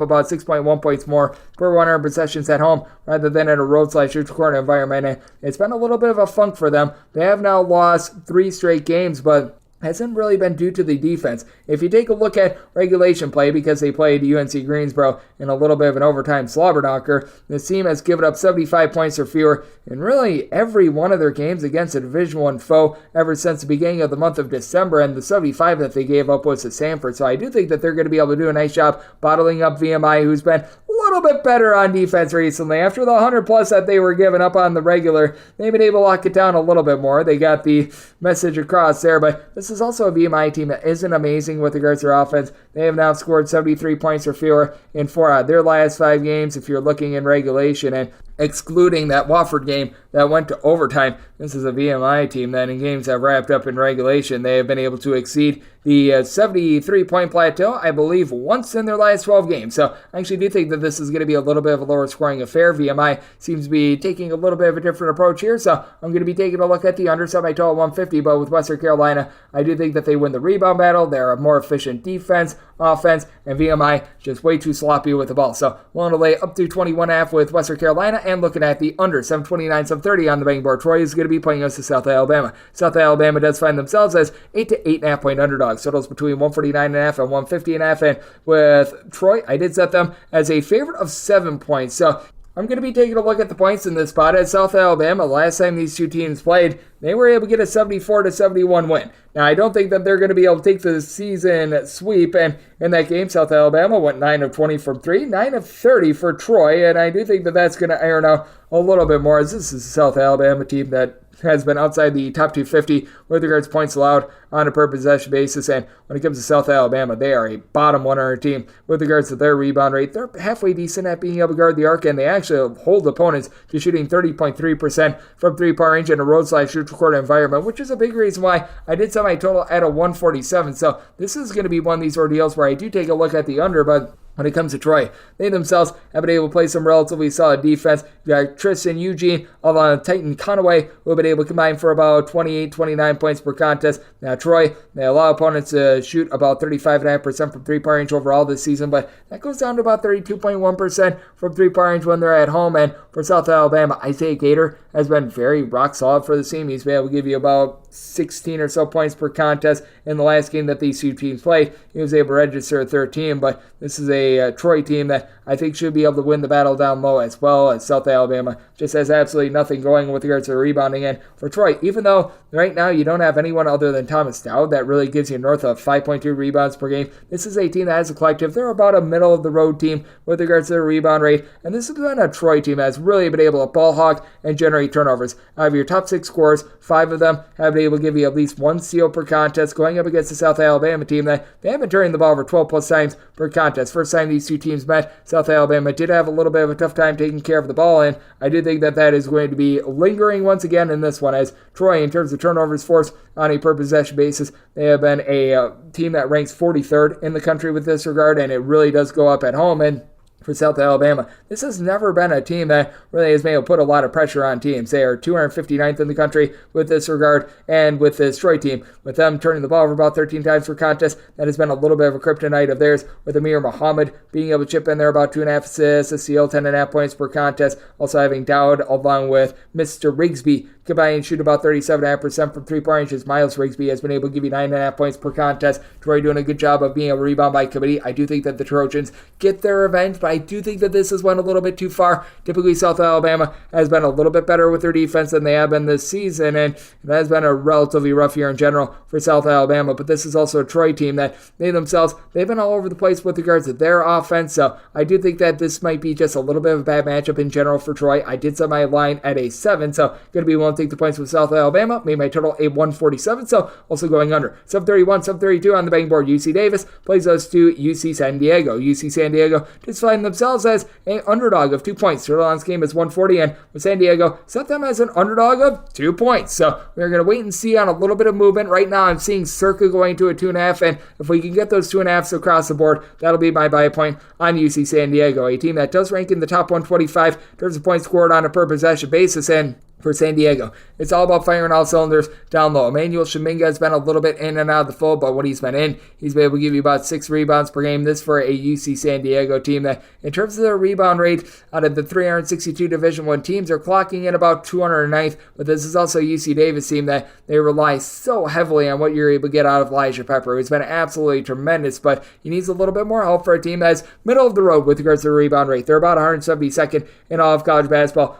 about 6.1 points more per 100 possessions at home rather than at a roadside shoot corner environment. And it's been a little bit of a funk for them. They have now lost 3 straight games, but hasn't really been due to the defense. If you take a look at regulation play, because they played UNC Greensboro in a little bit of an overtime slobber knocker, this team has given up 75 points or fewer in really every one of their games against a Division I foe ever since the beginning of the month of December, and the 75 that they gave up was to Sanford. So I do think that they're going to be able to do a nice job bottling up VMI, who's been a little bit better on defense recently. After the 100+ that they were giving up on the regular, they've been able to lock it down a little bit more. They got the message across there, but this is also a VMI team that isn't amazing with regards to their offense. They have now scored 73 points or fewer in 4 out of their last 5 games if you're looking in regulation, and excluding that Wofford game that went to overtime. This is a VMI team that in games that wrapped up in regulation, they have been able to exceed the 73-point plateau, I believe, once in their last 12 games. So I actually do think that this is going to be a little bit of a lower scoring affair. VMI seems to be taking a little bit of a different approach here, so I'm going to be taking a look at the under semi-total 150, but with Western Carolina, I do think that they win the rebound battle. They're a more efficient defense, offense, and VMI just way too sloppy with the ball. So willing to lay up to 21.5 with Western Carolina, and looking at the under 729, 730 on the betting board. Troy is going to be playing us to South Alabama. South Alabama does find themselves as 8 to 8.5 point underdogs. Totals between 149.5 and 150.5, and with Troy, I did set them as a favorite of 7 points. So I'm going to be taking a look at the points in this spot at South Alabama. Last time these two teams played, they were able to get a 74-71 win. Now, I don't think that they're going to be able to take the season sweep, and in that game, South Alabama went 9 of 20 from 3, 9 of 30 for Troy, and I do think that that's going to iron out a little bit more, as this is a South Alabama team that has been outside the top 250 with regards to points allowed on a per possession basis. And when it comes to South Alabama, they are a bottom 100 team with regards to their rebound rate. They're halfway decent at being able to guard the arc, and they actually hold opponents to shooting 30.3% from 3-point range in a road/shoot-record environment, which is a big reason why I did set my total at a 147. So this is going to be one of these ordeals where I do take a look at the under, but when it comes to Troy, they themselves have been able to play some relatively solid defense. You got Tristan Eugene, along with Titan Conaway, who have been able to combine for about 28, 29 points per contest. Now, Troy, they allow opponents to shoot about 35.5% from 3-point range overall this season, but that goes down to about 32.1% from 3-point range when they're at home. And for South Alabama, Isaiah Gator has been very rock solid for the team. He's been able to give you about 16 or so points per contest in the last game that these two teams played. He was able to register 13, but this is a Troy team that I think should be able to win the battle down low, as well as South Alabama just has absolutely nothing going with regards to the rebounding. And for Troy, even though right now you don't have anyone other than Thomas Dowd that really gives you north of 5.2 rebounds per game, this is a team that has a collective. They're about a middle-of-the-road team with regards to their rebound rate, and this has been a Troy team that has really been able to ball hog and generate turnovers. Out of your top 6 scorers, 5 of them have been able to give you at least 1 steal per contest, going up against the South Alabama team that they have been turning the ball over 12+ times per contest. First time these two teams met, South Alabama did have a little bit of a tough time taking care of the ball, and I do think that that is going to be lingering once again in this one, as Troy, in terms of turnovers forced on a per possession basis, they have been a team that ranks 43rd in the country with this regard, and it really does go up at home. And for South Alabama, this has never been a team that really has been able to put a lot of pressure on teams. They are 259th in the country with this regard, and with this Troy team, with them turning the ball over about 13 times per contest, that has been a little bit of a kryptonite of theirs, with Amir Muhammad being able to chip in there about 2.5 assists, a steal, 10.5 points per contest, also having Dowd along with Mr. Rigsby combine and shoot about 37.5% from 3-point ranges. Miles Rigsby has been able to give you 9.5 points per contest. Troy doing a good job of being able to rebound by committee. I do think that the Trojans get their revenge, but I do think that this has went a little bit too far. Typically, South Alabama has been a little bit better with their defense than they have been this season, and it has been a relatively rough year in general for South Alabama, but this is also a Troy team that they themselves, they've been all over the place with regards to their offense, so I do think that this might be just a little bit of a bad matchup in general for Troy. I did set my line at a 7, so going to be willing to take the points with South Alabama. Made my total a 147, so also going under. 731, 732 on the betting board. UC Davis plays us to UC San Diego. UC San Diego just find themselves as an underdog of 2 points. Total on this game is 140, and with San Diego, set them as an underdog of 2 points. So we're going to wait and see on a little bit of movement. Right now, I'm seeing circa going to a 2.5, and if we can get those 2.5s across the board, that'll be my buy point on UC San Diego, a team that does rank in the top 125 in terms of points scored on a per possession basis. And for San Diego, it's all about firing all cylinders down low. Emmanuel Shaminga has been a little bit in and out of the fold, but when he's been in, he's been able to give you about 6 rebounds per game. This for a UC San Diego team that, in terms of their rebound rate, out of the 362 Division I teams, are clocking in about 209th, but this is also a UC Davis team that they rely so heavily on what you're able to get out of Elijah Pepper, who's been absolutely tremendous, but he needs a little bit more help for a team that's middle of the road with regards to the rebound rate. They're about 172nd in all of college basketball.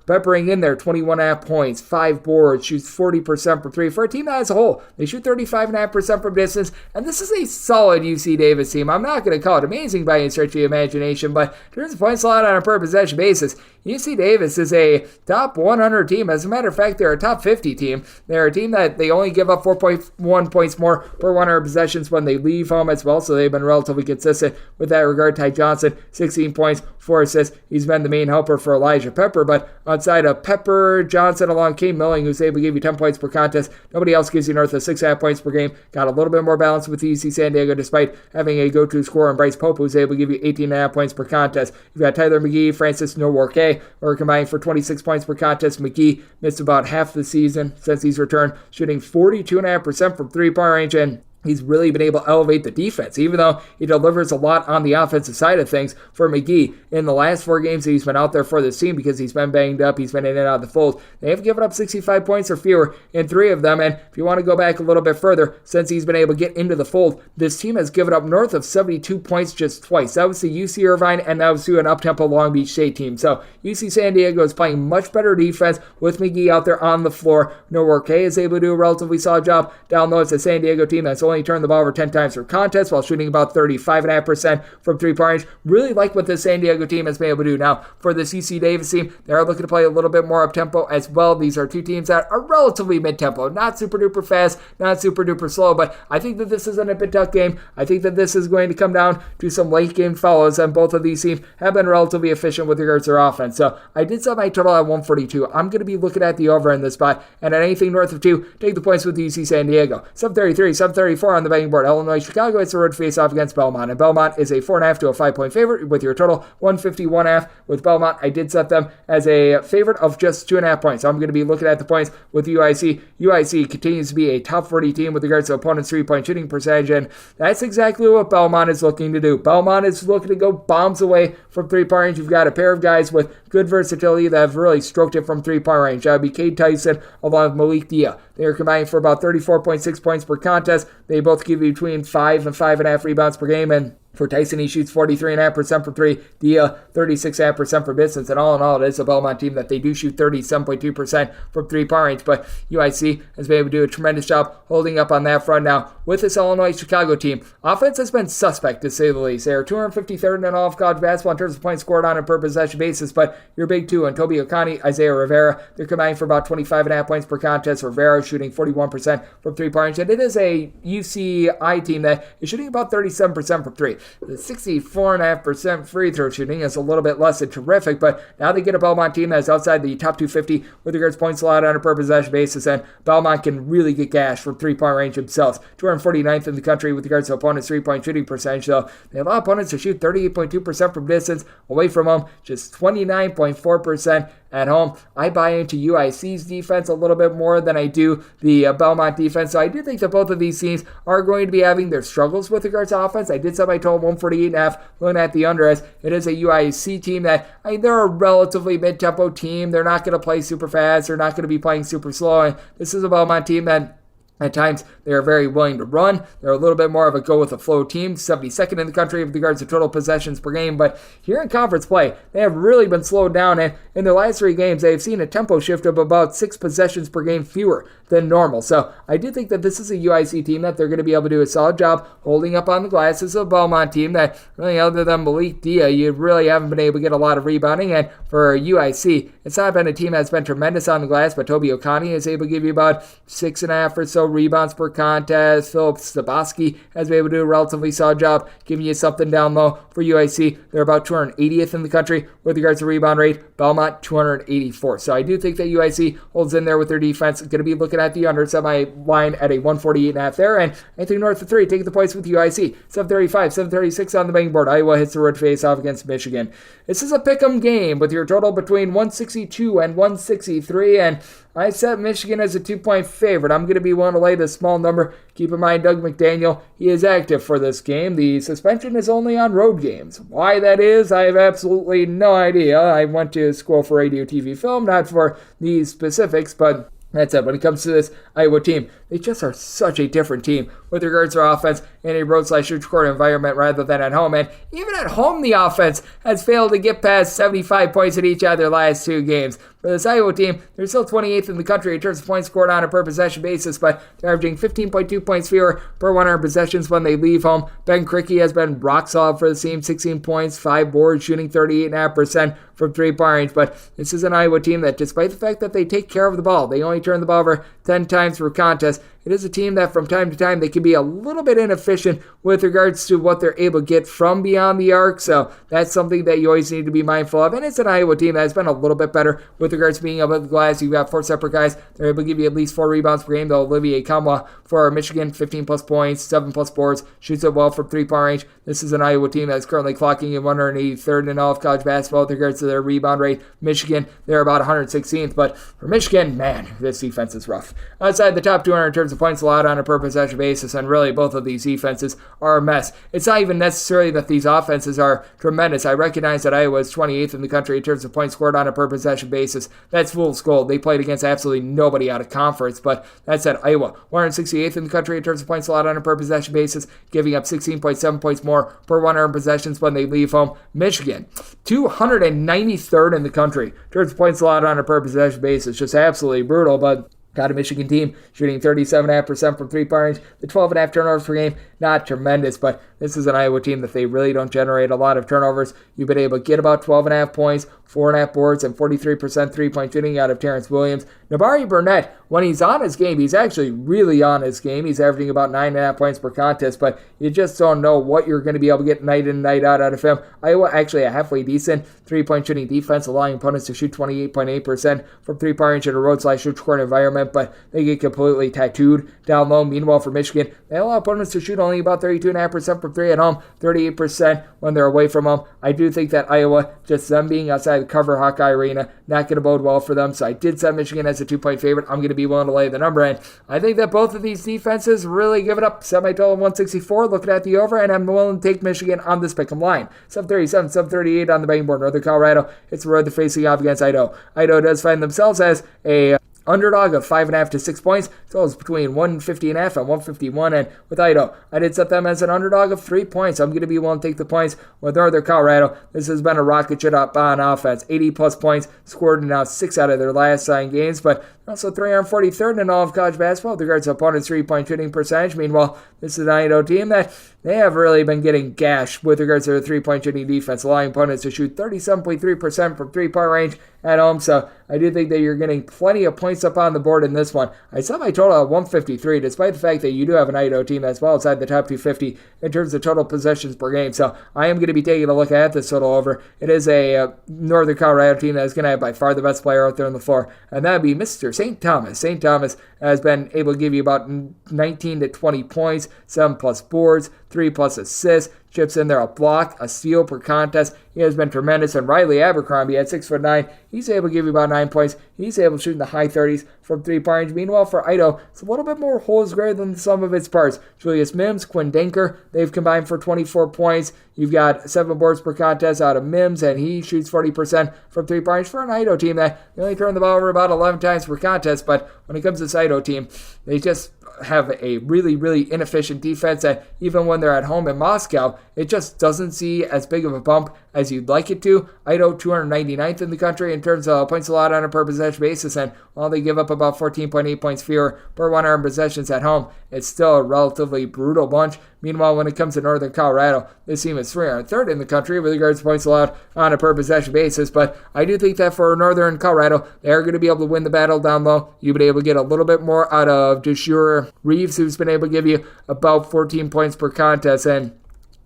Peppering in there 21.5 points, 5 boards, shoots 40% from 3. For a team as a whole, they shoot 35.5% from distance, and this is a solid UC Davis team. I'm not going to call it amazing by any stretch of the imagination, but in terms of points allowed on a per possession basis, UC Davis is a top 100 team. As a matter of fact, they're a top 50 team. They're a team that they only give up 4.1 points more per 100 possessions when they leave home as well, so they've been relatively consistent with that regard. Ty Johnson, 16 points, 4 assists. He's been the main helper for Elijah Pepper, but outside of Pepper, Johnson, along Kane Milling, who's able to give you 10 points per contest, nobody else gives you north of 6.5 points per game. Got a little bit more balance with UC San Diego, despite having a go-to scorer in Bryce Pope, who's able to give you 18.5 points per contest. You've got Tyler McGee, Francis Nworke, who are combining for 26 points per contest. McGee missed about half the season since he's returned, shooting 42.5% from three-point range, and he's really been able to elevate the defense, even though he delivers a lot on the offensive side of things for McGee. In the last 4 games that he's been out there for this team, because he's been banged up, he's been in and out of the fold, they have given up 65 points or fewer in 3 of them. And if you want to go back a little bit further, since he's been able to get into the fold, this team has given up north of 72 points just twice. That was to UC Irvine, and that was to an up-tempo Long Beach State team. So UC San Diego is playing much better defense with McGee out there on the floor. Nworke is able to do a relatively solid job down low. It's a San Diego team that's only turned the ball over 10 times per contest while shooting about 35.5% from three-point range. Really like what the San Diego team has been able to do. Now, for this UC Davis team, they are looking to play a little bit more up-tempo as well. These are 2 teams that are relatively mid-tempo, not super-duper fast, not super-duper slow, but I think that this isn't a bit tough game. I think that this is going to come down to some late-game follows, and both of these teams have been relatively efficient with regards to their offense. So I did set my total at 142. I'm going to be looking at the over in this spot, and at anything north of 2, take the points with UC San Diego. 733, 734 on the betting board. Illinois, Chicago, it's a road face-off against Belmont, and Belmont is a 4.5 to a 5-point favorite with your total 151.5. With Belmont, I did set them as a favorite of just 2.5 points. So I'm going to be looking at the points with UIC. UIC continues to be a top 40 team with regards to opponents' 3-point shooting percentage, and that's exactly what Belmont is looking to do. Belmont is looking to go bombs away from 3-point range. You've got a pair of guys with good versatility that have really stroked it from 3-point range. That would be Cade Tyson along with Malik Dia. They are combining for about 34.6 points per contest. They both give you between 5 and 5.5 rebounds per game, and for Tyson, he shoots 43.5% from 3. Dia, 36.5% from distance. And all in all, it is a Belmont team that they do shoot 37.2% from 3-point range. But UIC has been able to do a tremendous job holding up on that front. Now, with this Illinois-Chicago team, offense has been suspect, to say the least. They are 253rd in all of college basketball in terms of points scored on a per-possession basis. But your big 2, and Toby Okani, Isaiah Rivera, they're combining for about 25.5 points per contest. Rivera shooting 41% from 3-point range. And it is a UCI team that is shooting about 37% from 3. The 64.5% free throw shooting is a little bit less than terrific, but now they get a Belmont team that's outside the top 250 with regards to points allowed on a per possession basis, and Belmont can really get gashed from 3-point range themselves. 249th in the country with regards to opponents' 3-point shooting percentage, so they allow opponents to shoot 38.2% from distance. Away from home, just 29.4% at home. I buy into UIC's defense a little bit more than I do the Belmont defense, so I do think that both of these teams are going to be having their struggles with regards to offense. I did set my total 148.5, looking at the under, as it is a UIC team that, they're a relatively mid-tempo team. They're not going to play super fast. They're not going to be playing super slow, and this is a Belmont team that at times, they are very willing to run. They're a little bit more of a go-with-the-flow team, 72nd in the country with regards to total possessions per game. But here in conference play, they have really been slowed down. And in their last 3 games, they have seen a tempo shift of about 6 possessions per game fewer than normal. So I do think that this is a UIC team that they're going to be able to do a solid job holding up on the glass. This is a Belmont team that, really, other than Malik Dia, you really haven't been able to get a lot of rebounding. And for UIC, it's not been a team that's been tremendous on the glass, but Toby Okani is able to give you about 6.5 or so rebounds per contest. Philip Staboski has been able to do a relatively solid job giving you something down low for UIC. They're about 280th in the country with regards to rebound rate. Belmont, 284th. So I do think that UIC holds in there with their defense. Going to be looking at the under, set my line at a 148.5 there, and anything north of 3, take the points with UIC. 735, 736 on the betting board. Iowa hits the road face-off against Michigan. This is a pick'em game with your total between 162 and 163, and I set Michigan as a 2-point favorite. I'm going to be willing to lay this small number. Keep in mind, Doug McDaniel, he is active for this game. The suspension is only on road games. Why that is, I have absolutely no idea. I went to school for radio, TV, film, not for these specifics, but that's it. When it comes to this Iowa team, they just are such a different team with regards to offense in a road/neutral court environment rather than at home. And even at home, the offense has failed to get past 75 points in each of their last 2 games. For this Iowa team, they're still 28th in the country in terms of points scored on a per possession basis, but they're averaging 15.2 points fewer per 100 possessions when they leave home. Ben Krikke has been rock solid for the team, 16 points, 5 boards, shooting 38.5% from three-point range. But this is an Iowa team that, despite the fact that they take care of the ball, they only turn the ball over 10 times per contest. It is a team that from time to time they can be a little bit inefficient with regards to what they're able to get from beyond the arc. So that's something that you always need to be mindful of. And it's an Iowa team that has been a little bit better with regards to being able to glass. You've got 4 separate guys. They're able to give you at least 4 rebounds per game, though. Olivier Kamwa for Michigan, 15 plus points, 7 plus boards, shoots it well from three-point range. This is an Iowa team that's currently clocking in 183rd in all of college basketball with regards to their rebound rate. Michigan, they're about 116th. But for Michigan, man, this defense is rough. Outside the top 200 in terms of points allowed on a per possession basis, and really both of these defenses are a mess. It's not even necessarily that these offenses are tremendous. I recognize that Iowa is 28th in the country in terms of points scored on a per possession basis. That's fool's gold. They played against absolutely nobody out of conference, but that said, Iowa 168th in the country in terms of points allowed on a per possession basis, giving up 16.7 points more per 100 possessions when they leave home. Michigan 293rd in the country in terms of points allowed on a per possession basis. Just absolutely brutal, but got a Michigan team shooting 37.5% from three-point range. The 12.5 turnovers per game, not tremendous, but this is an Iowa team that they really don't generate a lot of turnovers. You've been able to get about 12.5 points, 4.5 boards, and 43% three-point shooting out of Terrence Williams. Nabari Burnett, when he's on his game, he's actually really on his game. He's averaging about 9.5 points per contest, but you just don't know what you're going to be able to get night in, night out of him. Iowa actually a halfway decent three-point shooting defense, allowing opponents to shoot 28.8% from three-point range in a road/neutral court environment, but they get completely tattooed down low. Meanwhile, for Michigan, they allow opponents to shoot only about 32.5% from three at home, 38% when they're away from home. I do think that Iowa, just them being outside the cover Hawkeye Arena, not going to bode well for them, so I did set Michigan as a 2-point favorite. I'm going to be willing to lay the number, and I think that both of these defenses really give it up. Set my total of 164, looking at the over, and I'm willing to take Michigan on this pick'em line. 737, 738 on the betting board. Northern Colorado, it's the road they're facing off against Idaho. Idaho does find themselves as a underdog of 5.5 to 6 points. So it's between 150.5 and 151. And with Idaho, I did set them as an underdog of 3 points. I'm going to be willing to take the points. With Northern Colorado, this has been a rocket ship up on offense. 80 plus points scored in now 6 out of their last 9 games, but also 343rd in all of college basketball with regards to opponents' three-point shooting percentage. Meanwhile, this is an Idaho team that they have really been getting gashed with regards to their three-point shooting defense, allowing opponents to shoot 37.3% from three-point range at home. So I do think that you're getting plenty of points up on the board in this one. I set my total at 153, despite the fact that you do have an Idaho team that's well outside the top 250 in terms of total possessions per game. So I am going to be taking a look at this total over. It is a Northern Colorado team that is going to have by far the best player out there on the floor, and that would be Mr. St. Thomas. St. Thomas has been able to give you about 19 to 20 points, 7 plus boards, 3 plus assists, chips in there a block, a steal per contest. He has been tremendous. And Riley Abercrombie at 6'9", he's able to give you about 9 points. He's able to shoot in the high 30s from three-point range. Meanwhile, for Idaho, it's a little bit more holes greater than the sum of its parts. Julius Mims, Quinn Denker, they've combined for 24 points. You've got 7 boards per contest out of Mims, and he shoots 40% from three-point range for an Idaho team that they only turn the ball over about 11 times per contest. But when it comes to this Idaho team, they just have a really, really inefficient defense that even when they're at home in Moscow, it just doesn't see as big of a bump as you'd like it to. Idaho 299th in the country in terms of points allowed on a per possession basis, and while they give up about 14.8 points fewer per 100 possessions at home, it's still a relatively brutal bunch. Meanwhile, when it comes to Northern Colorado, this team is 303rd in the country with regards to points allowed on a per possession basis, but I do think that for Northern Colorado, they're going to be able to win the battle down low. You've been able to get a little bit more out of Deshure Reeves, who's been able to give you about 14 points per contest, and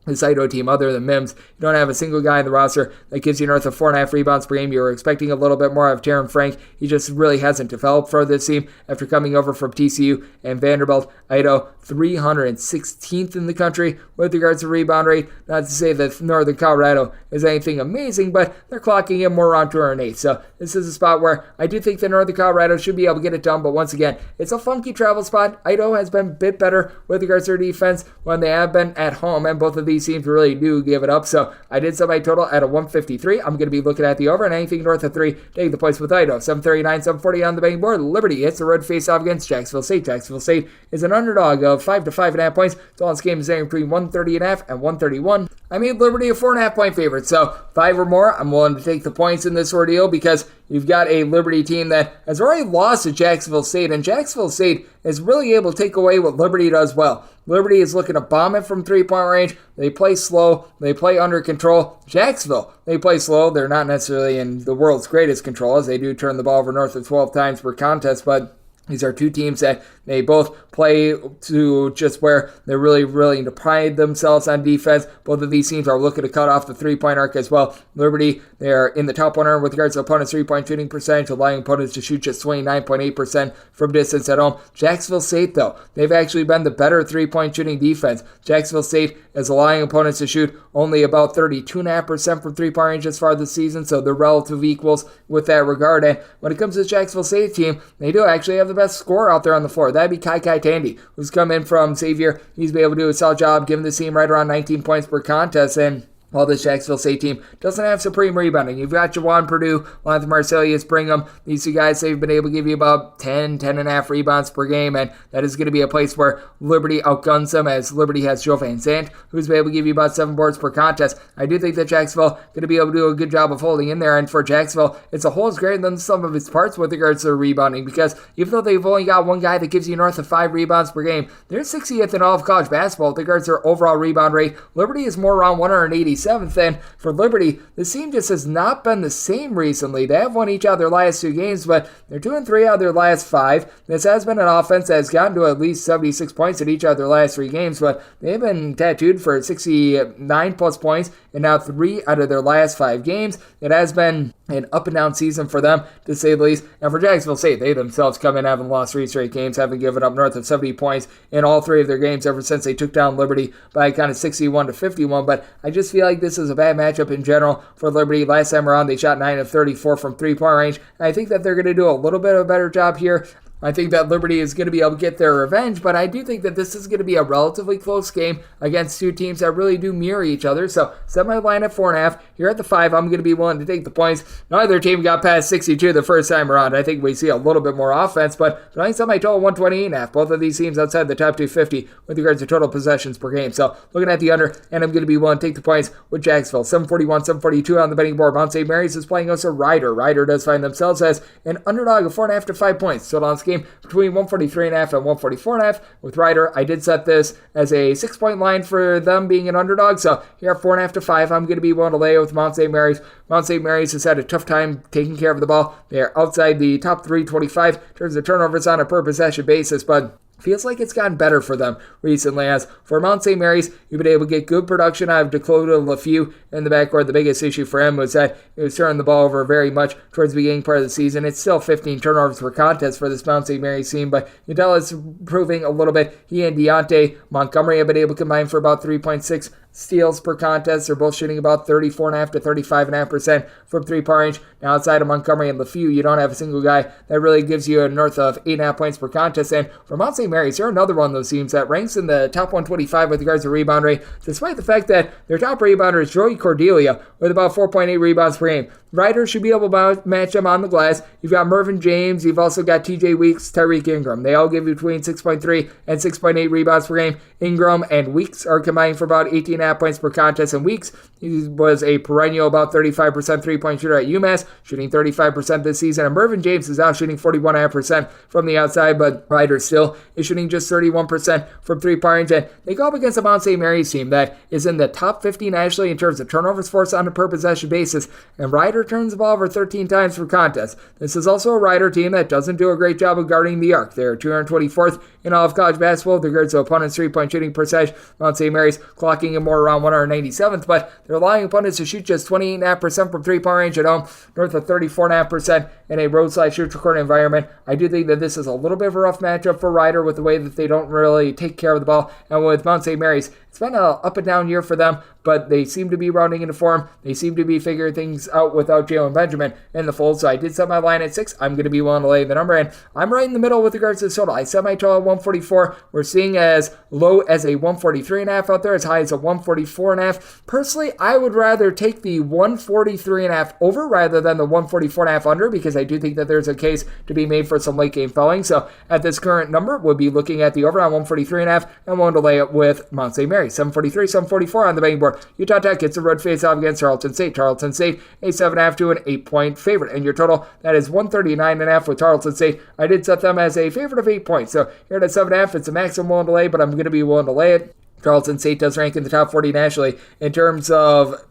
this Idaho team, other than Mims, you don't have a single guy in the roster that gives you north of 4.5 rebounds per game. You were expecting a little bit more of Taryn Frank. He just really hasn't developed for this team after coming over from TCU and Vanderbilt. Idaho 316th in the country with regards to rebound rate. Not to say that Northern Colorado is anything amazing, but they're clocking in more around 208. So this is a spot where I do think that Northern Colorado should be able to get it done, but once again, it's a funky travel spot. Idaho has been a bit better with regards to their defense when they have been at home, and both of these these teams really do give it up. So I did set my total at a 153. I'm going to be looking at the over, and anything north of 3, take the points with Idaho. 739, 740 on the betting board. Liberty hits the road face-off against Jacksonville St. Jacksonville St is an underdog of 5 to 5.5 points. So all this game is anywhere between 130.5 and 131. I made Liberty a 4.5 point favorite, so 5 or more, I'm willing to take the points in this ordeal because you've got a Liberty team that has already lost to Jacksonville St, and Jacksonville St is really able to take away what Liberty does well. Liberty is looking to bomb it from three-point range. They play slow. They play under control. Jacksonville, they play slow. They're not necessarily in the world's greatest control, as they do turn the ball over north of 12 times per contest, but these are two teams that they both play to just where they're really willing to pride themselves on defense. Both of these teams are looking to cut off the three-point arc as well. Liberty, they're in the top 100 with regards to opponents' three-point shooting percentage, allowing opponents to shoot just 29.8% from distance at home. Jacksonville State, though, they've actually been the better three-point shooting defense. Jacksonville State is allowing opponents to shoot only about 32.5% from three-point range as far this season, so they're relative equals with that regard. And when it comes to the Jacksonville State team, they do actually have the best scorer out there on the floor. That'd be Kai Tandy, who's come in from Xavier. He's been able to do a solid job, giving the team right around 19 points per contest, and while this Jacksonville State team doesn't have supreme rebounding. You've got Jawan Purdue, Lonzo Marselius, Brigham. These two guys, they've been able to give you about 10.5 rebounds per game, and that is going to be a place where Liberty outguns them, as Liberty has Joe Van Zandt, who's been able to give you about 7 boards per contest. I do think that Jacksonville going to be able to do a good job of holding in there, and for Jacksonville, it's a whole is greater than some of its parts with regards to rebounding, because even though they've only got one guy that gives you north of 5 rebounds per game, they're 60th in all of college basketball with regards to their overall rebound rate. Liberty is more around 187th, and for Liberty, the team just has not been the same recently. They have won each out of their last 2 games, but they're 2-3 out of their last 5. This has been an offense that has gotten to at least 76 points in each of their last 3 games, but they've been tattooed for 69 plus points in now 3 out of their last 5 games. It has been an up-and-down season for them, to say the least. And for Jacksonville State, they themselves come in having lost 3 straight games, having given up north of 70 points in all 3 of their games ever since they took down Liberty by kind of 61-51. But I just feel like this is a bad matchup in general for Liberty. Last time around, they shot 9 of 34 from three-point range. And I think that they're going to do a little bit of a better job here. I think that Liberty is going to be able to get their revenge, but I do think that this is going to be a relatively close game against 2 teams that really do mirror each other. So set my line at 4.5. Here at the 5, I'm going to be willing to take the points. Neither team got past 62 the first time around. I think we see a little bit more offense, but I set my total 128.5. Both of these teams outside the top 250 with regards to total possessions per game. So looking at the under, and I'm going to be willing to take the points with Jacksonville. 741, 742 on the betting board. Mount St. Mary's is playing us a Rider. Rider does find themselves as an underdog of 4.5 to 5 points. Total on this game between 143.5 and 144.5. With Rider, I did set this as a 6-point line for them being an underdog. So here at 4.5 to 5, I'm going to be willing to lay with Mount St. Mary's. Mount St. Mary's has had a tough time taking care of the ball. They are outside the top 325 in terms of turnovers on a per possession basis, but feels like it's gotten better for them recently, as for Mount St. Mary's, you've been able to get good production out of Dakota LaFew in the backcourt. The biggest issue for him was that he was turning the ball over very much towards the beginning part of the season. It's still 15 turnovers per contest for this Mount St. Mary's team, but Udell is improving a little bit. He and Deontay Montgomery have been able to combine for about 3.6 steals per contest. They're both shooting about 34.5 to 35.5% from three-point range. Now, outside of Montgomery and LaFew, you don't have a single guy that really gives you a north of 8.5 points per contest. And for Mount St. Mary's, they're another one of those teams that ranks in the top 125 with regards to rebound rate, despite the fact that their top rebounder is Joey Cordelia with about 4.8 rebounds per game. Riders should be able to match them on the glass. You've got Mervyn James. You've also got TJ Weeks, Tyreek Ingram. They all give you between 6.3 and 6.8 rebounds per game. Ingram and Weeks are combining for about 18.5 points per contest. And Weeks, he was a perennial about 35% three-point shooter at UMass, shooting 35% this season. And Mervyn James is now shooting 41.5% from the outside, but Riders still is shooting just 31% from three-point range. And they go up against a Mount St. Mary's team that is in the top 50 nationally in terms of turnovers forced on a per-possession basis. And Rider turns the ball over 13 times per contest. This is also a Rider team that doesn't do a great job of guarding the arc. They're 224th in all of college basketball with regards to opponents' three-point shooting percentage. Mount St. Mary's clocking in more around 197th, but they're allowing opponents to shoot just 28.5% from three-point range at home, north of 34.5% in a roadside shoot-to-court environment. I do think that this is a little bit of a rough matchup for Rider with the way that they don't really take care of the ball. And with Mount St. Mary's, it's It's been an up and down year for them, but they seem to be rounding into form. They seem to be figuring things out without Jalen Benjamin in the fold. So I did set my line at 6. I'm going to be willing to lay the number, and I'm right in the middle with regards to the total. I set my total at 144. We're seeing as low as a 143.5 out there, as high as a 144.5. Personally, I would rather take the 143.5 over rather than the 144.5 under, because I do think that there's a case to be made for some late game felling. So at this current number, we'll be looking at the over on 143.5 and willing to lay it with Mount St. Mary. 743, 744 on the betting board. Utah Tech gets a road face-off against Tarleton State. Tarleton State, a 7.5 to an 8-point favorite. And your total, that is 139.5 with Tarleton State. I did set them as a favorite of 8 points. So here at 7.5, it's a maximum willing to lay, but I'm going to be willing to lay it. Tarleton State does rank in the top 40 nationally in terms of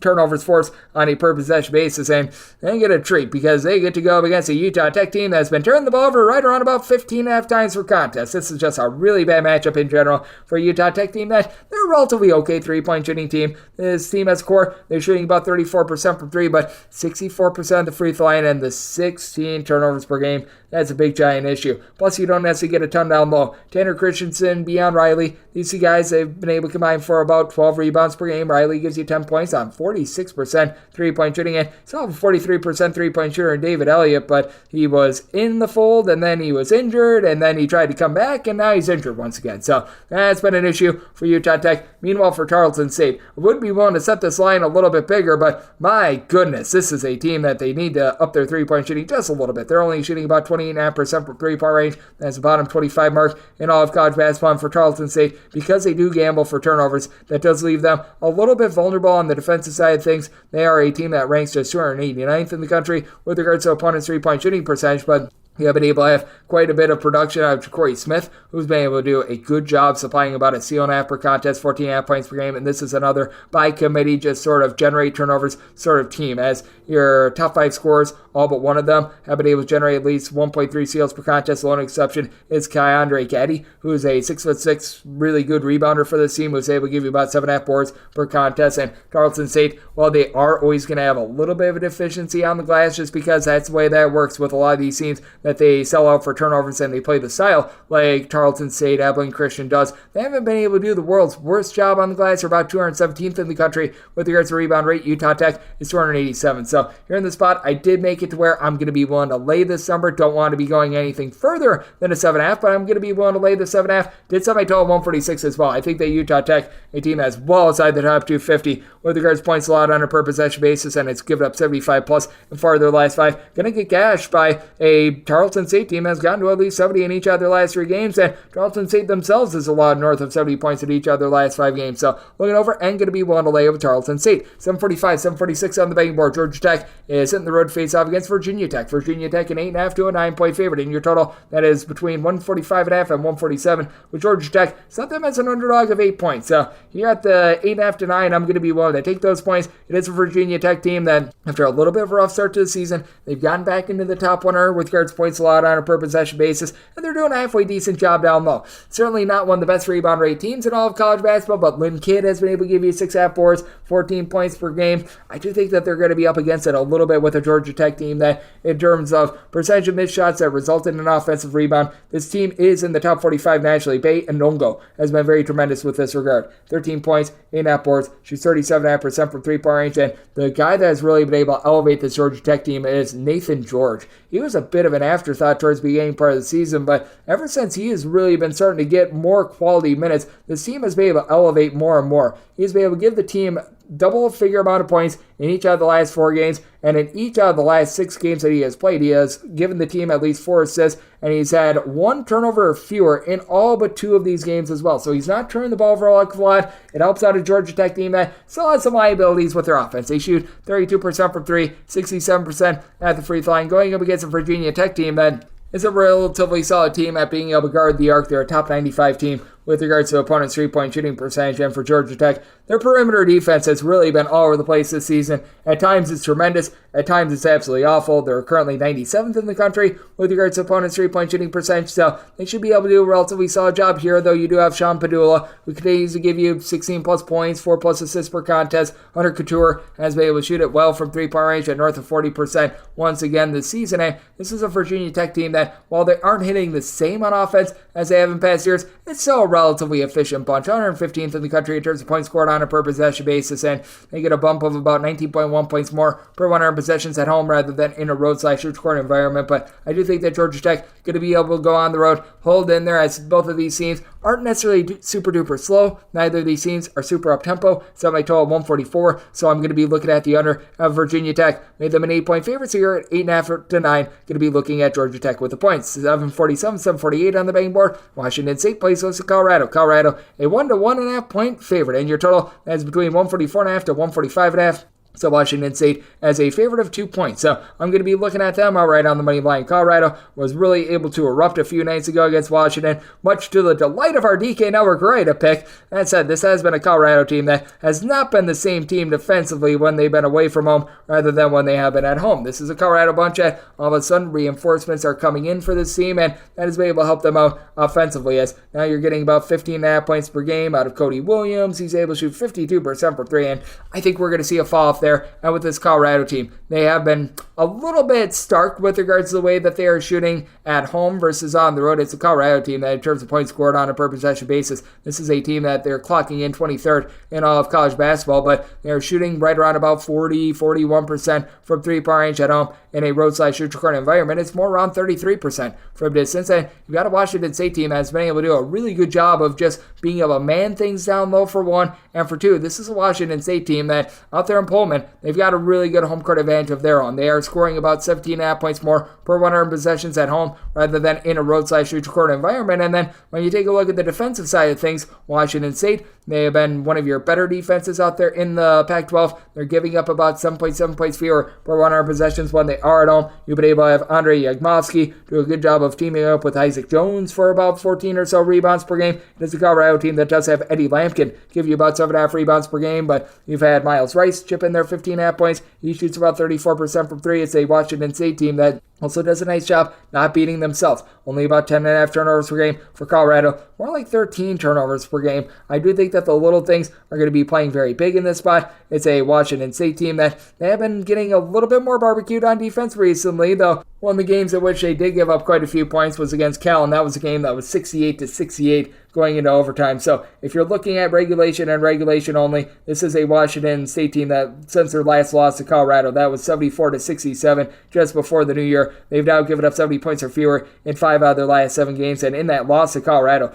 turnovers forced on a per possession basis, and they get a treat because they get to go up against a Utah Tech team that's been turning the ball over right around about 15.5 times per contest. This is just a really bad matchup in general for a Utah Tech team that they're a relatively okay 3-point shooting team. This team as core, they're shooting about 34% from 3, but 64% of the free throw line and the 16 turnovers per game. That's a big giant issue. Plus, you don't necessarily get a ton down low. Tanner Christensen, Beyond Riley, these two guys, they've been able to combine for about 12 rebounds per game. Riley gives you 10 points on 46% 3-point shooting, and still have a 43% 3-point shooter in David Elliott, but he was in the fold, and then he was injured, and then he tried to come back, and now he's injured once again. So that's been an issue for Utah Tech. Meanwhile, for Tarleton State, I would be willing to set this line a little bit bigger, but my goodness, this is a team that they need to up their 3-point shooting just a little bit. They're only shooting about 28.5% from 3-point range. That's the bottom 25 mark in all of college basketball. And for Tarleton State, because they do gamble for turnovers, that does leave them a little bit vulnerable on the defensive side of things. They are a team that ranks just 289th in the country with regards to opponents' 3-point shooting percentage, but we have been able to have quite a bit of production out of Ja'Cory Smith, who's been able to do a good job supplying about a steal and a half per contest, 14.5 points per game, and this is another by committee, just sort of generate turnovers sort of team, as your top 5 scorers, all but one of them, have been able to generate at least 1.3 steals per contest. The only exception is Keandre Gaddy, who is a 6'6", really good rebounder for this team, who's able to give you about 7.5 boards per contest. And Tarleton State, while they are always going to have a little bit of a deficiency on the glass, just because that's the way that works with a lot of these teams, that they sell out for turnovers and they play the style like Tarleton State, Abilene Christian does. They haven't been able to do the world's worst job on the glass. They're about 217th in the country with regards to rebound rate. Utah Tech is 287. So here in the spot, I did make it to where I'm going to be willing to lay this number. Don't want to be going anything further than a 7.5, but I'm going to be willing to lay the 7.5. Did set my total 146 as well. I think that Utah Tech, a team that's well outside the top 250 with regards to points allowed on a per possession basis, and it's given up 75 plus in 4 of their last 5. Going to get gashed by a Tarleton State team has gotten to at least 70 in each of their last 3 games, and Tarleton State themselves has allowed north of 70 points in each of their last 5 games. So looking over and going to be willing to lay over Tarleton State. 745, 746 on the betting board. Georgia Tech is hitting the road face-off against Virginia Tech. Virginia Tech an 8.5 to a 9-point favorite. In your total, that is between 145.5 and 147. With Georgia Tech, set them as an underdog of 8 points. So here at the 8.5 to 9, I'm going to be willing to take those points. It is a Virginia Tech team that, after a little bit of a rough start to the season, they've gotten back into the top 100 with regards to points allowed on a per possession basis, and they're doing a halfway decent job down low. Certainly not one of the best rebound rate teams in all of college basketball, but Lynn Kidd has been able to give you 6.5 boards, 14 points per game. I do think that they're going to be up against it a little bit with a Georgia Tech team that, in terms of percentage of missed shots that resulted in an offensive rebound, this team is in the top 45 nationally. Bay Anongo has been very tremendous with this regard. 13 points, 8.5 boards, shoots 37.5% from 3-point range, and the guy that has really been able to elevate this Georgia Tech team is Nathan George. He was a bit of an afterthought towards the beginning part of the season, but ever since he has really been starting to get more quality minutes, this team has been able to elevate more and more. He's been able to give the team double figure amount of points in each of the last 4 games, and in each of the last 6 games that he has played, he has given the team at least 4 assists, and he's had 1 turnover or fewer in all but 2 of these games as well. So he's not turning the ball over a lot. It helps out a Georgia Tech team that still has some liabilities with their offense. They shoot 32% from 3, 67% at the free throw line, going up against a Virginia Tech team that is a relatively solid team at being able to guard the arc. They're a top 95 team with regards to opponents' 3-point shooting percentage, and for Georgia Tech, their perimeter defense has really been all over the place this season. At times it's tremendous, at times it's absolutely awful. They're currently 97th in the country with regards to opponents' 3-point shooting percentage, so they should be able to do a relatively solid job here, though you do have Sean Padula, who continues to give you 16 plus points, 4 plus assists per contest. Hunter Couture has been able to shoot it well from 3-point range at north of 40% once again this season, and this is a Virginia Tech team that, while they aren't hitting the same on offense as they have in past years, it's still a relatively efficient bunch, 115th in the country in terms of points scored on a per possession basis, and they get a bump of about 19.1 points more per 100 possessions at home rather than in a road/neutral environment. But I do think that Georgia Tech going to be able to go on the road, hold in there, as both of these teams aren't necessarily super duper slow. Neither of these teams are super up tempo. Set my total at 144, so I'm going to be looking at the under of Virginia Tech. Made them an 8-point favorite, so you're at 8.5 to 9. Going to be looking at Georgia Tech with the points. 747, 748 on the betting board. Washington State plays host to Colorado. Colorado, a 1 to 1.5 point favorite, and your total is between 144.5 to 145.5. So Washington State as a favorite of 2 points. So I'm going to be looking at them outright on the money line. Colorado was really able to erupt a few nights ago against Washington, much to the delight of our DK Network Right pick. That said, this has been a Colorado team that has not been the same team defensively when they've been away from home rather than when they have been at home. This is a Colorado bunch that all of a sudden reinforcements are coming in for this team, and that has been able to help them out offensively, as now you're getting about 15.5 points per game out of Cody Williams. He's able to shoot 52% for three, and I think we're going to see a fall off there. And with this Colorado team, they have been a little bit stark with regards to the way that they are shooting at home versus on the road. It's a Colorado team that, in terms of points scored on a per possession basis, this is a team that they're clocking in 23rd in all of college basketball, but they're shooting right around about 41% from three-point range at home. In a road/neutral environment, it's more around 33% from distance. And you've got a Washington State team that's been able to do a really good job of just being able to man things down low for one, and for two, this is a Washington State team that out there in Pullman, they've got a really good home court advantage of their own. They are scoring about 17.5 points more per 100 possessions at home rather than in a road/neutral environment. And then when you take a look at the defensive side of things, Washington State, they have been one of your better defenses out there in the Pac-12. They're giving up about 7.7 points fewer per 100 possessions when they are at home. You've been able to have Andre Yagmovsky do a good job of teaming up with Isaac Jones for about 14 or so rebounds per game. It is a Colorado team that does have Eddie Lampkin give you about 7.5 rebounds per game, but you've had Miles Rice chip in there 15.5 points. He shoots about 34% from three. It's a Washington State team that also does a nice job not beating themselves. Only about 10.5 turnovers per game for Colorado. More like 13 turnovers per game. I do think that the little things are going to be playing very big in this spot. It's a Washington State team that they have been getting a little bit more barbecued on defense recently, though one of the games in which they did give up quite a few points was against Cal, and that was a game that was 68-68 going into overtime. So if you're looking at regulation and regulation only, this is a Washington State team that, since their last loss to Colorado, that was 74-67 just before the new year. They've now given up 70 points or fewer in 5 out of their last 7 games, and in that loss to Colorado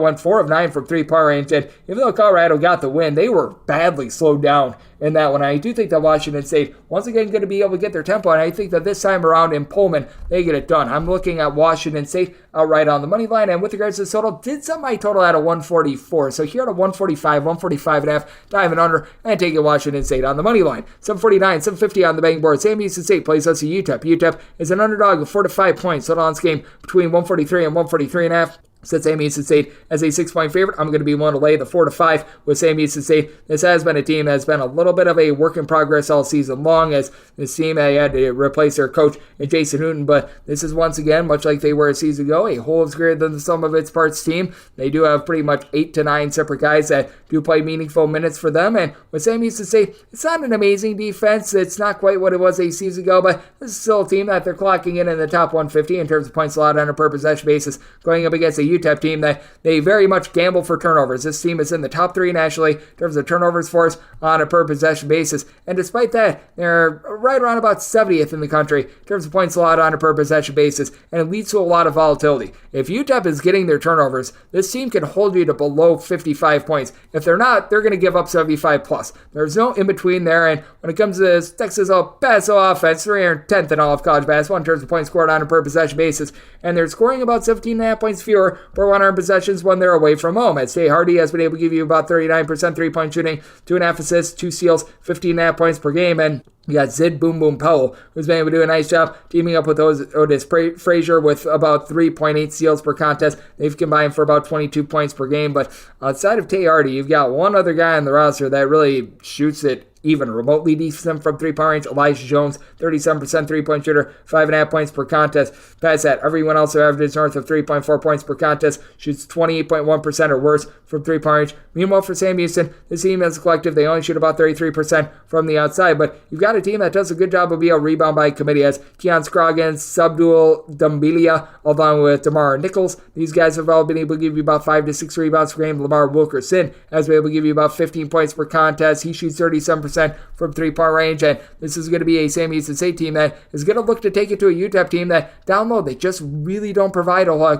went 4 of 9 from 3-point range, and even though Colorado got the win, they were badly slowed down in that one. I do think that Washington State, once again, going to be able to get their tempo, and I think that this time around in Pullman, they get it done. I'm looking at Washington State outright on the money line, and with regards to the total, did set my total at a 144. So here at a 145, 145.5, diving under, and taking Washington State on the money line. 749, 750 on the betting board. Sam Houston State plays us to UTEP. UTEP is an underdog of 4 to 5 points. Total on this game between 143 and 143.5. Set Sam Houston State as a 6-point favorite. I'm going to be willing to lay the 4 to 5 with Sam Houston State. This has been a team that's been a little bit of a work in progress all season long, as this team had to replace their coach in Jason Newton, but this is once again, much like they were a season ago, a whole is greater than the sum of its parts team. They do have pretty much 8 to 9 separate guys that do play meaningful minutes for them, and with Sam Houston State, it's not an amazing defense. It's not quite what it was a season ago, but this is still a team that they're clocking in the top 150 in terms of points allowed on a per possession basis, going up against a UTEP team that they very much gamble for turnovers. This team is in the top 3 nationally in terms of turnovers forced on a per possession basis, and despite that, they're right around about 70th in the country in terms of points allowed on a per possession basis, and it leads to a lot of volatility. If UTEP is getting their turnovers, this team can hold you to below 55 points. If they're not, they're going to give up 75 plus. There's no in between there, and when it comes to this Texas El Paso offense, 310th in all of college basketball in terms of points scored on a per possession basis, and they're scoring about 17.5 points fewer per 100 possessions when they're away from home. As State Hardy has been able to give you about 39% three-point shooting, 2.5 assists, 2 steals, 15.5 points per game, and you got Zid Boom Boom Powell, who's been able to do a nice job teaming up with Otis Frazier with about 3.8 steals per contest. They've combined for about 22 points per game. But outside of Tay Hardy, you've got one other guy on the roster that really shoots it even remotely decent from three-point range. Elijah Jones, 37% three-point shooter, 5.5 points per contest. Past that, everyone else who averages north of 3.4 points per contest shoots 28.1% or worse from three-point range. Meanwhile, for Sam Houston, this team as a collective, they only shoot about 33% from the outside, but you've got a team that does a good job of being a rebound by committee, as Keon Scroggins, Sabdul Dumbilia, along with DeMar Nichols. These guys have all been able to give you about 5 to 6 rebounds per game. Lamar Wilkerson has been able to give you about 15 points per contest. He shoots 37% from three-point range, and this is going to be a Sam Houston State team that is going to look to take it to a UTEP team that down low, they just really don't provide a lot.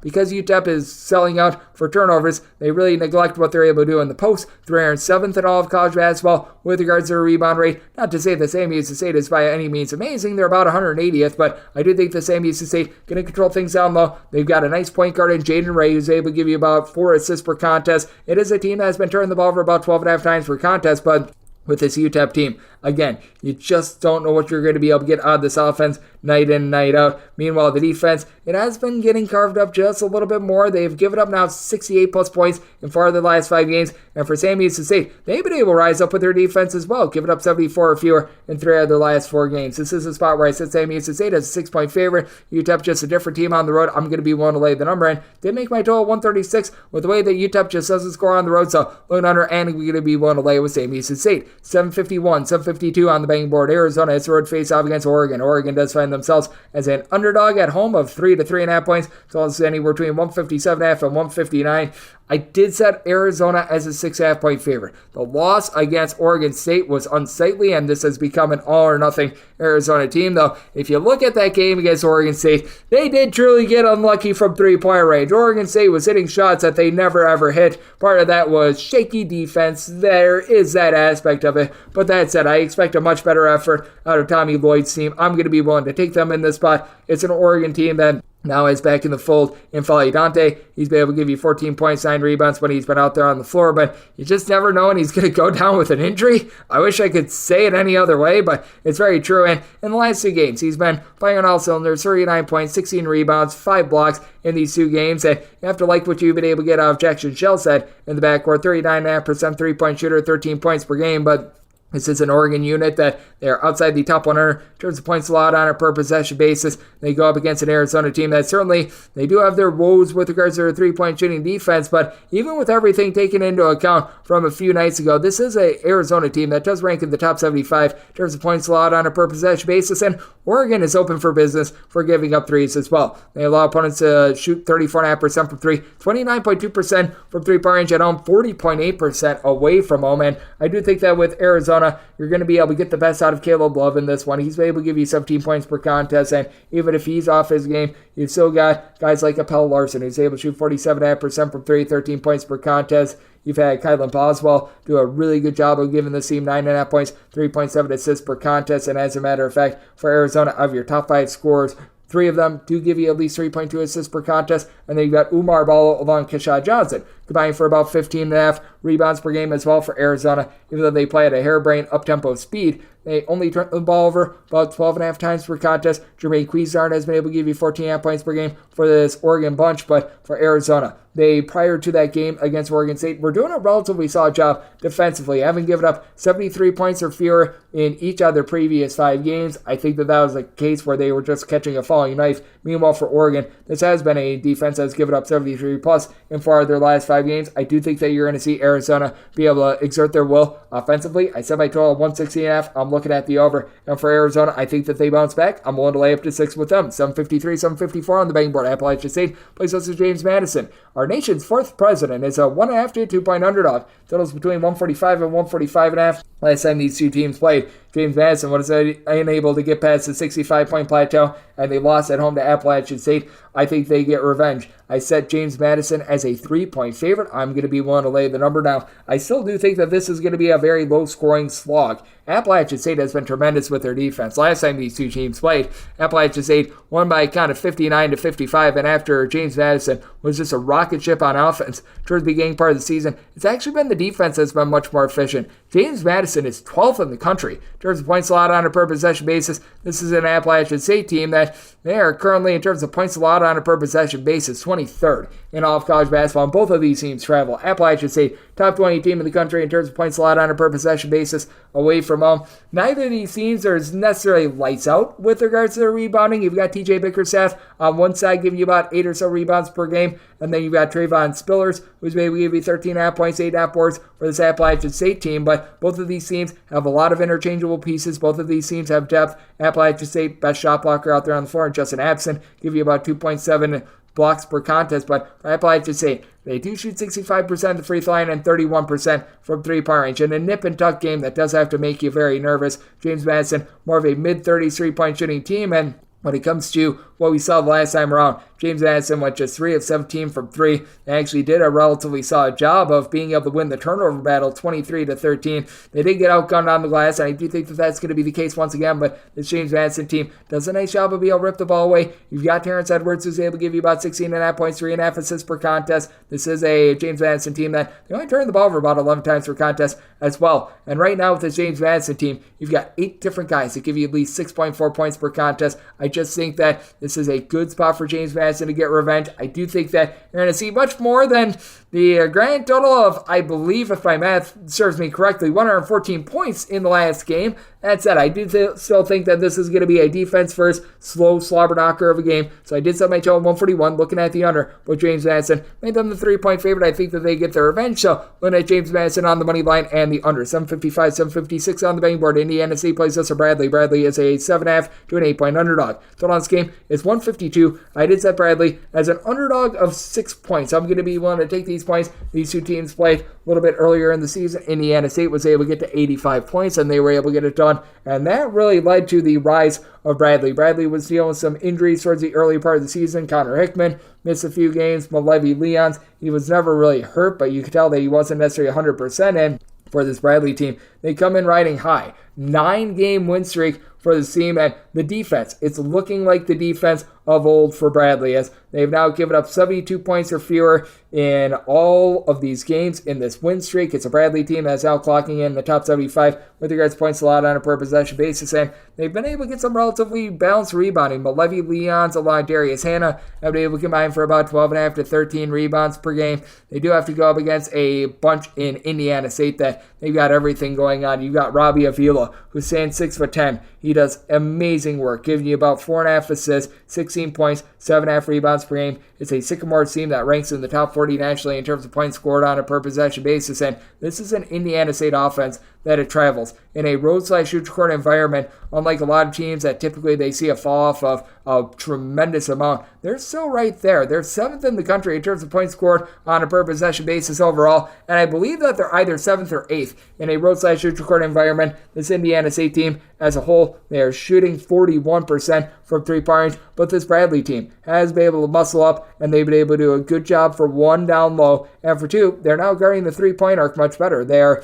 Because UTEP is selling out for turnovers, they really neglect what they're able to do in the post. 307th in all of college basketball with regards to their rebound rate. Not to say that Sam Houston State is by any means amazing. They're about 180th, but I do think that Sam Houston State going to control things down low. They've got a nice point guard in Jaden Ray who's able to give you about 4 assists per contest. It is a team that has been turning the ball over about 12.5 times per contest, but with this UTEP team, again, you just don't know what you're going to be able to get out of this offense night in, night out. Meanwhile, the defense, it has been getting carved up just a little bit more. They've given up now 68 plus points in 4 of their last 5 games. And for Sam Houston State, they've been able to rise up with their defense as well, giving up 74 or fewer in 3 of their last 4 games. This is a spot where I said Sam Houston State as a 6-point favorite. UTEP just a different team on the road. I'm going to be willing to lay the number in. Did make my total 136 with the way that UTEP just doesn't score on the road. So looking under, and we're going to be willing to lay with Sam Houston State. 751, 752 on the betting board. Arizona, it's a road face-off against Oregon. Oregon does find themselves as an underdog at home of 3 to 3.5 points. So it's anywhere between 157.5 and 159. I did set Arizona as a 6.5 point favorite. The loss against Oregon State was unsightly, and this has become an all-or-nothing Arizona team, though. If you look at that game against Oregon State, they did truly get unlucky from three-point range. Oregon State was hitting shots that they never, ever hit. Part of that was shaky defense. There is that aspect of it. But that said, I expect a much better effort out of Tommy Lloyd's team. I'm going to be willing to take them in this spot. It's an Oregon team that now is back in the fold in Fali Dante. He's been able to give you 14 points, 9 rebounds when he's been out there on the floor, but you just never know when he's going to go down with an injury. I wish I could say it any other way, but it's very true. And in the last 2 games, he's been firing on all cylinders, 39 points, 16 rebounds, 5 blocks in these 2 games. And you have to like what you've been able to get out of Jackson Shellset in the backcourt, 39.5% three-point shooter, 13 points per game, but this is an Oregon unit that they're outside the top 100 in terms of points allowed on a per possession basis. They go up against an Arizona team that certainly they do have their woes with regards to their three-point shooting defense, but even with everything taken into account from a few nights ago, this is an Arizona team that does rank in the top 75 in terms of points allowed on a per possession basis, and Oregon is open for business for giving up threes as well. They allow opponents to shoot 34.5% from 3, 29.2% from three-point range at home, 40.8% away from home, and I do think that with Arizona, you're going to be able to get the best out of Caleb Love in this one. He's able to give you 17 points per contest, and even if he's off his game, you've still got guys like Appel Larson, who's able to shoot 47.5% from 3, 13 points per contest. You've had Kylan Boswell do a really good job of giving the team 9.5 points, 3.7 assists per contest, and as a matter of fact, for Arizona, of your top 5 scorers, 3 of them do give you at least 3.2 assists per contest, and then you've got Umar Ballo along Keshad Johnson, combining for about 15.5 rebounds per game as well for Arizona. Even though they play at a harebrained up-tempo speed, they only turn the ball over about 12.5 times per contest. Jermaine Cuisinart has been able to give you 14.5 points per game for this Oregon bunch, but for Arizona, they, prior to that game against Oregon State, were doing a relatively solid job defensively, having given up 73 points or fewer in each of their previous 5 games. I think that was a case where they were just catching a falling knife. Meanwhile, for Oregon, this has been a defense that's given up 73 plus in 4 of their last 5 games. I do think that you're going to see Arizona be able to exert their will offensively. I said my total of 160.5. I'm looking at the over. And for Arizona, I think that they bounce back. I'm willing to lay up to 6 with them. 753, 754 on the betting board. Appalachian State plays us as James Madison. Our nation's 4th president is a 1.5 to 2 point underdog. Totals between 145 and 145.5. Last time these 2 teams played, James Madison was unable to get past the 65-point plateau, and they lost at home to Appalachian State. I think they get revenge. I set James Madison as a 3-point favorite. I'm going to be willing to lay the number. Now, I still do think that this is going to be a very low-scoring slog Appalachian State has been tremendous with their defense. Last time these two teams played, Appalachian State won by a count of 59-55, and after James Madison was just a rocket ship on offense towards the beginning part of the season, it's actually been the defense that's been much more efficient. James Madison is 12th in the country in terms of points allowed on a per possession basis. This is an Appalachian State team that they are currently, in terms of points allowed on a per possession basis, 23rd in all of college basketball. And both of these teams travel. Appalachian State, top 20 team in the country in terms of points allowed on a per possession basis away from home. Neither of these teams are necessarily lights out with regards to their rebounding. You've got TJ Bickerstaff on one side giving you about 8 or so rebounds per game, and then you've got Trayvon Spillers, who's maybe give you 13.5 points, 8.5 boards for this Appalachian State team. But both of these teams have a lot of interchangeable pieces. Both of these teams have depth. Appalachian State, best shot blocker out there on the floor, and Justin Abson give you about 2.7 blocks per contest. But for Appalachian State, they do shoot 65% of the free throw line and 31% from three-point range. In a nip-and-tuck game that does have to make you very nervous, James Madison, more of a mid-30s three-point shooting team. And when it comes to what we saw the last time around, James Madison went just 3 of 17 from 3. They actually did a relatively solid job of being able to win the turnover battle 23-13. They did get outgunned on the glass, and I do think that that's going to be the case once again, but this James Madison team does a nice job of being able to rip the ball away. You've got Terrence Edwards, who's able to give you about 16.5 points, 3.5 assists per contest. This is a James Madison team that they only turn the ball over about 11 times per contest as well. And right now with this James Madison team, you've got 8 different guys that give you at least 6.4 points per contest. I just think that this is a good spot for James Madison to get revenge. I do think that you're going to see much more than the grand total of, I believe, if my math serves me correctly, 114 points in the last game. That said, I do still think that this is going to be a defense-first, slow slobber knocker of a game. So I did set my total 141, looking at the under. But James Madison made them the 3-point favorite. I think that they get their revenge. So looking at James Madison on the money line and the under. 755, 756 on the betting board. Indiana State plays us for Bradley. Bradley is a 7.5 to an 8-point underdog. Total on this game is 152. I did set Bradley as an underdog of 6 points. I'm going to be willing to take these points. These two teams played a little bit earlier in the season. Indiana State was able to get to 85 points, and they were able to get it done. And that really led to the rise of Bradley. Bradley was dealing with some injuries towards the early part of the season. Connor Hickman missed a few games. Malevy Leons, he was never really hurt, but you could tell that he wasn't necessarily 100%. And for this Bradley team, they come in riding high. 9-game win streak for the team, and the defense, it's looking like the defense of old for Bradley, as they've now given up 72 points or fewer in all of these games in this win streak. It's a Bradley team that's now clocking in the top 75 with regards to points allowed on a per possession basis, and they've been able to get some relatively balanced rebounding. Malevy Leons along Darius Hannah have been able to combine for about 12.5 to 13 rebounds per game. They do have to go up against a bunch in Indiana State that they've got everything going on. You've got Robbie Avila, who's stands 6'10". He does amazing work, giving you about 4.5 assists, 16 points, 7.5 rebounds per game. It's a Sycamore team that ranks in the top 40 nationally in terms of points scored on a per possession basis, and this is an Indiana State offense that it travels in a road/shoot-to-court environment. Unlike a lot of teams that typically they see a fall off of a tremendous amount, they're still right there. They're 7th in the country in terms of points scored on a per possession basis overall, and I believe that they're either 7th or 8th in a road/shoot-to-court environment. This Indiana State team as a whole, they are shooting 41% from three-point range, but this Bradley team has been able to muscle up, and they've been able to do a good job for 1 down low, and for 2, they're now guarding the three-point arc much better. They are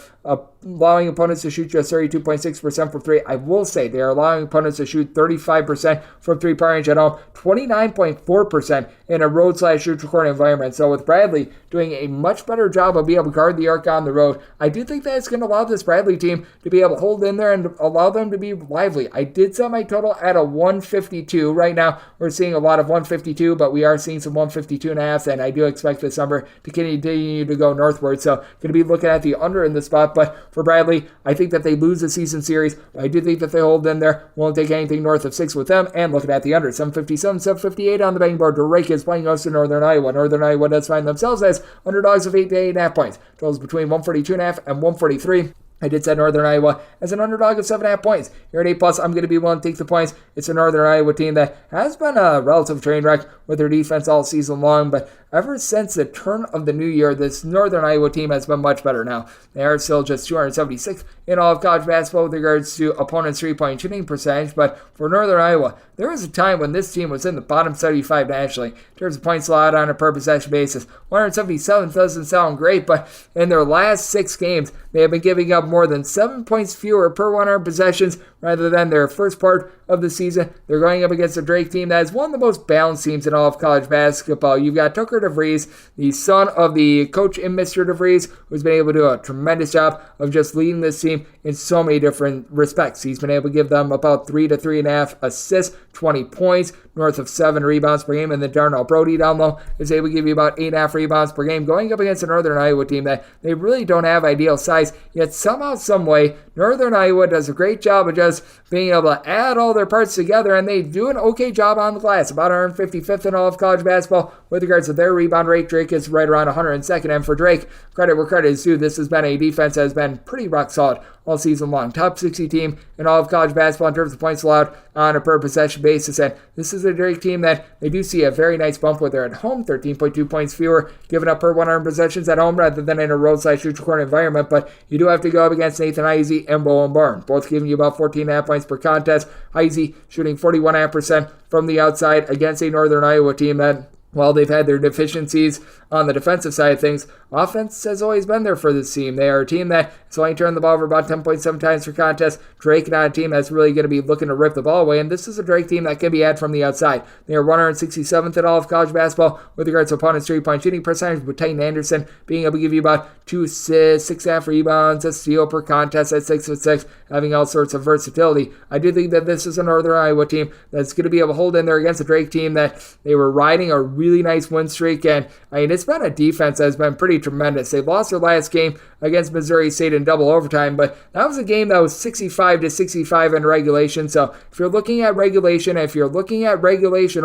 allowing opponents to shoot just 32.6% from 3. I will say they are allowing opponents to shoot 35% from three-point range at home, 29.4% in a road/shoot-to-court environment. So with Bradley doing a much better job of being able to guard the arc on the road, I do think that it's going to allow this Bradley team to be able to hold in there and allow them to be lively. I did set my total at a 152. Right now, we're seeing a lot of 152, but we are seeing some 152.5s, and I do expect this number to continue to go northward. So going to be looking at the under in this spot, but for Bradley, I think that they lose the season series. I do think that they hold in there. Won't take anything north of 6 with them, and looking at the under. 757, 758 on the betting board. Drake is playing us to Northern Iowa. Northern Iowa does find themselves as underdogs of 8 to 8.5 points. Totals between 142.5 and 143. I did set Northern Iowa as an underdog of 7.5 points. Here at 8+, I'm going to be willing to take the points. It's a Northern Iowa team that has been a relative train wreck with their defense all season long, but ever since the turn of the new year, this Northern Iowa team has been much better now. They are still just 276th in all of college basketball with regards to opponents' three-point shooting percentage, but for Northern Iowa, there was a time when this team was in the bottom 75 nationally in terms of points allowed on a per possession basis. 177 doesn't sound great, but in their last 6 games, they have been giving up more than 7 points fewer per 100 possessions rather than their first part of the season. They're going up against a Drake team that is one of the most balanced teams in all of college basketball. You've got Tucker DeVries, the son of the coach in Mr. DeVries, who's been able to do a tremendous job of just leading this team in so many different respects. He's been able to give them about 3 to 3.5 assists, 20 points, north of 7 rebounds per game, and then Darnell Brody down low is able to give you about 8.5 rebounds per game, going up against a Northern Iowa team that they really don't have ideal size, yet somehow, some way, Northern Iowa does a great job of just being able to add all their parts together, and they do an okay job on the glass, about 155th in all of college basketball with regards to their rebound rate. Drake is right around 102nd, and for Drake, credit where credit is due, this has been a defense that has been pretty rock solid all season long. Top 60 team in all of college basketball in terms of points allowed on a per possession basis, and this is a Drake team that they do see a very nice bump with. They're at home, 13.2 points fewer given up per 100 possessions at home rather than in a roadside-neutral court environment, but you do have to go up against Nathan Heisey and Bowen Barn, both giving you about 14.5 points per contest. Heisey shooting 41.5% from the outside against a Northern Iowa team that, while they've had their deficiencies on the defensive side of things, offense has always been there for this team. They are a team that has only turned the ball over about 10.7 times per contest. Drake not a team that's really going to be looking to rip the ball away, and this is a Drake team that can be had from the outside. They are 167th in all of college basketball with regards to opponents' three-point shooting percentage, with Titan Anderson being able to give you about 2 assists, 6.5 rebounds, a steal per contest at 6'6", having all sorts of versatility. I do think that this is a Northern Iowa team that's going to be able to hold in there against a Drake team that they were riding a really nice win streak, and I mean, it's been a defense that has been pretty tremendous. They lost their last game against Missouri State in double overtime, but that was a game that was 65-65 in regulation. So if you're looking at regulation,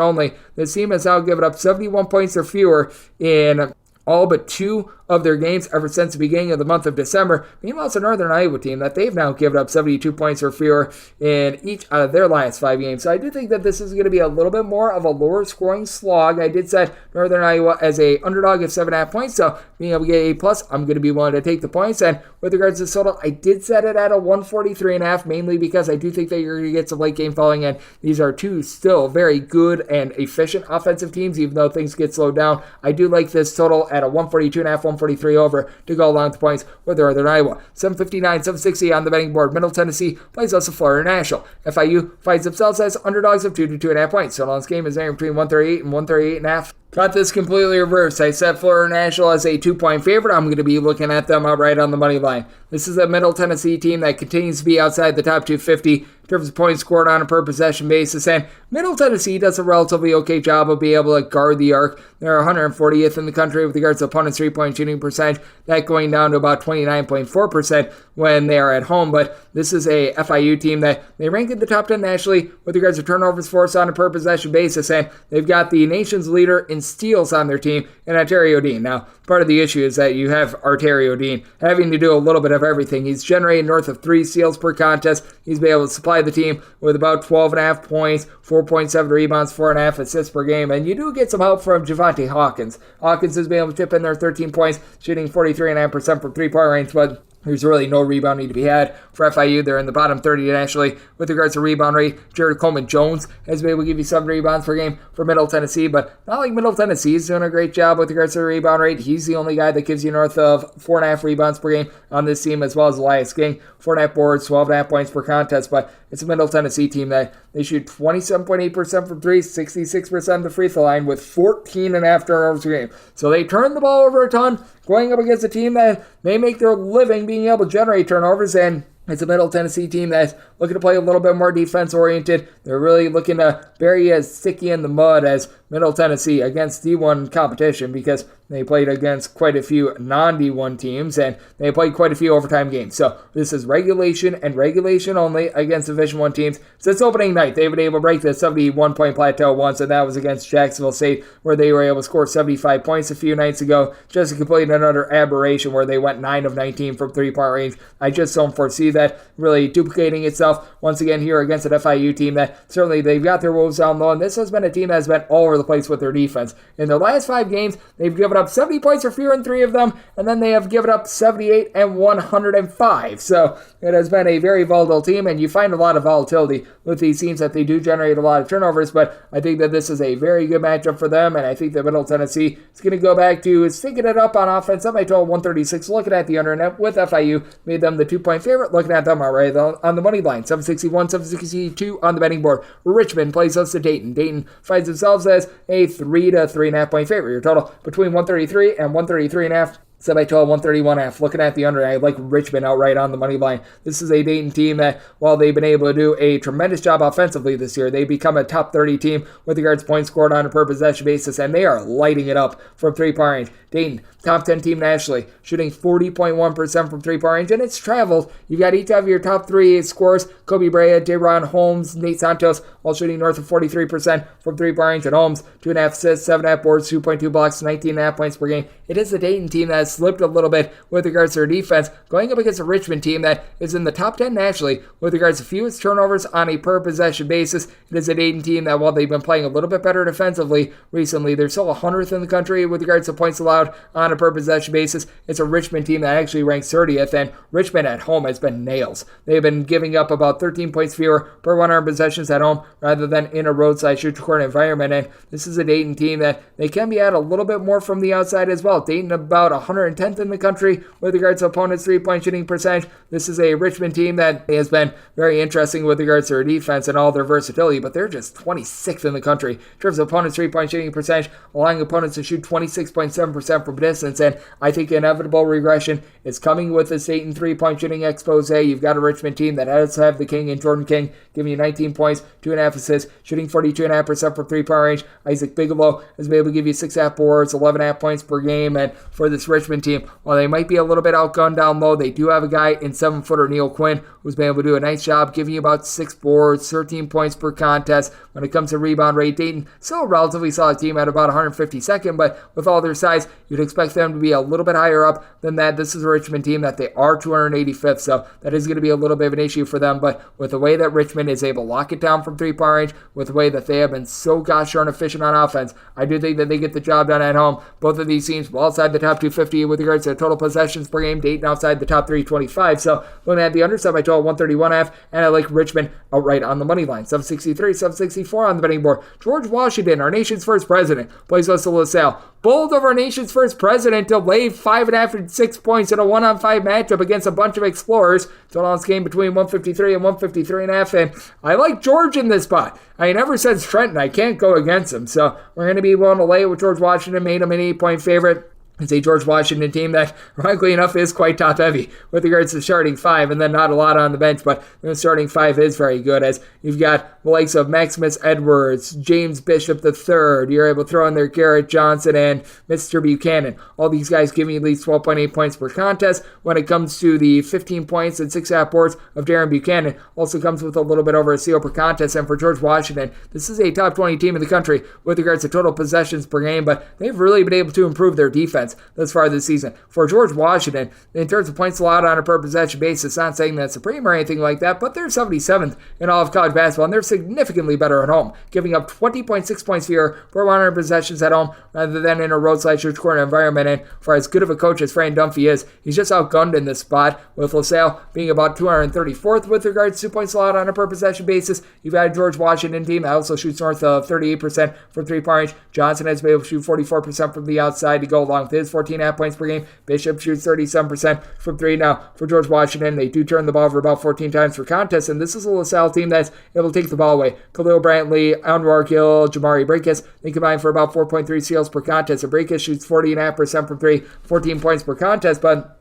only, this team has now given up 71 points or fewer in all but 2 of their games ever since the beginning of the month of December. Meanwhile, it's a Northern Iowa team that they've now given up 72 points or fewer in each out of their last 5 games. So I do think that this is going to be a little bit more of a lower scoring slog. I did set Northern Iowa as a underdog of 7.5 points, so being able to get A+, I'm going to be willing to take the points. And with regards to total, I did set it at a 143.5, mainly because I do think that you're going to get some late game falling, and these are 2 still very good and efficient offensive teams, even though things get slowed down. I do like this total at a 142.5, 143 over to go along with the points with Northern Iowa. 759, 760 on the betting board. Middle Tennessee plays us a Florida National. FIU finds themselves as underdogs of 2 to 2.5 points. So this game is anywhere between 138 and 138.5. Got this completely reversed. I set Florida National as a 2-point favorite. I'm going to be looking at them outright on the money line. This is a Middle Tennessee team that continues to be outside the top 250 in terms of points scored on a per possession basis, and Middle Tennessee does a relatively okay job of being able to guard the arc. They're 140th in the country with regards to opponents' three-point shooting percentage, that going down to about 29.4% when they are at home, but this is a FIU team that they rank in the top 10 nationally with regards to turnovers forced on a per possession basis, and they've got the nation's leader in steals on their team in Ontario Dean. Now, part of the issue is that you have Ontario Dean having to do a little bit of everything. He's generated north of 3 steals per contest. He's been able to supply the team with about 12.5 points, 4.7 rebounds, 4.5 assists per game, and you do get some help from Javante Hawkins. Hawkins has been able to tip in there 13 points, shooting 43.5% from three-point range, but there's really no rebounding to be had for FIU. They're in the bottom 30 nationally with regards to rebound rate. Jared Coleman-Jones has been able to give you 7 rebounds per game for Middle Tennessee, but not like Middle Tennessee is doing a great job with regards to the rebound rate. He's the only guy that gives you north of 4.5 rebounds per game on this team, as well as Elias King. 4.5 boards, 12.5 points per contest, but it's a Middle Tennessee team that they shoot 27.8% from 3, 66% of the free throw line with 14.5 turnovers per game. So they turn the ball over a ton, going up against a team that may make their living being able to generate turnovers, and it's a Middle Tennessee team that's looking to play a little bit more defense-oriented. They're really looking to bury as sticky in the mud as Middle Tennessee against D1 competition, because They played against quite a few non-D1 teams, and they played quite a few overtime games. So this is regulation and regulation only against Division I teams. Since opening night, they've been able to break the 71-point plateau once, and that was against Jacksonville St, where they were able to score 75 points a few nights ago, just to complete another aberration where they went 9 of 19 from three-point range. I just don't foresee that really duplicating itself once again here against an FIU team that certainly they've got their wolves down low, and this has been a team that has been all over the place with their defense. In their last 5 games, they've given up 70 points or fewer in 3 of them, and then they have given up 78 and 105. So it has been a very volatile team, and you find a lot of volatility with these teams that they do generate a lot of turnovers, but I think that this is a very good matchup for them, and I think that Middle Tennessee is going to go back to sticking it up on offense. I total 136, looking at the undernet with FIU, made them the 2-point favorite, looking at them already on the money line, 761, 762 on the betting board. Richmond plays us to Dayton. Dayton finds themselves as a 3 to 3.5 point favorite. Your total between 133 and 133.5. Set by 12, 131.5. Looking at the under, I like Richmond outright on the money line. This is a Dayton team that, while they've been able to do a tremendous job offensively this year, they become a top 30 team with regards to points scored on a per possession basis, and they are lighting it up from three-point range. Dayton, top 10 team nationally, shooting 40.1% from three-point range, and it's traveled. You've got each of your top 3 scorers, Kobe Brea, De'Ron Holmes, Nate Santos, all shooting north of 43% from three-point range, and Holmes, 2.5 assists, 7.5 boards, 2.2 blocks, 19.5 points per game. It is the Dayton team that has slipped a little bit with regards to their defense, going up against a Richmond team that is in the top 10 nationally with regards to fewest turnovers on a per possession basis. It is a Dayton team that, while they've been playing a little bit better defensively recently, they're still 100th in the country with regards to points allowed on a per possession basis. It's a Richmond team that actually ranks 30th, and Richmond at home has been nails. They've been giving up about 13 points fewer per 100 possessions at home rather than in a roadside shoot court environment, and this is a Dayton team that they can be at a little bit more from the outside as well. Dayton about 110th in the country with regards to opponents' three-point shooting percentage. This is a Richmond team that has been very interesting with regards to their defense and all their versatility, but they're just 26th in the country in terms of opponents' three-point shooting percentage, allowing opponents to shoot 26.7% from distance, and I think inevitable regression is coming with the Seton three-point shooting expose. You've got a Richmond team that has to have the King and Jordan King giving you 19 points, 2.5 assists, shooting 42.5% from three-point range. Isaac Bigelow has been able to give you 6.5 boards, 11.5 points per game, and for this Richmond team, while they might be a little bit outgunned down low, they do have a guy in 7-footer Neil Quinn who's been able to do a nice job giving you about 6 boards, 13 points per contest. When it comes to rebound rate, Dayton still a relatively solid team at about 152nd, but with all their size, you'd expect them to be a little bit higher up than that. This is a Richmond team that they are 285th, so that is going to be a little bit of an issue for them, but with the way that Richmond is able to lock it down from three-point range, with the way that they have been so gosh darn efficient on offense, I do think that they get the job done at home. Both of these teams well outside the top 250 with regards to total possessions per game. Dayton outside the top 325, so looking at the underside by total 131.5, and I like Richmond outright on the money line. 763, 764 on the betting board. George Washington, our nation's first president, plays us to LaSalle. Bold of our nation's first president to lay 5.5 and 6 points in a 1-on-5 matchup against a bunch of explorers. Total on this game between 153 and 153.5, and I like George in this spot. I mean, ever since Trenton, I can't go against him, so we're going to be willing to lay it with George Washington, made him an 8-point favorite. It's a George Washington team that, ironically enough, is quite top-heavy with regards to starting 5, and then not a lot on the bench, but the starting 5 is very good, as you've got the likes of Maximus Edwards, James Bishop III, you're able to throw in there Garrett Johnson and Mr. Buchanan. All these guys giving you at least 12.8 points per contest. When it comes to the 15 points and 6.5 boards of Darren Buchanan, also comes with a little bit over a steal per contest, and for George Washington, this is a top 20 team in the country with regards to total possessions per game, but they've really been able to improve their defense thus far this season. For George Washington, in terms of points allowed on a per possession basis, not saying that's supreme or anything like that, but they're 77th in all of college basketball, and they're significantly better at home, giving up 20.6 points fewer per 100 possessions at home rather than in a roadside shoot corner environment. And for as good of a coach as Fran Dunphy is, he's just outgunned in this spot, with LaSalle being about 234th with regards to points allowed on a per possession basis. You've got a George Washington team that also shoots north of 38% from three-point range. Johnson has been able to shoot 44% from the outside to go along with his 14.5 points per game. Bishop shoots 37% from 3. Now, for George Washington, they do turn the ball over about 14 times per contest, and this is a LaSalle team that's able to take the ball away. Khalil Brantley, Anwar Gill, Jamari Breakis, they combine for about 4.3 steals per contest. And Breakis shoots 40.5% from 3, 14 points per contest, but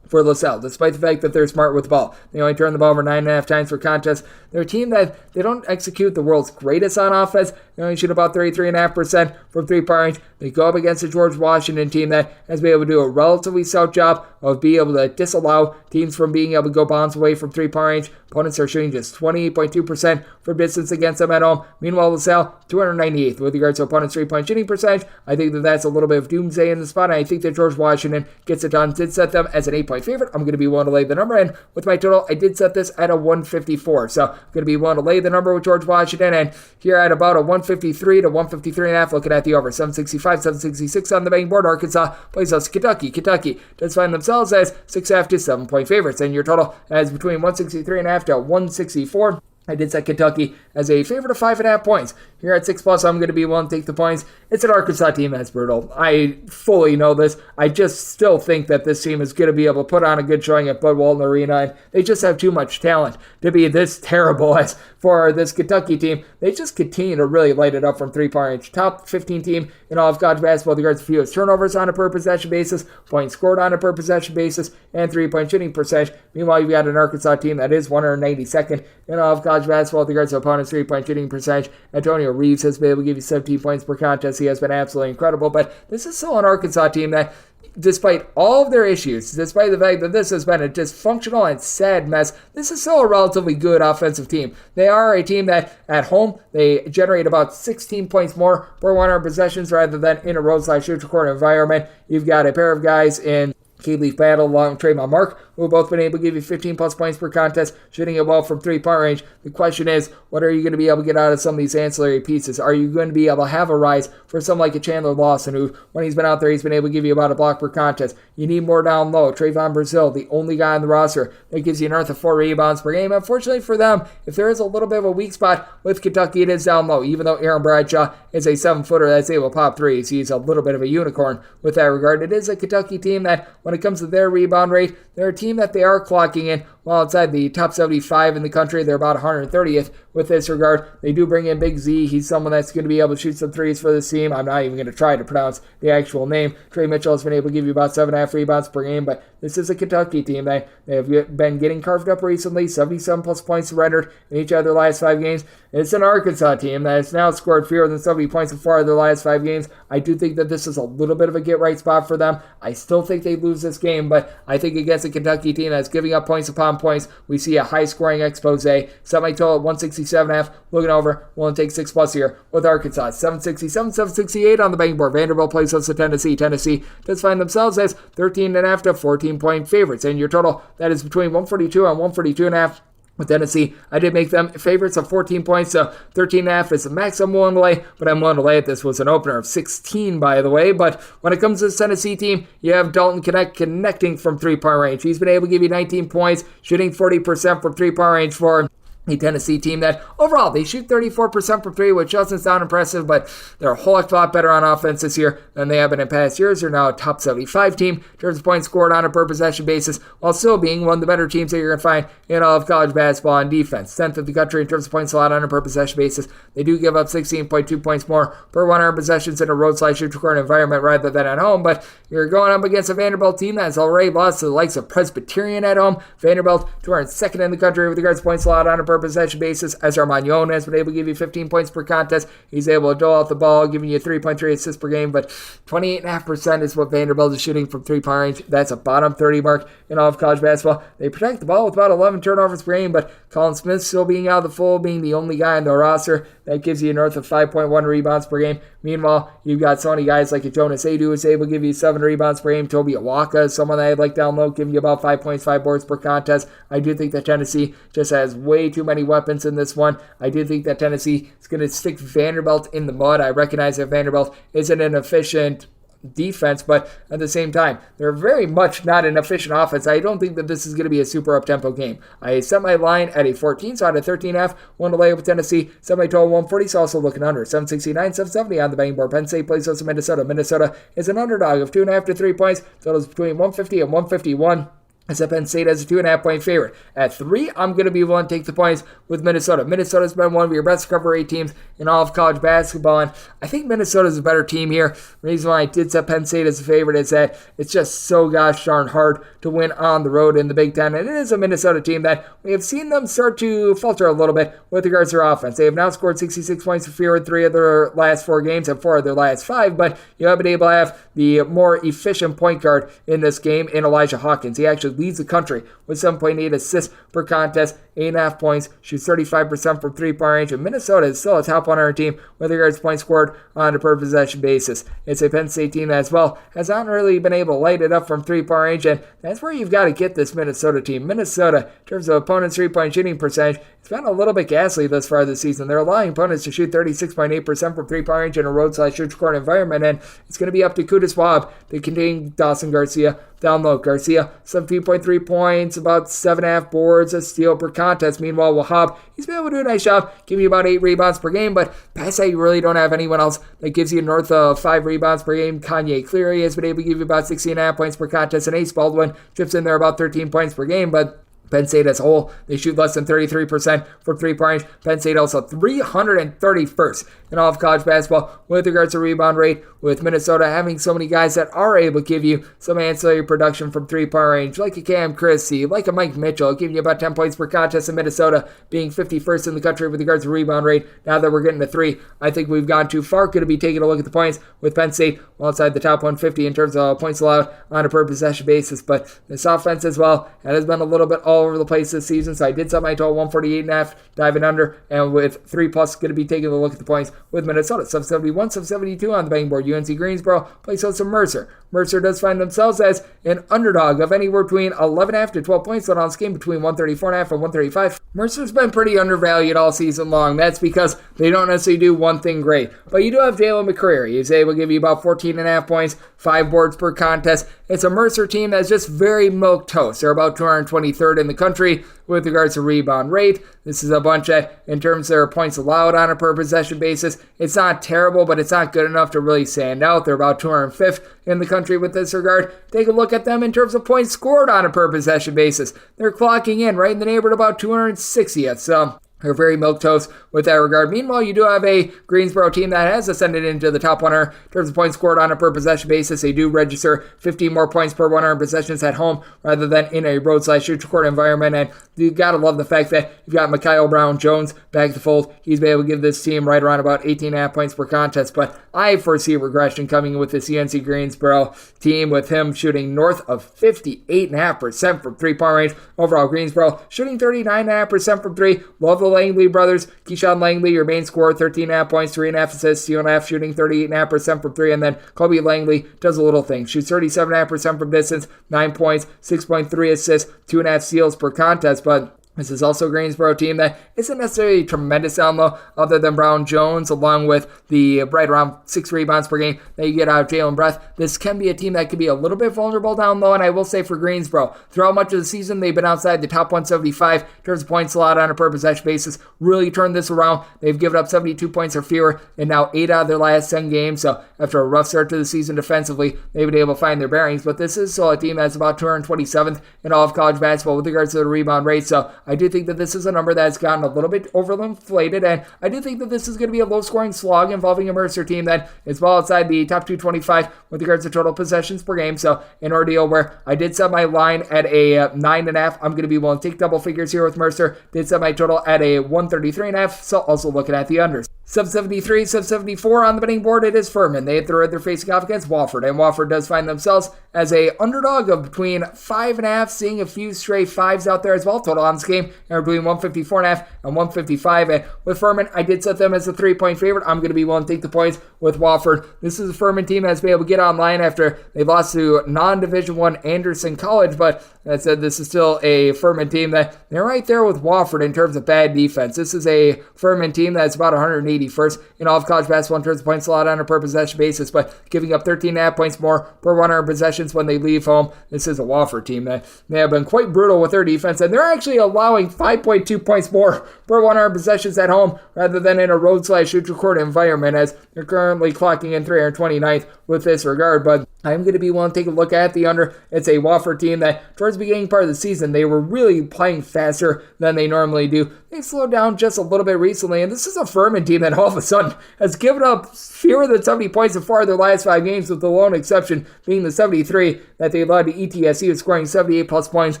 for LaSalle, despite the fact that they're smart with the ball, they only turn the ball over 9.5 times per contest. They're a team that they don't execute the world's greatest on offense. They only shoot about 33.5% from three-point range. They go up against the George Washington team that has been able to do a relatively stout job of being able to disallow teams from being able to go bounds away from three-point range. Opponents are shooting just 28.2% from distance against them at home. Meanwhile, LaSalle, 298th with regards to opponents' three-point shooting percentage. I think that that's a little bit of doomsday in the spot, and I think that George Washington gets it done. Did set them as an 8-point favorite. I'm going to be willing to lay the number, and with my total, I did set this at a 154. So I'm going to be willing to lay the number with George Washington, and here at about a 153 to 153.5, looking at the over. 765, 766 on the betting board. Arkansas plays us Kentucky. Kentucky does find themselves as 6.5 to 7-point favorites, and your total is between 163.5 to 164. I did set Kentucky as a favorite of 5.5 points. Here at 6+, I'm going to be willing to take the points. It's an Arkansas team that's brutal. I fully know this. I just still think that this team is going to be able to put on a good showing at Bud Walton Arena, and they just have too much talent to be this terrible. As for this Kentucky team, they just continue to really light it up from three-point range. Top 15 team in all of college basketball with regards to fewest turnovers on a per-possession basis, points scored on a per-possession basis, and three-point shooting percentage. Meanwhile, you've got an Arkansas team that is 192nd in all of college basketball with regards to opponents' three-point shooting percentage. Antonio Reeves has been able to give you 17 points per contest. He has been absolutely incredible, but this is still an Arkansas team that, despite all of their issues, despite the fact that this has been a dysfunctional and sad mess, this is still a relatively good offensive team. They are a team that, at home, they generate about 16 points more per 100 possessions rather than in a road/shoot court environment. You've got a pair of guys in Kayleaf Battle along with Trayvon Mark, who have both been able to give you 15-plus points per contest, shooting it well from three-point range. The question is, what are you going to be able to get out of some of these ancillary pieces? Are you going to be able to have a rise for someone like a Chandler Lawson, who, when he's been out there, he's been able to give you about a block per contest? You need more down low. Trayvon Brazil, the only guy on the roster that gives you north of 4 rebounds per game. Unfortunately for them, if there is a little bit of a weak spot with Kentucky, it is down low. Even though Aaron Bradshaw is a 7-footer that's able to pop threes, he's a little bit of a unicorn with that regard. It is a Kentucky team that, when it comes to their rebound rate, they're a team that they are clocking in well outside the top 75 in the country. They're about 130th with this regard. They do bring in Big Z. He's someone that's going to be able to shoot some threes for this team. I'm not even going to try to pronounce the actual name. Trey Mitchell has been able to give you about 7.5 rebounds per game, but this is a Kentucky team. They have been getting carved up recently, 77-plus points surrendered in each of their last 5 games. It's an Arkansas team that has now scored fewer than 70 points in 4 of their last 5 games. I do think that this is a little bit of a get-right spot for them. I still think they lose this game, but I think against a Kentucky team that's giving up points upon points, we see a high-scoring expose. Set my total at 167.5. Looking over, willing to take 6+ here with Arkansas. 767, 768 on the betting board. Vanderbilt plays us to Tennessee. Tennessee does find themselves as 13.5 to 14-point favorites. And your total, that is between 142 and 142.5. With Tennessee, I did make them favorites of 14 points, so 13.5 is the max I'm willing to lay, but I'm willing to lay it. This was an opener of 16, by the way, but when it comes to this Tennessee team, you have Dalton Connect connecting from three-point range. He's been able to give you 19 points, shooting 40% from three-point range for a Tennessee team that, overall, they shoot 34% from 3, which doesn't sound impressive, but they're a whole heck of a lot better on offense this year than they have been in past years. They're now a top 75 team in terms of points scored on a per-possession basis, while still being one of the better teams that you're going to find in all of college basketball on defense. 10th of the country in terms of points allowed on a per-possession basis. They do give up 16.2 points more per 100 possessions in a road/shoot court environment rather than at home, but you're going up against a Vanderbilt team that has already lost to the likes of Presbyterian at home. Vanderbilt, 202nd in the country with regards to points allowed on a per-possession basis. Ezra Magnon has been able to give you 15 points per contest. He's able to dole out the ball, giving you 3.3 assists per game, but 28.5% is what Vanderbilt is shooting from three-point range. That's a bottom 30 mark in all of college basketball. They protect the ball with about 11 turnovers per game, but Colin Smith still being out of the fold, being the only guy on the roster that gives you north of 5.1 rebounds per game. Meanwhile, you've got so many guys like Jonas Adu who's able to give you 7 rebounds per game. Toby Awaka is someone that I'd like down low, giving you about 5 points, 5 boards per contest. I do think that Tennessee just has way too many weapons in this one. I do think that Tennessee is going to stick Vanderbilt in the mud. I recognize that Vanderbilt isn't an efficient defense, but at the same time, they're very much not an efficient offense. I don't think that this is going to be a super up-tempo game. I set my line at a 14, so I had a 13.5. One to lay up with Tennessee. Set my total 140, so also looking under. 769, 770 on the betting board. Penn State plays us in Minnesota. Minnesota is an underdog of 2.5 to 3 points. Totals between 150 and 151. I set Penn State as a 2.5-point favorite. At 3, I'm going to be willing to take the points with Minnesota. Minnesota's been one of your best cover 8 teams in all of college basketball, and I think Minnesota's a better team here. The reason why I did set Penn State as a favorite is that it's just so gosh darn hard to win on the road in the Big Ten, and it is a Minnesota team that we have seen them start to falter a little bit with regards to their offense. They have now scored 66 points or fewer in 3 of their last 4 games and 4 of their last 5, but you have been able to have the more efficient point guard in this game in Elijah Hawkins. He actually leads the country with 7.8 assists per contest, 8.5 points, shoots 35% from 3-point range, and Minnesota is still a top 100 team with regards to points scored on a per possession basis. It's a Penn State team that as well has not really been able to light it up from 3-point range, and that's where you've got to get this Minnesota team. Minnesota, in terms of opponents' 3-point shooting percentage, it's been a little bit ghastly thus far this season. They're allowing opponents to shoot 36.8% from 3-point range in a road/shoot court environment, and it's going to be up to Kudas Wahab to contain Dawson Garcia down low. Garcia, 17.3 points, about 7.5 boards, a steal per contest. Meanwhile, Wahab, he's been able to do a nice job, giving you about 8 rebounds per game, but past that, you really don't have anyone else that gives you north of 5 rebounds per game. Kanye Cleary has been able to give you about 16.5 points per contest, and Ace Baldwin chips in there about 13 points per game, but Penn State as a whole, they shoot less than 33% from 3-point range. Penn State also 331st in all of college basketball with regards to rebound rate, with Minnesota having so many guys that are able to give you some ancillary production from 3-point range, like a Cam Christie, like a Mike Mitchell, giving you about 10 points per contest, in Minnesota being 51st in the country with regards to rebound rate. Now that we're getting to 3, I think we've gone too far. Going to be taking a look at the points with Penn State well outside the top 150 in terms of points allowed on a per possession basis, but this offense as well, it has been a little bit all over the place this season, so I did set my total 148.5, diving under, and with 3+, going to be taking a look at the points with Minnesota. Sub 71, sub 72 on the betting board. UNC Greensboro plays out some Mercer. Mercer does find themselves as an underdog of anywhere between 11.5 to 12 points, so on this game between 134.5 and 135. Mercer's been pretty undervalued all season long. That's because they don't necessarily do one thing great, but you do have Jalen McCreary. He's able to give you about 14.5 points, 5 boards per contest. It's a Mercer team that's just very milquetoast. They're about 223rd in the country with regards to rebound rate. This is a bunch that, in terms of their points allowed on a per possession basis, it's not terrible, but it's not good enough to really stand out. They're about 205th in the country with this regard. Take a look at them in terms of points scored on a per possession basis. They're clocking in right in the neighborhood about 260th. So they're very milquetoast with that regard. Meanwhile, you do have a Greensboro team that has ascended into the top 100 in terms of points scored on a per possession basis. They do register 15 more points per 100 possessions at home rather than in a road/shoot court environment. And you got to love the fact that you've got Mikhail Brown-Jones back to the fold. He's been able to give this team right around about 18.5 points per contest. But I foresee regression coming with this UNC Greensboro team, with him shooting north of 58.5% from 3-point range. Overall, Greensboro shooting 39.5% from 3. Love the Langley brothers. Keyshawn Langley, your main scorer, 13.5 points, 3.5 assists, 2.5 shooting, 38.5% from 3. And then Kobe Langley does a little thing. Shoots 37.5% from distance, 9 points, 6.3 assists, 2.5 steals per contest. But this is also a Greensboro team that isn't necessarily tremendous down low, other than Brown-Jones, along with the right around 6 rebounds per game that you get out of Jalen Breath. This can be a team that can be a little bit vulnerable down low, and I will say for Greensboro, throughout much of the season, they've been outside the top 175 in terms of points allowed on a per possession basis. Really turned this around. They've given up 72 points or fewer in now 8 out of their last 10 games, so after a rough start to the season defensively, they've been able to find their bearings, but this is still a team that's about 227th in all of college basketball with regards to the rebound rate, so I do think that this is a number that's gotten a little bit overinflated, and I do think that this is going to be a low-scoring slog involving a Mercer team that is well outside the top 225 with regards to total possessions per game. So an ordeal where I did set my line at a 9.5. I'm going to be willing to take double figures here with Mercer. Did set my total at a 133.5, so also looking at the unders. Sub 73, sub 74 on the betting board, it is Furman. They hit the road they're facing off against Wofford, and Wofford does find themselves as a underdog of between 5.5, seeing a few stray 5s out there as well. Total on this game are between 154.5 and 155. And with Furman, I did set them as a 3-point favorite. I'm going to be willing to take the points with Wofford. This is a Furman team that's been able to get online after they lost to non-Division I Anderson College, but that said, this is still a Furman team that they're right there with Wofford in terms of bad defense. This is a Furman team that's about 181st in all of college basketball in terms of points allowed on a per possession basis, but giving up 13.5 points more per 100 possessions when they leave home. This is a Wofford team that they have been quite brutal with their defense, and they're actually allowing 5.2 points more per 100 possessions at home rather than in a road/neutral court environment, as they're currently clocking in 329th with this regard, but I'm going to be willing to take a look at the under. It's a Wofford team that towards the beginning part of the season, they were really playing faster than they normally do. They've slowed down just a little bit recently, and this is a Furman team that all of a sudden has given up fewer than 70 points in 4 of their last 5 games, with the lone exception being the 73 that they allowed to ETSU, scoring 78 plus points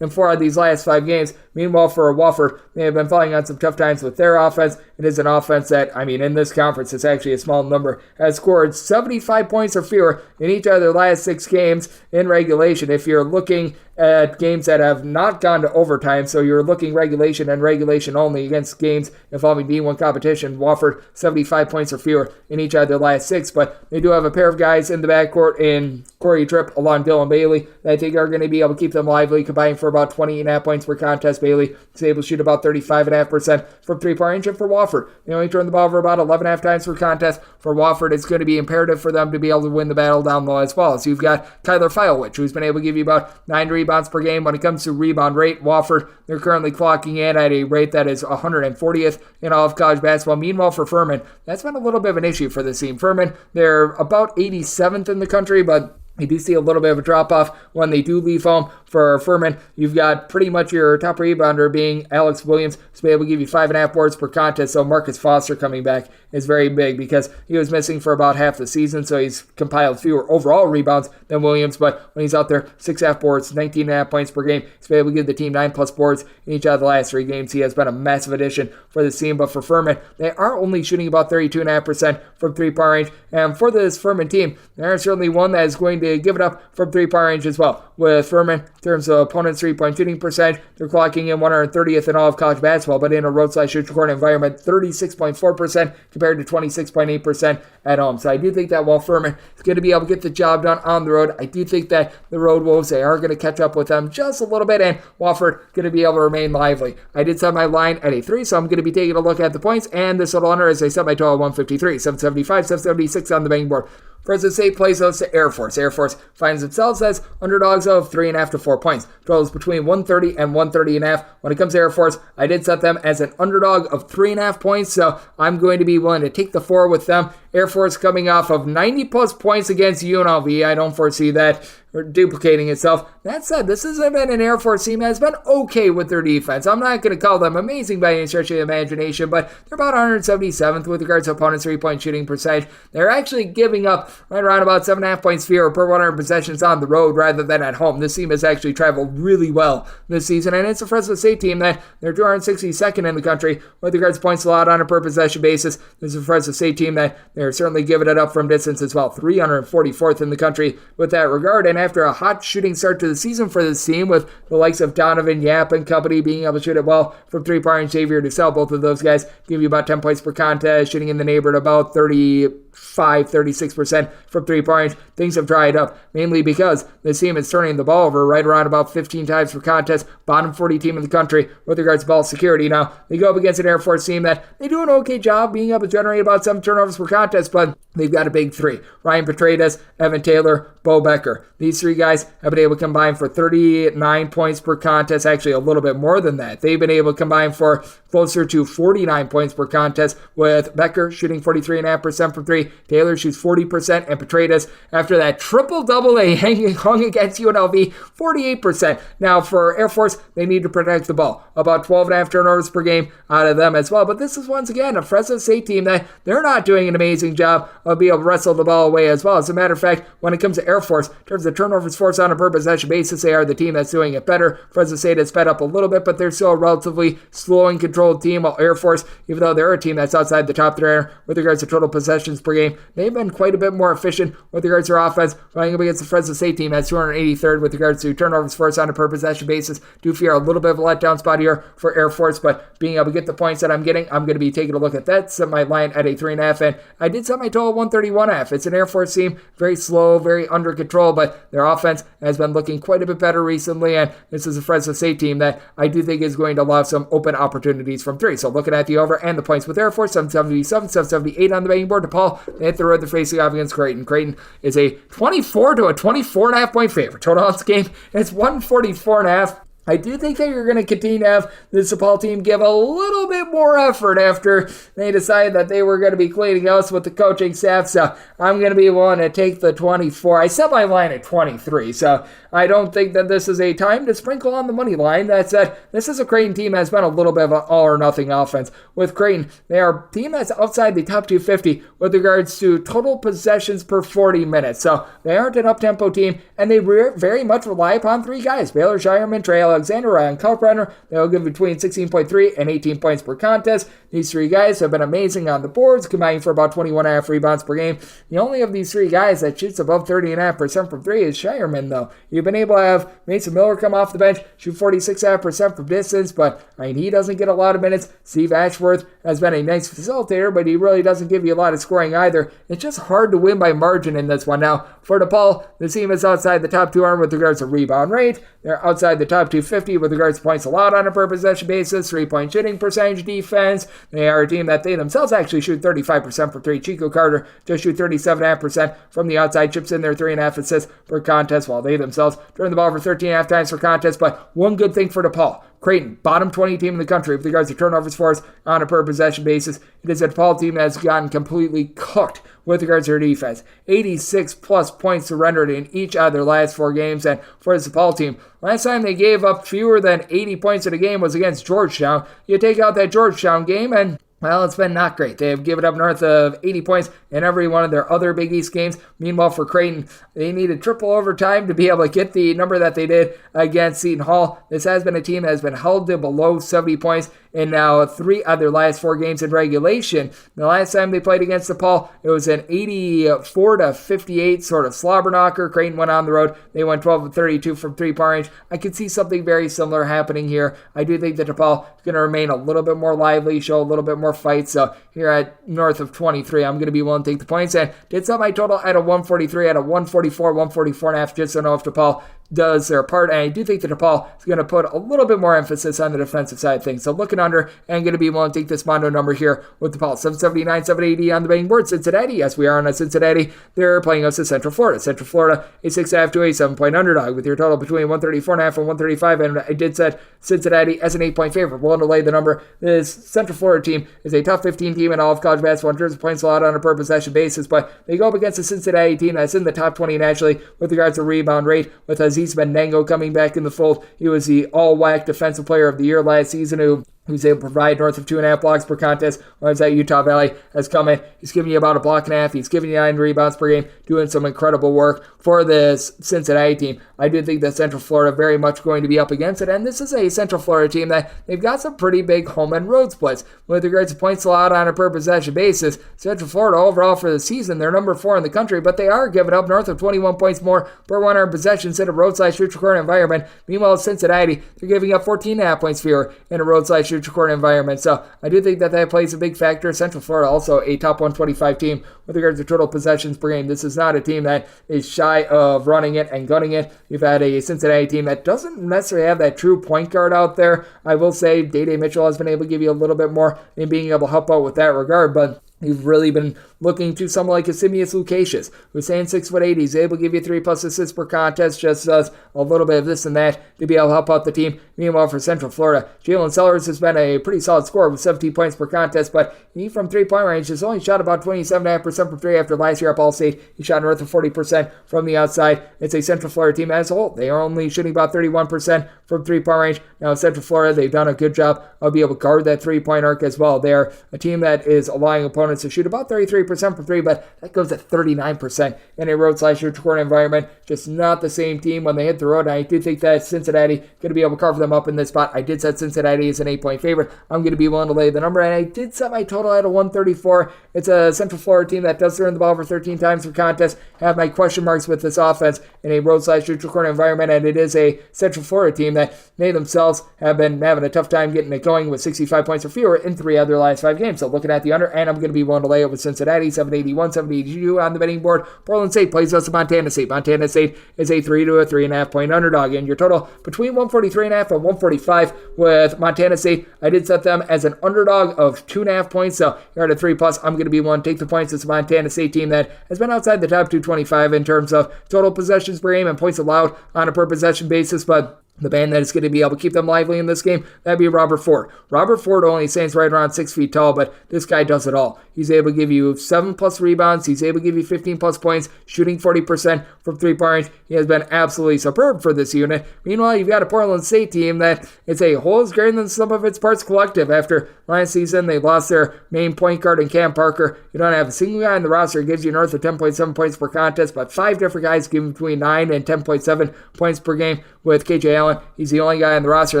in 4 of these last 5 games. Meanwhile, for Wofford, they have been falling on some tough times with their offense. It is an offense that, in this conference, it's actually a small number, has scored 75 points or fewer in each of their last 6 games in regulation. If you're looking at games that have not gone to overtime, so you're looking regulation and regulation only against games involving D1 competition, Wofford 75 points or fewer in each of their last 6, but they do have a pair of guys in the backcourt in Corey Tripp along Dylan Bailey that I think are going to be able to keep them lively, combining for about 20.5 points per contest. Bailey is able to shoot about 35.5% from 3-point range, and for Wofford, they only turn the ball over about 11.5 times per contest. For Wofford, it's going to be imperative for them to be able to win the battle down low as well. So you've got Kyler Feilwich, who's been able to give you about 9 rebounds per game. When it comes to rebound rate, Wofford, they're currently clocking in at a rate that is 140th in all of college basketball. Meanwhile, for Furman, that's been a little bit of an issue for this team. Furman, they're about 87th in the country, but you do see a little bit of a drop-off when they do leave home. For Furman, you've got pretty much your top rebounder being Alex Williams, who's been able to give you 5.5 boards per contest. So Marcus Foster coming back is very big because he was missing for about half the season, so he's compiled fewer overall rebounds than Williams. But when he's out there, 6.5 boards, 19.5 points per game. He's been able to give the team 9+ boards in each of the last 3 games. He has been a massive addition for the team. But for Furman, they are only shooting about 32.5% from 3-point range. And for this Furman team, they're certainly one that is going to give it up from 3-point range as well. With Furman, in terms of opponents' 3-point shooting percentage, they're clocking in 130th in all of college basketball, but in a road/neutral court environment, 36.4% compared to 26.8% at home. So I do think that while Furman is going to be able to get the job done on the road, I do think that the Road Wolves, they are going to catch up with them just a little bit, and Wofford going to be able to remain lively. I did set my line at a 3, so I'm going to be taking a look at the points, and this little under as I set my total at 153, 775, 776 on the betting board. Fresno State plays host to Air Force. Air Force finds themselves as underdogs of 3.5 to 4 points. Totals between 130 and 130.5. When it comes to Air Force, I did set them as an underdog of 3.5 points, so I'm going to be willing to take the 4 with them. Air Force coming off of 90+ points against UNLV. I don't foresee that duplicating itself. That said, this has been an Air Force team that has been okay with their defense. I'm not going to call them amazing by any stretch of the imagination, but they're about 177th with regards to opponents' 3-point shooting percentage. They're actually giving up right around about 7.5 points fewer per 100 possessions on the road rather than at home. This team has actually traveled really well this season, and it's a Fresno State team that they're 262nd in the country with regards to points allowed on a per possession basis. This is a Fresno State team that they're certainly giving it up from distance as well, 344th in the country with that regard. And after a hot shooting start to the season for this team, with the likes of Donovan Yap and company being able to shoot it well from 3-point range, Xavier DeSalle, both of those guys give you about 10 points per contest, shooting in the neighborhood about 36% from 3-point range. Things have dried up, mainly because this team is turning the ball over right around about 15 times per contest, bottom 40 team in the country with regards to ball security. Now, they go up against an Air Force team that they do an okay job being able to generate about 7 turnovers per contest, but they've got a big 3. Ryan Petraeus, Evan Taylor, Bo Becker. These 3 guys have been able to combine for 39 points per contest, actually a little bit more than that. They've been able to combine for closer to 49 points per contest, with Becker shooting 43.5% from 3, Taylor shoots 40%, and Petraeus, after that triple-double they hung against UNLV, 48%. Now, for Air Force, they need to protect the ball. About 12.5 turnovers per game out of them as well. But this is, once again, a Fresno State team that they're not doing an amazing job of being able to wrestle the ball away as well. As a matter of fact, when it comes to Air Force, in terms of turnovers forced on a per possession basis, they are the team that's doing it better. Fresno State has sped up a little bit, but they're still a relatively slow and controlled team, while Air Force, even though they're a team that's outside the top 3 with regards to total possessions per game, they've been quite a bit more efficient with regards to their offense, running up against the Fresno State team that's 283rd with regards to turnovers forced on a per possession basis. Do fear a little bit of a letdown spot here for Air Force, but being able to get the points that I'm getting, I'm going to be taking a look at that. Set my line at a 3.5, and I did set my total 131.5. It's an Air Force team, very slow, very under control, but their offense has been looking quite a bit better recently, and this is a Fresno State team that I do think is going to allow some open opportunities from 3. So looking at the over and the points with Air Force, 777, 778 on the betting board. DePaul, they hit the road, they're facing off against Creighton. Creighton is a 24 to a 24.5 point favorite. Total on this game, it's 144.5. I do think that you're going to continue to have this DePaul team give a little bit more effort after they decided that they were going to be cleaning house with the coaching staff. So I'm going to be willing to take the 24. I set my line at 23, so I don't think that this is a time to sprinkle on the money line. That said, this is a Creighton team that's been a little bit of an all-or-nothing offense. With Creighton, they are a team that's outside the top 250 with regards to total possessions per 40 minutes. So they aren't an up-tempo team, and they very much rely upon three guys, Baylor Shireman, Trey Alexander, Ryan Kalkbrenner. They'll give between 16.3 and 18 points per contest. These three guys have been amazing on the boards, combining for about 21.5 rebounds per game. The only of these three guys that shoots above 30.5% from three is Shireman, though. You've been able to have Mason Miller come off the bench, shoot 46.5% from distance, but he doesn't get a lot of minutes. Steve Ashworth has been a nice facilitator, but he really doesn't give you a lot of scoring either. It's just hard to win by margin in this one. Now, for DePaul, the team is outside the top 200 with regards to rebound rate. They're outside the top 250 with regards to points allowed on a per possession basis, three-point shooting percentage, defense. They are a team that they themselves actually shoot 35% from three. Chico Carter just shoot 37.5% from the outside, chips in their 3.5 assists per contest, while they themselves turn the ball over 13.5 times per contest. But one good thing for DePaul, Creighton, bottom 20 team in the country with regards to turnovers forced on a per possession basis. It is a DePaul team that has gotten completely cooked with regards to their defense. 86 plus points surrendered in each of their last 4 games. And for the DePaul team, last time they gave up fewer than 80 points in a game was against Georgetown. You take out that Georgetown game and well, it's been not great. They have given up north of 80 points in every one of their other Big East games. Meanwhile, for Creighton, they needed triple overtime to be able to get the number that they did against Seton Hall. This has been a team that has been held to below 70 points in now 3 of their last 4 games in regulation. The last time they played against DePaul, it was an 84-58 sort of slobber knocker. Creighton went on the road. They went 12-32 from three-point range. I could see something very similar happening here. I do think that DePaul is going to remain a little bit more lively, show a little bit more fight. So here at north of 23, I'm going to be willing to take the points. And did set my total at a 143, at a 144, 144.5, just to know if DePaul does their part. And I do think that DePaul is going to put a little bit more emphasis on the defensive side of things. So looking under and going to be willing to take this Mondo number here with DePaul. 779, 780 on the betting board. Cincinnati, yes, we are on a Cincinnati. They're playing us to Central Florida. Central Florida, a 6.5 to a 7-point underdog with your total between 134.5 and 135. And I did set Cincinnati as an 8-point favorite. Willing to lay the number. This Central Florida team is a top 15 team in all of college basketball in terms of points allowed on a per possession basis, but they go up against a Cincinnati team that's in the top 20 nationally with regards to rebound rate, with Aziz Bendango coming back in the fold. He was the all-WAC defensive player of the year last season, who's able to provide north of 2.5 blocks per contest. Whereas at Utah Valley has come in. He's giving you about a block and a half. He's giving you 9 rebounds per game, doing some incredible work for this Cincinnati team. I do think that Central Florida very much going to be up against it, and this is a Central Florida team that they've got some pretty big home and road splits. With regards to points allowed on a per possession basis, Central Florida overall for the season, they're number 4 in the country, but they are giving up north of 21 points more per 100 possessions in a roadside shoot court environment. Meanwhile, Cincinnati, they're giving up 14.5 points fewer in a roadside shoot court environment. So I do think that plays a big factor. Central Florida also a top 125 team with regards to total possessions per game. This is not a team that is shy of running it and gunning it. You've had a Cincinnati team that doesn't necessarily have that true point guard out there. I will say Day-Day Mitchell has been able to give you a little bit more in being able to help out with that regard, but you've really been looking to someone like Asimius Lucasius, who's saying 6'8". He's able to give you 3+ assists per contest, just does a little bit of this and that to be able to help out the team. Meanwhile, for Central Florida, Jalen Sellers has been a pretty solid scorer with 17 points per contest, but he from 3-point range has only shot about 27.5% from 3 after last year at Ball State. He shot north of 40% from the outside. It's a Central Florida team as a whole. They are only shooting about 31% from 3-point range. Now in Central Florida, they've done a good job of being able to guard that 3-point arc as well. They're a team that is allowing opponents to shoot about 33% from 3, but that goes at 39% in a road/shoot-court environment. Just not the same team when they hit the road. And I do think that Cincinnati going to be able to cover them up in this spot. I did set Cincinnati as an 8-point favorite. I'm going to be willing to lay the number, and I did set my total at a 134. It's a Central Florida team that does turn the ball over 13 times per contest. Have my question marks with this offense in a road/shoot-court environment, and it is a Central Florida team that they themselves have been having a tough time getting it going with 65 points or fewer in 3 of their last 5 games. So looking at the under, and I'm going to be willing to lay it with Cincinnati, 781, 782 on the betting board. Portland State plays us to Montana State. Montana State is a 3 to a 3.5 point underdog, and your total between 143.5 and 145 with Montana State. I did set them as an underdog of 2.5 points, so you're at a 3+. I'm going to be willing to take the points. It's a Montana State team that has been outside the top 225 in terms of total possessions per game and points allowed on a per possession basis, but the man that is going to be able to keep them lively in this game, that'd be Robert Ford. Robert Ford only stands right around 6 feet tall, but this guy does it all. He's able to give you 7+ rebounds. He's able to give you 15+ points, shooting 40% from three-point range. He has been absolutely superb for this unit. Meanwhile, you've got a Portland State team that it's a whole is greater than some of its parts collective. After last season, they lost their main point guard in Cam Parker. You don't have a single guy in the roster who gives you north of 10.7 points per contest, but 5 different guys give between 9 and 10.7 points per game with KJ Allen. He's the only guy on the roster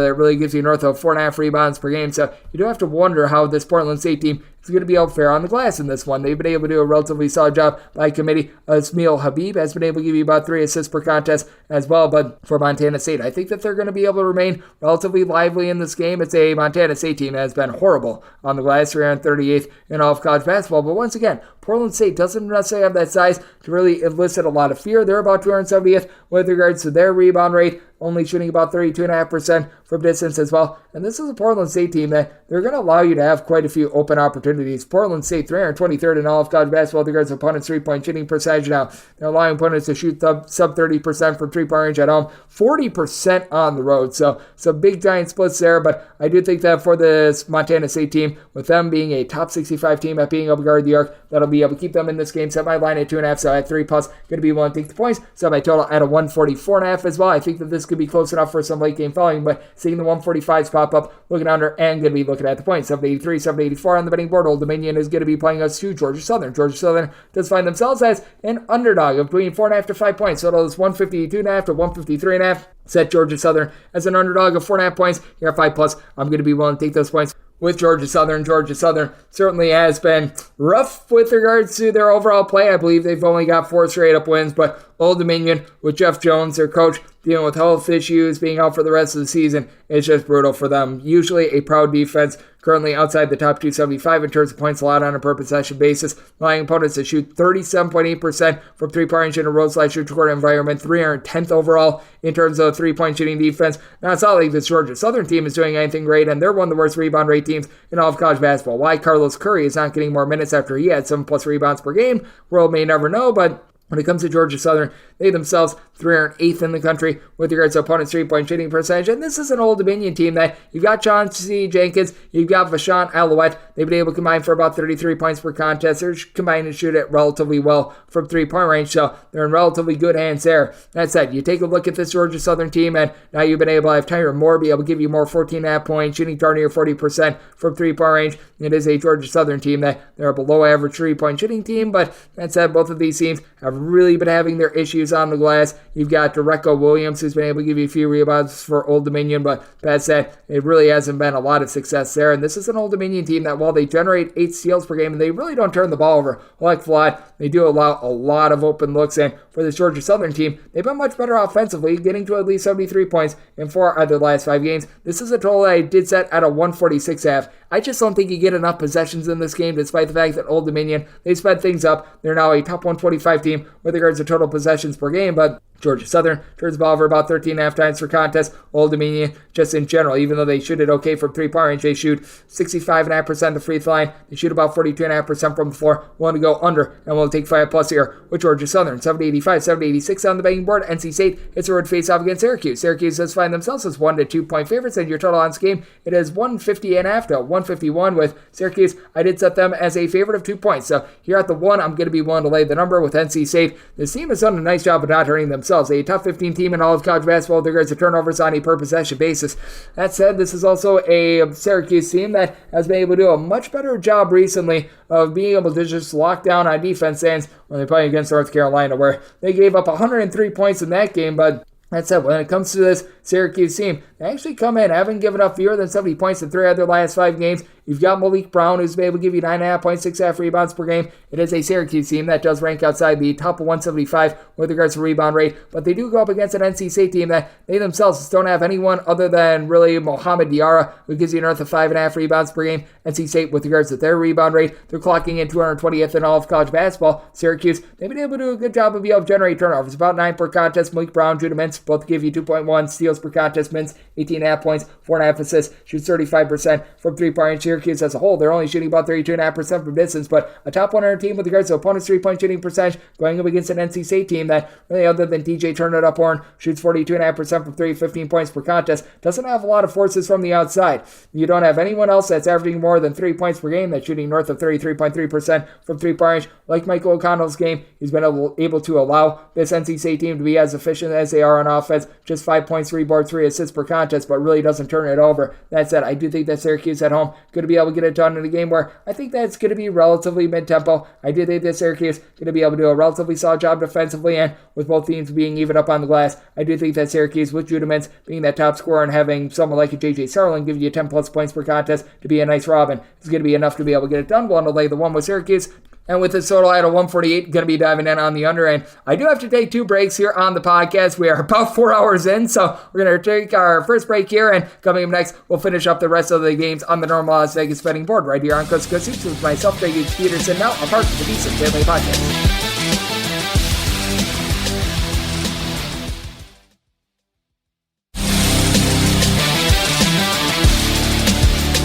that really gives you north of 4.5 rebounds per game. So you do have to wonder how this Portland State team is going to be able to fare on the glass in this one. They've been able to do a relatively solid job by committee. Ismail Habib has been able to give you about 3 assists per contest as well. But for Montana State, I think that they're going to be able to remain relatively lively in this game. It's a Montana State team that has been horrible on the glass, 338th in all of college basketball. But once again, Portland State doesn't necessarily have that size to really elicit a lot of fear. They're about 270th with regards to their rebound rate, only shooting about 32.5% from distance as well. And this is a Portland State team that they're going to allow you to have quite a few open opportunities. Portland State, 323rd in all of college basketball with regards to opponents' three-point shooting percentage. Now, they're allowing opponents to shoot sub 30% from three-point range at home, 40% on the road. So some big giant splits there, but I do think that for this Montana State team, with them being a top 65 team at being able to guard the arc, that'll be able to keep them in this game. Set my line at 2.5, so at 3+, going to be willing to take the points. Set my total at a 144.5 as well. I think that this could be close enough for some late game following, but seeing the 145s pop up, looking under, and going to be looking at the points. 783, 784 on the betting board. Old Dominion is going to be playing us to Georgia Southern. Georgia Southern does find themselves as an underdog of between 4.5 to 5 points. Total is 152.5 to 153.5. Set Georgia Southern as an underdog of 4.5 points. Here at 5+, I'm going to be willing to take those points with Georgia Southern. Georgia Southern certainly has been rough with regards to their overall play. I believe they've only got 4 straight-up wins, but Old Dominion with Jeff Jones, their coach, dealing with health issues, being out for the rest of the season, it's just brutal for them. Usually a proud defense, currently outside the top 275 in terms of points allowed on a per possession basis, allowing opponents to shoot 37.8% from three-point range in a road/shooting court environment, 310th overall in terms of three-point shooting defense. Now, it's not like this Georgia Southern team is doing anything great, and they're one of the worst rebound rate teams in all of college basketball. Why Carlos Curry is not getting more minutes after he had 7+ rebounds per game, world may never know, but when it comes to Georgia Southern, they themselves 308th in the country with regards to opponents' three-point shooting percentage. And this is an Old Dominion team that you've got Chauncey Jenkins, you've got Vashon Alouette. They've been able to combine for about 33 points per contest. They're combined to shoot it relatively well from three-point range, so they're in relatively good hands there. That said, you take a look at this Georgia Southern team, and now you've been able to have Tyron Moore be able to give you more 14.5 points, shooting darn near 40% from three-point range. It is a Georgia Southern team that they're a below-average three-point shooting team, but that said, both of these teams have really been having their issues on the glass. You've got Dereco Williams, who's been able to give you a few rebounds for Old Dominion, but that said, it really hasn't been a lot of success there. And this is an Old Dominion team that, while they generate 8 steals per game, and they really don't turn the ball over like a lot, they do allow a lot of open looks. And for this Georgia Southern team, they've been much better offensively, getting to at least 73 points in 4 out of their last 5 games. This is a total that I did set at a 146.5. I just don't think you get enough possessions in this game, despite the fact that Old Dominion, they sped things up. They're now a top 125 team with regards to total possessions per game, but Georgia Southern turns the ball over about 13.5 times per contest. Old Dominion, just in general, even though they shoot it okay from three-point range, they shoot 65.5% the free throw line. They shoot about 42.5% from the floor. Want to go under, and we'll take 5+ here with Georgia Southern. 785, 786 on the betting board. NC State hits a road face-off against Syracuse. Syracuse does find themselves as 1 to 2 point favorites, and your total on this game, it is 150.5 to 151 with Syracuse. I did set them as a favorite of 2 points. So here at the 1, I'm going to be willing to lay the number with NC State. This team has done a nice job of not hurting themselves. A top 15 team in all of college basketball with regards to turnovers on a per possession basis. That said, this is also a Syracuse team that has been able to do a much better job recently of being able to just lock down on defense ends when they play against North Carolina, where they gave up 103 points in that game, but that said, when it comes to this Syracuse team, they actually come in, haven't given up fewer than 70 points in 3 out of their last 5 games. You've got Malik Brown, who's been able to give you 9.5 points, 6.5 rebounds per game. It is a Syracuse team that does rank outside the top of 175 with regards to rebound rate, but they do go up against an NC State team that they themselves don't have anyone other than really Mohamed Diarra, who gives you north of 5.5 rebounds per game. NC State, with regards to their rebound rate, they're clocking in 220th in all of college basketball. Syracuse, they've been able to do a good job of being able to generate turnovers, about 9 per contest. Malik Brown, Judah Mintz both give you 2.1 steals per contest. Mintz, 18.5 points, 4.5 assists, shoots 35% from three-point range. Syracuse as a whole. They're only shooting about 32.5% from distance, but a top 100 team with regards to opponents' three-point shooting percentage, going up against an NC State team that, really other than DJ Turn-It-Up-Horn, shoots 42.5% from 3, 15 points per contest, doesn't have a lot of forces from the outside. You don't have anyone else that's averaging more than 3 points per game that's shooting north of 33.3% from three-point range. Like Michael O'Connell's game, he's been able to allow this NC State team to be as efficient as they are on offense, just 5 points, 3 boards, 3 assists per contest, but really doesn't turn it over. That said, I do think that Syracuse at home going to be able to get it done in a game where I think that's going to be relatively mid-tempo. I do think that Syracuse going to be able to do a relatively solid job defensively, and with both teams being even up on the glass, I do think that Syracuse, with Judemans being that top scorer and having someone like a J.J. Sarling give you 10 plus points per contest to be a nice Robin, is going to be enough to be able to get it done. We'll lay the one with Syracuse. And with this total at a 148, going to be diving in on the under. And I do have to take 2 breaks here on the podcast. We are about 4 hours in, so we're going to take our first break here. And coming up next, we'll finish up the rest of the games on the normal Las Vegas betting board right here on Coast to Coast Hoops with myself, Greg H. Peterson, now a part of the Decent Family Podcast.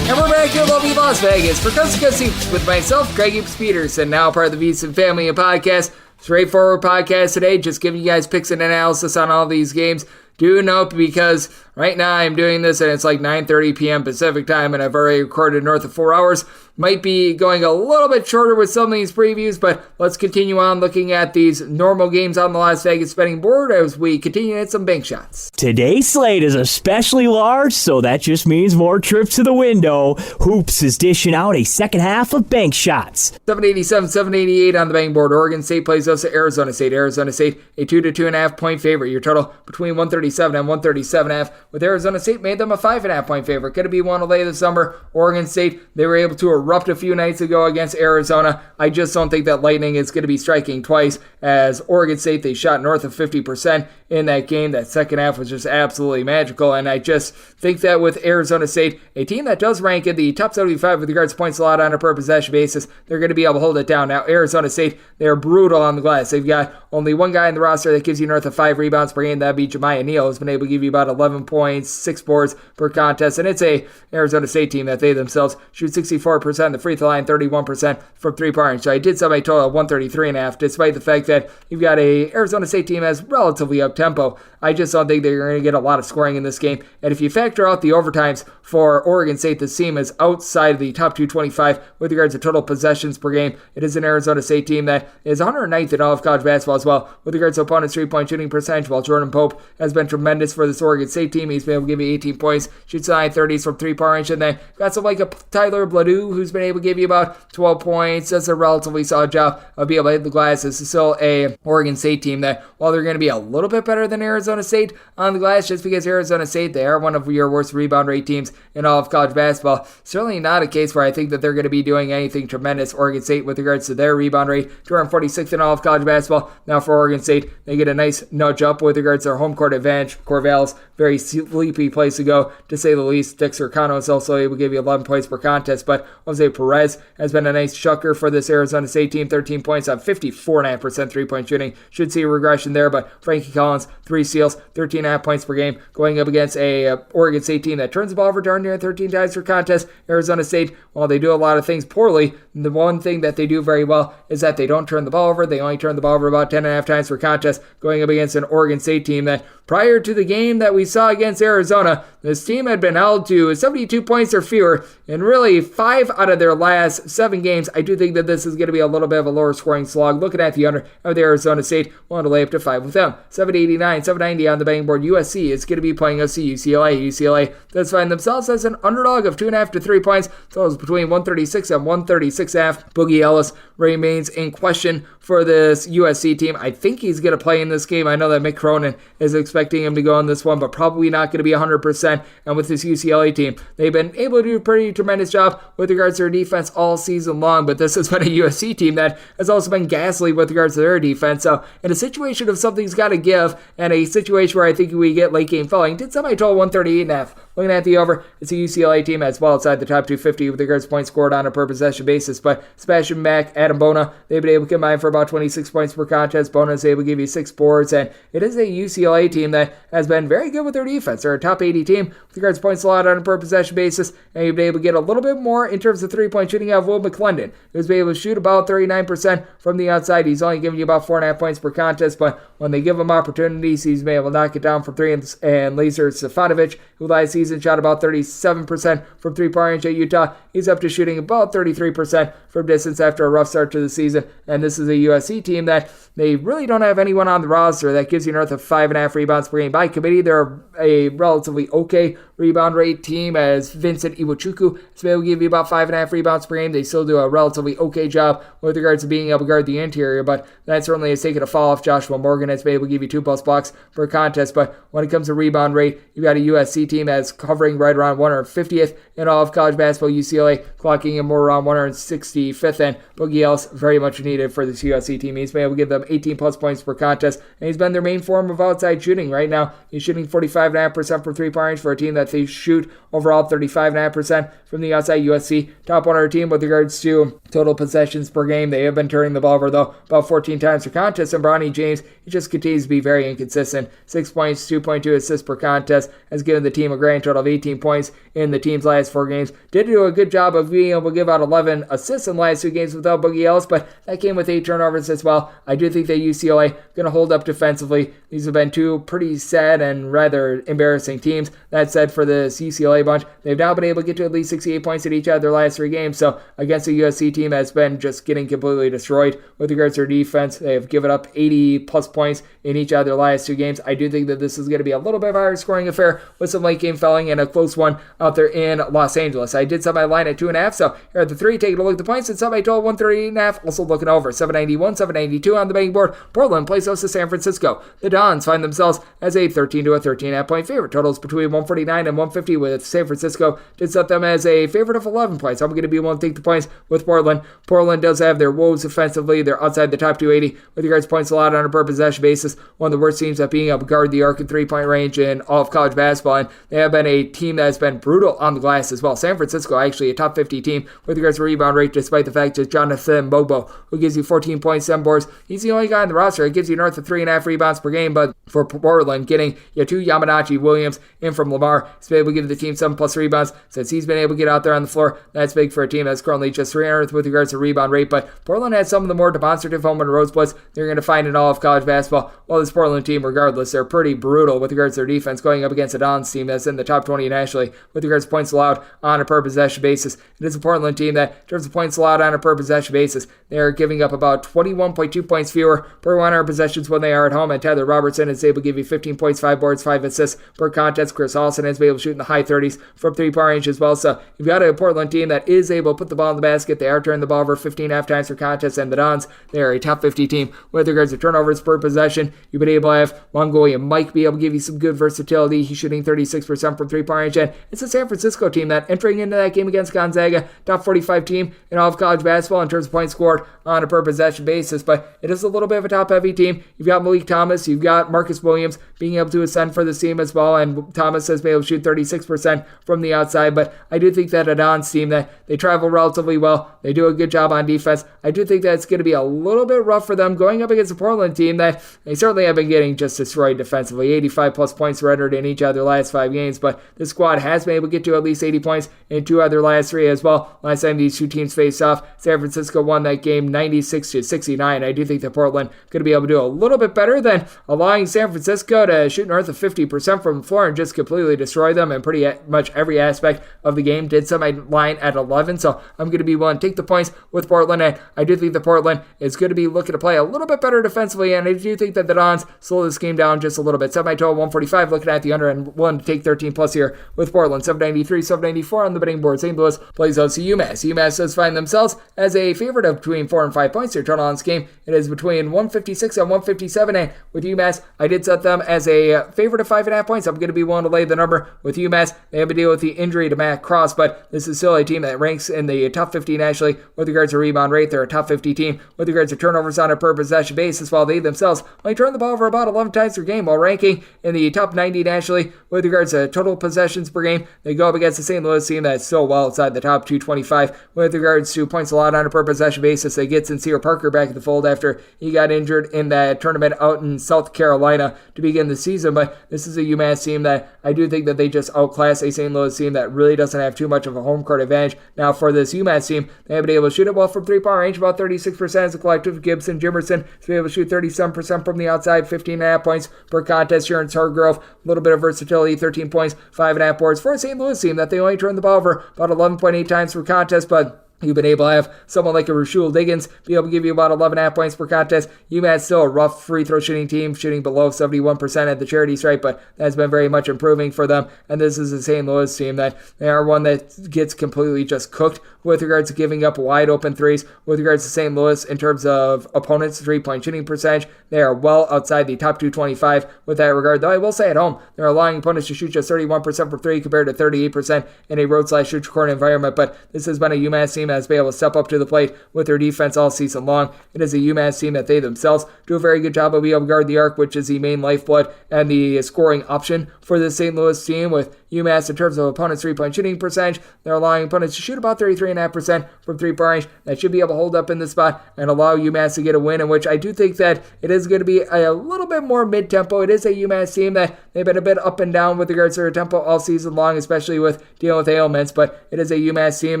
And we're back here in lovely Las Vegas for Coast to Coast Hoops with myself, Greg H. Peterson, now part of the Beeson Family Podcast. Straightforward podcast today, just giving you guys picks and analysis on all these games. Do note, because right now I'm doing this and it's like 9:30 p.m. Pacific time and I've already recorded north of 4 hours. Might be going a little bit shorter with some of these previews, but let's continue on looking at these normal games on the Las Vegas betting board as we continue to hit some bank shots. Today's slate is especially large, so that just means more trips to the window. Hoops is dishing out a second half of bank shots. 787, 788 on the betting board. Oregon State plays us at Arizona State. Arizona State, a 2 to 2.5 point favorite. Your total between 137 and 137.5, with Arizona State made them a 5.5 point favorite. Could it be one to lay this summer? Oregon State, they were able to erupt a few nights ago against Arizona. I just don't think that lightning is going to be striking twice, as Oregon State, they shot north of 50% in that game. That second half was just absolutely magical, and I just think that with Arizona State, a team that does rank in the top 75 with regards to points allowed on a per possession basis, they're going to be able to hold it down. Now, Arizona State, they're brutal on the glass. They've got only one guy in the roster that gives you north of 5 rebounds per game. That'd be Jemiah Neal, who's been able to give you about 11 points, 6 boards per contest, and it's a Arizona State team that they themselves shoot 64% the free throw line, 31% from three-point range. So I did set my total at 133.5, despite the fact that you've got a Arizona State team that's relatively up-tempo. I just don't think they're going to get a lot of scoring in this game. And if you factor out the overtimes for Oregon State, this team is outside of the top 225 with regards to total possessions per game. It is an Arizona State team that is 109th in all of college basketball as well with regards to opponents' three-point shooting percentage, while Jordan Pope has been tremendous for this Oregon State team. He's been able to give you 18 points, shoots the high 30s from three-point range, and then got some like a Tyler Bladue, who's been able to give you about 12 points. That's a relatively solid job of being able to hit the glass. This is still a Oregon State team that, while they're going to be a little bit better than Arizona State on the glass, just because Arizona State, they are one of your worst rebound rate teams in all of college basketball, certainly not a case where I think that they're going to be doing anything tremendous. Oregon State with regards to their rebound rate, 246th in all of college basketball. Now for Oregon State, they get a nice nudge up with regards to their home court advantage. Corvallis, very sleepy place to go, to say the least. Dexter Cano is also able to give you 11 points per contest, but Jose Perez has been a nice chucker for this Arizona State team, 13 points on 54.5% three-point shooting. Should see a regression there, but Frankie Collins, 3 steals, 13.5 points per game, going up against a Oregon State team that turns the ball over darn near 13 times per contest. Arizona State, while they do a lot of things poorly, the one thing that they do very well is that they don't turn the ball over. They only turn the ball over about 10.5 times per contest, going up against an Oregon State team that, prior to the game that we saw against Arizona, this team had been held to 72 points or fewer in really 5 out of their last 7 games. I do think that this is going to be a little bit of a lower scoring slog. Looking at the under of the Arizona State, wanted to lay up to 5 with them. 789, 790 on the betting board. USC is going to be playing UCLA. UCLA does find themselves as an underdog of 2.5 to 3 points. Totals between 136 and 136.5. Boogie Ellis remains in question for this USC team. I think he's going to play in this game. I know that Mick Cronin is expecting him to go in this one, but probably not going to be 100%. And with this UCLA team, they've been able to do a pretty tremendous job with regards to their defense all season long, but this has been a USC team that has also been ghastly with regards to their defense. So in a situation of something's got to give, and a situation where I think we get late game falling, did somebody total 138.5. looking at the over, it's a UCLA team that's well outside the top 250 with regards to points scored on a per possession basis. But Sebastian Mack, Adam Bona, they've been able to combine for about 26 points per contest. Bona is able to give you 6 boards, and it is a UCLA team that has been very good with their defense. They're a top 80 team with regards to points allowed on a per possession basis, and you've been able to get a little bit more in terms of three-point shooting out of Will McClendon, who's been able to shoot about 39% from the outside. He's only giving you about 4.5 points per contest, but when they give him opportunities, he's been able to knock it down from three. And Lazar Stefanovic, who last season shot about 37% from three-point range at Utah, he's up to shooting about 33% from distance after a rough start to the season. And this is a USC team that they really don't have anyone on the roster that gives you north of 5.5 rebounds per game. By committee, they're a relatively okay rebound rate team, as Vincent Iwuchukwu is able to give you about 5.5 rebounds per game. They still do a relatively okay job with regards to being able to guard the interior, but that certainly has taken a fall off. Joshua Morgan has been able to give you 2+ blocks per contest, but when it comes to rebound rate, you've got a USC team that's covering right around 150th in all of college basketball. UCLA clocking in more around 165th, and Boogie Ellis very much needed for this USC team. He's been able to give them 18+ points per contest, and he's been their main form of outside shooting right now. He's shooting 45.5% from three-point range for a team that they shoot overall 35.5% from the outside. USC, top 100 team with regards to total possessions per game. They have been turning the ball over, though, about 14 times per contest, and Bronny James, he just continues to be very inconsistent. 6 points, 2.2 assists per contest, has given the team a grand total of 18 points in the team's last 4 games. Did do a good job of being able to give out 11 assists in the last 2 games without Boogie Ellis, but that came with 8 turnovers as well. I do think that UCLA going to hold up defensively. These have been 2 pretty sad and rather embarrassing teams. That said, for this UCLA bunch, they've now been able to get to at least 68 points in each of their last 3 games. So against a USC team that's been just getting completely destroyed with regards to their defense, they have given up 80+ points in each of their last 2 games. I do think that this is going to be a little bit of a higher scoring affair with some late game fouling and a close one out there in Los Angeles. I did set my line at 2.5, so here at the 3, taking a look at the points, and set my total 138.5, also looking over 791, 792 on the betting board. Portland plays host to San Francisco. The Dons find themselves as a 13 to a 13.5 point favorite. Totals between 149 and 150, with San Francisco did set them as a favorite of 11 points. I'm going to be willing to take the points with Portland. Portland does have their woes offensively. They're outside the top 280 with regards to points allowed on a per possession basis. One of the worst teams at being able to guard the arc and 3-point range in all of college basketball, and they have been a team that has been brutal on the glass as well. San Francisco actually a top 50 team with regards to rebound rate, despite the fact that Jonathan Bobo, who gives you 14 points, 7 boards, he's the only guy on the roster that gives you north of 3.5 rebounds per game. But for Portland, getting you 2 Yamanachi Williams in from Lamar, he's been able to give the team 7+ rebounds since he's been able to get out there on the floor. That's big for a team that's currently just 300th with regards to rebound rate. But Portland has some of the more demonstrative home and road splits they're going to find in all of college basketball. Well, this Portland team, regardless, they're pretty brutal with regards to their defense, going up against a Dons team that's in the top 20 nationally with regards to points allowed on a per possession basis. It is a Portland team that, in terms of points allowed on a per possession basis, they're giving up about 21.2 points fewer per 100 possessions when they are at home, and Tyler Robertson is able to give you 15 points, 5 boards, 5 assists per contest. Chris Olsen has been able to shoot in the high 30s from 3-point range as well. So you've got a Portland team that is able to put the ball in the basket. They are turning the ball over 15.5 times per contest, and the Dons, they are a top 50 team with regards to turnovers per possession. You've been able to have Mongolia Mike be able to give you some good versatility. He's shooting 36% from 3-point range, and it's a San Francisco team that, entering into that game against Gonzaga, top 45 team in all of college basketball in terms of points scored on a per possession basis, but it is a little bit of a top-heavy team. You've got Malik Thomas, you've got Marcus Williams being able to ascend for this team as well, and Thomas has been able to shoot 36% from the outside. But I do think that a Dons team, that they travel relatively well, they do a good job on defense. I do think that it's going to be a little bit rough for them going up against a Portland team that they certainly have been getting just destroyed defensively. 85+ points rendered in each of their last 5 games, but this squad has been able to get to at least 80 points in 2 of their last 3 as well. Last time these 2 teams faced off, San Francisco won that game 96-69. I do think that Portland going to be able to do a little bit better than allowing San Francisco to shoot north of 50% from the floor and just completely destroy them in pretty much every aspect of the game. Did set my line at 11, so I'm going to be willing to take the points with Portland, and I do think that Portland is going to be looking to play a little bit better defensively, and I do think that the Dons slow this game down just a little bit. Set my total 145, looking at the under, and willing to take 13+ here with Portland. 793, 794 on the betting board. St. Louis plays out to UMass. UMass does find themselves as a favorite of between 4 and 5 points. Their total on this game, it is between 156 and 157, and with UMass, I did set them as a favorite of 5.5 points. I'm going to be willing to lay the number with UMass. They have to deal with the injury to Matt Cross, but this is still a team that ranks in the top 50 nationally with regards to rebound rate. They're a top 50 team with regards to turnovers on a per possession basis, while they themselves only turn the ball over about 11 times per game, while ranking in the top 90 nationally with regards to total total possessions per game. They go up against the St. Louis team that's still well outside the top 225 with regards to points allowed on a per possession basis. They get Sincere Parker back in the fold after he got injured in that tournament out in South Carolina to begin the season. But this is a UMass team that I do think that they just outclass a St. Louis team that really doesn't have too much of a home court advantage. Now for this UMass team, they have been able to shoot it well from three-point range, about 36% as a collective. Gibson, Jimerson to be able to shoot 37% from the outside, 15.5 points per contest. Sharon Hargrove, a little bit of versatility, 13 points, 5.5 boards for a St. Louis team that they only turn the ball over about 11.8 times per contest, but you've been able to have someone like a Rashul Diggins be able to give you about 11.5 points per contest. UMass still a rough free throw shooting team, shooting below 71% at the charity stripe, but that's been very much improving for them. And this is a St. Louis team that they are one that gets completely just cooked with regards to giving up wide open threes. With regards to St. Louis in terms of opponents' three-point shooting percentage, they are well outside the top 225 with that regard. Though I will say at home, they're allowing opponents to shoot just 31% from three compared to 38% in a road/shoot court environment. But this has been a UMass team that has been able to step up to the plate with their defense all season long. It is a UMass team that they themselves do a very good job of being able to guard the arc, which is the main lifeblood and the scoring option for the St. Louis team. With UMass in terms of opponents' three-point shooting percentage, they're allowing opponents to shoot about 33.5% from three-point range. That should be able to hold up in this spot and allow UMass to get a win, in which I do think that it is going to be a little bit more mid-tempo. It is a UMass team that they've been a bit up and down with regards to their tempo all season long, especially with dealing with ailments, but it is a UMass team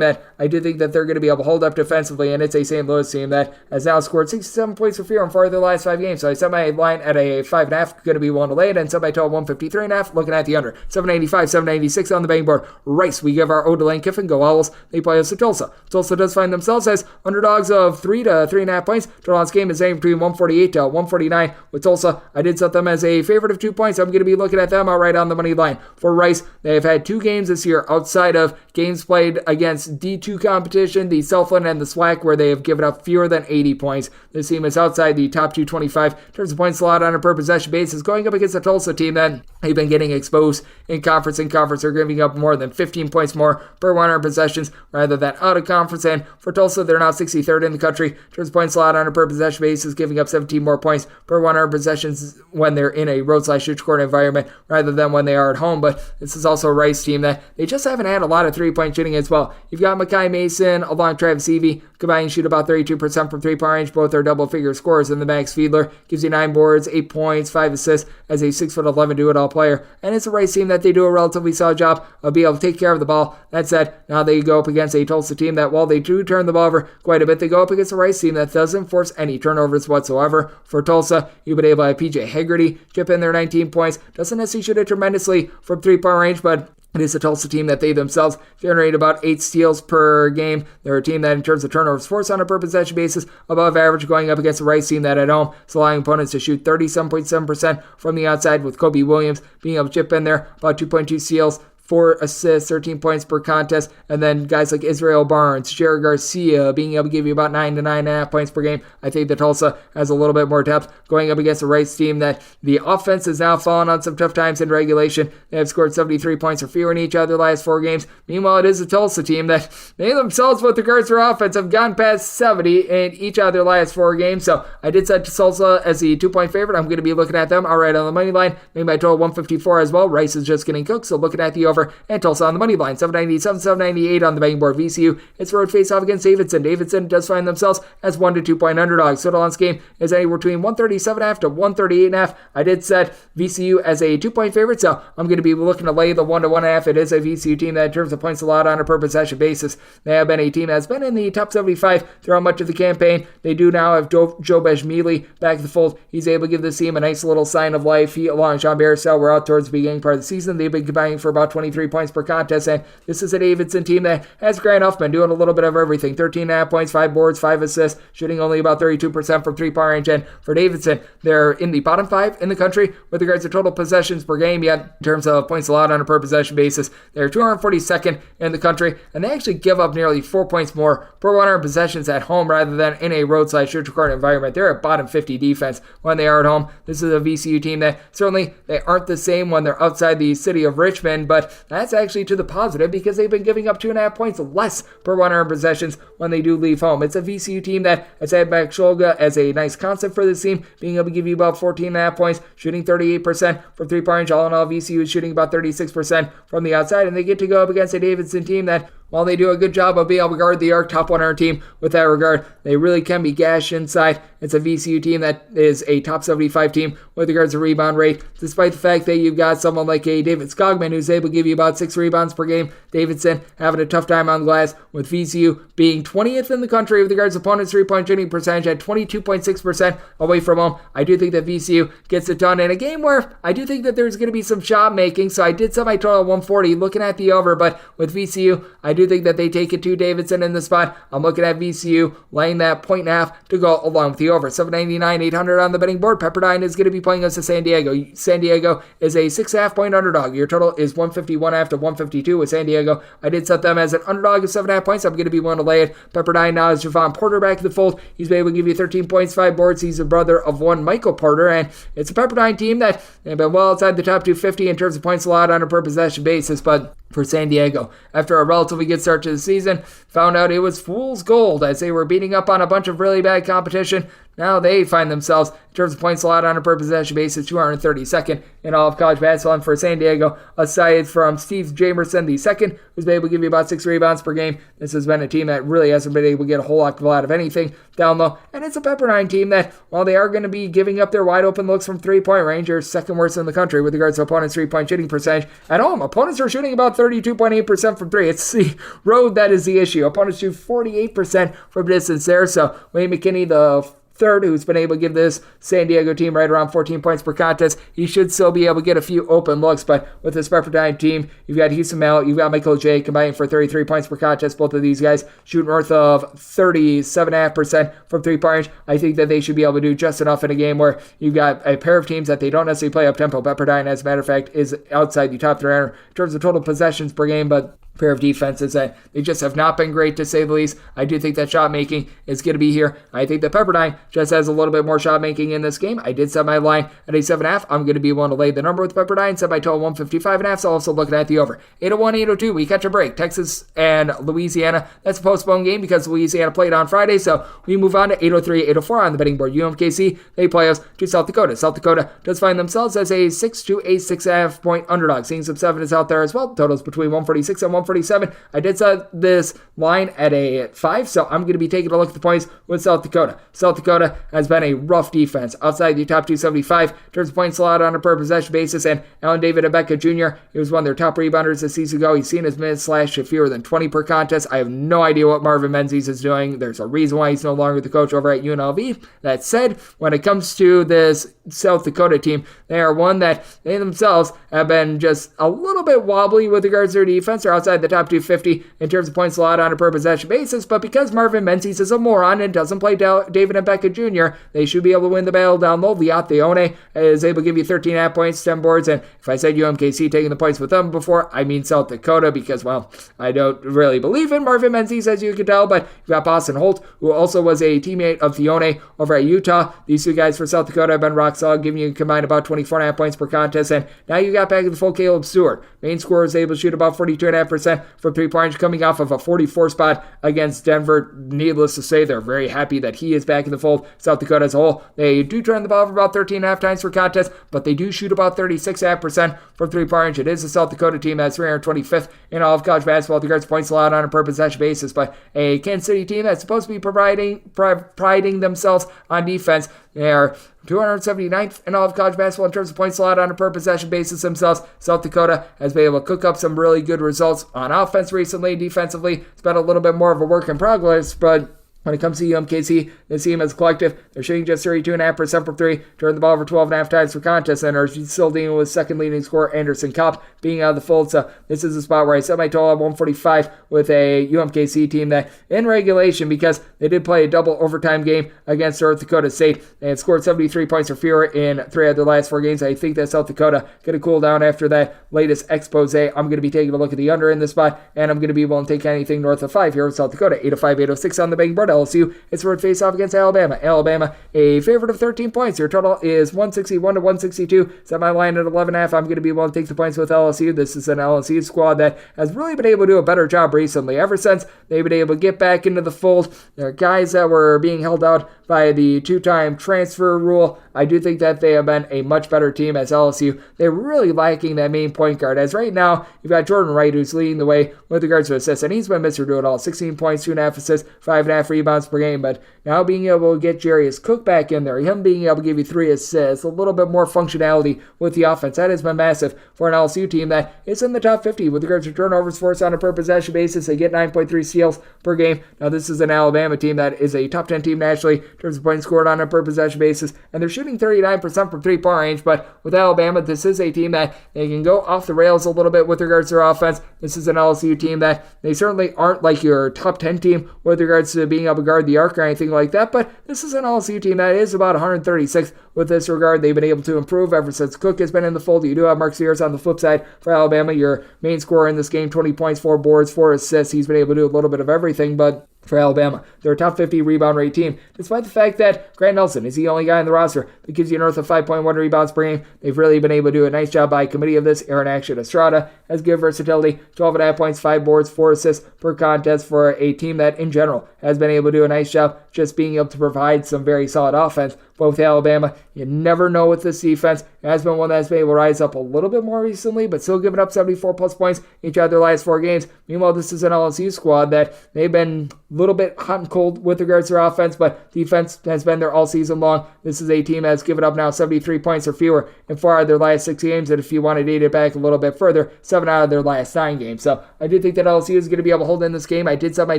that I do think that they're going to be able to hold up defensively, and it's a St. Louis team that has now scored 67 points for fear in 4 of their last 5 games. So I set my line at a 5.5, going to be one to lay it, and set my total 153.5, looking at the under. 795, 796 on the betting board. Rice, we give our O to Lane Kiffin. Go Owls. They play us to Tulsa. Tulsa does find themselves as underdogs of 3 to 3.5 points. Total on this game is anywhere between 148 to 149 with Tulsa. I did set them as a favorite of 2 points. I'm going to be looking at them outright on the money line. For Rice, they have had 2 games this year outside of games played against D2 competition, the Southland and the SWAC, where they have given up fewer than 80 points. This team is outside the top 225 in terms of points allowed on a per possession basis, going up against the Tulsa team that they've been getting exposed in conference. In conference, they're giving up more than 15 points more per 100 possessions rather than out of conference. And for Tulsa, they're now 63rd in the country in terms of points allowed on a per possession basis, giving up 17 more points per 100 possessions when they're in a road/shoot court environment rather than when they are at home. But this is also a Rice team that they just haven't had a lot of three-point shooting as well. You've got Makai Mason along Travis Evie, combined shoot about 32% from three-point range. Both are double-figure scorers, and the Max Fiedler gives you 9 boards, 8 points, 5 assists as a 6'11" do-it-all player. And it's a Rice team that they do a relatively solid job of being able to take care of the ball. That said, now they go up against a Tulsa team that, while they do turn the ball over quite a bit, they go up against a Rice team that doesn't force any turnovers whatsoever. For Tulsa, you've been able to have PJ Hegarty chip in their 19 points. Doesn't necessarily shoot it tremendously from three-point range, but it is a Tulsa team that they themselves generate about 8 steals per game. They're a team that, in terms of turnovers forced on a per possession basis, above average, going up against a Rice team that at home is allowing opponents to shoot 37.7% from the outside, with Kobe Williams being able to chip in there about 2.2 steals, 4 assists, 13 points per contest, and then guys like Israel Barnes, Jared Garcia being able to give you about 9 to 9.5 points per game. I think that Tulsa has a little bit more depth going up against a Rice team that the offense has now fallen on some tough times in regulation. They have scored 73 points or fewer in each of their last 4 games. Meanwhile, it is a Tulsa team that they themselves, with regards to their offense, have gone past 70 in each of their last 4 games. So I did set Tulsa as the 2-point favorite. I'm going to be looking at them outright on the money line. Maybe my total 154 as well. Rice is just getting cooked, so looking at the over. And Tulsa on the money line, 797, 798 on the betting board. VCU, it's road face-off against Davidson. Davidson does find themselves as 1 to 2-point underdogs. Total on this game is anywhere between 137.5 to 138.5. I did set VCU as a 2-point favorite, so I'm going to be looking to lay the 1 to 1.5. It is a VCU team that, in terms of points allowed on a per possession basis, they have been a team that's been in the top 75 throughout much of the campaign. They do now have Joe Bejmili back in the fold. He's able to give this team a nice little sign of life. He, along with Jean Baristel, were out towards the beginning part of the season. They've been combining for about 23 points per contest, and this is a Davidson team that has Grant Huffman doing a little bit of everything. 13.5 points, 5 boards, 5 assists, shooting only about 32% from three-point range. And for Davidson, they're in the bottom 5 in the country with regards to total possessions per game, yet in terms of points allowed on a per possession basis, they're 242nd in the country, and they actually give up nearly 4 points more per 100 possessions at home rather than in a roadside court environment. They're a bottom 50 defense when they are at home. This is a VCU team that certainly they aren't the same when they're outside the city of Richmond, but that's actually to the positive because they've been giving up 2.5 points less per 100 possessions when they do leave home. It's a VCU team that has had Max Shulga as a nice concept for this team, being able to give you about 14.5 points, shooting 38% from three-point range. All in all, VCU is shooting about 36% from the outside, and they get to go up against a Davidson team that, while they do a good job of being able to guard the arc, top 100 team with that regard, they really can be gashed inside. It's a VCU team that is a top 75 team with regards to rebound rate, despite the fact that you've got someone like a David Skogman who's able to give you about 6 rebounds per game. Davidson having a tough time on the glass, with VCU being 20th in the country with regards to opponents' three-point shooting percentage at 22.6% away from home. I do think that VCU gets it done in a game where I do think that there's going to be some shot making, so I did set my total at 140 looking at the over, but with VCU, I do think that they take it to Davidson in the spot. I'm looking at VCU laying that 1.5 to go along with the over. 799, 800 on the betting board. Pepperdine is going to be playing us to San Diego. San Diego is a 6.5 point underdog. Your total is 151.5 to 152 with San Diego. I did set them as an underdog of 7.5 points. I'm going to be willing to lay it. Pepperdine now is Javon Porter back in the fold. He's been able to give you 13 points, 5 boards. He's a brother of one Michael Porter, and it's a Pepperdine team that they've been well outside the top 250 in terms of points allowed on a per possession basis, but for San Diego, after a relatively good start to the season, found out it was fool's gold as they were beating up on a bunch of really bad competition. Now they find themselves, in terms of points allowed on a per possession basis, 232nd in all of college basketball. And for San Diego, aside from Steve Jamerson II, who's been able to give you about 6 rebounds per game, this has been a team that really hasn't been able to get a whole lot out of anything down low. And it's a Pepperdine team that, while they are going to be giving up their wide open looks from three-point range, are second worst in the country with regards to opponents' three-point shooting percentage. At home, opponents are shooting about 32.8% from three. It's the road that is the issue. Opponents shoot 48% from distance there. So Wayne McKinney, the third, who's been able to give this San Diego team right around 14 points per contest, he should still be able to get a few open looks. But with this Pepperdine team, you've got Houston Mallet, you've got Michael J combining for 33 points per contest. Both of these guys shoot north of 37.5% from three-point range. I think that they should be able to do just enough in a game where you've got a pair of teams that they don't necessarily play up-tempo. Pepperdine, as a matter of fact, is outside the top 300 in terms of total possessions per game, but pair of defenses that they just have not been great, to say the least. I do think that shot making is going to be here. I think that Pepperdine just has a little bit more shot making in this game. I did set my line at a 7.5. I'm going to be willing to lay the number with Pepperdine. Set my total 155.5. So also looking at the over. 801, 802. We catch a break. Texas and Louisiana. That's a postponed game because Louisiana played on Friday. So we move on to 803, 804 on the betting board. UMKC, they play us to South Dakota. South Dakota does find themselves as a 6 to a 6.5 point underdog. Seeing some 7s out there as well. Totals between 146 and 147. I did set this line at a 5, so I'm going to be taking a look at the points with South Dakota. South Dakota has been a rough defense outside the top 275 in terms of points allowed on a per possession basis, and Alan David Abeka Jr., he was one of their top rebounders this season ago. He's seen his minutes slash to fewer than 20 per contest. I have no idea what Marvin Menzies is doing. There's a reason why he's no longer the coach over at UNLV. That said, when it comes to this South Dakota team, they are one that they themselves have been just a little bit wobbly with regards to their defense. They're outside the top 250 in terms of points allowed on a per possession basis, but because Marvin Menzies is a moron and doesn't play David Abeka Jr., they should be able to win the battle down low. Viat Theone is able to give you 13.5 points, 10 boards, and if I said UMKC taking the points with them before, I mean South Dakota because, well, I don't really believe in Marvin Menzies, as you can tell, but you've got Boston Holt, who also was a teammate of Theone over at Utah. These two guys for South Dakota have been rock solid, giving you combined about 24.5 points per contest, and now you got back in the full Caleb Stewart. Main scorer is able to shoot about 42.5% from three-point range, coming off of a 44 spot against Denver. Needless to say, they're very happy that he is back in the fold. South Dakota as a whole, they do turn the ball over about 13.5 times per contest, but they do shoot about 36.5% from three-point range. It is a South Dakota team that's 325th in all of college basketball with regards to points allowed on a per possession basis, but a Kansas City team that's supposed to be priding themselves on defense. They are 279th in all of college basketball in terms of points allowed on a per possession basis themselves. South Dakota has been able to cook up some really good results on offense recently. Defensively, it's been a little bit more of a work in progress, but when it comes to UMKC, this team as a collective, they're shooting just 32.5% from three, turning the ball over 12.5 times per contest, and are still dealing with second leading scorer Anderson Kopp being out of the fold. So this is a spot where I set my total at 145 with a UMKC team that, in regulation, because they did play a double overtime game against North Dakota State, they had scored 73 points or fewer in 3 of their last 4 games. I think that South Dakota going to cool down after that latest expose. I'm going to be taking a look at the under in this spot, and I'm going to be willing to take anything north of 5 here with South Dakota. 805, 806 on the betting board. LSU. It's for a face-off against Alabama. Alabama, a favorite of 13 points. Your total is 161 to 162. Set my line at 11.5. I'm going to be able to take the points with LSU. This is an LSU squad that has really been able to do a better job recently. Ever since they've been able to get back into the fold, there are guys that were being held out by the two-time transfer rule. I do think that they have been a much better team as LSU. They're really lacking that main point guard, as right now you've got Jordan Wright, who's leading the way with regards to assists, and he's been Mr. Do-It-All. 16 points, 2.5 assists, 5.5 rebounds per game, but now being able to get Jarius Cook back in there, him being able to give you 3 assists, a little bit more functionality with the offense, that has been massive for an LSU team that is in the top 50 with regards to turnovers forced on a per possession basis. They get 9.3 steals per game. Now this is an Alabama team that is a top 10 team nationally in terms of points scored on a per possession basis, and they're shooting 39% from 3-point range, but with Alabama, this is a team that they can go off the rails a little bit with regards to their offense. This is an LSU team that they certainly aren't like your top 10 team with regards to being able to guard the arc or anything like that, but this is an LSU team that is about 136th with this regard. They've been able to improve ever since Cook has been in the fold. You do have Mark Sears on the flip side for Alabama, your main scorer in this game, 20 points, 4 boards, 4 assists. He's been able to do a little bit of everything, but for Alabama, they're a top 50 rebound rate team, despite the fact that Grant Nelson is the only guy in the roster that gives you north of 5.1 rebounds per game. They've really been able to do a nice job by committee of this. Aaron Action Estrada has good versatility, 12.5 points, 5 boards, 4 assists per contest for a team that, in general, has been able to do a nice job just being able to provide some very solid offense. But with Alabama, you never know with this defense. It has been one that's been able to rise up a little bit more recently, but still giving up 74-plus points each of their last 4 games. Meanwhile, this is an LSU squad that they've been a little bit hot and cold with regards to their offense, but defense has been there all season long. This is a team that has given up now 73 points or fewer in 4 out of their last 6 games, and if you want to date it back a little bit further, 7 out of their last 9 games. So I do think that LSU is going to be able to hold in this game. I did set my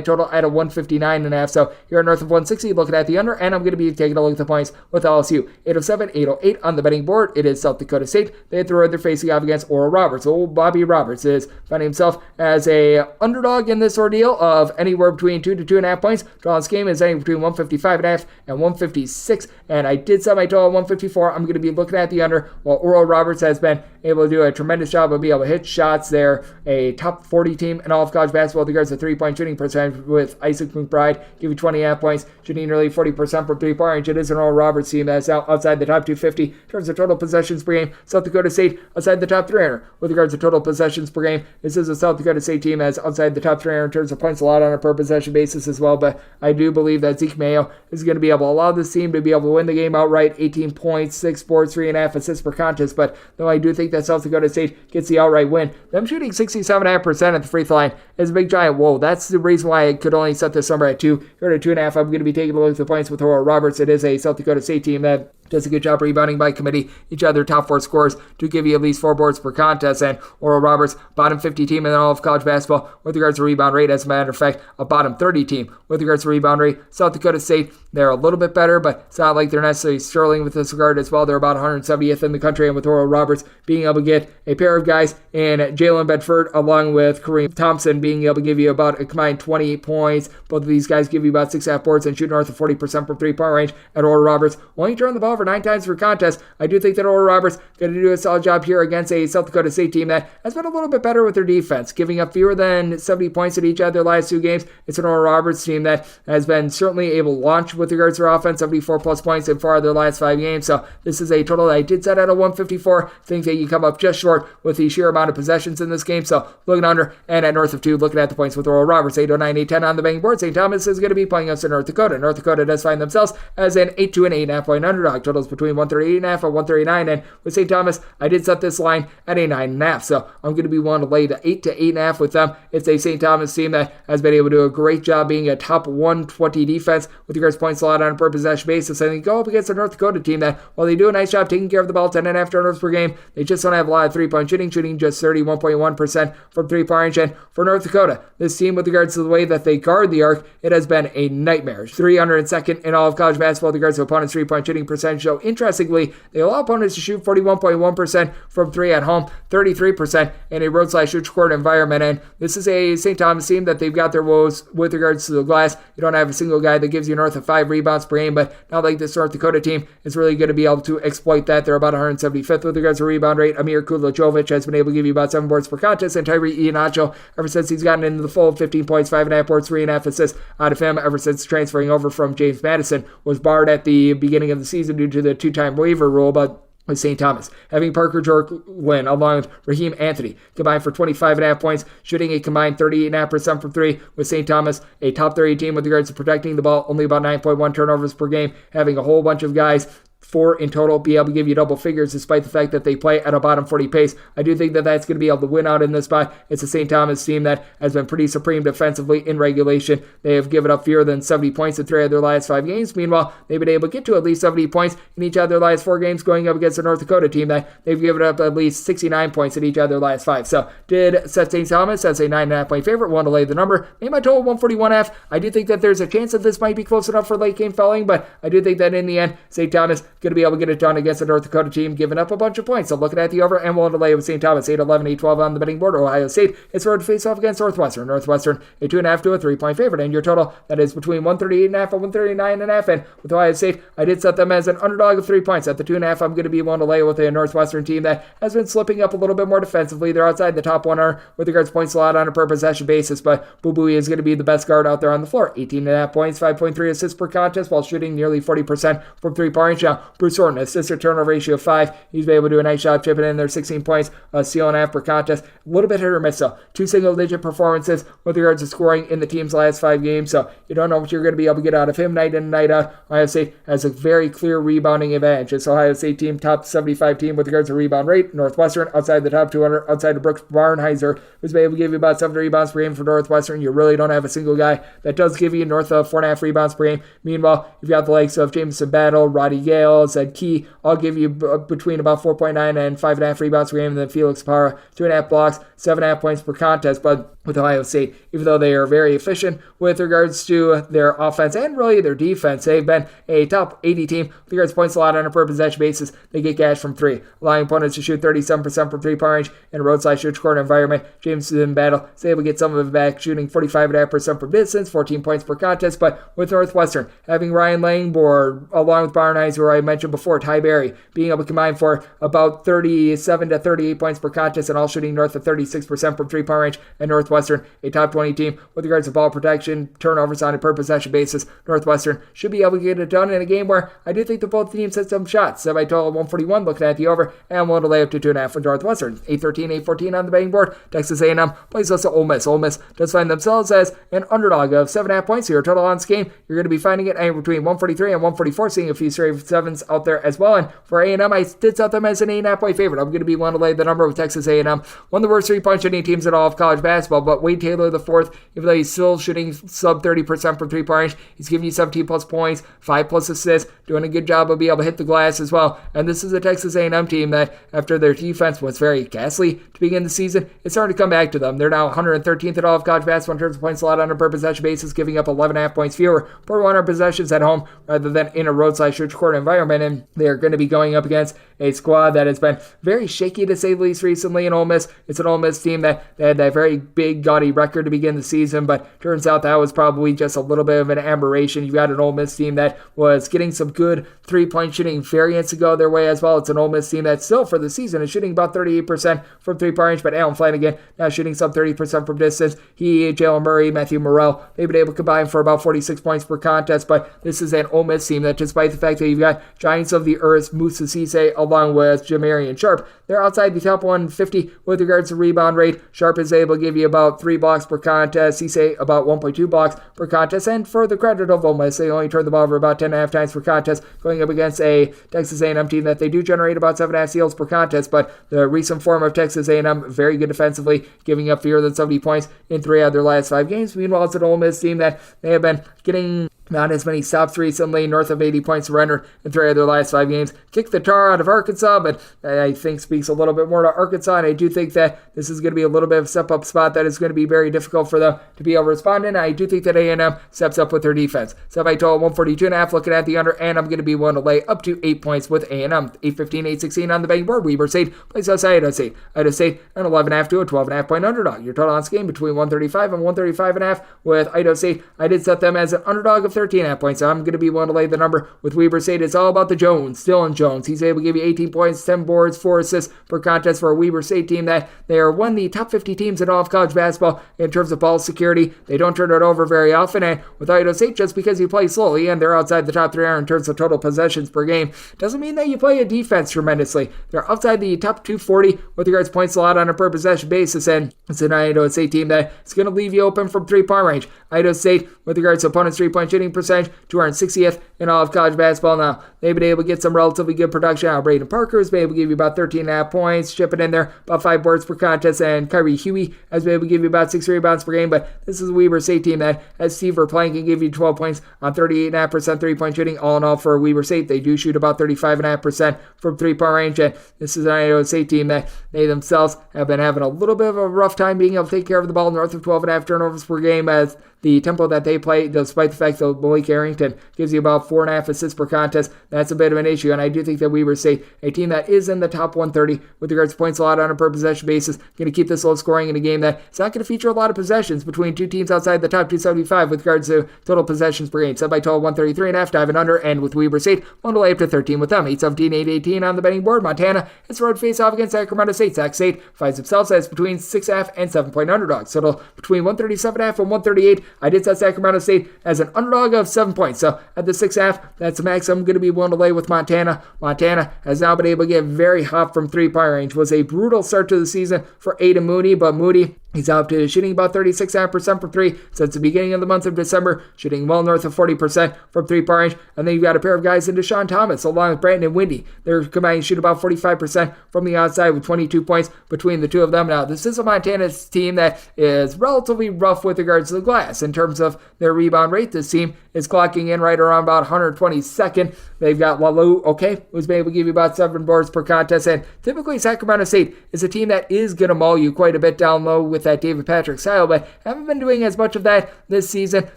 total at a 159.5, so you're north of 160, looking at the under, and I'm going to be taking a look at the points with LSU. 807, 808 on the betting board. It is South Dakota State. They hit the road. They're facing off against Oral Roberts. Old Bobby Roberts is finding himself as a underdog in this ordeal of anywhere between 2 to 2.5 points. Draw this game is anywhere between 155.5 and 156, and I did set my total at 154. I'm going to be looking at the under, while Oral Roberts has been able to do a tremendous job of being able to hit shots. They're a top 40 team in all of college basketball with regards to 3-point shooting percentage, with Isaac McBride giving 20.5 points, shooting nearly 40% from 3-point range. It is an Oral Roberts team that's outside the top 250 in terms of total possessions per game. South Dakota State outside the top 300 with regards to total possessions per game. This is a South Dakota State team that's outside the top 300 in terms of points allowed on a per possession basis as well, but I do believe that Zeke Mayo is going to be able to allow this team to be able to win the game outright. 18 points, 6 boards, 3.5 assists per contest, but though I do think that South Dakota State gets the outright win, them shooting 67.5% at the free throw line is a big giant whoa. That's the reason why I could only set this number at 2. Here at 2.5, I'm going to be taking a look at the points with Oral Roberts. It is a South Dakota State team that does a good job rebounding by committee. Each of their top 4 scorers do give you at least 4 boards per contest, and Oral Roberts, bottom 50 team in all of college basketball with regards to rebound rate. As a matter of fact, a bottom 30 team with regards to rebound rate. South Dakota State, they're a little bit better, but it's not like they're necessarily sterling with this regard as well. They're about 170th in the country, and with Oral Roberts being able to get a pair of guys in Jalen Bedford along with Kareem Thompson being able to give you about a combined 28 points. Both of these guys give you about 6.5 boards and shoot north of 40% from 3-point range. At Oral Roberts, only turn the ball over 9 times per contest. I do think that Oral Roberts going to do a solid job here against a South Dakota State team that has been a little bit better with their defense, giving up fewer than 70 points at each of their last 2 games. It's an Oral Roberts team that has been certainly able to launch with regards to their offense, 74-plus points in 4 of their last 5 games. So this is a total that I did set at a 154. Think that you come up just short with the sheer amount of possessions in this game. So looking under, and at north of 2, looking at the points with Oral Roberts. 809, 810 on the betting board. St. Thomas is going to be playing us in North Dakota. North Dakota does find themselves as an 8 to an 8.5 point underdog. Totals between 138.5 and 139, and with St. Thomas, I did set this line at a 9.5, so I'm going to be willing to lay the 8 to 8.5 with them. It's a St. Thomas team that has been able to do a great job being a top 120 defense with regards to points allowed on a per possession basis. I think go up against a North Dakota team that, while they do a nice job taking care of the ball, 10.5 turnovers per game, they just don't have a lot of 3-point shooting just 31.1% from 3-point range. And for North Dakota, this team, with regards to the way that they guard the arc, it has been a nightmare. 302nd in all of college basketball with regards to opponents' 3-point shooting percentage advantage, though. Interestingly, they allow opponents to shoot 41.1% from 3 at home, 33% in a road/shoot court environment. And this is a St. Thomas team that they've got their woes with regards to the glass. You don't have a single guy that gives you north of 5 rebounds per game, but not like this North Dakota team is really going to be able to exploit that. They're about 175th with regards to rebound rate. Amir Kulijovic has been able to give you about 7 boards per contest, and Tyree Iheanacho, ever since he's gotten into the fold, 15 points, 5.5 boards, 3.5 assists out of him ever since transferring over from James Madison. Was barred at the beginning of the season due to the 2-time waiver rule, but with St. Thomas having Parker Jorklin along with Raheem Anthony combined for 25.5 points, shooting a combined 38.5% from 3, with St. Thomas a top 30 team with regards to protecting the ball, only about 9.1 turnovers per game, having a whole bunch of guys 4 in total, be able to give you double figures despite the fact that they play at a bottom 40 pace. I do think that that's going to be able to win out in this spot. It's a St. Thomas team that has been pretty supreme defensively in regulation. They have given up fewer than 70 points in 3 of their last 5 games. Meanwhile, they've been able to get to at least 70 points in each of their last 4 games, going up against the North Dakota team that they've given up at least 69 points in each of their last 5. So did set St. Thomas as a 9.5 point favorite. Want to lay the number. Made my total 141.5. I do think that there's a chance that this might be close enough for late game falling, but I do think that in the end, St. Thomas going to be able to get it done against the North Dakota team, giving up a bunch of points. So looking at the over and willing to lay with St. Thomas, 8-11, 8-12 on the betting board. Ohio State is road to face off against Northwestern. Northwestern, a 2.5 to a 3-point favorite. And your total, that is between 138.5 and 139.5. And with Ohio State, I did set them as an underdog of 3 points. At the 2.5, I'm going to be willing to lay with a Northwestern team that has been slipping up a little bit more defensively. They're outside the top 100 with regards to points allowed on a per possession basis, but Boo Buie is going to be the best guard out there on the floor. 18.5 points, 5.3 assists per contest while shooting nearly 40% from 3-point range. Now, Bruce Orton, assist to turnover ratio of 5. He's been able to do a nice job chipping in there, 16 points, a steal and a half per contest. A little bit hit or miss though. 2 single-digit performances with regards to scoring in the team's last 5 games, so you don't know what you're going to be able to get out of him night in and night out. Ohio State has a very clear rebounding advantage. It's Ohio State team, top 75 team with regards to rebound rate. Northwestern, outside the top 200, outside of Brooks Barnheiser, who's been able to give you about 7 rebounds per game for Northwestern. You really don't have a single guy that does give you north of 4.5 rebounds per game. Meanwhile, you've got the likes of Jameson Battle, Roddy Gale, Zed Key, all give you between about 4.9 and 5.5 rebounds per game, and then Felix Parra, 2.5 blocks, 7.5 points per contest. But with Ohio State, even though they are very efficient with regards to their offense and really their defense, they've been a top 80 team with regards to points allowed on a per possession basis. They get gashed from 3, allowing opponents to shoot 37% from 3-point range in a road/shoot court environment. Jameson Battle is able to get some of it back, shooting 45.5% from distance, 14 points per contest. But with Northwestern, having Ryan Langborg, along with Barnheiser, who I mentioned before, Ty Berry, being able to combine for about 37 to 38 points per contest and all shooting north of 36% from 3-point range, and Northwestern, a top 20 team with regards to ball protection, turnovers on a per possession basis. Northwestern should be able to get it done in a game where I do think that both teams hit some shots. Semi total 141, looking at the over, and willing to lay up to 2.5 for Northwestern. 8-13, 8-14 on the betting board. Texas A&M plays us to Ole Miss. Ole Miss does find themselves as an underdog of 7.5 points here. Total on this game, you're going to be finding it anywhere between 143 and 144, seeing a few straight 7s out there as well. And for A&M, I did set them as an 8.5 point favorite. I'm going to be willing to lay the number with Texas A&M. One of the worst 3-point shooting teams in all of college basketball, but Wade Taylor the fourth, even though he's still shooting sub 30% from 3-point range, he's giving you 17 plus points, 5 plus assists, doing a good job of being able to hit the glass as well. And this is a Texas A&M team that, after their defense was very ghastly to begin the season, it's starting to come back to them. They're now 113th in all of college basketball in terms of points allowed on a per possession basis, giving up 11.5 points fewer per 100 possessions at home rather than in a road/shoot court environment. And they're going to be going up against a squad that has been very shaky to say the least recently in Ole Miss. It's an Ole Miss team that they had that very big gaudy record to begin the season, but turns out that was probably just a little bit of an aberration. You've got an Ole Miss team that was getting some good 3-point shooting variants to go their way as well. It's an Ole Miss team that still for the season is shooting about 38% from 3-point range, but Alan Flanagan now shooting sub 30% from distance. He, Jalen Murray, Matthew Morrell, they've been able to combine for about 46 points per contest, but this is an Ole Miss team that, despite the fact that you've got Giants of the Earth, Moussa Cisse, along with Jamarian Sharp, they're outside the top 150 with regards to rebound rate. Sharp is able to give you about 3 blocks per contest, Cisse about 1.2 blocks per contest, and for the credit of Ole Miss, they only turn the ball over about 10.5 times per contest, going up against a Texas A&M team that they do generate about 7.5 steals per contest, but the recent form of Texas A&M, very good defensively, giving up fewer than 70 points in 3 out of their last 5 games. Meanwhile, it's an Ole Miss team that they have been getting Not as many stops recently, north of 80 points surrendered in 3 of their last 5 games. Kicked the tar out of Arkansas, but I think speaks a little bit more to Arkansas, and I do think that this is going to be a little bit of a step-up spot that is going to be very difficult for them to be able to respond in. I do think that A&M steps up with their defense. Semi total 142.5, looking at the under, and I'm going to be willing to lay up to 8 points with A&M. 8-15, 8-16 on the betting board. Weber State plays outside Idaho State. Idaho State an 11.5 to a 12.5 point underdog. Your total on this game between 135 and 135.5 with Idaho State. I did set them as an underdog of 13.5 points. So I'm going to be willing to lay the number with Weber State. It's all about the Jones, Dylan Jones. He's able to give you 18 points, 10 boards, 4 assists per contest for a Weber State team that they are one of the top 50 teams in all of college basketball in terms of ball security. They don't turn it over very often, and with Idaho State, just because you play slowly and they're outside the top 3 in terms of total possessions per game, doesn't mean that you play a defense tremendously. They're outside the top 240 with regards to points allowed on a per possession basis, and it's an Idaho State team that is going to leave you open from 3-point range. Idaho State, with regards to opponents' 3-point shooting percentage, 260th in all of college basketball. Now, they've been able to get some relatively good production out of Braden Parker, who's been able to give you about 13.5 points, chipping in there about 5 boards per contest, and Kyrie Huey has been able to give you about 6 rebounds per game, but this is a Weber State team that, as Steve Verplank, can give you 12 points on 38.5% 3-point shooting. All in all, for Weber State, they do shoot about 35.5% from 3-point range, and this is an Idaho State team that they themselves have been having a little bit of a rough time being able to take care of the ball, north of 12.5 turnovers per game, as the tempo that they play, despite the fact that Malik Arrington gives you about 4.5 assists per contest. That's a bit of an issue, and I do think that Weber State, a team that is in the top 130 with regards to points allowed on a per possession basis, going to keep this low scoring in a game that is not going to feature a lot of possessions between two teams outside the top 275 with regards to total possessions per game. Set by total 133.5, diving under, and with Weber State, 1 to lay up to 13 with them. 8-17, 8-18 on the betting board. Montana, it's a road face-off against Sacramento State. Sac State finds themselves as between 6.5 and 7-point underdogs. Total between 137.5 and 138. I did set Sacramento State as an underdog of 7 points. So at the 6.5, that's the max I'm going to be willing to lay with Montana. Montana has now been able to get very hot from 3-point range. Was a brutal start to the season for Ada Moody, but Moody, he's out to shooting about 36.5% from 3 since the beginning of the month of December, shooting well north of 40% from 3-point range. And then you've got a pair of guys in Deshaun Thomas along with Brandon Windy. They're combined to shoot about 45% from the outside with 22 points between the two of them. Now, this is a Montana team that is relatively rough with regards to the glass in terms of their rebound rate. This team is clocking in right around about 122nd. They've got Lalu, who's been able to give you about 7 boards per contest. And typically Sacramento State is a team that is going to maul you quite a bit down low with that David Patrick style, but haven't been doing as much of that this season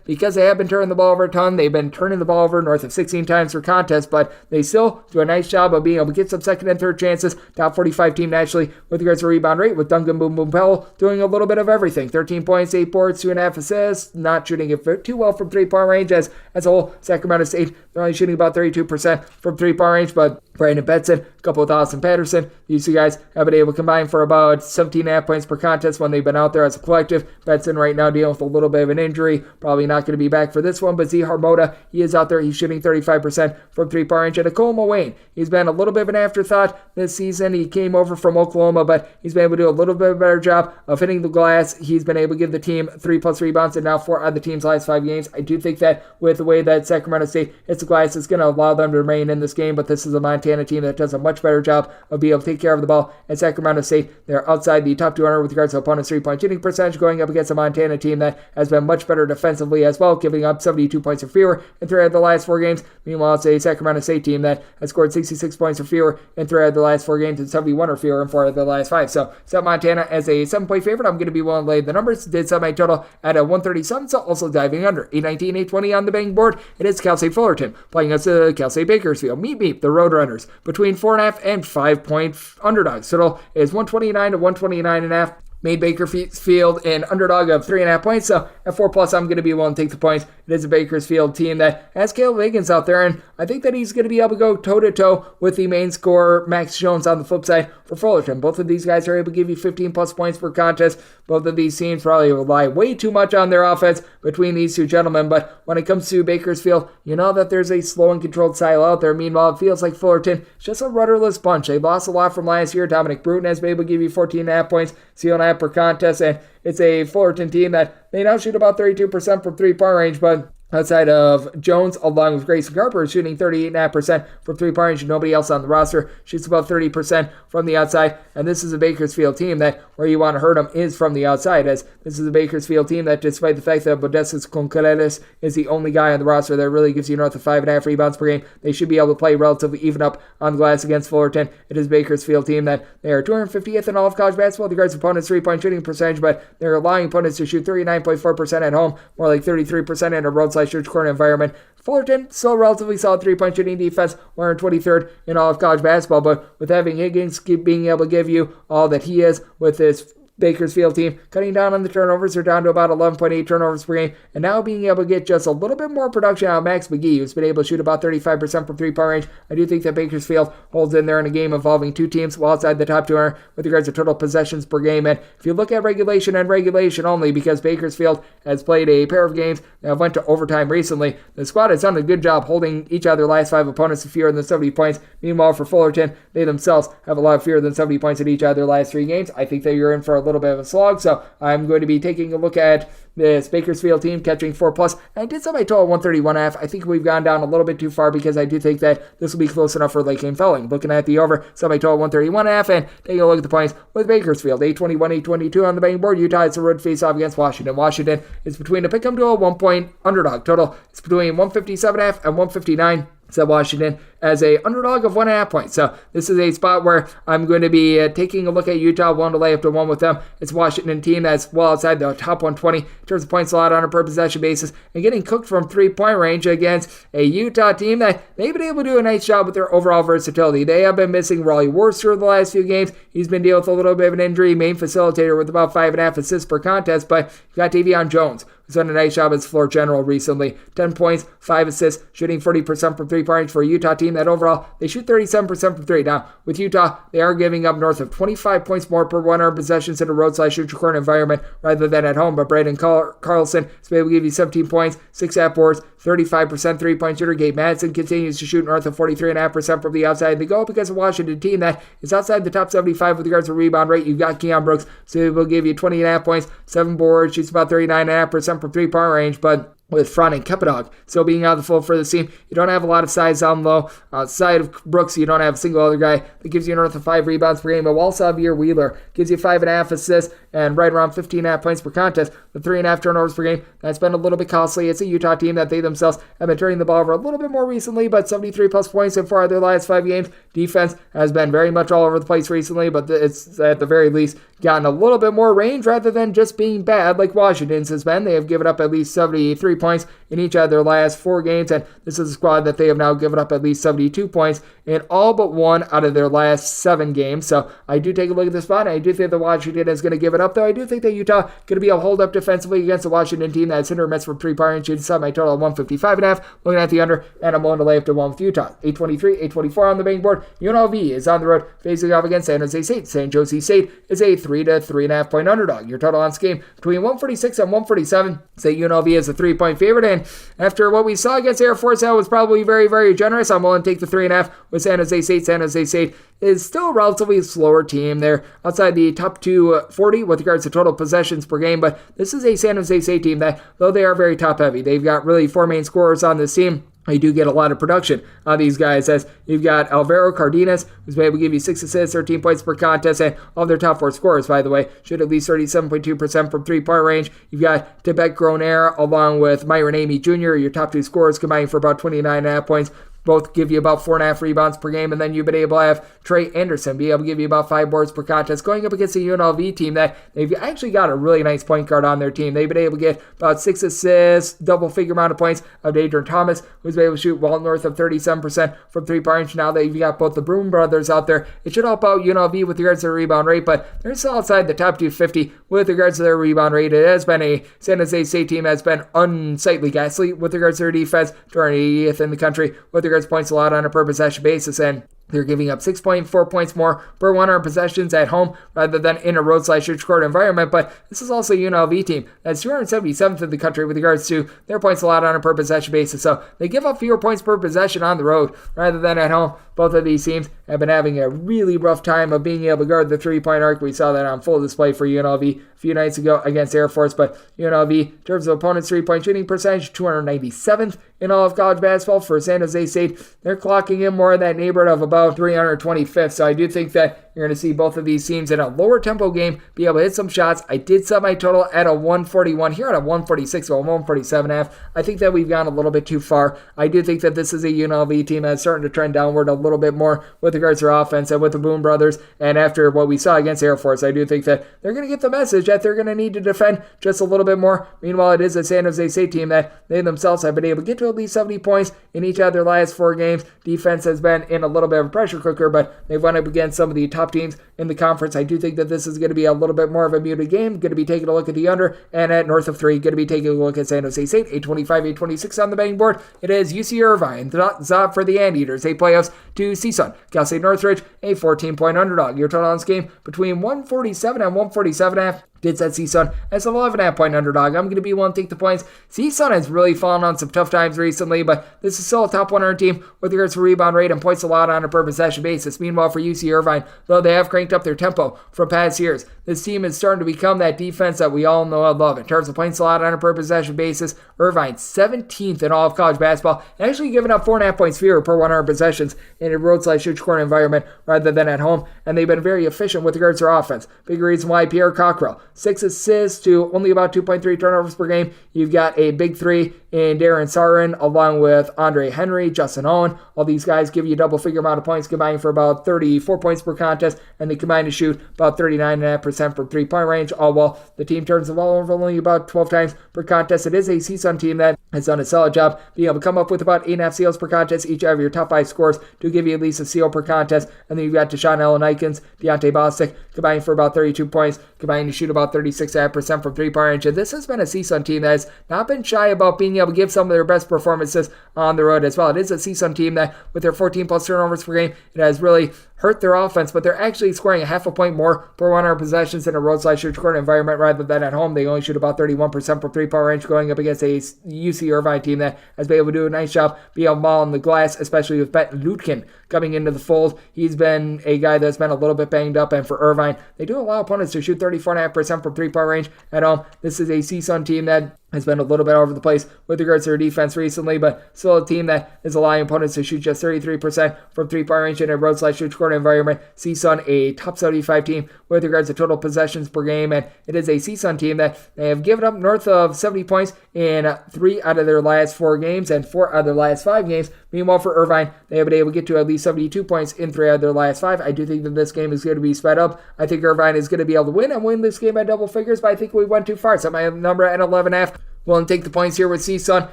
because they have been turning the ball over a ton. They've been turning the ball over north of 16 times per contest, but they still do a nice job of being able to get some second and third chances. Top 45 team nationally with regards to rebound rate, with Duncan Boom Boom Powell doing a little bit of everything. 13 points, 8 boards, 2.5 assists, not shooting it too well from 3-point range as a whole. Sacramento State, they're only shooting about 32% from 3-point range, but Brandon Benson, a couple of Dawson Patterson, these two guys have been able to combine for about 17.5 points per contest when they've been out there as a collective. Benson right now dealing with a little bit of an injury, probably not going to be back for this one, but Z Harmoda, he is out there, he's shooting 35% from 3-point range. And Oklahoma Wayne, he's been a little bit of an afterthought this season. He came over from Oklahoma, but he's been able to do a little bit better job of hitting the glass. He's been able to give the team 3+ rebounds and now 4 out of the team's last 5 games. I do think that with the way that Sacramento State hits the glass, it's going to allow them to remain in this game, but this is a Montana team that does a much better job of being able to take care of the ball. And Sacramento State, they're outside the top 200 with regards to opponents' 3-point shooting percentage, going up against a Montana team that has been much better defensively as well, giving up 72 points or fewer in 3 out of the last 4 games. Meanwhile, it's a Sacramento State team that has scored 66 points or fewer in 3 out of the last 4 games and 71 or fewer in 4 out of the last 5. So set Montana as a 7-point favorite. I'm going to be willing to lay the numbers. Did set my total at a 137, so also diving under. 819, 820 on the betting board. It is Cal State Fullerton playing us Cal State Bakersfield. Meet the Roadrunners between 4.5 and 5-point underdogs. Total is 129 to 129.5. Made Bakersfield an underdog of 3.5 points, so at 4+, I'm going to be willing to take the points. It is a Bakersfield team that has Caleb Higgins out there, and I think that he's going to be able to go toe-to-toe with the main scorer, Max Jones, on the flip side for Fullerton. Both of these guys are able to give you 15+ points per contest. Both of these teams probably rely way too much on their offense between these two gentlemen, but when it comes to Bakersfield, you know that there's a slow and controlled style out there. Meanwhile, it feels like Fullerton is just a rudderless bunch. They lost a lot from last year. Dominic Bruton has been able to give you 14.5 points, 7.5 per contest, and it's a Fullerton team that they now shoot about 32% from 3-point range, but outside of Jones, along with Grayson Carper, shooting 38.5% from three-point range. Nobody else on the roster shoots about 30% from the outside. And this is a Bakersfield team that where you want to hurt them is from the outside, as this is a Bakersfield team that, despite the fact that Modestas Conqueles is the only guy on the roster that really gives you north of 5.5 rebounds per game, they should be able to play relatively even up on the glass against Fullerton. It is Bakersfield team that they are 250th in all of college basketball with regards to opponents' three-point shooting percentage, but they're allowing opponents to shoot 39.4% at home, more like 33% in a roadside corner environment. Fullerton, still relatively solid three-point shooting defense, 123rd in all of college basketball, but with having Higgins being able to give you all that he is with this Bakersfield team, cutting down on the turnovers, they're down to about 11.8 turnovers per game, and now being able to get just a little bit more production out of Max McGee, who's been able to shoot about 35% from three-point range. I do think that Bakersfield holds in there in a game involving two teams well outside the top 200 with regards to total possessions per game. And if you look at regulation and regulation only, because Bakersfield has played a pair of games that went to overtime recently, the squad has done a good job holding each of their last 5 opponents to fewer than 70 points. Meanwhile, for Fullerton, they themselves have a lot of fewer than 70 points in each of their last 3 games. I think that you're in for a little bit of a slog, so I'm going to be taking a look at this Bakersfield team catching 4+. And I did set my total 131.5. I think we've gone down a little bit too far because I do think that this will be close enough for late game felling. Looking at the over, set my total 131.5 and taking a look at the points with Bakersfield. 821-822 on the betting board. Utah is a road face-off against Washington. Washington is between a pick-em to a 1-point underdog. Total is between 157.5 and 159. Set Washington as a underdog of 1.5 points. So this is a spot where I'm going to be taking a look at Utah, willing to lay up to 1 with them. It's a Washington team that's well outside the top 120 in terms of points allowed on a per possession basis and getting cooked from three-point range against a Utah team that they've been able to do a nice job with their overall versatility. They have been missing Raleigh Worcester the last few games. He's been dealing with a little bit of an injury, main facilitator with about 5.5 assists per contest, but you got Davion Jones, who's done a nice job as floor general recently. 10 points, 5 assists, shooting 40% from three-point range for a Utah team that overall, they shoot 37% from three. Now, with Utah, they are giving up north of 25 points more per 100 possessions in a roadside shoot-your-corner environment rather than at home. But Braden Carlson is able to give you 17 points, 6 boards, 35% three-point shooter. Gabe Madison continues to shoot north of 43.5% from the outside. They go up against a Washington team that is outside the top 75 with regards to rebound rate. You've got Keon Brooks, so he will give you 20.5 points, 7 boards, shoots about 39.5% from three-point range, but with Fron and Kepadog still being out of the fold for the team, you don't have a lot of size down low. Outside of Brooks, you don't have a single other guy that gives you north of 5 rebounds per game. But while Xavier Wheeler gives you 5.5 assists and right around 15.5 points per contest with 3.5 turnovers per game, that's been a little bit costly. It's a Utah team that they themselves have been turning the ball over a little bit more recently, but 73+ points in 4 of their last 5 games. Defense has been very much all over the place recently, but it's at the very least gotten a little bit more range rather than just being bad like Washington's has been. They have given up at least 73 points in each of their last 4 games, and this is a squad that they have now given up at least 72 points in all but 1 out of their last 7 games. So I do take a look at this spot, and I do think that Washington is going to give it up, though I do think that Utah going to be able to hold up defensively against the Washington team that's hit or miss from three-point range. Shooting set my total of 155.5, looking at the under, and I'm willing to lay up to 1 with Utah. 823, 824 on the betting board. UNLV is on the road facing off against San Jose State. San Jose State is a 3 to 3.5 point underdog. Your total on this game between 146 and 147. Say UNLV is a 3-point favorite, and after what we saw against Air Force, that was probably very, very generous. I'm willing to take the 3.5 with San Jose State. San Jose State is still a relatively slower team. They're outside the top 240 with regards to total possessions per game, but this is a San Jose State team that, though they are very top heavy, they've got really 4 main scorers on this team. You do get a lot of production on these guys, as you've got Alvaro Cardenas, who's been able to give you 6 assists, 13 points per contest, and all their top 4 scorers, by the way, shoot at least 37.2% from three-point range. You've got Tibet Gronair along with Myron Amy Jr., your top 2 scorers, combining for about 29.5 points. Both give you about 4.5 rebounds per game, and then you've been able to have Trey Anderson be able to give you about 5 boards per contest, going up against a UNLV team that they've actually got a really nice point guard on their team. They've been able to get about 6 assists, double-figure amount of points of Adrian Thomas, who's been able to shoot well north of 37% from three-point range. Now that you've got both the Broom brothers out there, it should help out UNLV with regards to their rebound rate, but they're still outside the top 250 with regards to their rebound rate. It has been a San Jose State team that's been unsightly ghastly with regards to their defense, 80th in the country with regards to points allowed on a per possession basis, and They're giving up 6.4 points more per 100 possessions at home rather than in a road/court environment. But this is also a UNLV team that's 277th in the country with regards to their points allowed on a per possession basis. So they give up fewer points per possession on the road rather than at home. Both of these teams have been having a really rough time of being able to guard the three-point arc. We saw that on full display for UNLV a few nights ago against Air Force. But UNLV, in terms of opponents' three-point shooting percentage, 297th in all of college basketball. For San Jose State, they're clocking in more in that neighborhood of about 325th. So I do think that you're going to see both of these teams in a lower tempo game be able to hit some shots. I did set my total at a 141 here at a 146 or 147.5. I think that we've gone a little bit too far. I do think that this is a UNLV team that's starting to trend downward a little bit more with regards to their offense and with the Boone brothers. And after what we saw against Air Force, I do think that they're going to get the message that they're going to need to defend just a little bit more. Meanwhile, it is a San Jose State team that they themselves have been able to get to at least 70 points in each of their last 4 games. Defense has been in a little bit of a pressure cooker, but they've went up against some of the top teams in the conference. I do think that this is going to be a little bit more of a muted game. Going to be taking a look at the under, and at north of 3, going to be taking a look at San Jose State, 825, 826 on the betting board. It is UC Irvine, Zop for the Anteaters, 8 playoffs to Seton. Cal State Northridge, a 14-point underdog. Your total on this game between 147 and 147.5. Did set Seton as an 11.5-point underdog. I'm going to be one to take the points. Seton has really fallen on some tough times recently, but this is still a top 100 team with regards to rebound rate and points allowed on a per possession basis. Meanwhile, for UC Irvine, though they have cranked up their tempo from past years, this team is starting to become that defense that we all know and love. In terms of points allowed on a per possession basis, Irvine 17th in all of college basketball, and actually giving up 4.5 points fewer per 100 possessions in a road/court environment rather than at home, and they've been very efficient with regards to their offense. Big reason why Pierre Cockrell, 6 assists to only about 2.3 turnovers per game. You've got a big 3 in Darren Sarin, along with Andre Henry, Justin Owen. All these guys give you a double-figure amount of points, combining for about 34 points per contest, and they combine to shoot about 39.5% from three-point range, all while the team turns the ball over only about 12 times per contest. It is a Seton team that has done a solid job being able to come up with about 8.5 steals per contest. Each of your top 5 scores to give you at least a steal per contest. And then you've got Deshaun Allen Ikens, Deontay Bostic, combining for about 32 points, combining to shoot about 36.5% from three-point range. And this has been a Seton team that has not been shy about being able to give some of their best performances on the road as well. It is a Seton team that, with their 14-plus turnovers per game, it has really hurt their offense, but they're actually scoring a half a point more per 100 possessions in a road/court environment rather than at home. They only shoot about 31% from three-point range, going up against a UC Irvine team that has been able to do a nice job being able to ball on the glass, especially with Benton Lutkin coming into the fold. He's been a guy that's been a little bit banged up, and for Irvine, they do allow opponents to shoot 34.5% from three-point range at home. This is a Seton team that has been a little bit all over the place with regards to their defense recently, but still a team that is allowing opponents to shoot just 33% from three-point range in a road/court environment. Seton, a top 75 team with regards to total possessions per game, and it is a Seton team that they have given up north of 70 points in 3 out of their last 4 games and 4 out of their last 5 games. Meanwhile, for Irvine, they have been able to get to at least 72 points in 3 out of their last 5. I do think that this game is going to be sped up. I think Irvine is going to be able to win this game by double figures, but I think we went too far. So my number at 11.5. Willing to take the points here with Seton,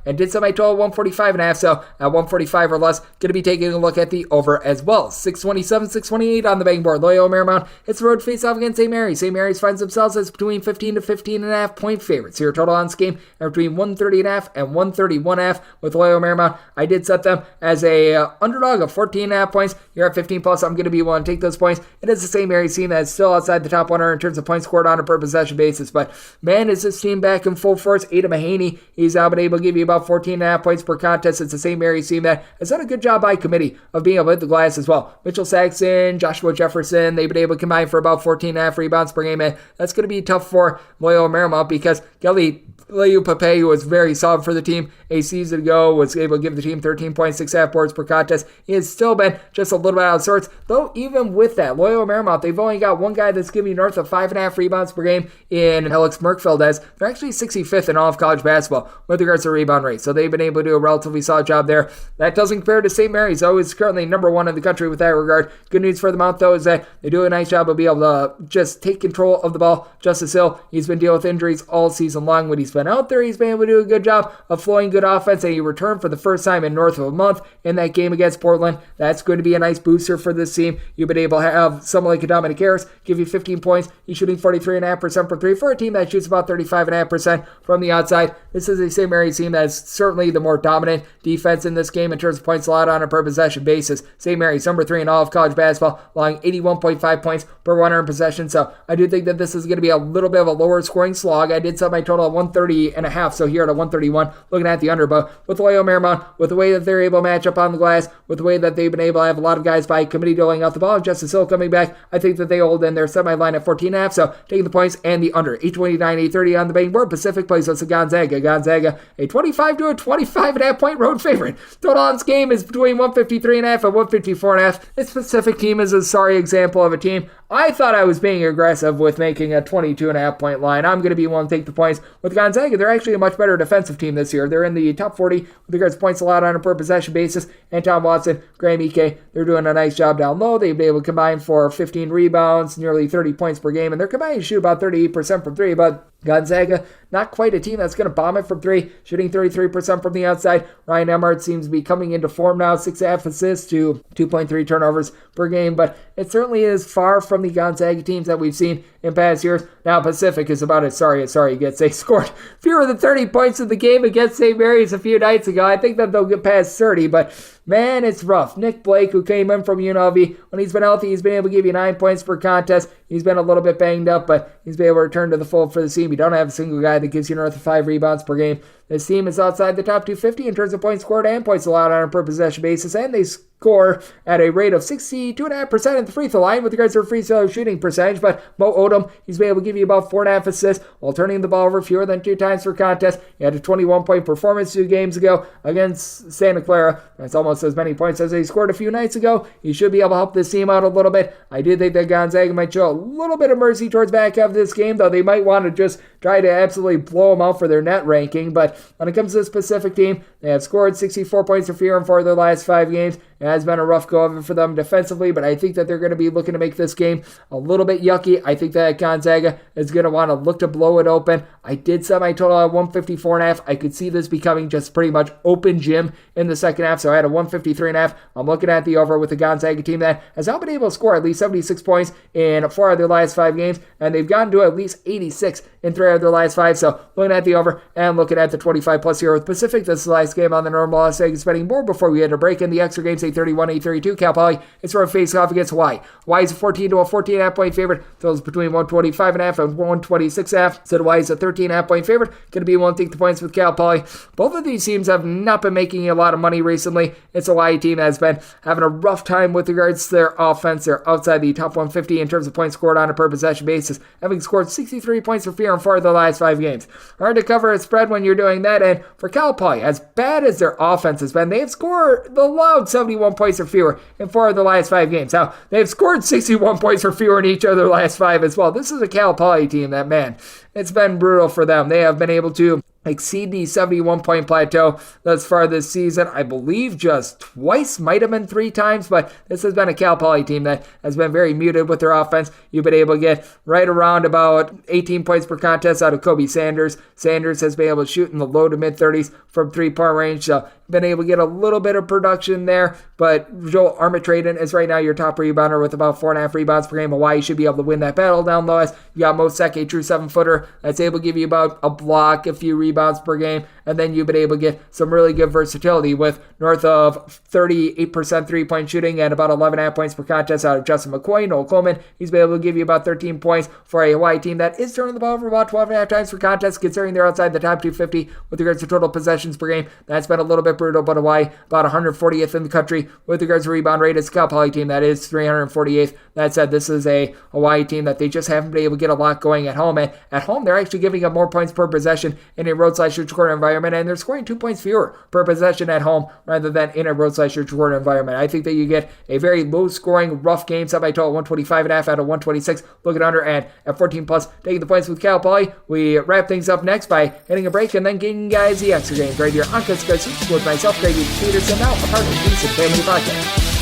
and did set my total 145.5, so at 145 or less, going to be taking a look at the over as well. 627, 628 on the betting board. Loyola Marymount, it's the road face-off against St. Mary's. St. Mary's finds themselves as between 15 to 15.5 point favorites. Here, total on this game are between 130.5 and 131.5 with Loyola Marymount. I did set them as a underdog of 14.5 points. Here at 15 plus, I'm going to be willing to take those points. It is the St. Mary's team that is still outside the top 100 in terms of points scored on a per possession basis, but man, is this team back in full force. Ada Mahaney, he's now been able to give you about 14.5 points per contest. It's the St. Mary's team that has done a good job by committee of being able to hit the glass as well. Mitchell Saxon, Joshua Jefferson, they've been able to combine for about 14.5 rebounds per game, and that's going to be tough for Loyola Marymount because Kelly Leeuw-Pape, who was very solid for the team a season ago, was able to give the team 13.6 boards per contest. He has still been just a little bit out of sorts, though even with that, Loyola Marymount, they've only got one guy that's giving north of 5.5 rebounds per game in Alex Merkfeld, as they're actually 65th in all of college basketball with regards to rebound rate, so they've been able to do a relatively solid job there. That doesn't compare to St. Mary's, though, is currently number 1 in the country with that regard. Good news for the Mount, though, is that they do a nice job of being able to just take control of the ball. Justice Hill, he's been dealing with injuries all season long. When he's been out there, he's been able to do a good job of flowing good offense, and he returned for the first time in north of a month in that game against Portland. That's going to be a nice booster for this team. You've been able to have someone like Dominic Harris give you 15 points. He's shooting 43.5% for 3 for a team that shoots about 35.5% from the outside. outside. This is a St. Mary's team that is certainly the more dominant defense in this game in terms of points allowed on a per possession basis. St. Mary's number 3 in all of college basketball, allowing 81.5 points per 100 possession. So I do think that this is going to be a little bit of a lower scoring slog. I did set my total at 130.5, so here at a 131, looking at the under. But with Loyola Marymount, with the way that they're able to match up on the glass, with the way that they've been able to have a lot of guys by committee doling out the ball, Justice Hill coming back, I think that they hold in their semi-line at 14.5, so taking the points and the under. 829, 830 on the betting board. Pacific plays us to Gonzaga. Gonzaga, a 25 to a 25.5 point road favorite. Total on this game is between 153.5 and 154.5. This Pacific team is a sorry example of a team. I thought I was being aggressive with making a 22.5 point line. I'm going to be one to take the points. With Gonzaga, they're actually a much better defensive team this year. They're in the top 40 with regards to points allowed on a per possession basis. And Tom Watson, Graham Ike, they're doing a nice job down low. They've been able to combine for 15 rebounds, nearly 30 points per game, and they're combining to shoot about 38% from three, but Gonzaga, not quite a team that's going to bomb it from three, shooting 33% from the outside. Ryan Emmert seems to be coming into form now, 6.5 assists to 2.3 turnovers per game, but it certainly is far from the Gonzaga teams that we've seen in past years. Now Pacific is about as sorry it gets. They scored fewer than 30 points in the game against St. Mary's a few nights ago. I think that they'll get past 30, but man, it's rough. Nick Blake, who came in from UNLV, when he's been healthy, he's been able to give you 9 points per contest. He's been a little bit banged up, but he's been able to return to the fold for the team. You don't have a single guy that gives you north of 5 rebounds per game. This team is outside the top 250 in terms of points scored and points allowed on a per possession basis, and they score at a rate of 62.5% at the free throw line with regards to their free throw shooting percentage. But Mo Odom, he's been able to give you about 4.5 assists while turning the ball over fewer than 2 times per contest. He had a 21-point performance 2 games ago against Santa Clara. That's almost as many points as he scored a few nights ago. He should be able to help this team out a little bit. I do think that Gonzaga might show a little bit of mercy towards back half of this game, though they might want to just try to absolutely blow them out for their net ranking. But when it comes to this Pacific team, they have scored 64 points or fewer in 4 of their last 5 games. It has been a rough go of it for them defensively, but I think that they're going to be looking to make this game a little bit yucky. I think that Gonzaga is going to want to look to blow it open. I did set my total at 154.5. I could see this becoming just pretty much open gym in the second half, so I had a 153.5. I'm looking at the over with the Gonzaga team that has now been able to score at least 76 points in 4 of their last 5 games, and they've gotten to at least 86 in 3 of their last 5. So looking at the over and looking at the 25 plus here with Pacific. This is the last game on the normal Las Vegas betting board before we had to break in the extra games. 831, 832. Cal Poly, it's for a face-off against Hawaii. Hawaii is a 14 to a 14.5 point favorite. Fills between 125.5 and 126.5. So Hawaii is a 13.5 point favorite. Going to be one to take the points with Cal Poly. Both of these teams have not been making a lot of money recently. It's a Hawaii team that has been having a rough time with regards to their offense. They're outside the top 150 in terms of points scored on a per possession basis, having scored 63 points or fewer in 4 of the last 5 games. Hard to cover a spread when you're doing that. And for Cal Poly, as bad as their offense has been, they've scored the allowed 71 points or fewer in 4 of the last 5 games. Now, they've scored 61 points or fewer in each of their last 5 as well. This is a Cal Poly team that, man, it's been brutal for them. They have been able to exceed the 71-point plateau thus far this season. I believe just twice, might have been 3 times, but this has been a Cal Poly team that has been very muted with their offense. You've been able to get right around about 18 points per contest out of Kobe Sanders. Sanders has been able to shoot in the low to mid-30s from 3-point range, so been able to get a little bit of production there, but Joel Armatradon is right now your top rebounder with about 4.5 rebounds per game. Hawaii should be able to win that battle down low as you got Mo Sek, a true 7-footer that's able to give you about a block, a few rebounds per game, and then you've been able to get some really good versatility with north of 38% 3-point shooting and about 11.5 points per contest out of Justin McCoy. Noel Coleman, he's been able to give you about 13 points for a Hawaii team that is turning the ball over about 12.5 times per contest, considering they're outside the top 250 with regards to total possessions per game. That's been a little bit brutal, but Hawaii about 140th in the country with regards to rebound rate. It's a Cal Poly team that is 348th. That said, this is a Hawaii team that they just haven't been able to get a lot going at home. And at home, they're actually giving up more points per possession in a road/shoot scoring environment, and they're scoring 2 points fewer per possession at home rather than in a road/shoot scoring environment. I think that you get a very low-scoring, rough game. Set by total 125.5 out of 126. Looking under and at 14 plus, taking the points with Cal Poly. We wrap things up next by hitting a break and then getting you guys the extra games right here on Cusco with myself, Grady Peterson, now a part of the Decent Family Podcast.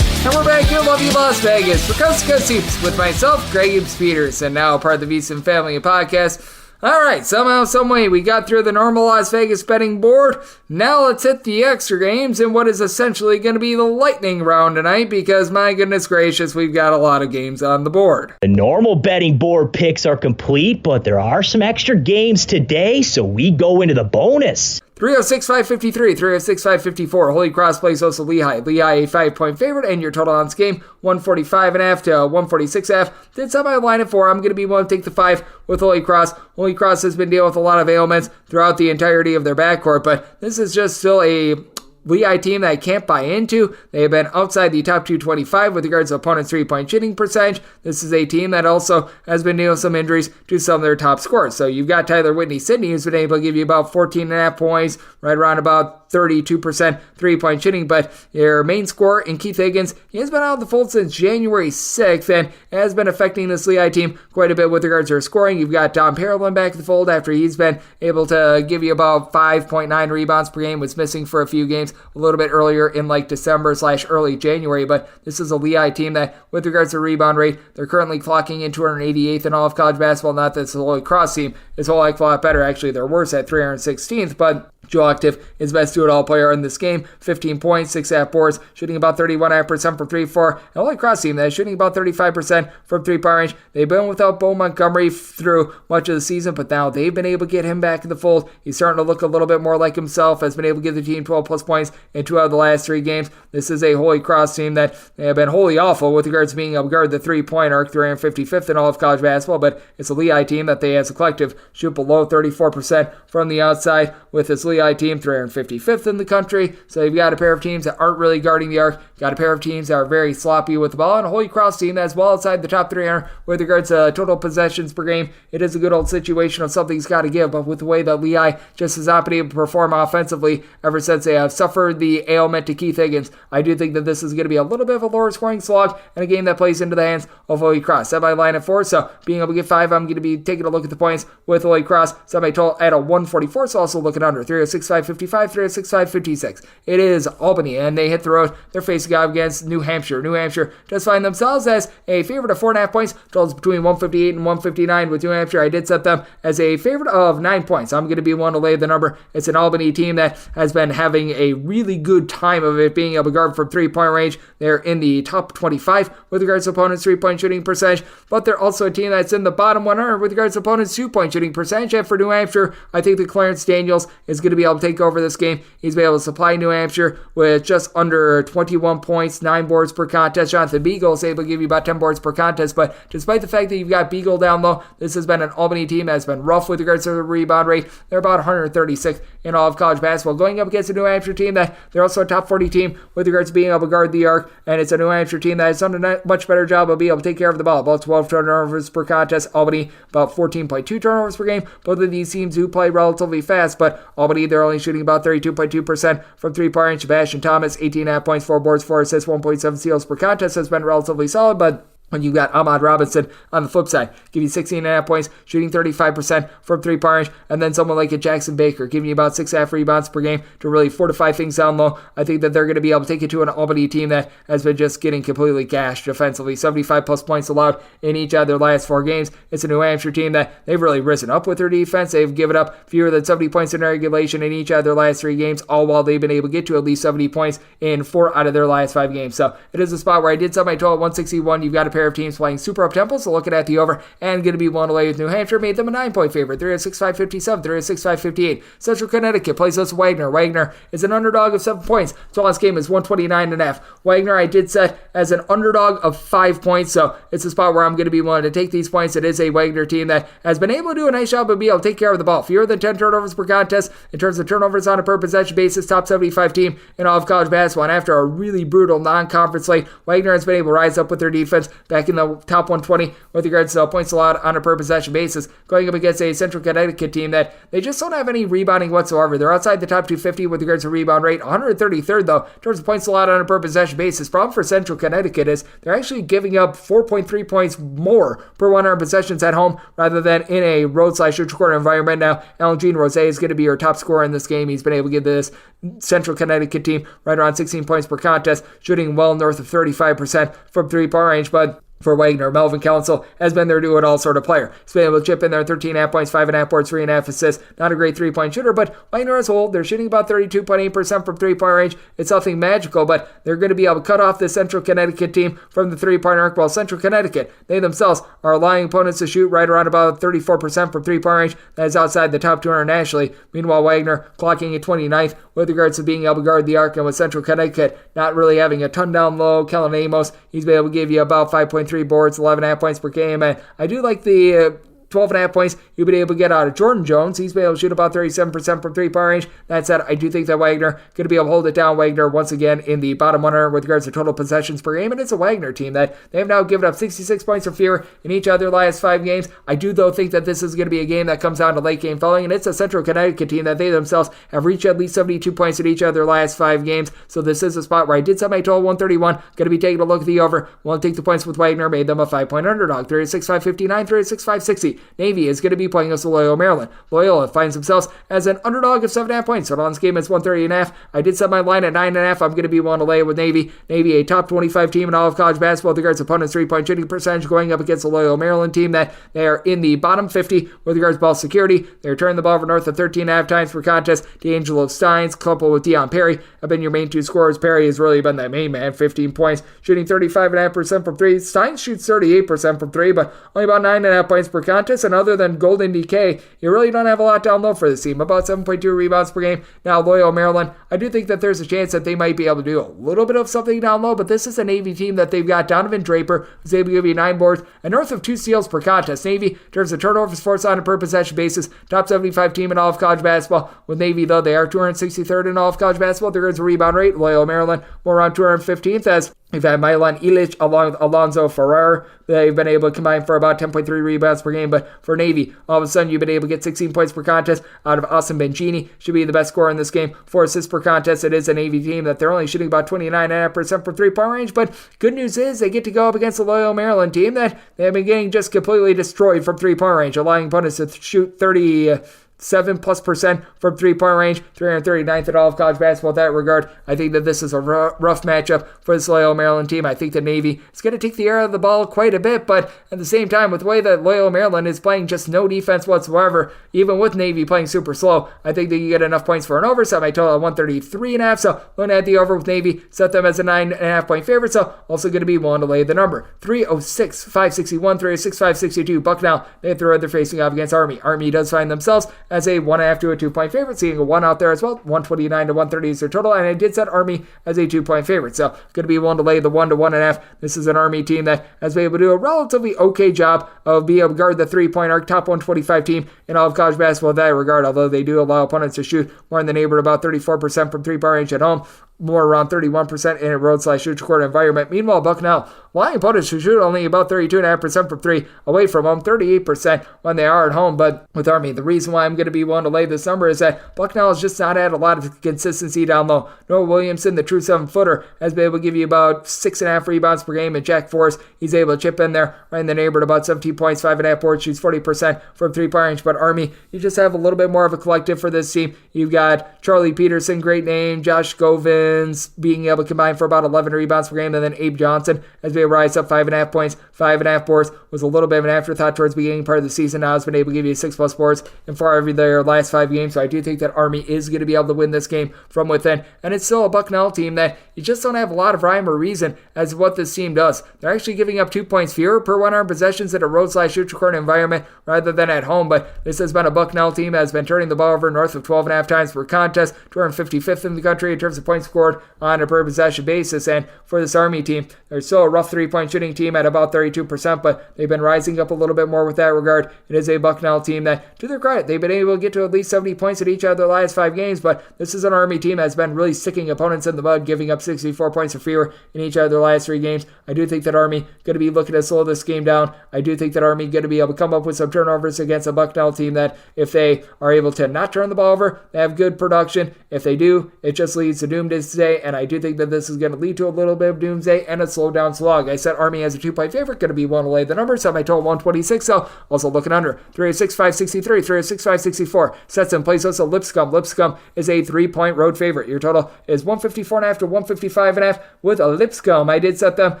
And we're back here in lovely Las Vegas for Coast to Coast Hoops with myself, Greg Peterson, now part of the VSiN Family Podcast. All right, somehow, someway, we got through the normal Las Vegas betting board. Now let's hit the extra games in what is essentially going to be the lightning round tonight because, my goodness gracious, we've got a lot of games on the board. The normal betting board picks are complete, but there are some extra games today, so we go into the bonus. 306-553, 306-554. Holy Cross plays host to Lehigh. Lehigh a 5-point favorite, and your total on this game, 145.5 to 146.5. Did somebody line it 4. I'm going to be willing to take the 5 with Holy Cross. Holy Cross has been dealing with a lot of ailments throughout the entirety of their backcourt, but this is just still a Lehigh team that I can't buy into. They have been outside the top 225 with regards to opponents' three-point shooting percentage. This is a team that also has been dealing with some injuries to some of their top scorers. So you've got Tyler Whitney-Sidney, who's been able to give you about 14.5 points, right around about 32% three-point shooting, but your main scorer in Keith Higgins, he has been out of the fold since January 6th and has been affecting this Lehigh team quite a bit with regards to their scoring. You've got Dom Parolin back in the fold after he's been able to give you about 5.9 rebounds per game, was missing for a few games a little bit earlier in like December/early January, but this is a Lehigh team that, with regards to rebound rate, they're currently clocking in 288th in all of college basketball. Not that it's a Holy Cross team, it's a whole heck of a lot better. Actually, they're worse at 316th, but Joe Active is best do-it-all player in this game. 15 points, 6.5 boards, shooting about 31.5% from 3-4. And Holy Cross team that is shooting about 35% from three-point range. They've been without Bo Montgomery through much of the season, but now they've been able to get him back in the fold. He's starting to look a little bit more like himself, has been able to give the team 12-plus points in 2 out of the last 3 games. This is a Holy Cross team that they have been wholly awful with regards to being able to guard the three-point arc, 355th in all of college basketball, but it's a Lehigh team that they, as a collective, shoot below 34% from the outside, with this Lehigh team 355th in the country. So you've got a pair of teams that aren't really guarding the arc, got a pair of teams that are very sloppy with the ball, and a Holy Cross team that's well outside the top 300 with regards to total possessions per game. It is a good old situation of something's got to give, but with the way that Lehigh just has not been able to perform offensively ever since they have suffered the ailment to Keith Higgins, I do think that this is going to be a little bit of a lower scoring slog and a game that plays into the hands of Holy Cross. Set my line at 4, so being able to get 5, I'm going to be taking a look at the points with Holy Cross. Set my total at a 144, so also looking under 306-555, 306-556. It is Albany, and they hit the road. They're facing off against New Hampshire. New Hampshire does find themselves as a favorite of 4.5 points. Totals between 158 and 159 with New Hampshire. I did set them as a favorite of 9 points. I'm going to be one to lay the number. It's an Albany team that has been having a really good time of it, being able to guard from three-point range. They're in the top 25 with regards to opponents' three-point shooting percentage, but they're also a team that's in the bottom 100 with regards to opponents' two-point shooting percentage. And for New Hampshire, I think that Clarence Daniels is going to be able to take over this game. He's been able to supply New Hampshire with just under 21 points, 9 boards per contest. Jonathan Beagle is able to give you about 10 boards per contest, but despite the fact that you've got Beagle down low, this has been an Albany team that has been rough with regards to the rebound rate. They're about 136th in all of college basketball, going up against a New Hampshire team that they're also a top 40 team with regards to being able to guard the arc, and it's a New Hampshire team that has done a much better job of being able to take care of the ball. About 12 turnovers per contest. Albany, about 14.2 turnovers per game. Both of these teams do play relatively fast, but Albany, they're only shooting about 32.2% from three-point range. Sebastian Thomas, 18.5 points, 4 boards, 4 assists, 1.7 steals per contest, has been relatively solid, but when you've got Ahmad Robinson on the flip side, give you 16.5 points, shooting 35% from three-point range, and then someone like a Jackson Baker giving you about 6.5 rebounds per game to really fortify things down low. I think that they're going to be able to take it to an Albany team that has been just getting completely gashed defensively. 75-plus points allowed in each of their last 4 games. It's a New Hampshire team that they've really risen up with their defense. They've given up fewer than 70 points in regulation in each of their last 3 games, all while they've been able to get to at least 70 points in 4 out of their last 5 games. So it is a spot where I did set my total at 161. You've got a pair of teams playing super up-tempo, so looking at the over and going to be one away with New Hampshire. Made them a 9-point favorite, 306-557, 306-558. Central Connecticut plays us Wagner. Wagner is an underdog of 7 points. So last game is 129.5. Wagner I did set as an underdog of 5 points, so it's a spot where I'm going to be willing to take these points. It is a Wagner team that has been able to do a nice job of being able to take care of the ball. Fewer than 10 turnovers per contest in terms of turnovers on a per possession basis. Top 75 team in all of college basketball. And after a really brutal non-conference slate, Wagner has been able to rise up with their defense back in the top 120 with regards to points allowed on a per possession basis, going up against a Central Connecticut team that they just don't have any rebounding whatsoever. They're outside the top 250 with regards to rebound rate, 133rd though in terms of points allowed on a per possession basis. Problem for Central Connecticut is they're actually giving up 4.3 points more per 100 possessions at home rather than in a road/neutral court environment. Now, Alan Jean Rose is going to be your top scorer in this game. He's been able to give this Central Connecticut team right around 16 points per contest, shooting well north of 35% from three-point range, but for Wagner. Melvin Council has been their do-it-all sort of player. He's been able to chip in there 13.5 points, 5.5 boards, 3.5 assists. Not a great three-point shooter, but Wagner as a whole, they're shooting about 32.8% from three-point range. It's nothing magical, but they're going to be able to cut off the Central Connecticut team from the three-point arc. While Central Connecticut, they themselves are allowing opponents to shoot right around about 34% from three-point range. That is outside the top 200 nationally. Meanwhile, Wagner clocking at 29th with regards to being able to guard the arc, and with Central Connecticut not really having a ton down low. Kellen Amos, he's been able to give you about 5.3 boards, 11.5 points per game, and I do like the 12.5 points you've been able to get out of Jordan Jones. He's been able to shoot about 37% from three-point range. That said, I do think that Wagner going to be able to hold it down. Wagner, once again, in the bottom 100 with regards to total possessions per game, and it's a Wagner team that they have now given up 66 points or fewer in each of their last 5 games. I do, though, think that this is going to be a game that comes down to late game following, and it's a Central Connecticut team that they themselves have reached at least 72 points in each of their last 5 games, so this is a spot where I did set my total 131. Going to be taking a look at the over. Won't take the points with Wagner, made them a 5-point underdog. 36-559, 36-560. Navy is going to be playing us Loyola, Maryland. Loyola finds themselves as an underdog of 7.5 points. So on this game, it's 130.5. I did set my line at 9.5. I'm going to be willing to lay it with Navy. Navy, a top 25 team in all of college basketball with regards to opponents' three-point shooting percentage, going up against the Loyola, Maryland team that they are in the bottom 50 with regards to ball security. They're turning the ball over north of 13.5 times per contest. D'Angelo Steins, coupled with Deion Perry, have been your main 2 scorers. Perry has really been that main man, 15 points, shooting 35.5% from 3. Steins shoots 38% from 3, but only about 9.5 points per contest, and other than Golden DK, you really don't have a lot down low for this team. About 7.2 rebounds per game. Now, Loyola, Maryland, I do think that there's a chance that they might be able to do a little bit of something down low, but this is a Navy team that they've got Donovan Draper, who's able to give you 9 boards and north of 2 steals per contest. Navy, in terms of turnovers forced on a per possession basis, top 75 team in all of college basketball. With Navy, though, they are 263rd in all of college basketball. Their rebound rate, Loyola, Maryland, more around 215th, as we've had Milan Ilic along with Alonzo Ferrer. They've been able to combine for about 10.3 rebounds per game, but for Navy, all of a sudden you've been able to get 16 points per contest out of Austin Bengini. Should be the best scorer in this game. 4 assists per contest. It is a Navy team that they're only shooting about 29.5% from three-point range, but good news is they get to go up against the Loyola Maryland team that they have been getting just completely destroyed from three-point range, allowing opponents to shoot 37+% from three-point range, 339th in all of college basketball in that regard. I think that this is a rough matchup for this Loyola Maryland team. I think that Navy is going to take the air out of the ball quite a bit, but at the same time, with the way that Loyola Maryland is playing just no defense whatsoever, even with Navy playing super slow, I think that you get enough points for an over. Set my total at 133.5, so looking at the over with Navy, set them as a 9.5 point favorite, so also going to be willing to lay the number. 306, 561, 306, 562. Bucknell, they throw they're facing off against Army. Army does find themselves as a 1.5 to a 2 point favorite, seeing a 1 out there as well. 129 to 130 is their total, and I did set Army as a 2 point favorite, so going to be willing to lay the 1 to 1.5. This is an Army team that has been able to do a relatively okay job of being able to guard the 3-point arc, top 125 team in all of college basketball in that regard, although they do allow opponents to shoot more in the neighborhood about 34% from 3-point range at home, more around 31% in a road/shoot court environment. Meanwhile, Bucknell, allowing opponents to shoot only about 32.5% from 3 away from home, 38% when they are at home. But with Army, the reason why I'm going to be willing to lay this number is that Bucknell has just not had a lot of consistency down low. Noah Williamson, the true 7-footer, has been able to give you about 6.5 rebounds per game, and Jack Forrest, he's able to chip in there right in the neighborhood about 17 points, 5.5 boards, shoots 40% from 3-point range. But Army, you just have a little bit more of a collective for this team. You've got Charlie Peterson, great name, Josh Govins being able to combine for about 11 rebounds per game, and then Abe Johnson has been able to rise up 5.5 points, 5.5 boards, was a little bit of an afterthought towards the beginning part of the season. Now has been able to give you 6+ boards in 4 of their last 5 games, so I do think that Army is going to be able to win this game from within, and it's still a Bucknell team that you just don't have a lot of rhyme or reason as to what this team does. They're actually giving up 2 points fewer per 100 possessions in a road/shoot court environment rather than at home, but this has been a Bucknell team that has been turning the ball over north of 12.5 times per contest, 255th in the country in terms of points scored on a per possession basis. And for this Army team, they're still a rough 3-point shooting team at about 32%, but they've been rising up a little bit more with that regard. It is a Bucknell team that, to their credit, they've been able to get to at least 70 points in each of their last 5 games, but this is an Army team that's been really sticking opponents in the mud, giving up 64 points or fewer in each of their last 3 games. I do think that Army going to be looking to slow this game down. I do think that Army going to be able to come up with some turnovers against a Bucknell team that, if they are able to not turn the ball over, they have good production. If they do, it just leads to doomed doomsday, and I do think that this is going to lead to a little bit of doomsday and a slow down slog. I set Army as a 2-point favorite, going to be one to lay the number, set my total 126, so also looking under. 306-563, 306-564. Seton plays us a Lipscomb. Lipscomb is a 3-point road favorite. Your total is 154.5 to 155.5 with a Lipscomb. I did set them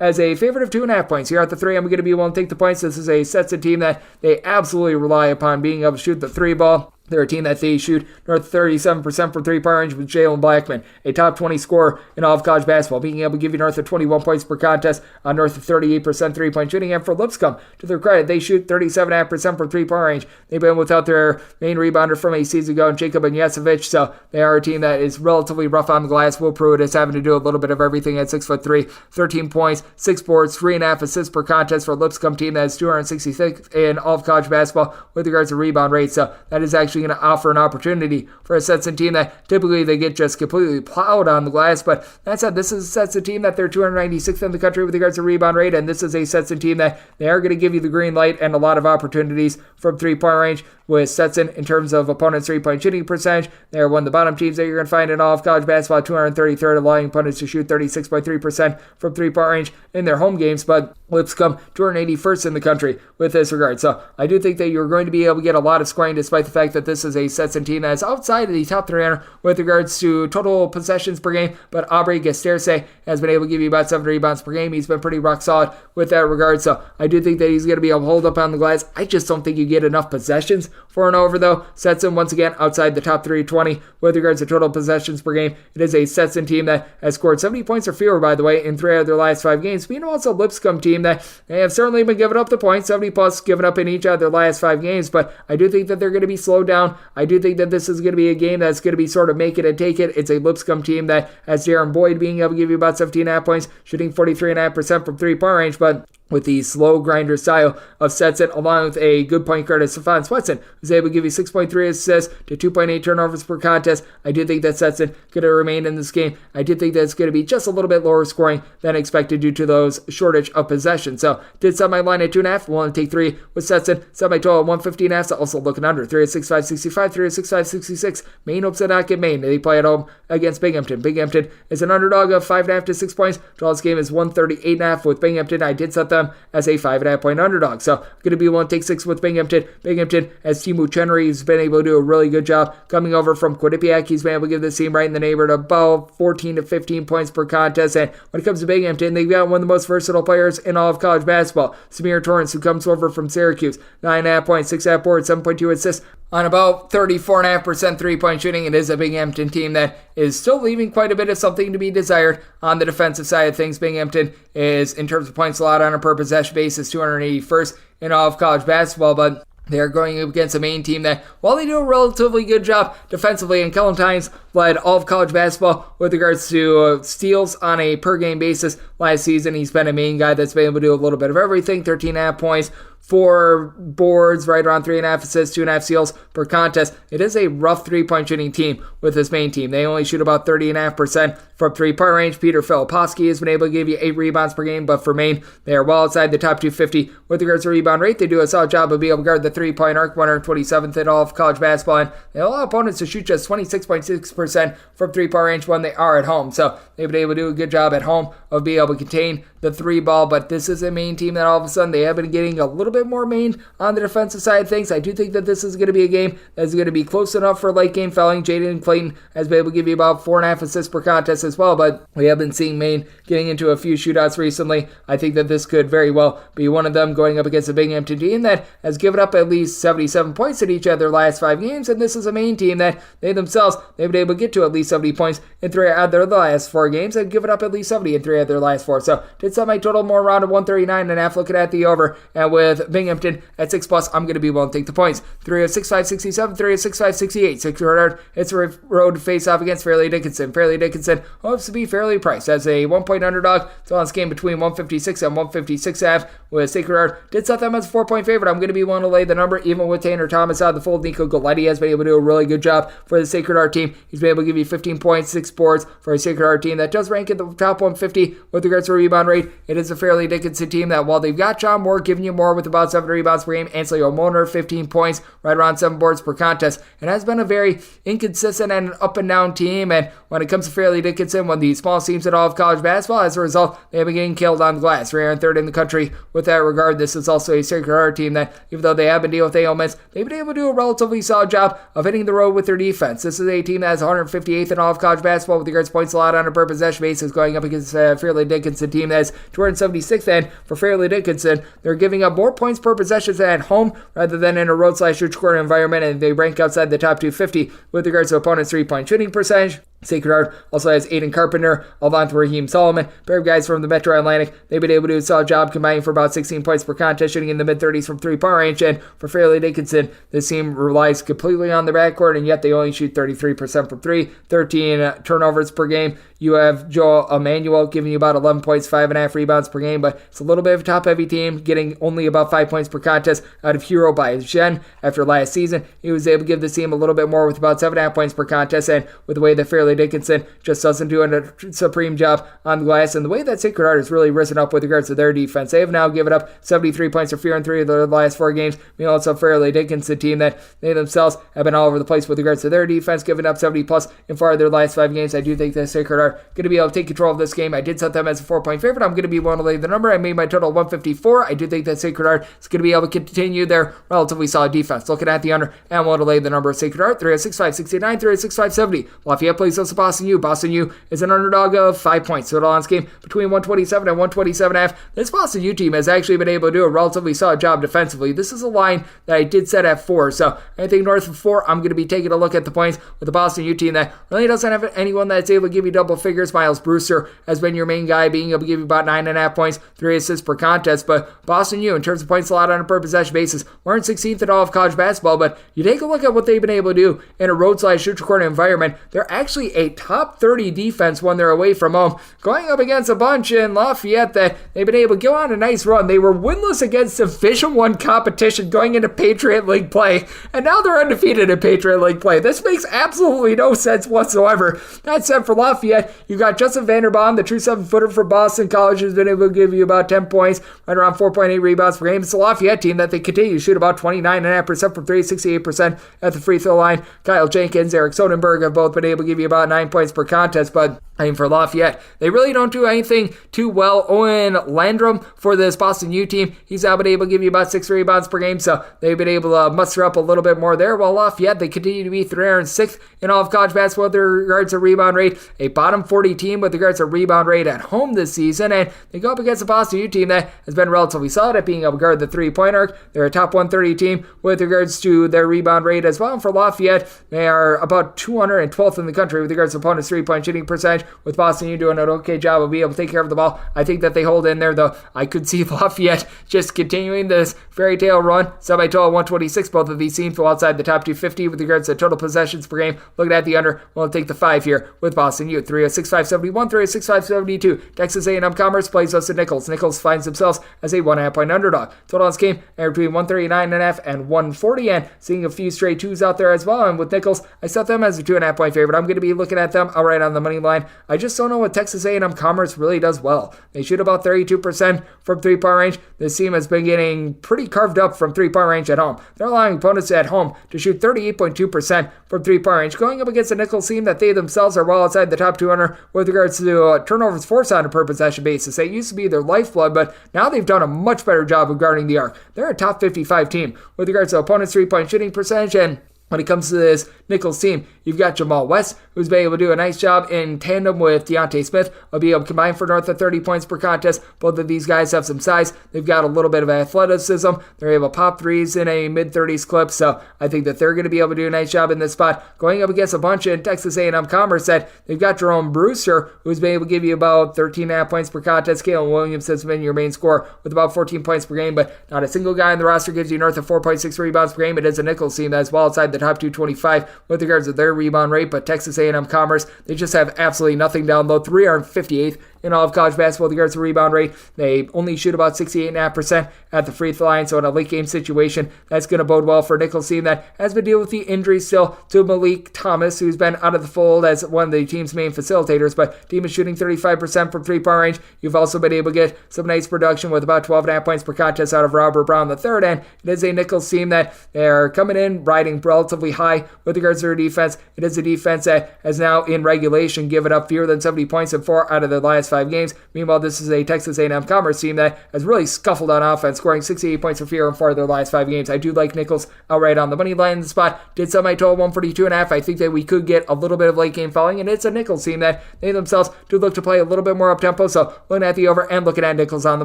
as a favorite of 2.5 points. Here at the 3, I'm going to be willing to take the points. This is a Seton team that they absolutely rely upon being able to shoot the 3 ball. They're a team that they shoot north 37% from 3-point range with Jalen Blackman, a top 20 scorer in all of college basketball, being able to give you north of 21 points per contest on north of 38% 3-point shooting. And for Lipscomb, to their credit, they shoot 37.5% from 3-point range. They've been without their main rebounder from a season ago, Jacob Onyesevich, so they are a team that is relatively rough on the glass. Will Pruitt is having to do a little bit of everything at 6'3", 13 points, 6 boards, 3.5 assists per contest for a Lipscomb team that is 266th in all of college basketball with regards to rebound rate. So that is actually going to offer an opportunity for a Seton team that typically they get just completely plowed on the glass. But that said, this is a Seton team that they're 296th in the country with regards to rebound rate, and this is a Seton team that they are going to give you the green light and a lot of opportunities from 3-point range. With Seton, in terms of opponents' 3-point shooting percentage, they are one of the bottom teams that you're going to find in all of college basketball, 233rd, allowing opponents to shoot 36.3% from 3-point range in their home games, but Lipscomb 281st in the country with this regard. So I do think that you're going to be able to get a lot of scoring despite the fact that this is a Seton team that is outside of the top 300 with regards to total possessions per game, but Aubrey Gasterse has been able to give you about 7 rebounds per game. He's been pretty rock solid with that regard, so I do think that he's going to be able to hold up on the glass. I just don't think you get enough possessions for an over, though. Seton, once again, outside the top 320 with regards to total possessions per game. It is a Seton team that has scored 70 points or fewer, by the way, in 3 of their last 5 games. Meanwhile, it's a Lipscomb team that they have certainly been giving up the points, 70 plus given up in each of their last 5 games, but I do think that they're going to be slowed down. I do think that this is going to be a game that's going to be sort of make it and take it. It's a Lipscomb team that has Jaron Boyd being able to give you about 17.5 points, shooting 43.5% from 3-point range, but with the slow grinder style of Seton, along with a good point guard as Stefan Swetson, who's able to give you 6.3 assists to 2.8 turnovers per contest. I do think that Seton going to remain in this game. I do think that it's going to be just a little bit lower scoring than expected due to those shortage of possession. So did set my line at 2.5. Willing to take 3 with Seton. Set my total at 115.5. So also looking under 306-565, 306-566. Maine hopes to not get Maine. They play at home against Binghamton. Binghamton is an underdog of 5.5 to 6 points. Total this game is 138.5 with Binghamton. I did set them as a 5.5 point underdog. So going to be willing to take 6 with Binghamton. Binghamton, as Timu Chenery has been able to do a really good job coming over from Quinnipiac. He's been able to give this team right in the neighborhood of about 14 to 15 points per contest. And when it comes to Binghamton, they've got one of the most versatile players in all of college basketball, Samir Torrance, who comes over from Syracuse. 9.5 points, 6.5 boards, 7.2 assists on about 34.5% 3-point shooting. It is a Binghamton team that is still leaving quite a bit of something to be desired on the defensive side of things. Binghamton is, in terms of points allowed on a per possession basis, 281st in all of college basketball, but they are going up against a Maine team that, while they do a relatively good job defensively, and Kellen Tynes led all of college basketball with regards to steals on a per-game basis last season. He's been a Maine guy that's been able to do a little bit of everything, 13.5 points, 4 boards, right around 3.5 assists, 2.5 steals per contest. It is a rough 3-point shooting team with this Maine team. They only shoot about 30.5% from 3-point range. Peter Filipowski has been able to give you 8 rebounds per game, but for Maine, they are well outside the top 250 with regards to rebound rate. They do a solid job of being able to guard the 3-point arc, 127th in all of college basketball, and they allow opponents to shoot just 26.6% from 3-point range when they are at home. So they've been able to do a good job at home of being able to contain the 3 ball, but this is a Maine team that all of a sudden they have been getting a little bit more Maine on the defensive side of things. I do think that this is going to be a game that's going to be close enough for late game fouling. Jaden Clayton has been able to give you about 4.5 assists per contest as well, but we have been seeing Maine getting into a few shootouts recently. I think that this could very well be one of them going up against a Binghamton team that has given up at least 77 points in each of their last 5 games, and this is a Maine team that they've been able to get to at least 70 points in 3 out of their last 4 games and given up at least 70 in 3 of their last 4. So did set my total more around of 139.5, looking at the over, and with Binghamton at 6+, I'm going to be willing to take the points. 306-567, 306-568, 600. It's a road face-off against Fairleigh Dickinson. Fairleigh Dickinson hopes to be fairly priced as a 1-point underdog. So on this game between 156 and 156.5, with Sacred Heart did set them as a 4-point favorite. I'm going to be willing to lay the number, even with Tanner Thomas out of the fold. Nico Galletti has been able to do a really good job for the Sacred Heart team. He's be able to give you 15 points, 6 boards for a Sacred Heart team that does rank in the top 150 with regards to rebound rate. It is a Fairleigh Dickinson team that, while they've got John Moore giving you more with about 7 rebounds per game, Ansley O'Moner 15 points, right around 7 boards per contest, it has been a very inconsistent and up and down team. And when it comes to Fairleigh Dickinson, one of the smallest teams in all of college basketball, as a result, they have been getting killed on the glass. Rare and third in the country with that regard. This is also a Sacred Heart team that, even though they have been dealing with ailments, they've been able to do a relatively solid job of hitting the road with their defense. This is a team that has 158th in all of college basketball with regards to points allowed on a per possession basis, going up against a Fairleigh Dickinson team that is 276th. And for Fairleigh Dickinson, they're giving up more points per possession at home rather than in a road/neutral court environment, and they rank outside the top 250 with regards to opponents' three-point shooting percentage. Sacred Heart also has Aiden Carpenter, along with Raheem Solomon, pair of guys from the Metro Atlantic. They've been able to do a solid job combining for about 16 points per contest, shooting in the mid-30s from three-point range. And for Fairleigh Dickinson, this team relies completely on the backcourt, and yet they only shoot 33% from three, 13 turnovers per game. You have Joel Emmanuel giving you about 11 points, 5.5 rebounds per game, but it's a little bit of a top-heavy team, getting only about 5 points per contest out of Hero by Jen. After last season, he was able to give this team a little bit more with about 7.5 points per contest, and with the way that Fairleigh Dickinson just doesn't do a supreme job on the glass, and the way that Sacred Heart has really risen up with regards to their defense. They have now given up 73 points for 4 and 3 of their last 4 games. Meanwhile, it's a Fairleigh Dickinson team that they themselves have been all over the place with regards to their defense, giving up 70 plus in 4 of their last 5 games. I do think that Sacred Heart going to be able to take control of this game. I did set them as a 4-point favorite. I'm going to be willing to lay the number. I made my total 154. I do think that Sacred Heart is going to be able to continue their relatively solid defense. Looking at the under, and I'm willing to lay the number of Sacred Heart, 306.569, 306.570. Lafayette plays us to Boston U. Boston U is an underdog of 5 points. Total on this game between 127 and 127.5. This Boston U team has actually been able to do a relatively solid job defensively. This is a line that I did set at 4. So anything north of 4, I'm going to be taking a look at the points with the Boston U team that really doesn't have anyone that's able to give you double figures. Miles Brewster has been your main guy, being able to give you about 9.5 points, 3 assists per contest. But Boston U, in terms of points allowed on a per possession basis, weren't 16th in all of college basketball. But you take a look at what they've been able to do in a road/neutral court environment. They're actually a top 30 defense when they're away from home, going up against a bunch in Lafayette that they've been able to go on a nice run. They were winless against Division I competition going into Patriot League play, and now they're undefeated in Patriot League play. This makes absolutely no sense whatsoever. That said, for Lafayette, you got Justin Vanderbond, the true 7-footer for Boston College, who's been able to give you about 10 points, right around 4.8 rebounds per game. It's a Lafayette team that they continue to shoot about 29.5% from 3, 68% at the free throw line. Kyle Jenkins, Eric Soderberg have both been able to give you about 9 points per contest, but for Lafayette, they really don't do anything too well. Owen Landrum for this Boston U team, he's now been able to give you about 6 rebounds per game, so they've been able to muster up a little bit more there. While Lafayette, they continue to be 306th in all of college basketball with regards to rebound rate, a bottom 40 team with regards to rebound rate at home this season, and they go up against a Boston U team that has been relatively solid at being able to guard the three-point arc. They're a top 130 team with regards to their rebound rate as well. And for Lafayette, they are about 212th in the country with regards to opponents' three-point shooting percentage, with Boston U doing an okay job of being able to take care of the ball. I think that they hold in there, though. I could see Lafayette just continuing this fairy tale run. Semi-total 126. Both of these teams fall outside the top 250 with regards to total possessions per game. Looking at the under, we'll take the 5 here with Boston U. 306.571, 306.572. Texas A&M Commerce plays us to Nichols. Nichols finds themselves as a 1.5 point underdog. Total on this game between 139.5 and 140, and seeing a few straight 2s out there as well. And with Nichols, I set them as a 2.5 point favorite. I'm going to be looking at them outright on the money line. I just don't know what Texas A&M Commerce really does well. They shoot about 32% from three-point range. This team has been getting pretty carved up from three-point range at home. They're allowing opponents at home to shoot 38.2% from three-point range, going up against a Nichols team that they themselves are well outside the top 200 with regards to turnovers forced on a per possession basis. They used to be their lifeblood, but now they've done a much better job of guarding the arc. They're a top 55 team with regards to opponents' three-point shooting percentage, and when it comes to this Nichols team, you've got Jamal West, who's been able to do a nice job in tandem with Deontay Smith. Will be able to combine for north of 30 points per contest. Both of these guys have some size. They've got a little bit of athleticism. They're able to pop threes in a mid-30s clip, so I think that they're going to be able to do a nice job in this spot. Going up against a bunch in Texas A&M Commerce that they've got Jerome Brewster, who's been able to give you about 13.5 points per contest. Kalen Williams has been your main scorer with about 14 points per game, but not a single guy on the roster gives you north of 4.6 rebounds per game. It is a Nichols team that's well outside the top 225 with regards to their rebound rate, but Texas A&M Commerce, they just have absolutely nothing down low. 358th in all of college basketball with regards to rebound rate. They only shoot about 68.5% at the free throw line, so in a late game situation, that's going to bode well for a Nichols team that has been dealing with the injury still to Malik Thomas, who's been out of the fold as one of the team's main facilitators, but team is shooting 35% from three-point range. You've also been able to get some nice production with about 12.5 points per contest out of Robert Brown III, and it is a Nichols team that they're coming in riding relatively high with regards to their defense. It is a defense that has now in regulation given up fewer than 70 points in 4 out of their last 5 games. Meanwhile, this is a Texas A&M Commerce team that has really scuffled on offense, scoring 68 points or fewer in 4 of their last 5 games. I do like Nichols outright on the money line in the spot. Did set my total 142.5. I think that we could get a little bit of late game fouling, and it's a Nichols team that they themselves do look to play a little bit more up tempo. So looking at the over and looking at Nichols on the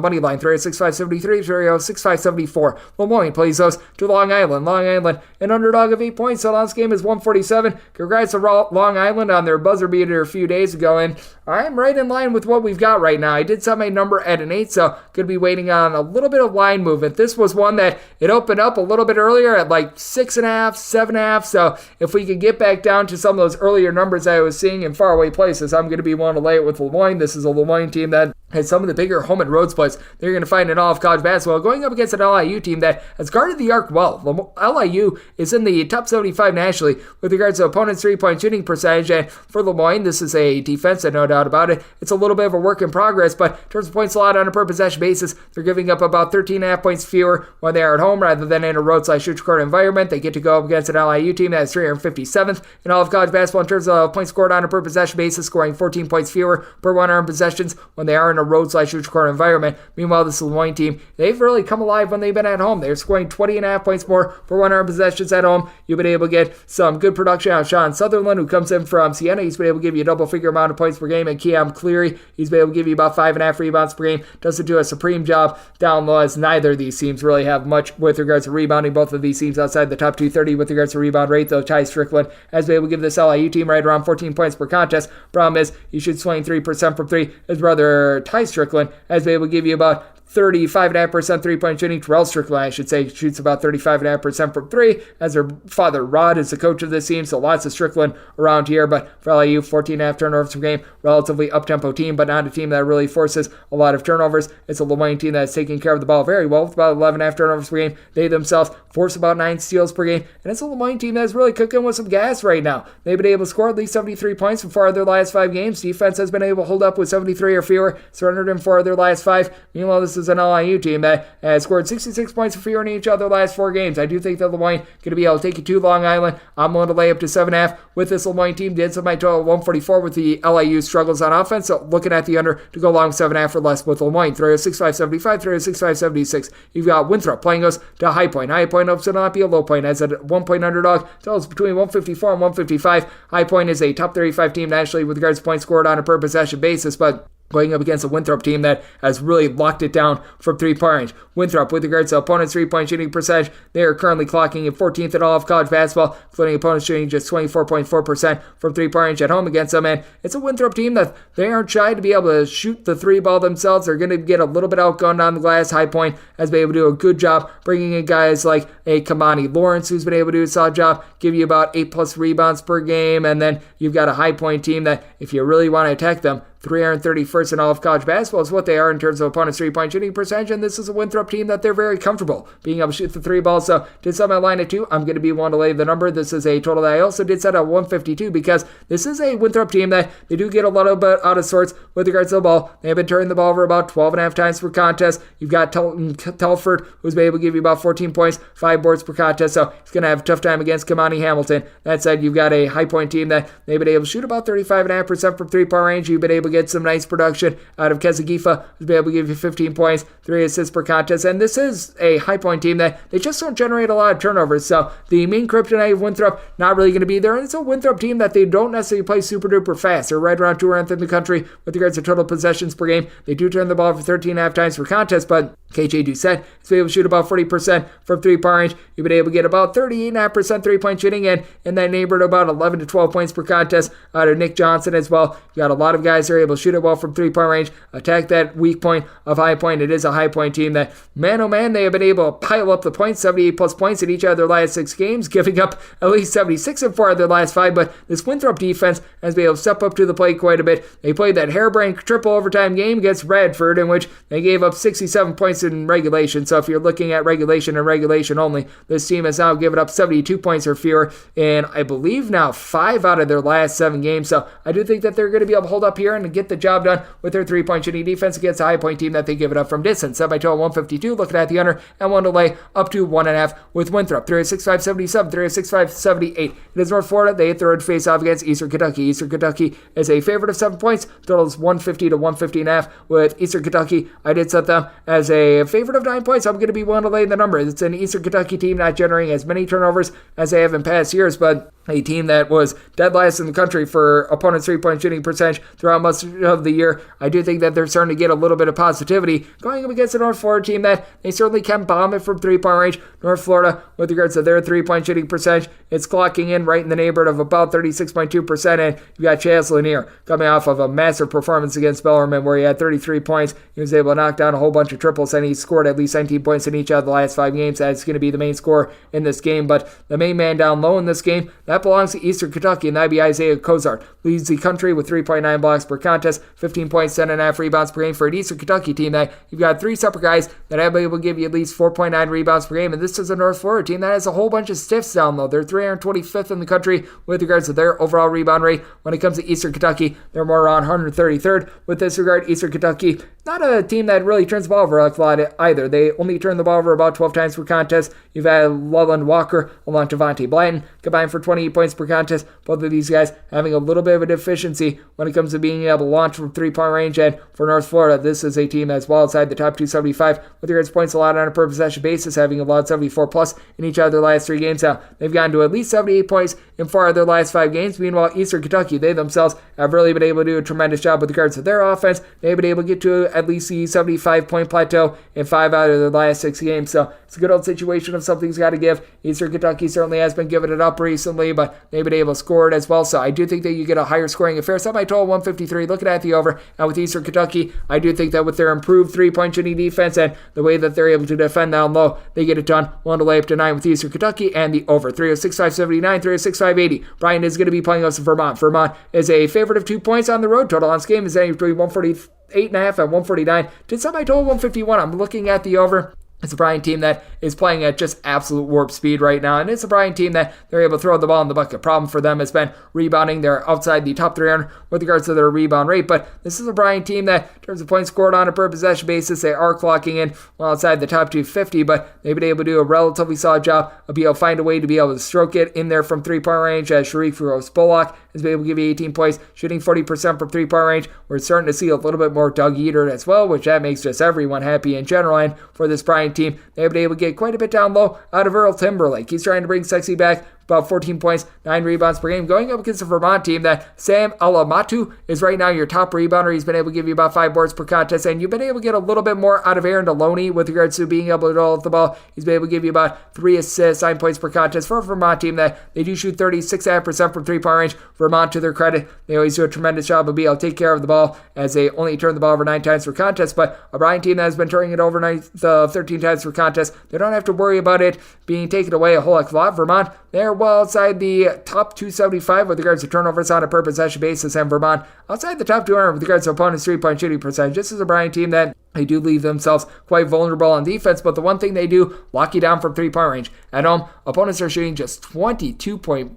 money line, 306.573, 306.574. Lemoyne plays those to Long Island. Long Island, an underdog of 8 points. So last game is 147. Congrats to Long Island on their buzzer beater a few days ago, and I'm right in line with what we've got right now. I did set my number at an 8, so could be waiting on a little bit of line movement. This was one that it opened up a little bit earlier at like 6.5, 7.5. So if we could get back down to some of those earlier numbers I was seeing in faraway places, I'm going to be willing to lay it with Lemoyne. This is a Lemoyne team that has some of the bigger home and road splits they're going to find in all of college basketball, going up against an LIU team that has guarded the arc well. LIU is in the top 75 nationally with regards to opponents' three-point shooting percentage, and for Lemoyne, this is a defense, no doubt about it. It's a little bit of a work in progress, but in terms of points allowed on a per possession basis, they're giving up about 13.5 points fewer when they are at home rather than in a road/shoot court environment. They get to go up against an LIU team that is 357th in all of college basketball in terms of points scored on a per possession basis, scoring 14 points fewer per 1 earned possessions when they are in a road/shoot court environment. Meanwhile, this Lemoyne team, they've really come alive when they've been at home. They're scoring 20.5 points more per 1 earned possessions at home. You've been able to get some good production out of Sean Sutherland, who comes in from Siena. He's been able to give you a double-figure amount of points per game. And Keam Cleary, he's been able to give you about 5.5 rebounds per game. Doesn't do a supreme job down low, as neither of these teams really have much with regards to rebounding. Both of these teams outside the top 230 with regards to rebound rate, though Ty Strickland has been able to give this LIU team right around 14 points per contest. Problem is, he shoots 23% from 3. His brother Ty Strickland has been able to give you about 35.5% three-point shooting. Terrell Strickland, I should say, shoots about 35.5% from 3, as their father Rod is the coach of this team, so lots of Strickland around here. But for LIU, 14.5 turnovers per game, relatively up-tempo team, but not a team that really forces a lot of turnovers. It's a Lemoyne team that's taking care of the ball very well with about 11.5 turnovers per game. They themselves force about 9 steals per game, and it's a Lemoyne team that's really cooking with some gas right now. They've been able to score at least 73 points in 4 of their last 5 games. Defense has been able to hold up with 73 or fewer, surrendered in 4 of their last 5. Meanwhile, this is an LIU team that has scored 66 points or fewer in each of their last 4 games. I do think that Lemoyne going to be able to take you to Long Island. I'm willing to lay up to 7.5 with this Lemoyne team. Did set my total 144 with the LIU struggles on offense, so looking at the under to go along with 7.5 or less with Lemoyne. 306.575, 306.576. You've got Winthrop playing us to High Point. High Point hopes to not be a low point as a 1-point underdog. Totals between 154 and 155. High Point is a top 35 team nationally with regards to points scored on a per possession basis, but going up against a Winthrop team that has really locked it down from three-point range. Winthrop, with regards to opponents' three-point shooting percentage, they are currently clocking in 14th in all of college basketball, including opponents shooting just 24.4% from three-point range at home against them. And it's a Winthrop team that they aren't shy to be able to shoot the three ball themselves. They're going to get a little bit outgunned on the glass. High Point has been able to do a good job bringing in guys like a Kamani Lawrence, who's been able to do a solid job, give you about 8+ rebounds per game. And then you've got a High Point team that, if you really want to attack them, 331st in all of college basketball is what they are in terms of opponents' three-point shooting percentage, and this is a Winthrop team that they're very comfortable being able to shoot the three ball. So did set my line at 2. I'm going to be one to lay the number. This is a total that I also did set at 152 because this is a Winthrop team that they do get a little bit out of sorts with regards to the ball. They have been turning the ball over about 12.5 times per contest. You've got Telford, who's been able to give you about 14 points, 5 boards per contest, so he's going to have a tough time against Kamani Hamilton. That said, you've got a High Point team that they've been able to shoot about 35.5% from three-point range. You've been able to get some nice production out of Kesagifa, who's been able to give you 15 points, 3 assists per contest. And this is a High Point team that they just don't generate a lot of turnovers. So the main kryptonite of Winthrop not really going to be there. And it's a Winthrop team that they don't necessarily play super duper fast. They're right around 200th in the country with regards to total possessions per game. They do turn the ball for 13.5 times per contest, but KJ Doucette has been able to shoot about 40% from three-point range. You've been able to get about 38.5% three-point shooting, and in that neighborhood about 11 to 12 points per contest out of Nick Johnson as well. You got a lot of guys who are they're able to shoot it well from three-point range, attack that weak point of High Point. It is a High Point team that, man, oh man, they have been able to pile up the points, 78-plus points in each of their last 6 games, giving up at least 76 in 4 of their last 5, but this Winthrop defense has been able to step up to the plate quite a bit. They played that harebrained triple overtime game against Radford, in which they gave up 67 points in regulation. So if you're looking at regulation and regulation only, this team has now given up 72 points or fewer in, I believe now, 5 out of their last 7 games. So I do think that they're going to be able to hold up here and get the job done with their three-point shooting defense against a High Point team that they give it up from distance. Set by total 152, looking at the under, and 1 to lay up to 1.5 with Winthrop. 306-577, 306-578. It is North Florida. They hit the road face-off against Eastern Kentucky. Eastern Kentucky is a favorite of 7 points. Total is 150 to 150.5 with Eastern Kentucky. I did set them as a favorite of 9 points. I'm going to be willing to lay the number. It's an Eastern Kentucky team not generating as many turnovers as they have in past years, but a team that was dead last in the country for opponents' three-point shooting percentage throughout much of the year. I do think that they're starting to get a little bit of positivity going up against a North Florida team that they certainly can bomb it from three-point range. North Florida, with regards to their three-point shooting percentage, it's clocking in right in the neighborhood of about 36.2%, and you've got Chaz Lanier coming off of a massive performance against Bellarmine where he had 33 points. He was able to knock down a whole bunch of triples, and he scored at least 19 points in each of the last 5 games. That's going to be the main scorer in this game, but the main man down low in this game, that belongs to Eastern Kentucky, and that'd be Isaiah Cozart. Leads the country with 3.9 blocks per contest, 15 points, 10.5 rebounds per game for an Eastern Kentucky team that you've got 3 separate guys that have been able to give you at least 4.9 rebounds per game, and this is a North Florida team that has a whole bunch of stiffs down low. They're 325th in the country with regards to their overall rebound rate. When it comes to Eastern Kentucky, they're more around 133rd. With this regard, Eastern Kentucky, not a team that really turns the ball over a lot either. They only turn the ball over about 12 times per contest. You've had Leland Walker along Devontae Blanton combined for 28 points per contest. Both of these guys having a little bit of a deficiency when it comes to being able to launch from three-point range. And for North Florida, this is a team that's well outside the top 275 with regards to points allowed on a per possession basis, having allowed 74 plus in each of their last 3 games. Now, they've gotten to at least 78 points in 4 of their last 5 games. Meanwhile, Eastern Kentucky, they themselves have really been able to do a tremendous job with regards to their offense. They've been able to get to at least the 75-point plateau in 5 out of their last 6 games. So it's a good old situation of something's got to give. Eastern Kentucky certainly has been giving it up recently, but they've been able to score it as well. So I do think that you get a higher scoring affair. Set by total 153, looking at the over. And with Eastern Kentucky, I do think that with their improved three-point shooting defense and the way that they're able to defend down low, they get it done. 1 to lay up to 9 with Eastern Kentucky and the over. 306-579, 306-580. Bryant is going to be playing us in Vermont. Vermont is a favorite of 2 points on the road. Total on this game is anywhere between 148.5 and 149. Did set by total 151. I'm looking at the over. It's a Bryant team that is playing at just absolute warp speed right now, and it's a Bryant team that they're able to throw the ball in the bucket. Problem for them has been rebounding. They're outside the top 300 with regards to their rebound rate, but this is a Bryant team that, in terms of points scored on a per possession basis, they are clocking in well outside the top 250, but they've been able to do a relatively solid job of being able to find a way to be able to stroke it in there from three-point range, as Sharif Rose-Bullock has been able to give you 18 points, shooting 40% from three-point range. We're starting to see a little bit more Doug Eater as well, which that makes just everyone happy in general, and for this Bryant team, they've been able to get quite a bit down low out of Earl Timberlake. He's trying to bring Sexy back. About 14 points, 9 rebounds per game. Going up against a Vermont team that Sam Alamatu is right now your top rebounder. He's been able to give you about 5 boards per contest, and you've been able to get a little bit more out of Aaron Deloney with regards to being able to roll the ball. He's been able to give you about 3 assists, 9 points per contest for a Vermont team that they do shoot 36.5% from three-point range. Vermont, to their credit, they always do a tremendous job of being able to take care of the ball as they only turn the ball over 9 times per contest, but a Bryant team that has been turning it over 13 times per contest, they don't have to worry about it being taken away a whole heck of a lot. Vermont, they're well outside the top 275 with regards to turnovers on a per possession basis, and Vermont outside the top 200 with regards to opponents' three-point shooting percentage. This is a Bryant team that they do leave themselves quite vulnerable on defense, but the one thing they do, lock you down from three-point range. At home, opponents are shooting just 22%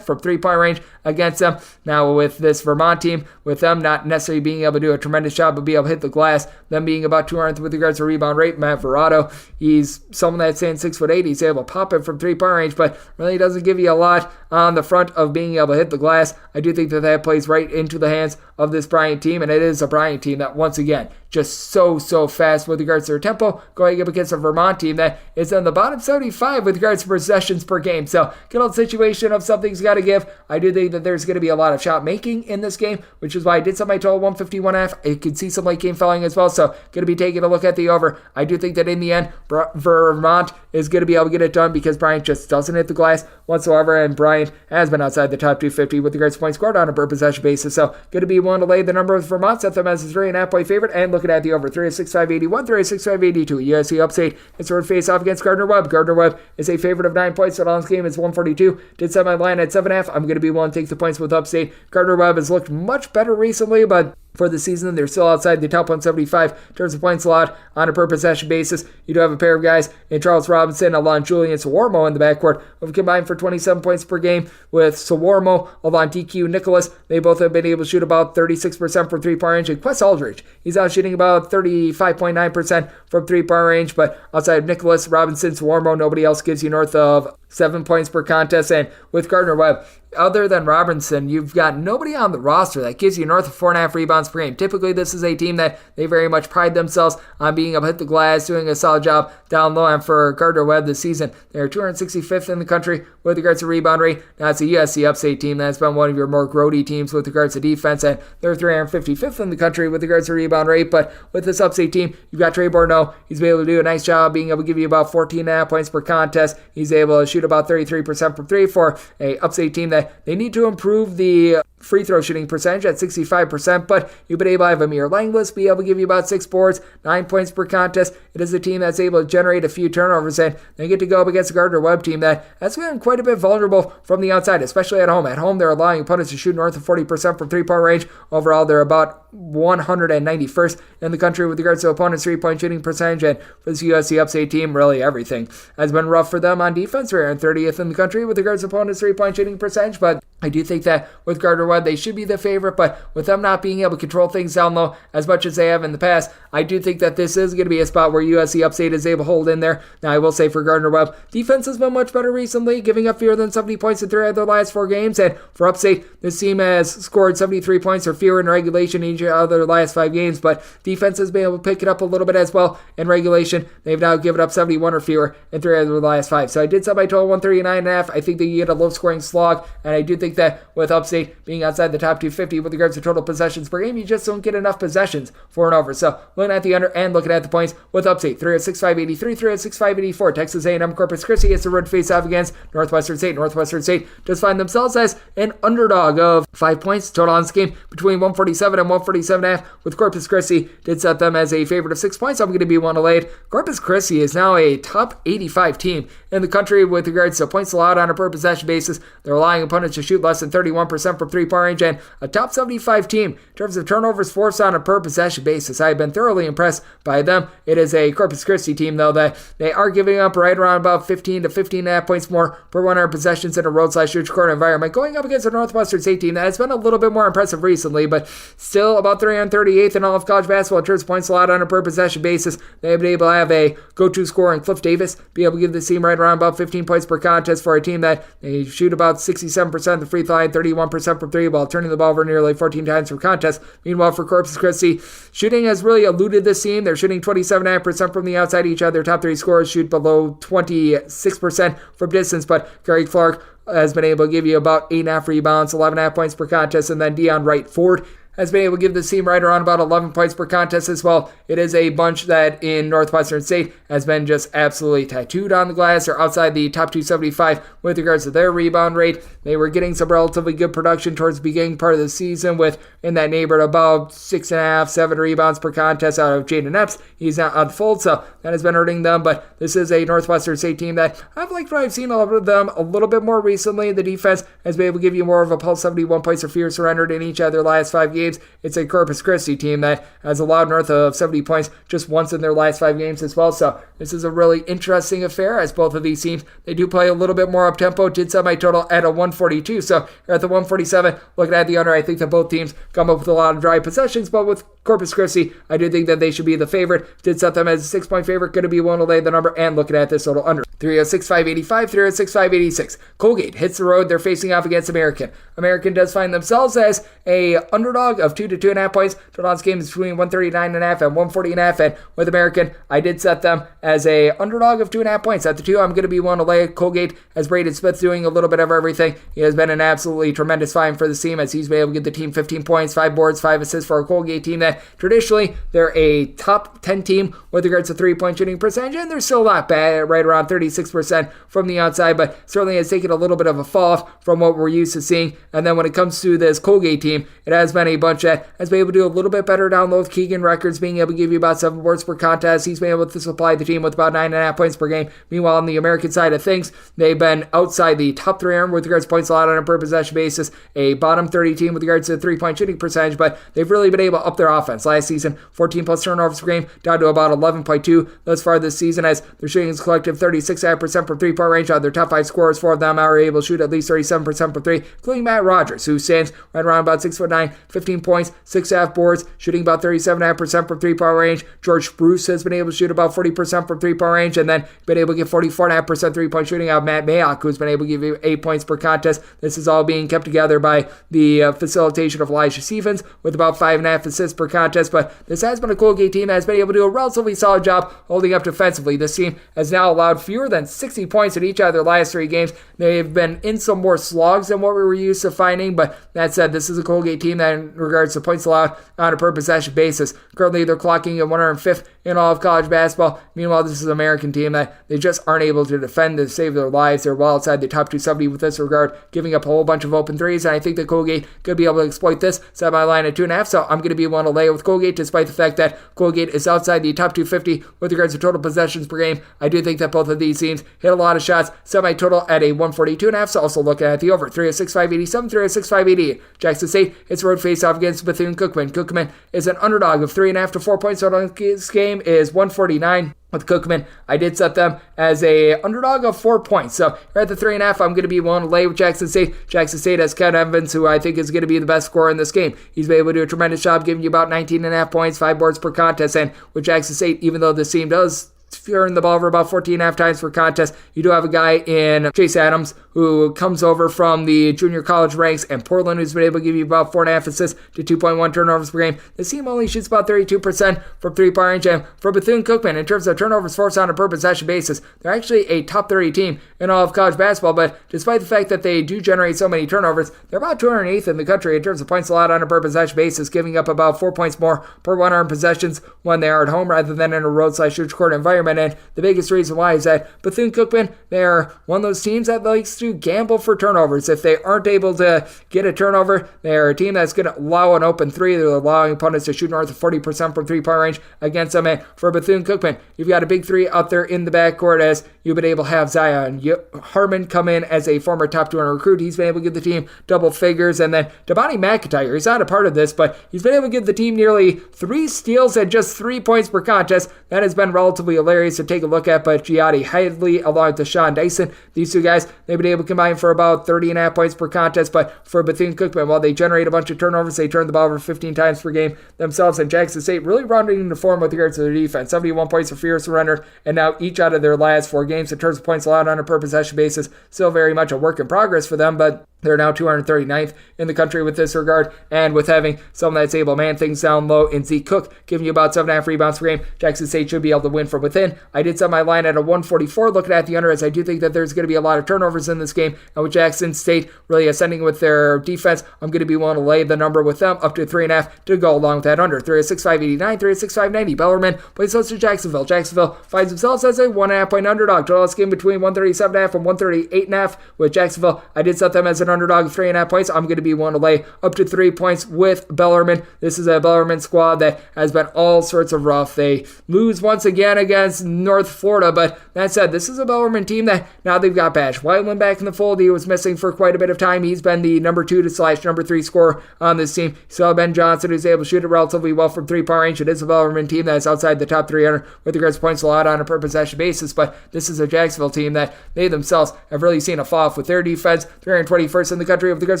from three-point range against them. Now with this Vermont team, with them not necessarily being able to do a tremendous job of being able to hit the glass, them being about 200th with regards to rebound rate, Matt Verrado, he's someone that's saying 6'8", he's able to pop it from three-point range, but really doesn't give you a lot on the front of being able to hit the glass. I do think that plays right into the hands of this Bryant team, and it is a Bryant team that, once again, just so fast with regards to their tempo, going up against a Vermont team that is in the bottom 75 with regards to possessions per game. So good old situation of something's got to give. I do think that there's going to be a lot of shot making in this game, which is why I did set my total 151.5. I could see some late game fouling as well, so going to be taking a look at the over. I do think that in the end, Vermont is going to be able to get it done because Bryant just doesn't hit the glass whatsoever, and Bryant has been outside the top 250 with regards to points scored on a per possession basis. So going to be one to lay the number with Vermont, set them as a 3.5 point favorite, and looking at the over 306.581, 306.582. USC upstate is sort of face off against Gardner-Webb. Gardner-Webb is a favorite of 9 points. So on this game is 142. Did set my line at 7.5. I'm going to be willing to take the points with upstate. Gardner-Webb has looked much better recently, but for the season, they're still outside the top 175 in terms of points allowed on a per possession basis. You do have a pair of guys in Charles Robinson, Elon, Julian Sawarmo in the backcourt, who have combined for 27 points per game with Sawarmo, Elon, DQ, Nicholas. They both have been able to shoot about 36% from three-point range. And Quest Aldridge, he's out shooting about 35.9% from three-point range, but outside of Nicholas, Robinson, Sawarmo, nobody else gives you north of 7 points per contest. And with Gardner-Webb, other than Robinson, you've got nobody on the roster that gives you north of 4.5 rebounds per game. Typically, this is a team that they very much pride themselves on being able to hit the glass, doing a solid job down low. And for Gardner-Webb this season, they're 265th in the country with regards to rebound rate. Now, it's a USC upstate team that's been one of your more grody teams with regards to defense, and they're 355th in the country with regards to rebound rate. But with this upstate team, you've got Trey Borneau. He's been able to do a nice job being able to give you about 14.5 points per contest. He's able to shoot about 33% from three for a upstate team that they need to improve the free throw shooting percentage at 65%, but you've been able to have Amir Langlis be able to give you about 6 boards, 9 points per contest. It is a team that's able to generate a few turnovers, and they get to go up against a Gardner-Webb team that's been quite a bit vulnerable from the outside, especially at home. At home, they're allowing opponents to shoot north of 40% from three-point range. Overall, they're about 191st in the country with regards to opponents' three-point shooting percentage, and for this USC upstate team, really everything has been rough for them on defense. We're in 30th in the country with regards to opponents' three-point shooting percentage, but I do think that with Gardner-Webb, they should be the favorite, but with them not being able to control things down low as much as they have in the past, I do think that this is going to be a spot where USC upstate is able to hold in there. Now, I will say for Gardner-Webb, defense has been much better recently, giving up fewer than 70 points in 3 of their last 4 games, and for upstate, this team has scored 73 points or fewer in regulation in each of their last 5 games, but defense has been able to pick it up a little bit as well in regulation. They've now given up 71 or fewer in 3 of their last 5. So I did set my total 139.5. I think that you get a low-scoring slog, and I do think that with upstate being outside the top 250 with regards to total possessions per game, you just don't get enough possessions for an over. So looking at the under and looking at the points with upstate, 306.583, 306.584. Texas A&M Corpus Christi is the road face-off against Northwestern State. Northwestern State does find themselves as an underdog of 5 points. Total on this game between 147 and 147.5, with Corpus Christi did set them as a favorite of 6 points. I'm going to be one to lay. Corpus Christi is now a top 85 team in the country with regards to points allowed on a per possession basis. They're allowing opponents to shoot less than 31% from three-point range, and a top 75 team in terms of turnovers forced on a per possession basis. I've been thoroughly impressed by them. It is a Corpus Christi team, though, that they are giving up right around about 15 to 15.5 points more per 100 possessions in a road/neutral court environment, going up against a Northwestern State team that has been a little bit more impressive recently, but still about 338th in all of college basketball in terms of points allowed on a per possession basis. They've been able to have a go-to scorer in Cliff Davis, be able to give this team right around about 15 points per contest for a team that they shoot about 67% of the free throw line, 31% from three, while turning the ball over nearly 14 times per contest. Meanwhile, for Corpus Christi, shooting has really eluded this team. They're shooting 27.5% from the outside. Each of their top 3 scorers shoot below 26% from distance, but Gary Clark has been able to give you about 8.5 rebounds, 11.5 points per contest, and then Deion Wright-Ford has been able to give this team right around about 11 points per contest as well. It is a bunch that in Northwestern State has been just absolutely tattooed on the glass or outside the top 275 with regards to their rebound rate. They were getting some relatively good production towards the beginning part of the season with in that neighborhood about 6.5, 7 rebounds per contest out of Jaden Epps. He's not on the fold, so that has been hurting them, but this is a Northwestern State team that I've liked what I've seen of them a little bit more recently. The defense has been able to give you more of a pulse, 71 points or fewer surrendered in each of their last 5 games. It's a Corpus Christi team that has allowed north of 70 points just once in their last 5 games as well. So this is a really interesting affair as both of these teams, they do play a little bit more up-tempo. Did set my total at a 142. So you're at the 147. Looking at the under, I think that both teams come up with a lot of dry possessions, but with Corpus Christi, I do think that they should be the favorite. Did set them as a 6-point favorite. Going to be one to lay the number and looking at this total under. 306-585, 306-586. Colgate hits the road. They're facing off against American. American does find themselves as a underdog of 2 to 2.5 points. Total odds game is between 139.5 and 140.5. And with American, I did set them as a underdog of 2.5 points. At the 2, I'm going to be one to lay. Colgate has Braden Smith doing a little bit of everything. He has been an absolutely tremendous find for the team as he's been able to get the team 15 points, 5 boards, 5 assists for a Colgate team that traditionally they're a top 10 team with regards to three-point shooting percentage, and they're still not bad, right around 36% from the outside, but certainly has taken a little bit of a fall off from what we're used to seeing. And then when it comes to this Colgate team, it has been a bunch that has been able to do a little bit better down low with Keegan Records being able to give you about 7 boards per contest. He's been able to supply the team with about 9.5 points per game. Meanwhile, on the American side of things, they've been outside the top 300 with regards to points allowed on a per possession basis, a bottom 30 team with regards to the three-point shooting percentage, but they've really been able to up their offense. Last season, 14 plus turnovers per game, down to about 11.2 thus far this season, as they're shooting as a collective 36% from three-point range. Out of their top 5 scorers, 4 of them are able to shoot at least 37% from 3, including Matt Rogers, who stands right around about 6'9", 15 points, 6.5 boards, shooting about 37.5% from three-point range. George Bruce has been able to shoot about 40% from three-point range, and then been able to get 44.5% three-point shooting out of Matt Mayock, who's been able to give you 8 points per contest. This is all being kept together by the facilitation of Elijah Stevens with about 5.5 assists per contest, but this has been a Colgate team that has been able to do a relatively solid job holding up defensively. This team has now allowed fewer than 60 points in each of their last 3 games. They've been in some more slogs than what we were used to finding, but that said, this is a Colgate team that in regards to points allowed on a per possession basis, currently they're clocking at 105th in all of college basketball. Meanwhile, this is an American team that they just aren't able to defend to save their lives. They're well outside the top 270 with this regard, giving up a whole bunch of open threes, and I think that Colgate could be able to exploit this. Set my line at 2.5, so I'm going to be one to lay with Colgate, despite the fact that Colgate is outside the top 250 with regards to total possessions per game. I do think that both of these teams hit a lot of shots. Set my total at a 142.5, so also looking at the over. 306-587, 306-588. Jackson State hits road face-off against Bethune-Cookman. Cookman is an underdog of 3.5 to 4 points. Total in this game is 149. With Cookman, I did set them as a underdog of 4 points. So here at the 3.5, I'm going to be one to lay with Jackson State. Jackson State has Ken Evans, who I think is going to be the best scorer in this game. He's been able to do a tremendous job giving you about 19.5 points, 5 boards per contest. And with Jackson State, even though this team does turn the ball over about 14.5 times per contest, you do have a guy in Chase Adams who comes over from the junior college ranks, and Portland, who's been able to give you about 4.5 assists to 2.1 turnovers per game. This team only shoots about 32% from three-point range, and for Bethune-Cookman, in terms of turnovers forced on a per possession basis, they're actually a top 30 team in all of college basketball, but despite the fact that they do generate so many turnovers, they're about 208th in the country in terms of points allowed on a per possession basis, giving up about 4 points more per 100 possessions when they are at home rather than in a road/shoots court environment. And the biggest reason why is that Bethune-Cookman, they're one of those teams that likes to gamble for turnovers. If they aren't able to get a turnover, they're a team that's going to allow an open three. They're allowing opponents to shoot north of 40% from three-point range against them. And for Bethune-Cookman, you've got a big three out there in the backcourt, as you've been able to have Zion Harmon come in as a former top 200 recruit. He's been able to give the team double figures. And then Damani McIntyre, he's not a part of this, but he's been able to give the team nearly 3 steals at just 3 points per contest. That has been relatively hilarious to take a look at. But Giaddi Hadley along with Sean Dyson, these two guys, they've been able to combine for about 30.5 points per contest. But for Bethune-Cookman, while they generate a bunch of turnovers, they turn the ball over 15 times per game themselves. And Jackson State really rounding into form with regards to their defense. 71 points for fear surrender, and now each out of their last 4 games in terms of points allowed on a per possession basis. Still very much a work in progress for them, but they're now 239th in the country with this regard, and with having someone that's able to man things down low in Zeke Cook, giving you about 7.5 rebounds per game, Jackson State should be able to win from within. I did set my line at a 144, looking at the under, as I do think that there's going to be a lot of turnovers in this game, and with Jackson State really ascending with their defense, I'm going to be willing to lay the number with them up to 3.5 to go along with that under. 306-589, 306-590. Bellarmine plays host to Jacksonville. Jacksonville finds themselves as a 1.5 point underdog. Total game between 137.5 and 138.5. With Jacksonville, I did set them as an underdog of 3.5 points. I'm going to be one to lay up to 3 points with Bellarmine. This is a Bellarmine squad that has been all sorts of rough. They lose once again against North Florida, but that said, this is a Bellarmine team that now they've got Bash Whiteland back in the fold. He was missing for quite a bit of time. He's been the number 2 to / number 3 scorer on this team. So Ben Johnson, who's able to shoot it relatively well from 3-point range. It is a Bellarmine team that's outside the top 300 with regards to points allowed on a per possession basis, but this is a Jacksonville team that they themselves have really seen a fall off with their defense. 321st in the country with regards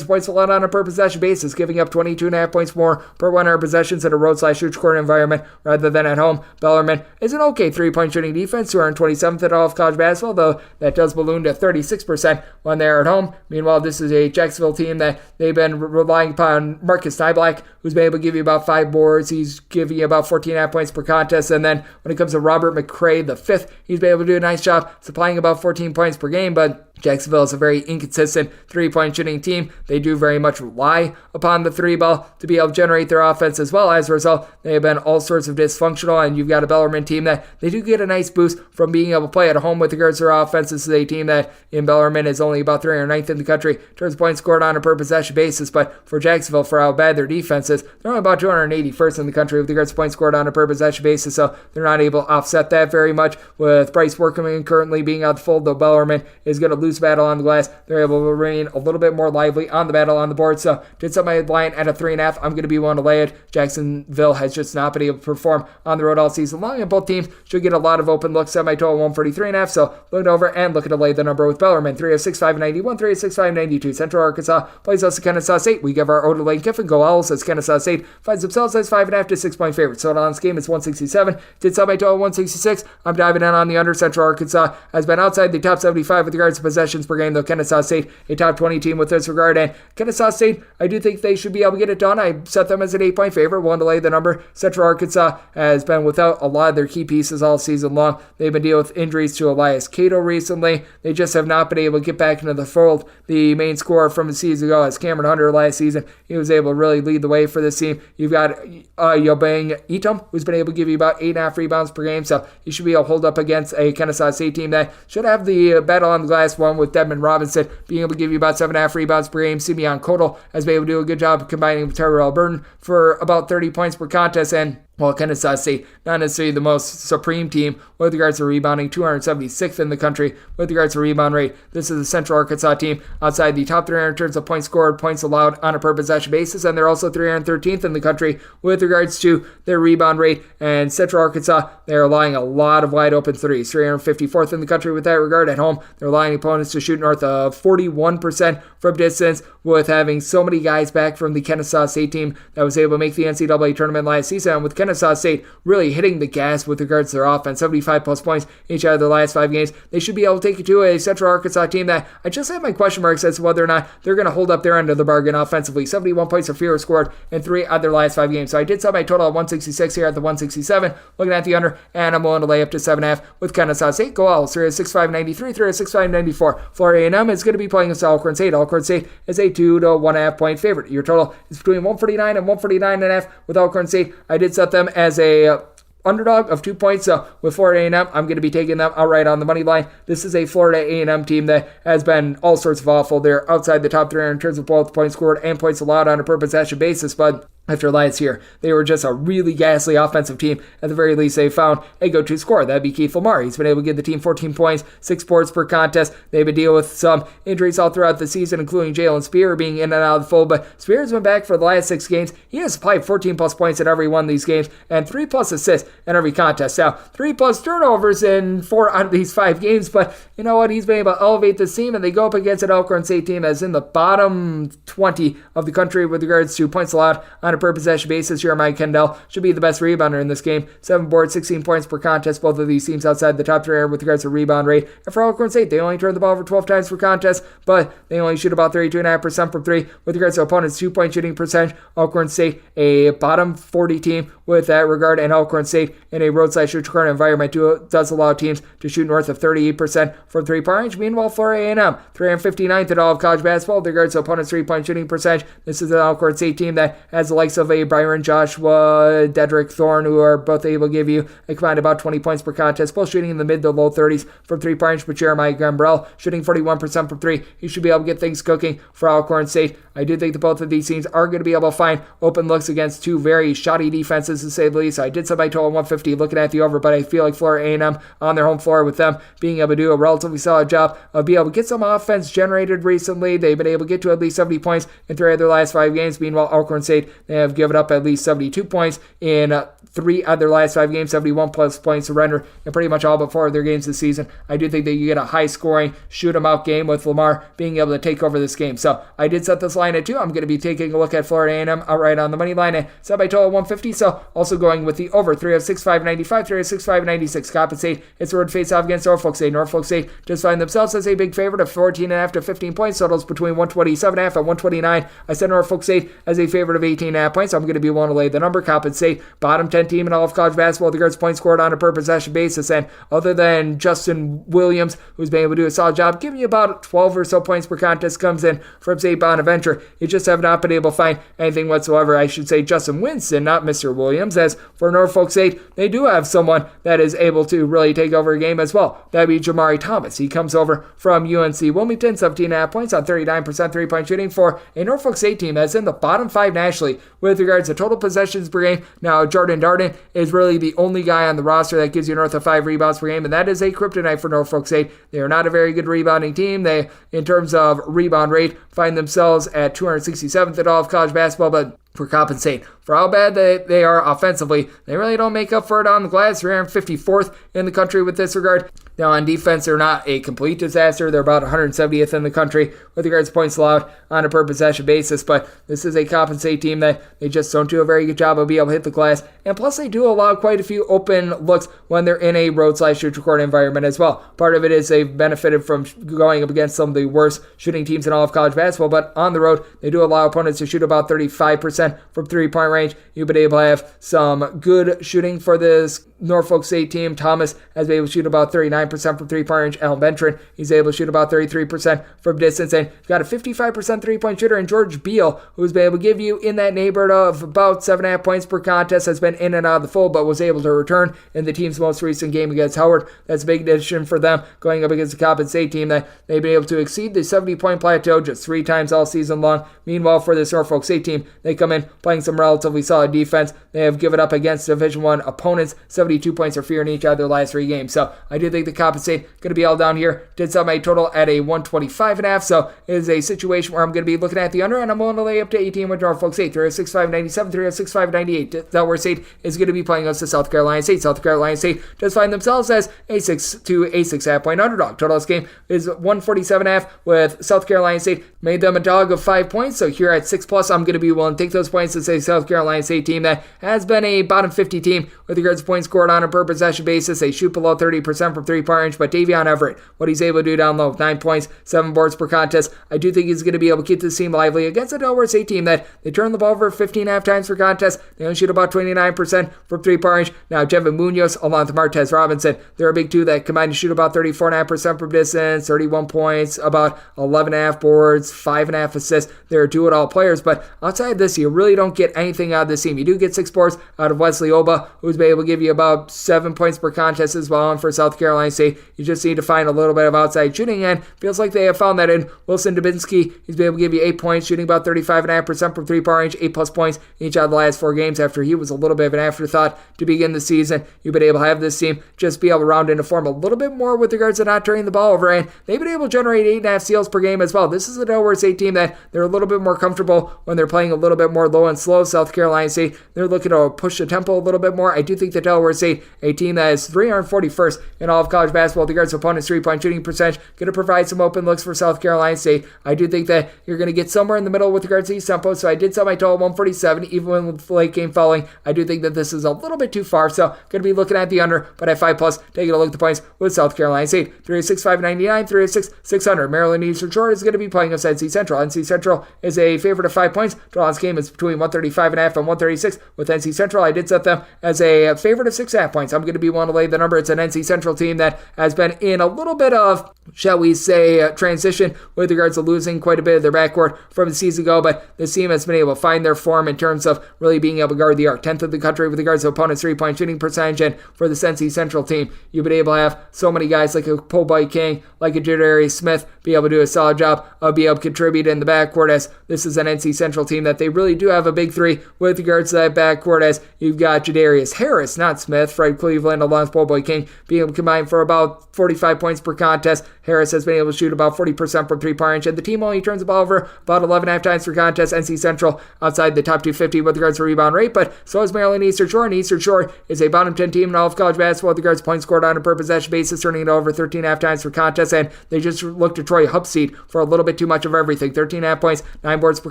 to points allowed on a per possession basis, giving up 22.5 points more per 100 possessions in a road/shoots court environment rather than at home. Bellarmine is an okay 3-point shooting defense, 227th 27th in all of college basketball, though that does balloon to 36% when they're at home. Meanwhile, this is a Jacksonville team that they've been relying upon Marcus Nyblack, who's been able to give you about 5 boards. He's giving you about 14.5 points per contest. And then when it comes to Robert McCray, the 5th, he's been able to do a nice job supplying about 14 points per game, but Jacksonville is a very inconsistent three-point shooting team. They do very much rely upon the three ball to be able to generate their offense as well. As a result, they have been all sorts of dysfunctional, and you've got a Bellarmine team that they do get a nice boost from being able to play at home with regards to their offense. This is a team that in Bellarmine is only about 309th in the country in terms of points scored on a per possession basis, but for Jacksonville, for how bad their defense is, they're only about 281st in the country with regards to points scored on a per possession basis, so they're not able to offset that very much. With Bryce Workman currently being out the fold, though Bellarmine is going to lose battle on the glass, they're able to remain a little bit more lively on the battle on the board. So did set my line at a 3.5. I'm going to be one to lay it. Jacksonville has just not been able to perform on the road all season long, and both teams should get a lot of open looks. Set my total 143.5. So looking over and looking to lay the number with Bellarmine. 3 of 6, 591, 3 of 6, 592. Central Arkansas plays us to Kennesaw State. We give our O to Lane Kiffin. Go Owls as Kennesaw State finds themselves as 5.5 to 6 point favorites. So on this game, it's 167. Did set my total 166. I'm diving in on the under. Central Arkansas has been outside the top 75 with regards to possessions per game, though Kennesaw State, a top 20 team with this regard. And Kennesaw State, I do think they should be able to get it done. I set them as an 8-point favorite, one to lay the number. Central Arkansas has been without a lot of their key pieces all season long. They've been dealing with injuries to Elias Cato recently. They just have not been able to get back into the fold. The main scorer from a season ago is Cameron Hunter last season. He was able to really lead the way for this team. You've got Yobang Etam, who's been able to give you about 8.5 rebounds per game, so he should be able to hold up against a Kennesaw State team that should have the battle on the glass one, with Dedmon Robinson being able to give you about 7.5 rebounds per game. Simeon Kodal has been able to do a good job of combining with Tyrell Burton for about 30 points per contest, and while Kennesaw State, not necessarily the most supreme team with regards to rebounding, 276th in the country with regards to rebound rate. This is a Central Arkansas team outside the top 300 in terms of points scored, points allowed on a per possession basis, and they're also 313th in the country with regards to their rebound rate. And Central Arkansas, they're allowing a lot of wide open threes, 354th in the country with that regard. At home, they're allowing opponents to shoot north of 41% from distance, with having so many guys back from the Kennesaw State team that was able to make the NCAA tournament last season. And with Kennesaw State really hitting the gas with regards to their offense, 75 plus points each out of their last 5 games, they should be able to take it to a Central Arkansas team that I just have my question marks as to whether or not they're going to hold up their end of the bargain offensively. 71 points or fewer scored in 3 out of their last 5 games. So I did set my total at 166 here at the 167, looking at the under, and I'm willing to lay up to 7.5 with Kennesaw State. Go Owls, 3 of 6, 593, 3 of 6, 594. Florida A&M is going to be playing against Alcorn State. Alcorn State is a 2 to 1.5 point favorite. Your total is between 149 and 149.5 with Alcorn State. I did set them as a underdog of 2 points. So with Florida A&M, I'm going to be taking them outright on the money line. This is a Florida A&M team that has been all sorts of awful. They're outside the top 300 in terms of both points scored and points allowed on a per possession basis, but after last year, they were just a really ghastly offensive team. At the very least, they found a go-to scorer. That'd be Keith Lamar. He's been able to give the team 14 points, 6 boards per contest. They've been dealing with some injuries all throughout the season, including Jalen Spear being in and out of the fold, but Spear's been back for the last 6 games. He has supplied 14-plus points in every one of these games and 3-plus assists in every contest. Now, 3-plus turnovers in 4 out of these 5 games, but you know what? He's been able to elevate this team, and they go up against an Alcorn State team that's in the bottom 20 of the country with regards to points allowed on a per possession basis. Jeremiah Kendall should be the best rebounder in this game. 7 boards, 16 points per contest. Both of these teams outside the top 300 with regards to rebound rate. And for Alcorn State, they only turn the ball over 12 times per contest, but they only shoot about 32.5% from 3 with regards to opponents' 2-point shooting percentage. Alcorn State, a bottom 40 team with that regard, and Alcorn State in a roadside shoot corner environment does allow teams to shoot north of 38% from 3-point range. Meanwhile, Florida A&M, 359th in all of college basketball with regards to opponents' 3-point shooting percentage. This is an Alcorn State team that has the likes of a Byron Joshua, Dedrick Thorne, who are both able to give you a combined about 20 points per contest, both shooting in the mid to low 30s from 3-point range. But Jeremiah Gambrell shooting 41% from 3. He should be able to get things cooking for Alcorn State. I do think that both of these teams are going to be able to find open looks against 2 very shoddy defenses, to say the least. I did set my total 150 looking at the over, but I feel like Florida A&M on their home floor, with them being able to do a relatively solid job of being able to get some offense generated recently. They've been able to get to at least 70 points in 3 of their last 5 games. Meanwhile, Alcorn State, they have given up at least 72 points in 3 out of their last 5 games, 71 plus points surrendered in pretty much all but 4 of their games this season. I do think that you get a high-scoring, shoot-'em-out game with Lamar being able to take over this game. So I did set this line at 2. I'm going to be taking a look at Florida A&M outright on the money line and set by total 150. So also going with the over 306.595, 306.596. Compensate. It's the road face-off against Norfolk State. Norfolk State just find themselves as a big favorite of 14.5 to 15 points. Totals between 127.5 and 129. I said Norfolk State as a favorite of 18.5 points. So I'm going to be willing to lay the number. Compensate. Bottom 10 team in all of college basketball with regards to points scored on a per possession basis. And other than Justin Williams, who's been able to do a solid job, giving you about 12 or so points per contest, comes in from St. Bonaventure. You just have not been able to find anything whatsoever. I should say Justin Winston, not Mr. Williams. As for Norfolk State, they do have someone that is able to really take over a game as well. That'd be Jamari Thomas. He comes over from UNC Wilmington, 17.5 points on 39% three-point shooting for a Norfolk State team that's in the bottom 5 nationally with regards to total possessions per game. Now, Jordan Darden is really the only guy on the roster that gives you north of 5 rebounds per game, and that is a kryptonite for Norfolk State. They are not a very good rebounding team. They, in terms of rebound rate, find themselves at 267th in all of college basketball, but for Compensate, for how bad they are offensively, they really don't make up for it on the glass. They're 54th in the country with this regard. Now on defense, they're not a complete disaster. They're about 170th in the country with regards to points allowed on a per possession basis, but this is a Compensate team that they just don't do a very good job of being able to hit the glass, and plus they do allow quite a few open looks when they're in a road/neutral court environment as well. Part of it is they've benefited from going up against some of the worst shooting teams in all of college basketball, but on the road, they do allow opponents to shoot about 35% from three-point range. You've been able to have some good shooting for this Norfolk State team. Thomas has been able to shoot about 39% from three-point range. Alan Bentron, he's able to shoot about 33% from distance. And you've got a 55% three-point shooter in George Beal, who's been able to give you in that neighborhood of about 7.5 points per contest, has been in and out of the fold, but was able to return in the team's most recent game against Howard. That's a big addition for them going up against the Compensate team that they've been able to exceed the 70-point plateau just 3 times all season long. Meanwhile, for this Norfolk State team, they come in playing some relatively solid defense. They have given up against Division I opponents 72 points or fewer in each of their last 3 games. So I do think the Compensate going to be all down here. Did set my total at a 125.5. So it is a situation where I'm going to be looking at the under, and I'm willing to lay up to 18 with Norfolk State. 306.597, 306.598. Delaware State is going to be playing us to South Carolina State. South Carolina State does find themselves as a 6.5 point underdog. Total this game is 147.5 with South Carolina State made them a dog of 5 points. So here at 6+, I'm going to be willing to take those points to say South Carolina State team that has been a bottom 50 team with regards to points scored on a per possession basis. They shoot below 30% from three-point range, but Davion Everett, what he's able to do down low, 9 points, 7 boards per contest. I do think he's going to be able to keep this team lively against a Delaware State team that they turn the ball over 15.5 times per contest. They only shoot about 29% from three-point range. Now, Jevin Munoz along with Martez Robinson, they're a big two that combine to shoot about 34.5% from distance, 31 points, about 11.5 boards, 5.5 assists. They're do-it-all players, but outside of this, you really don't get anything out of this team. You do get 6 boards out of Wesley Oba, who's been able to give you about 7 points per contest as well. And for South Carolina State, you just need to find a little bit of outside shooting, and feels like they have found that in Wilson Dubinsky. He's been able to give you 8 points, shooting about 35.5% from three-point range, 8+ points each out of the last 4 games after he was a little bit of an afterthought to begin the season. You've been able to have this team just be able to round into form a little bit more with regards to not turning the ball over, and they've been able to generate 8.5 steals per game as well. This is a Delaware State team that they're a little bit more comfortable when they're playing a little bit more low and slow. South Carolina State, they're looking to push the tempo a little bit more. I do think that Delaware State, a team that is 341st in all of college basketball with regards to opponents' three-point shooting percentage, going to provide some open looks for South Carolina State. I do think that you're going to get somewhere in the middle with regards to these tempos, so I did set my total 147, even with late game falling. I do think that this is a little bit too far, so going to be looking at the under, but at 5+, taking a look at the points with South Carolina State. 306.599, 306.600. Maryland Eastern Shore is going to be playing us NC Central. NC Central is a favorite of 5 points. Draw this game is between 135.5 and 136 with NC Central. I did set them as a favorite of 6.5 points. I'm going to be one to lay the number. It's an NC Central team that has been in a little bit of, shall we say, transition with regards to losing quite a bit of their backcourt from the season ago, but this team has been able to find their form in terms of really being able to guard the arc. 10th of the country with regards to opponents' three-point shooting percentage, and for the NC Central team, you've been able to have so many guys like a Paul Boy King, like a Jadarius Smith, be able to do a solid job of being able to contribute in the backcourt, as this is an NC Central team that they really do have a big three with regards to that backcourt, as you've got Jadarius Harris, not Smith, Fred Cleveland, along with Boy King, being able to combine for about 45 points per contest. Harris has been able to shoot about 40% from three-point range, and the team only turns the ball over about 11.5 times per contest. NC Central outside the top 250 with regards to rebound rate, but so is Maryland Eastern Shore, and Eastern Shore is a bottom 10 team in all of college basketball with regards to points scored on a per possession basis, turning it over 13.5 times per contest, and they just looked to Troy Hupseed for a little bit too much of everything. 13.5 points, 9 boards per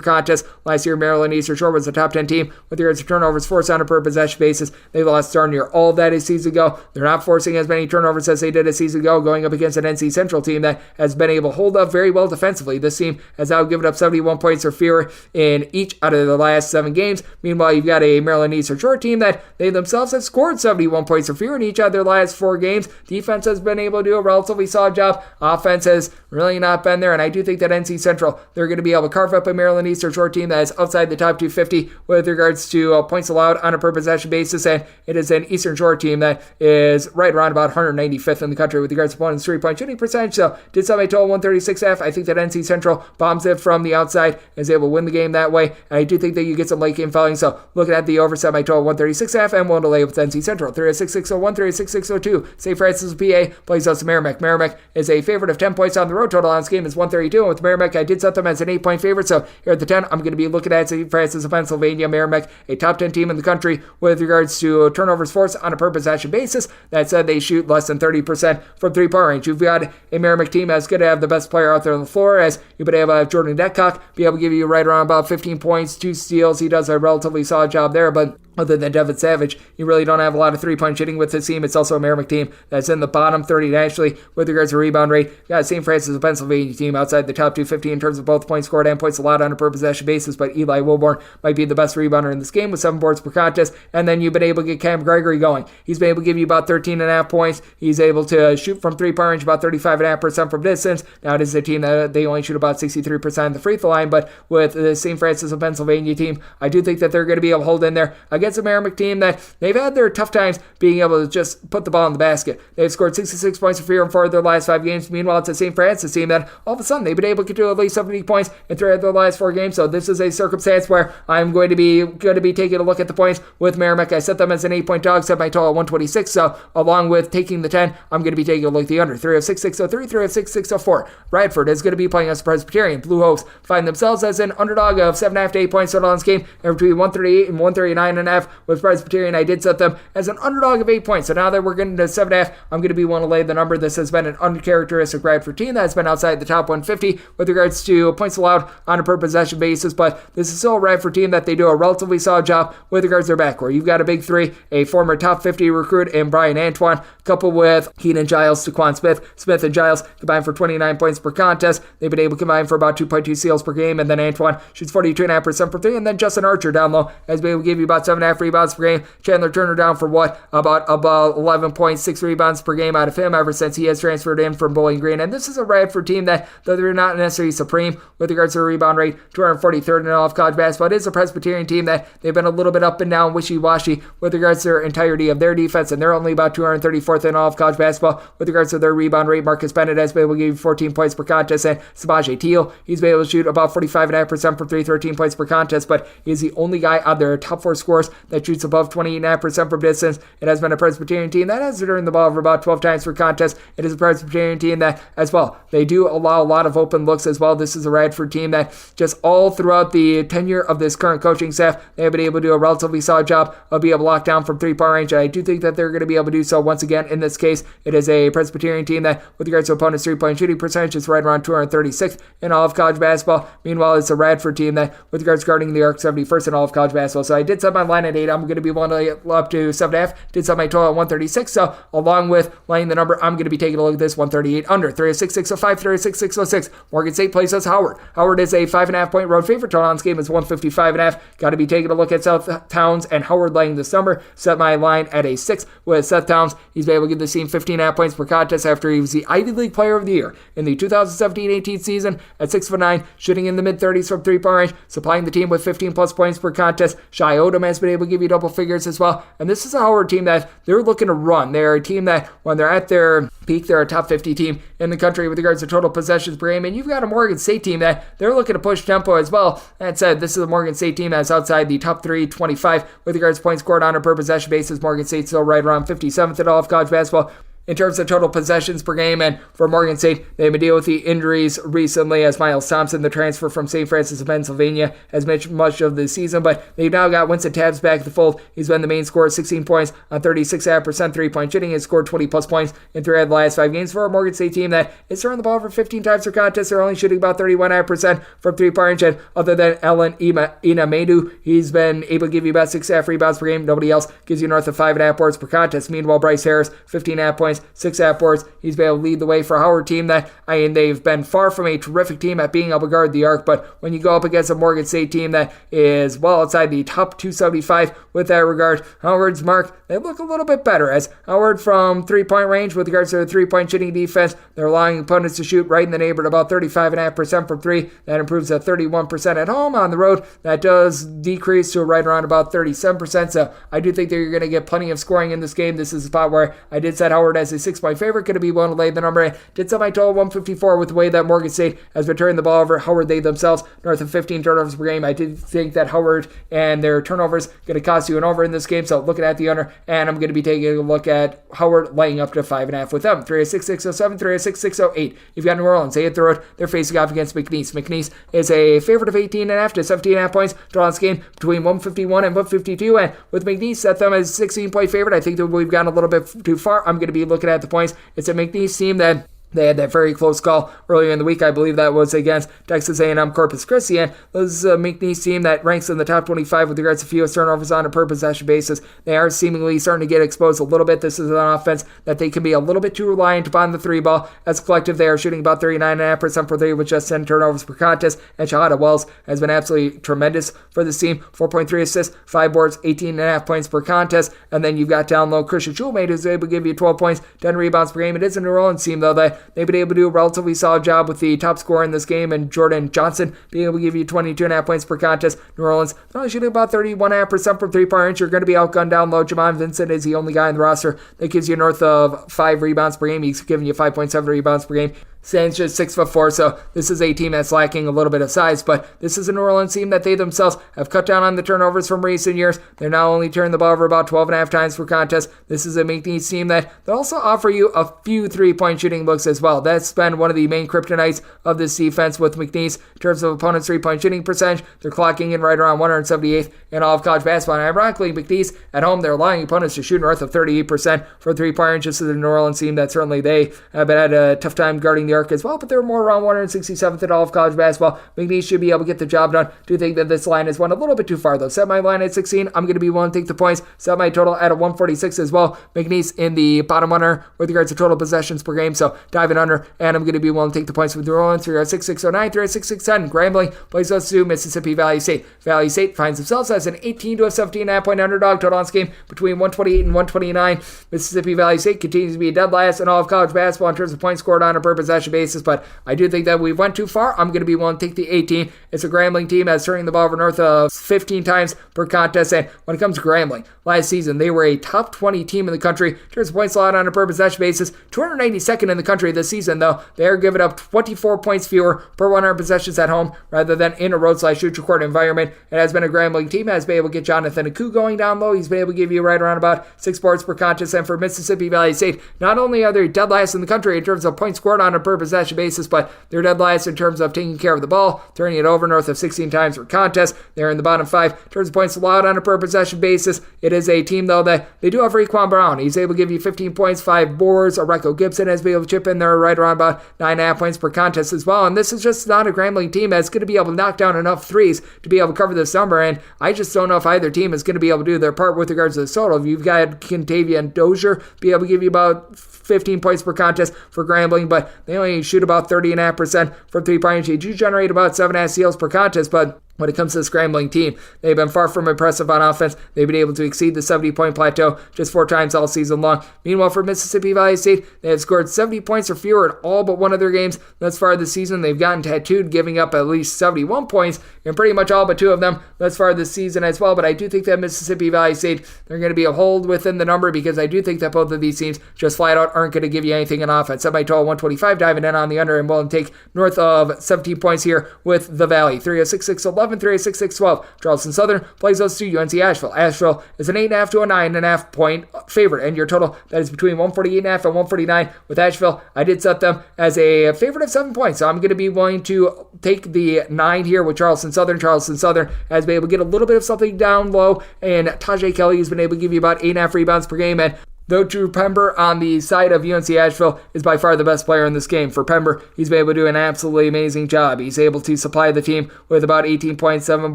contest. Last year, Maryland Eastern Shore was a top 10 team with regards to turnovers forced on a per possession basis. They lost darn near all of that a season ago. They're not forcing as many turnovers as they did a season ago, going up against an NC Central team that has been able to hold up very well defensively. This team has now given up 71 points or fewer in each out of the last 7 games. Meanwhile, you've got a Maryland Eastern Shore team that they themselves have scored 71 points or fewer in each of their last 4 games. Defense has been able to do a relatively solid job. Offense has really not been there, and I do think that NC Central, they're going to be able to carve up a Maryland Eastern Shore team that is outside the top 250 with regards to points allowed on a per possession basis, and it is an Eastern Shore team that is right around about 195th in the country with regards to opponents' three-point shooting percentage. So did some a total 136.5. I think that NC Central bombs it from the outside and is able to win the game that way, and I do think that you get some late game fouling. So looking at the over semi total 136.5, and willing to lay with NC Central 306-601, 306-602. St. Francis PA plays us to Merrimack. Merrimack is a favorite of 10 points on the road. Total on this game is 132, and with Merrimack, I did set them as an 8-point favorite. So here at the 10, I'm going to be looking at St. Francis of Pennsylvania. Merrimack, a top 10 team in the country with regards to turnovers forced on a per possession basis. That said, they shoot less than 30% from three-point range. You've got a Merrimack team that's going to have the best player out there on the floor, as you've been able to have Jordan Detcock be able to give you right around about 15 points, 2 steals. He does a relatively solid job there, but other than Devin Savage, you really don't have a lot of three-point shooting with this team. It's also a Merrimack team that's in the bottom 30 nationally with regards to rebound rate. You got St. Francis of Pennsylvania team outside the top 250 in terms of both points scored and points allowed on a per possession basis, but Eli Wilborn might be the best rebounder in this game with 7 boards per contest, and then you've been able to get Cam Gregory going. He's been able to give you about 13.5 points. He's able to shoot from three-point range about 35.5% from distance. Now, it is a team that they only shoot about 63% in the free throw line, but with the St. Francis of Pennsylvania team, I do think that they're going to be able to hold in there against a Merrimack team that they've had their tough times being able to just put the ball in the basket. They've scored 66 points for 3 and 4 of their last 5 games. Meanwhile, it's a St. Francis team that all of a sudden they've been able to get to at least 70 points in 3 of their last 4 games. So this is a circumstance where I'm going to be taking a look at the points with Merrimack. I set them as an 8-point dog, set my total at 126. So along with taking the 10, I'm going to be taking a look at the under 306-603, 306-604. Bradford is going to be playing us Presbyterian. Blue Hopes find themselves as an underdog of 7.5 to 8 points total on this game, and between 138 and 139.5 with Presbyterian. I did set them as an underdog of 8 points. So now that we're getting to 7.5, I'm going to be one to lay the number. This has been an uncharacteristic Bradford team that has been outside the top 150 with regards to points allowed on a per possession basis, but this is still a Bradford team that they do a relatively solid job with regards to their backcourt. You've got a big 3, a former top 50 recruit in Brian Antoine, coupled with Keenan Giles, Taquan Smith. Smith and Giles combined for 29 points per contest. They've been able to combine for about 2.2 steals per game, and then Antoine shoots 42.5% from 3, and then Justin Archer down low has been able to give you about 7.5 rebounds per game. Chandler Turner down for what? About 11.6 rebounds per game out of him ever since he has transferred in from Bowling Green. And this is a Bradford team that, though they're not necessarily supreme with regards to the rebound rate, 243rd in all of college basketball, it is a Presbyterian team that they've been a little bit up and down, wishy-washy with regards to their entirety of their defense, and they're only about 234th in all of college basketball with regards to their rebound rate. Marcus Bennett has been able to give you 14 points per contest, and Sabaje Teal, he's been able to shoot about 45.5% from 3, 13 points per contest, but he's the only guy out there top 4 scores that shoots above 28.5% from distance. It has been a Presbyterian team that has turned the ball over about 12 times per contest. It is a Presbyterian team that, as well, they do allow a lot of open looks as well. This is a Radford team that just all throughout the tenure of this current coaching staff, they have been able to do a relatively solid job of being able to lock down from 3-point range, and I do think that they're going to be able to do so once again. In this case, it is a Presbyterian team that, with regards to opponents' 3-point shooting percentage, is right around 236th in all of college basketball. Meanwhile, it's a Radford team that, with regards to guarding the arc, 71st in all of college basketball. So I did set my line at 8. I'm going to be one up to 7.5. Did set my total at 136. So along with laying the number, I'm going to be taking a look at this 138 under 306-605, 306-606. Morgan State plays us Howard. Howard is a 5.5 point road favorite. Total on this game is 155.5. Got to be taking a look at Seth Towns and Howard laying this number. Set my line at a 6 with Seth Towns. He's been able to give the team 15.5 points per contest after he was the Ivy League Player of the Year in the 2017-18 season at 6'9", shooting in the mid-30s from 3-point range, supplying the team with 15 plus points per contest. Shai Odom has been been able to give you double figures as well. And this is a Howard team that they're looking to run. They're a team that when they're at their peak, they're a top 50 team in the country with regards to total possessions per game. And you've got a Morehead St team that they're looking to push tempo as well. That said, this is a Morehead St team that's outside the top 325 with regards to points scored on a per possession basis. Morehead St still right around 57th in all of college basketball in terms of total possessions per game. And for Morehead St, they've been dealing with the injuries recently as Miles Thompson, the transfer from St. Francis of Pennsylvania, has missed much of the season, but they've now got Winston Tabbs back at the fold. He's been the main scorer, 16 points on 36.5% three-point shooting. He's scored 20-plus points in 3 out of the last 5 games for a Morehead St team that is throwing the ball over 15 times per contest. They're only shooting about 31.5% from three-point range, and other than Elon Inamedu, he's been able to give you about 6.5 rebounds per game. Nobody else gives you north of 5.5 boards per contest. Meanwhile, Bryce Harris, 15.5 points, 6.5 boards. He's been able to lead the way for a Howard team that, they've been far from a terrific team at being able to guard the arc, but when you go up against a Morehead St team that is well outside the top 275 with that regard, Howard's mark, they look a little bit better, as Howard from three-point range with regards to their three-point shooting defense, they're allowing opponents to shoot right in the neighborhood about 35.5% from 3. That improves to 31% at home. On the road, that does decrease to right around about 37%, so I do think that you're going to get plenty of scoring in this game. This is a spot where I did set Howard as a 6-point favorite. Going to be willing to lay the number. I did set my total 154 with the way that Morehead St has been turning the ball over. Howard, they themselves, north of 15 turnovers per game. I did think that Howard and their turnovers going to cost you an over in this game, so looking at the under, and I'm going to be taking a look at Howard laying up to 5.5 with them. 306-607, 306-608. You've got New Orleans. They hit the road. They're facing off against McNeese. McNeese is a favorite of 18.5 to 17.5 points. Draw this game between 151 and 152, and with McNeese set them as a 16-point favorite. I think that we've gone a little bit too far. I'm going to be looking at the points. It's a McNeese team that they had that very close call earlier in the week. I believe that was against Texas A&M Corpus Christi. And this is a McNeese team that ranks in the top 25 with regards to fewest turnovers on a per possession basis. They are seemingly starting to get exposed a little bit. This is an offense that they can be a little bit too reliant upon the three ball. As a collective, they are shooting about 39.5% for 3 with just 10 turnovers per contest. And Shahada Wells has been absolutely tremendous for this team. 4.3 assists, 5 boards, 18.5 points per contest. And then you've got down low Christian Schulmate, who's able to give you 12 points, 10 rebounds per game. It is a New Orleans team, though, that they've been able to do a relatively solid job with the top scorer in this game, and Jordan Johnson being able to give you 22.5 points per contest. New Orleans, they're only shooting about 31.5% from three-point range. You're going to be outgunned down low. Jamon Vincent is the only guy in the roster that gives you north of 5 rebounds per game. He's giving you 5.7 rebounds per game. Stan's just 6'4", so this is a team that's lacking a little bit of size, but this is a New Orleans team that they themselves have cut down on the turnovers from recent years. They're now only turning the ball over about 12.5 times per contest. This is a McNeese team that they also offer you a few three-point shooting looks as well. That's been one of the main kryptonites of this defense with McNeese in terms of opponents' three-point shooting percentage. They're clocking in right around 178th in all of college basketball. And ironically, McNeese at home, they're allowing opponents to shoot north of 38% for three-point range. This is a New Orleans team that certainly they have had a tough time guarding the arc as well, but they're more around 167th in all of college basketball. McNeese should be able to get the job done. Do think that this line has went a little bit too far, though. Set my line at 16. I'm going to be willing to take the points. Set my total at a 146 as well. McNeese in the bottom under with regards to total possessions per game, so diving under, and I'm going to be willing to take the points with New Orleans. 306-609, 306-610. Grambling plays us to Mississippi Valley State. Valley State finds themselves as an 18 to a 17.5 point underdog. Total on this game between 128 and 129. Mississippi Valley State continues to be dead last in all of college basketball in terms of points scored on a per possession basis, but I do think that we went too far. I'm going to be willing to take the 18. It's a Grambling team that's turning the ball over north of 15 times per contest, and when it comes to Grambling, last season they were a top 20 team in the country in terms of points allowed on a per possession basis. 292nd in the country this season, though. They are giving up 24 points fewer per 100 possessions at home rather than in a road/neutral court environment. It has been a Grambling team that has been able to get Jonathan Aku going down low. He's been able to give you right around about 6 boards per contest, and for Mississippi Valley State, not only are they dead last in the country in terms of points scored on a per possession basis, but they're dead last in terms of taking care of the ball, turning it over north of 16 times per contest. They're in the bottom 5 in terms of points allowed on a per possession basis. It is a team, though, that they do have Raekwon Brown. He's able to give you 15 points, 5 boards. Areco Gibson has been able to chip in there right around about 9.5 points per contest as well. And this is just not a Grambling team that's going to be able to knock down enough threes to be able to cover this number. And I just don't know if either team is going to be able to do their part with regards to the total. You've got Kentavious Dozier be able to give you about 15 points per contest for Grambling, but they only shoot about 30.5% from three-point range. They do generate about 7.5 steals per contest, but when it comes to the scrambling team. They've been far from impressive on offense. They've been able to exceed the 70-point plateau just 4 times all season long. Meanwhile, for Mississippi Valley State, they have scored 70 points or fewer in all but one of their games thus far this season. They've gotten tattooed, giving up at least 71 points in pretty much all but 2 of them thus far this season as well. But I do think that Mississippi Valley State, they're going to be a hold within the number, because I do think that both of these teams just flat out aren't going to give you anything in offense. Semi-total 125, diving in on the under, and willing to take north of 17 points here with the Valley. 306-611, 306-612. Charleston Southern plays those to UNC Asheville. Asheville is an 8.5 to a 9.5 point favorite, and your total that is between 148.5 and 149. With Asheville, I did set them as a favorite of 7 points, so I'm going to be willing to take the 9 here with Charleston Southern. Charleston Southern has been able to get a little bit of something down low, and Tajay Kelly has been able to give you about 8.5 rebounds per game, and though Drew Pember on the side of UNC Asheville is by far the best player in this game. For Pember, he's been able to do an absolutely amazing job. He's able to supply the team with about 18.7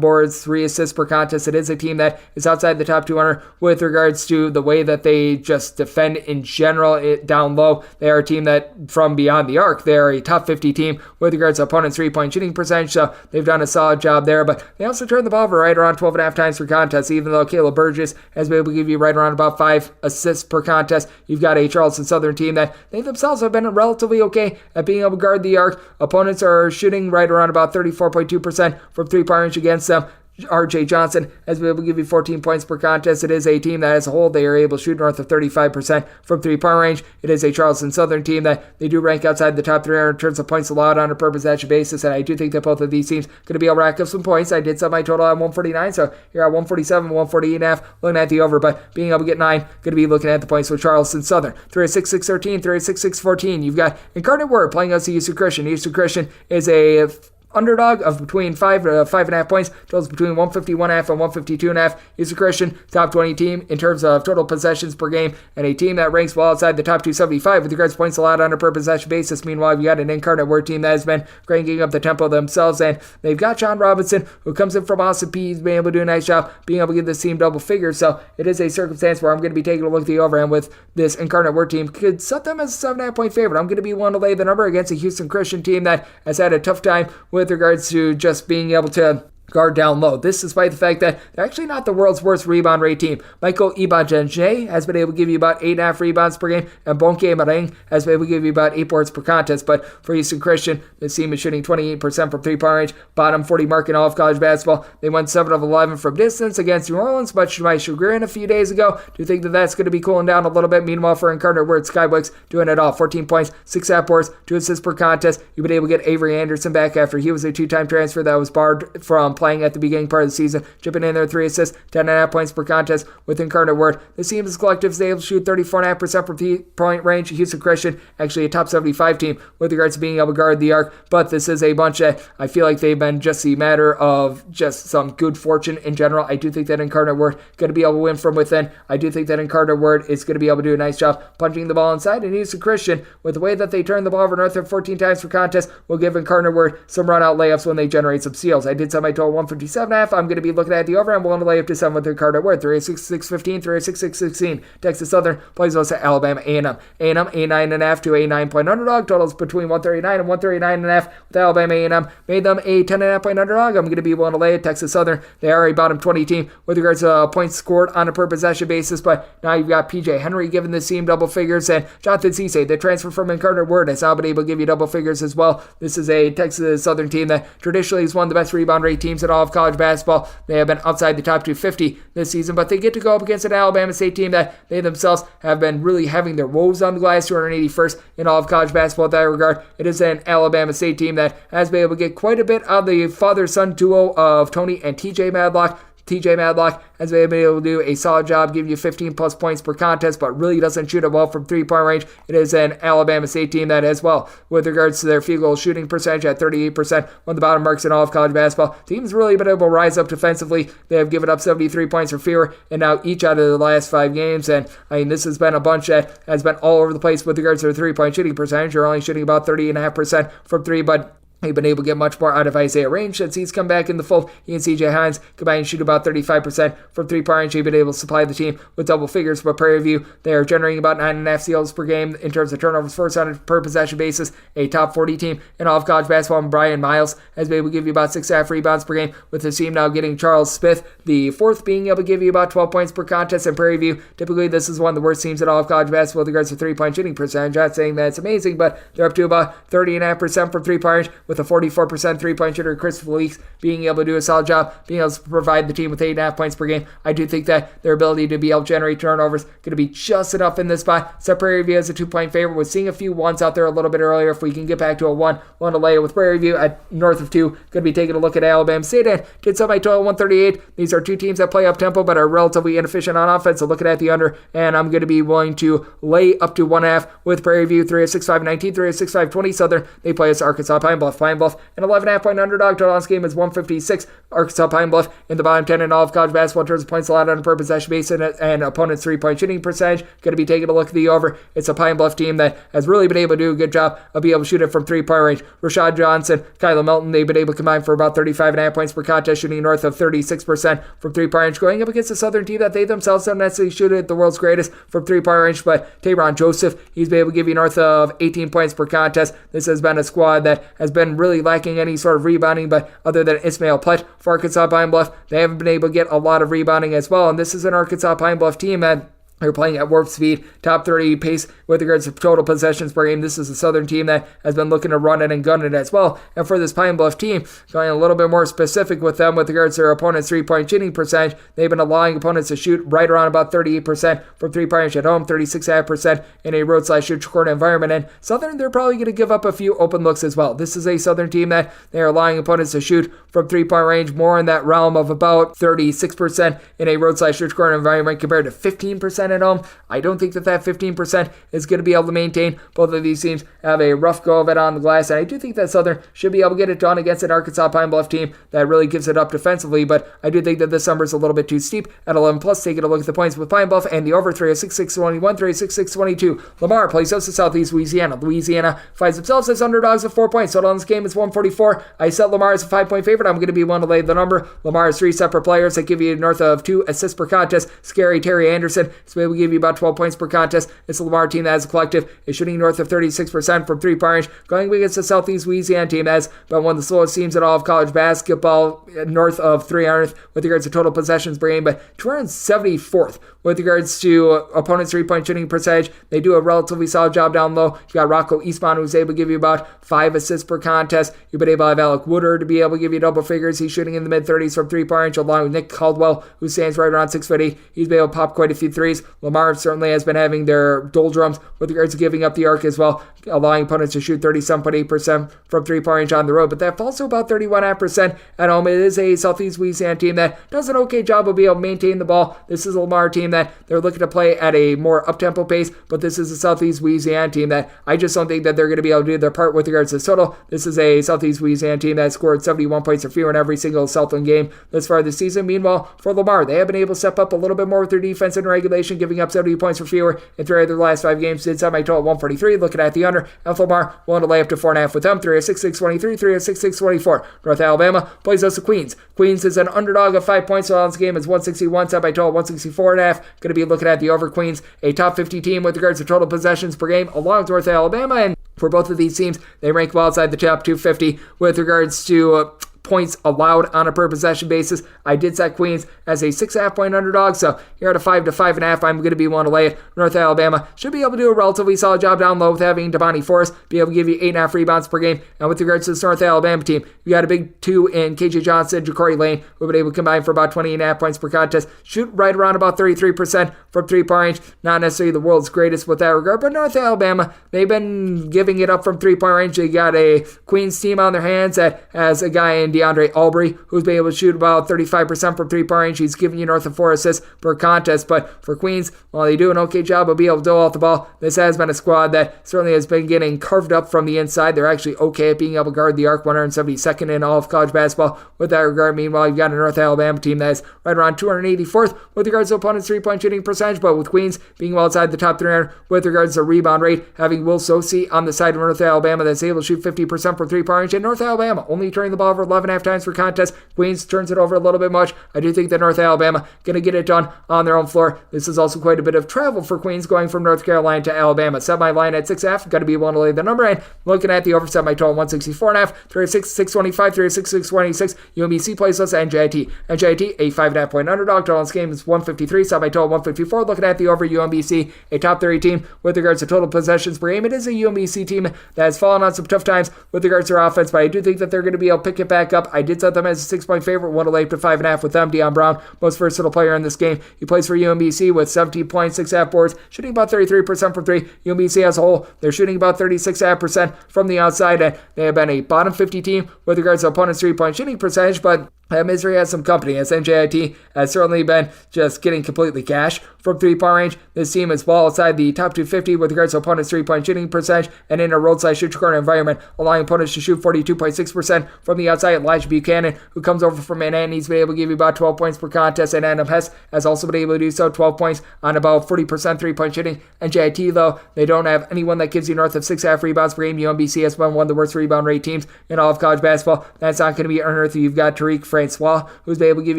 boards, 3 assists per contest. It is a team that is outside the top 200 with regards to the way that they just defend in general down low. They are a team that, from beyond the arc, they are a top 50 team with regards to opponents' 3-point shooting percentage, so they've done a solid job there. But they also turn the ball over right around 12.5 times per contest, even though Caleb Burgess has been able to give you right around about 5 assists per contest. You've got a Charleston Southern team that they themselves have been relatively okay at being able to guard the arc. Opponents are shooting right around about 34.2% from 3-point range against them. R.J. Johnson has been able to give you 14 points per contest. It is a team that, as a whole, they are able to shoot north of 35% from 3-point range. It is a Charleston Southern team that they do rank outside the top 300 in terms of points allowed on a per possession basis, and I do think that both of these teams are going to be able to rack up some points. I did set my total at 149, so here at 147, 148.5, looking at the over, but being able to get 9, going to be looking at the points with Charleston Southern. 306-613, 306-614. You've got Incarnate Word playing against Houston Christian. Houston Christian is a underdog of between 5 to 5.5 points. Totals between 151.5 and 152.5. Houston Christian, top 20 team in terms of total possessions per game, and a team that ranks well outside the top 275 with regards to points allowed on a per possession basis. Meanwhile, you got an Incarnate Word team that has been cranking up the tempo themselves, and they've got John Robinson, who comes in from Austin Peay. He's been able to do a nice job being able to give this team double figures, so it is a circumstance where I'm going to be taking a look at the over, and with this Incarnate Word team, could set them as a 7.5 point favorite. I'm going to be willing to lay the number against a Houston Christian team that has had a tough time with regards to just being able to guard down low. This despite the fact that they're actually not the world's worst rebound rate team. Michael Ibanjenje has been able to give you about 8.5 rebounds per game, and Bonke Mareng has been able to give you about 8 boards per contest. But for Houston Christian, this team is shooting 28% from 3-point range, bottom 40 mark in all of college basketball. They went 7 of 11 from distance against New Orleans, much to my chagrin a few days ago. Do you think that that's going to be cooling down a little bit? Meanwhile, for Incarnate Word, Skywicks doing it all. 14 points, 6.5 boards, 2 assists per contest. You've been able to get Avery Anderson back after he was a 2-time transfer that was barred from playing at the beginning part of the season, chipping in there 3 assists, 10.5 points per contest with Incarnate Word. This team is collective is able to shoot 34.5% from 3-point range. Houston Christian, actually a top 75 team with regards to being able to guard the arc, but this is a bunch that I feel like they've been just a matter of just some good fortune in general. I do think that Incarnate Word going to be able to win from within. I do think that Incarnate Word is going to be able to do a nice job punching the ball inside, and Houston Christian, with the way that they turn the ball over north of 14 times per contest, will give Incarnate Word some run-out layups when they generate some steals. I did set my total 157.5. I'm going to be looking at the over. I'm willing to lay up to 7 with Incarnate Word. 306-615, 306-616. Texas Southern plays those at Alabama A&M. A&M, a 9.5 to a 9-point underdog. Totals between 139 and 139.5 with Alabama A&M. Made them a 10.5 point underdog. I'm going to be willing to lay it. Texas Southern, they are a bottom 20 team with regards to points scored on a per possession basis, but now you've got PJ Henry giving this team double figures, and Jonathan Cisse, the transfer from Incarnate Word, has now been able to give you double figures as well. This is a Texas Southern team that traditionally is one of the best rebound rate teams in all of college basketball. They have been outside the top 250 this season, but they get to go up against an Alabama State team that they themselves have been really having their woes on the glass, 281st in all of college basketball in that regard. It is an Alabama State team that has been able to get quite a bit out of the father-son duo of Tony and TJ Madlock. TJ Madlock has been able to do a solid job, giving you 15 plus points per contest, but really doesn't shoot it well from 3-point range. It is an Alabama State team that as well, with regards to their field goal shooting percentage at 38%, one of the bottom marks in all of college basketball. Team's really been able to rise up defensively. They have given up 73 points or fewer, and now each out of the last 5 games. And I mean, this has been a bunch that has been all over the place with regards to their 3-point shooting percentage. They're only shooting about 30.5% from 3, but They've been able to get much more out of Isaiah Range since he's come back in the fold. He and CJ Hines combined shoot about 35% from three-point range. They've been able to supply the team with double figures. But Prairie View, they are generating about 9.5 steals per game in terms of turnovers first on a per possession basis. A top 40 team in all of college basketball. And Brian Miles has been able to give you about 6.5 rebounds per game, with his team now getting Charles Smith, the fourth, being able to give you about 12 points per contest. And Prairie View, typically this is one of the worst teams in all of college basketball with regards to three-point shooting percentage. I'm not saying that's amazing, but they're up to about 30.5% from three-point range, with a 44% three-point shooter Christopher Leaks being able to do a solid job, being able to provide the team with 8.5 points per game. I do think that their ability to be able to generate turnovers going to be just enough in this spot. So Prairie View as a 2-point favorite. We're seeing a few ones out there a little bit earlier. If we can get back to a 1 to lay it with Prairie View at north of 2, going to be taking a look at Alabama State. And did sell my total 138. These are two teams that play up-tempo but are relatively inefficient on offense. So looking at the under, and I'm going to be willing to lay up to 1.5 with Prairie View. 306-5-19, 306-5-20 Southern. They play us Arkansas Pine Bluff. Pine Bluff, an 11.5 point underdog. Total on this game is 156. Arkansas Pine Bluff in the bottom 10 in all of college basketball in terms of points allowed on a per possession basis and opponent's three-point shooting percentage. Going to be taking a look at the over. It's a Pine Bluff team that has really been able to do a good job of being able to shoot it from three-point range. Rashad Johnson, Kyla Melton, they've been able to combine for about 35.5 points per contest, shooting north of 36% from three-point range, going up against a Southern team that they themselves don't necessarily shoot it at the world's greatest from three-point range, but Tayron Joseph, he's been able to give you north of 18 points per contest. This has been a squad that has been really lacking any sort of rebounding, but other than Ismail Plett for Arkansas Pine Bluff, they haven't been able to get a lot of rebounding as well, and this is an Arkansas Pine Bluff team that they're playing at warp speed, top 30 pace with regards to total possessions per game. This is a Southern team that has been looking to run it and gun it as well. And for this Pine Bluff team, going a little bit more specific with them with regards to their opponent's three-point shooting percentage, they've been allowing opponents to shoot right around about 38% from three-point range at home, 36.5% in a road/shoot corner environment. And Southern, they're probably going to give up a few open looks as well. This is a Southern team that they are allowing opponents to shoot from three-point range more in that realm of about 36% in a road/shoot corner environment compared to 15% at home. I don't think that 15% is going to be able to maintain. Both of these teams have a rough go of it on the glass, and I do think that Southern should be able to get it done against an Arkansas Pine Bluff team that really gives it up defensively, but I do think that this number is a little bit too steep at 11 plus. Taking a look at the points with Pine Bluff and the over. 306-621, 306-622. Lamar plays us to Southeast Louisiana. Louisiana finds themselves as underdogs of 4 points. Total on this game is 144. I set Lamar as a 5-point favorite. I'm going to be one to lay the number. Lamar has 3 separate players that give you north of 2 assists per contest. Scary Terry Anderson is able to give you about 12 points per contest. It's a Lamar team that as a collective is shooting north of 36% from three-point range, going against the Southeast Louisiana team that has been one of the slowest teams in all of college basketball, north of 300th with regards to total possessions per game, but 274th with regards to opponents' three-point shooting percentage. They do a relatively solid job down low. You got Rocco Eastman, who's able to give you about 5 assists per contest. You've been able to have Alec Woodard to be able to give you double figures. He's shooting in the mid-30s from three-point range, along with Nick Caldwell, who stands right around 6'8". He's been able to pop quite a few threes. Lamar certainly has been having their doldrums with regards to giving up the arc as well, allowing opponents to shoot 37.8% from three-point range on the road, but that falls to about 31.5% at home. It is a Southeast Louisiana team that does an okay job of being able to maintain the ball. This is a Lamar team that they're looking to play at a more up-tempo pace, but this is a Southeast Louisiana team that I just don't think that they're going to be able to do their part with regards to total. This is a Southeast Louisiana team that scored 71 points or fewer in every single Southland game thus far this season. Meanwhile, for Lamar, they have been able to step up a little bit more with their defense in regulation, giving up 70 points or fewer in 3 of their last 5 games. Did semi total 143. Looking at the under, and Lamar willing to lay up to 4.5 with them. 306-623, 306-624. North Alabama plays us to Queens. Queens is an underdog of 5 points. So on this game is 161. Semi total 164.5. Going to be looking at the over. Queens, a top 50 team with regards to total possessions per game, along with North Alabama, and for both of these teams, they rank well outside the top 250 with regards to points allowed on a per possession basis. I did set Queens as a 6.5 point underdog, so you're at a 5 to 5.5. I'm going to be one to lay it. North Alabama should be able to do a relatively solid job down low with having Devontae Forrest be able to give you 8.5 rebounds per game. And with regards to this North Alabama team, you got a big 2 in KJ Johnson, Ja'Cory Lane, who've been able to combine for about 20.5 points per contest, shoot right around about 33% from three-point range. Not necessarily the world's greatest with that regard, but North Alabama, they've been giving it up from three-point range. They got a Queens team on their hands that has a guy in DeAndre Albury, who's been able to shoot about 35% from three-point range. He's giving you north of 4 assists per contest. But for Queens, while they do an okay job of being able to dole out the ball, this has been a squad that certainly has been getting carved up from the inside. They're actually okay at being able to guard the arc, 172nd in all of college basketball with that regard. Meanwhile, you've got a North Alabama team that is right around 284th with regards to opponents' three-point shooting percentage, but with Queens being well outside the top 300 with regards to rebound rate, having Will Sosi on the side of North Alabama that's able to shoot 50% from three-point range, and North Alabama only turning the ball over 11.5 times per contest. Queens turns it over a little bit much. I do think that North Alabama going to get it done on their own floor. This is also quite a bit of travel for Queens going from North Carolina to Alabama. Set my line at 6.5. Got to be willing to lay the number, and looking at the over, set my total 164.5, 36, 625, 36, 626. UMBC plays us NJIT. NJIT, a 5.5 point underdog. Total in this game is 153. Set my total 154. Looking at the over, UMBC, a top 30 team with regards to total possessions per game. It is a UMBC team that has fallen on some tough times with regards to their offense, but I do think that they're going to be able to pick it back up. I did set them as a 6-point favorite, 1 to lay up to 5.5 with them. Deion Brown, most versatile player in this game. He plays for UMBC with 17 points, 6.5 boards, shooting about 33% from three. UMBC as a whole, they're shooting about 36.5% from the outside, and they have been a bottom 50 team with regards to opponents' three-point shooting percentage, but misery has some company, as NJIT has certainly been just getting completely gashed from three-point range. This team is well outside the top 250 with regards to opponents' three-point shooting percentage, and in a roadside shoot corner environment, allowing opponents to shoot 42.6% from the outside. Elijah Buchanan, who comes over from Manhattan, he's been able to give you about 12 points per contest, and Adam Hess has also been able to do so, 12 points on about 40% three-point shooting. NJIT, though, they don't have anyone that gives you north of 6.5 rebounds per game. UMBC has been one of the worst rebound rate teams in all of college basketball. That's not going to be unearthed. You've got Tariq Francois, who's been able to give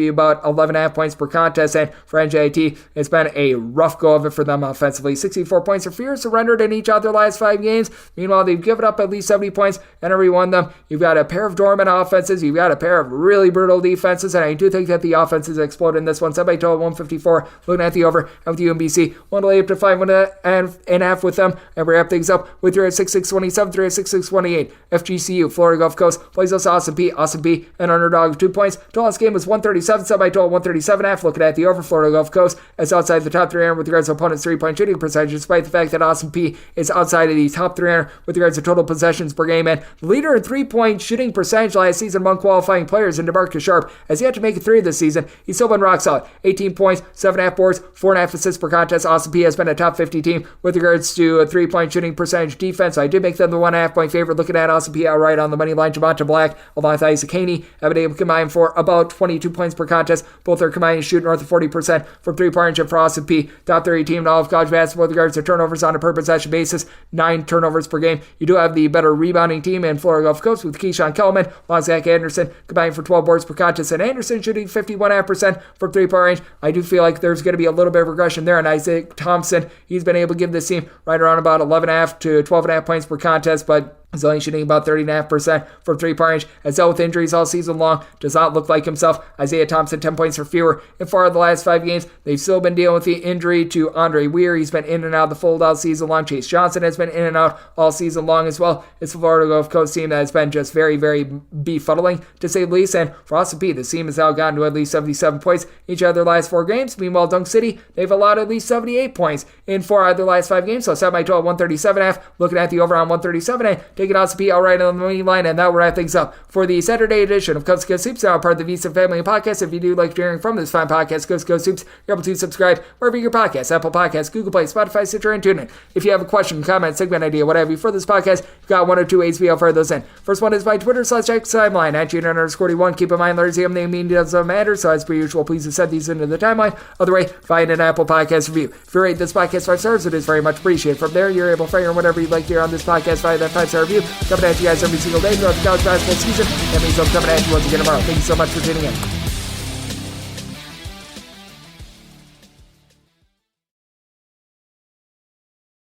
you about 11.5 points per contest, and for NJIT, it's been a rough go of it for them offensively. 64 points or fewer surrendered in each of their last 5 games. Meanwhile, they've given up at least 70 points in every one of them. You've got a pair of dormant offenses. You've got a pair of really brutal defenses, and I do think that the offense is exploding in this one. Set by total 154. Looking at the over, and with UMBC, 1 to lay up to 5.5 with them, and we wrap things up with 3-6-6-27, 3-6-6-28. FGCU, Florida Gulf Coast, plays us Austin P, an underdog of 2 points. Total this game was 137, set by total 137.5. Looking at the over, Florida Gulf Coast is outside the top 300 with regards to opponents' three-point shooting percentage, despite the fact that Austin P is outside of the top 300 with regards to total possessions per game. And the leader in three-point shooting percentage last season among qualifying players in DeMarcus Sharp has yet to make it 3 this season. He's still been rock solid. 18 points, 7.5 boards, 4.5 assists per contest. Austin P has been a top 50 team with regards to a three-point shooting percentage defense. So I did make them the 1.5 point favorite. Looking at Austin P outright on the money line. Javonte Black, along with Isaac Haney, have been able to combine for about 22 points per contest. Both are combining to shoot north of 40% from three-point range. And for Austin P, top 30 team in all of college basketball with regards to turnovers on a per possession basis, 9 turnovers per game. You do have the better rebounding team in Florida Gulf Coast with Keyshawn Kellman, along Zach Anderson, combining for 12 boards per contest, and Anderson shooting 51.5% from three-point range. I do feel like there's going to be a little bit of regression there, and Isaac Thompson, he's been able to give this team right around about 11.5 to 12.5 points per contest, but he's only shooting about 30.5% from three-point range. Has dealt with injuries all season long. Does not look like himself. Isaiah Thompson, 10 points or fewer in 4 of the last 5 games. They've still been dealing with the injury to Andre Weir. He's been in and out of the fold all season long. Chase Johnson has been in and out all season long as well. It's the Florida Gulf Coast team that has been just very, very befuddling, to say the least. And for Austin P, this team has now gotten to at least 77 points each of their last 4 games. Meanwhile, Dunk City, they've allowed at least 78 points in 4 out of their last 5 games. So set my total 137.5. Looking at the over on 137, and taking Austin P outright on the money line, and that will wrap things up for the Saturday edition of Coast to Coast Hoops, now part of the VSiN Family Podcast. If you do like hearing from this fine podcast, Coast to Coast Hoops, you're able to subscribe wherever your podcast, Apple Podcasts, Google Play, Spotify, Stitcher, and TuneIn. If you have a question, comment, segment idea, what have you for this podcast, you've got 1 or 2 ways to be able to fire those in. First one is by Twitter /X-Timeline at @Junior_41. Keep in mind, letters the name meaning doesn't matter, so as per usual, please send these into the timeline. Other way, find an Apple Podcast review. If you rate this podcast 5 stars, it is very much appreciated. From there, you're able to fire in whatever you'd like to hear on this podcast via that 5-star review. Coming at you guys every single day throughout the college basketball season. That means I'm coming at you once again tomorrow. Thank you so much for tuning in.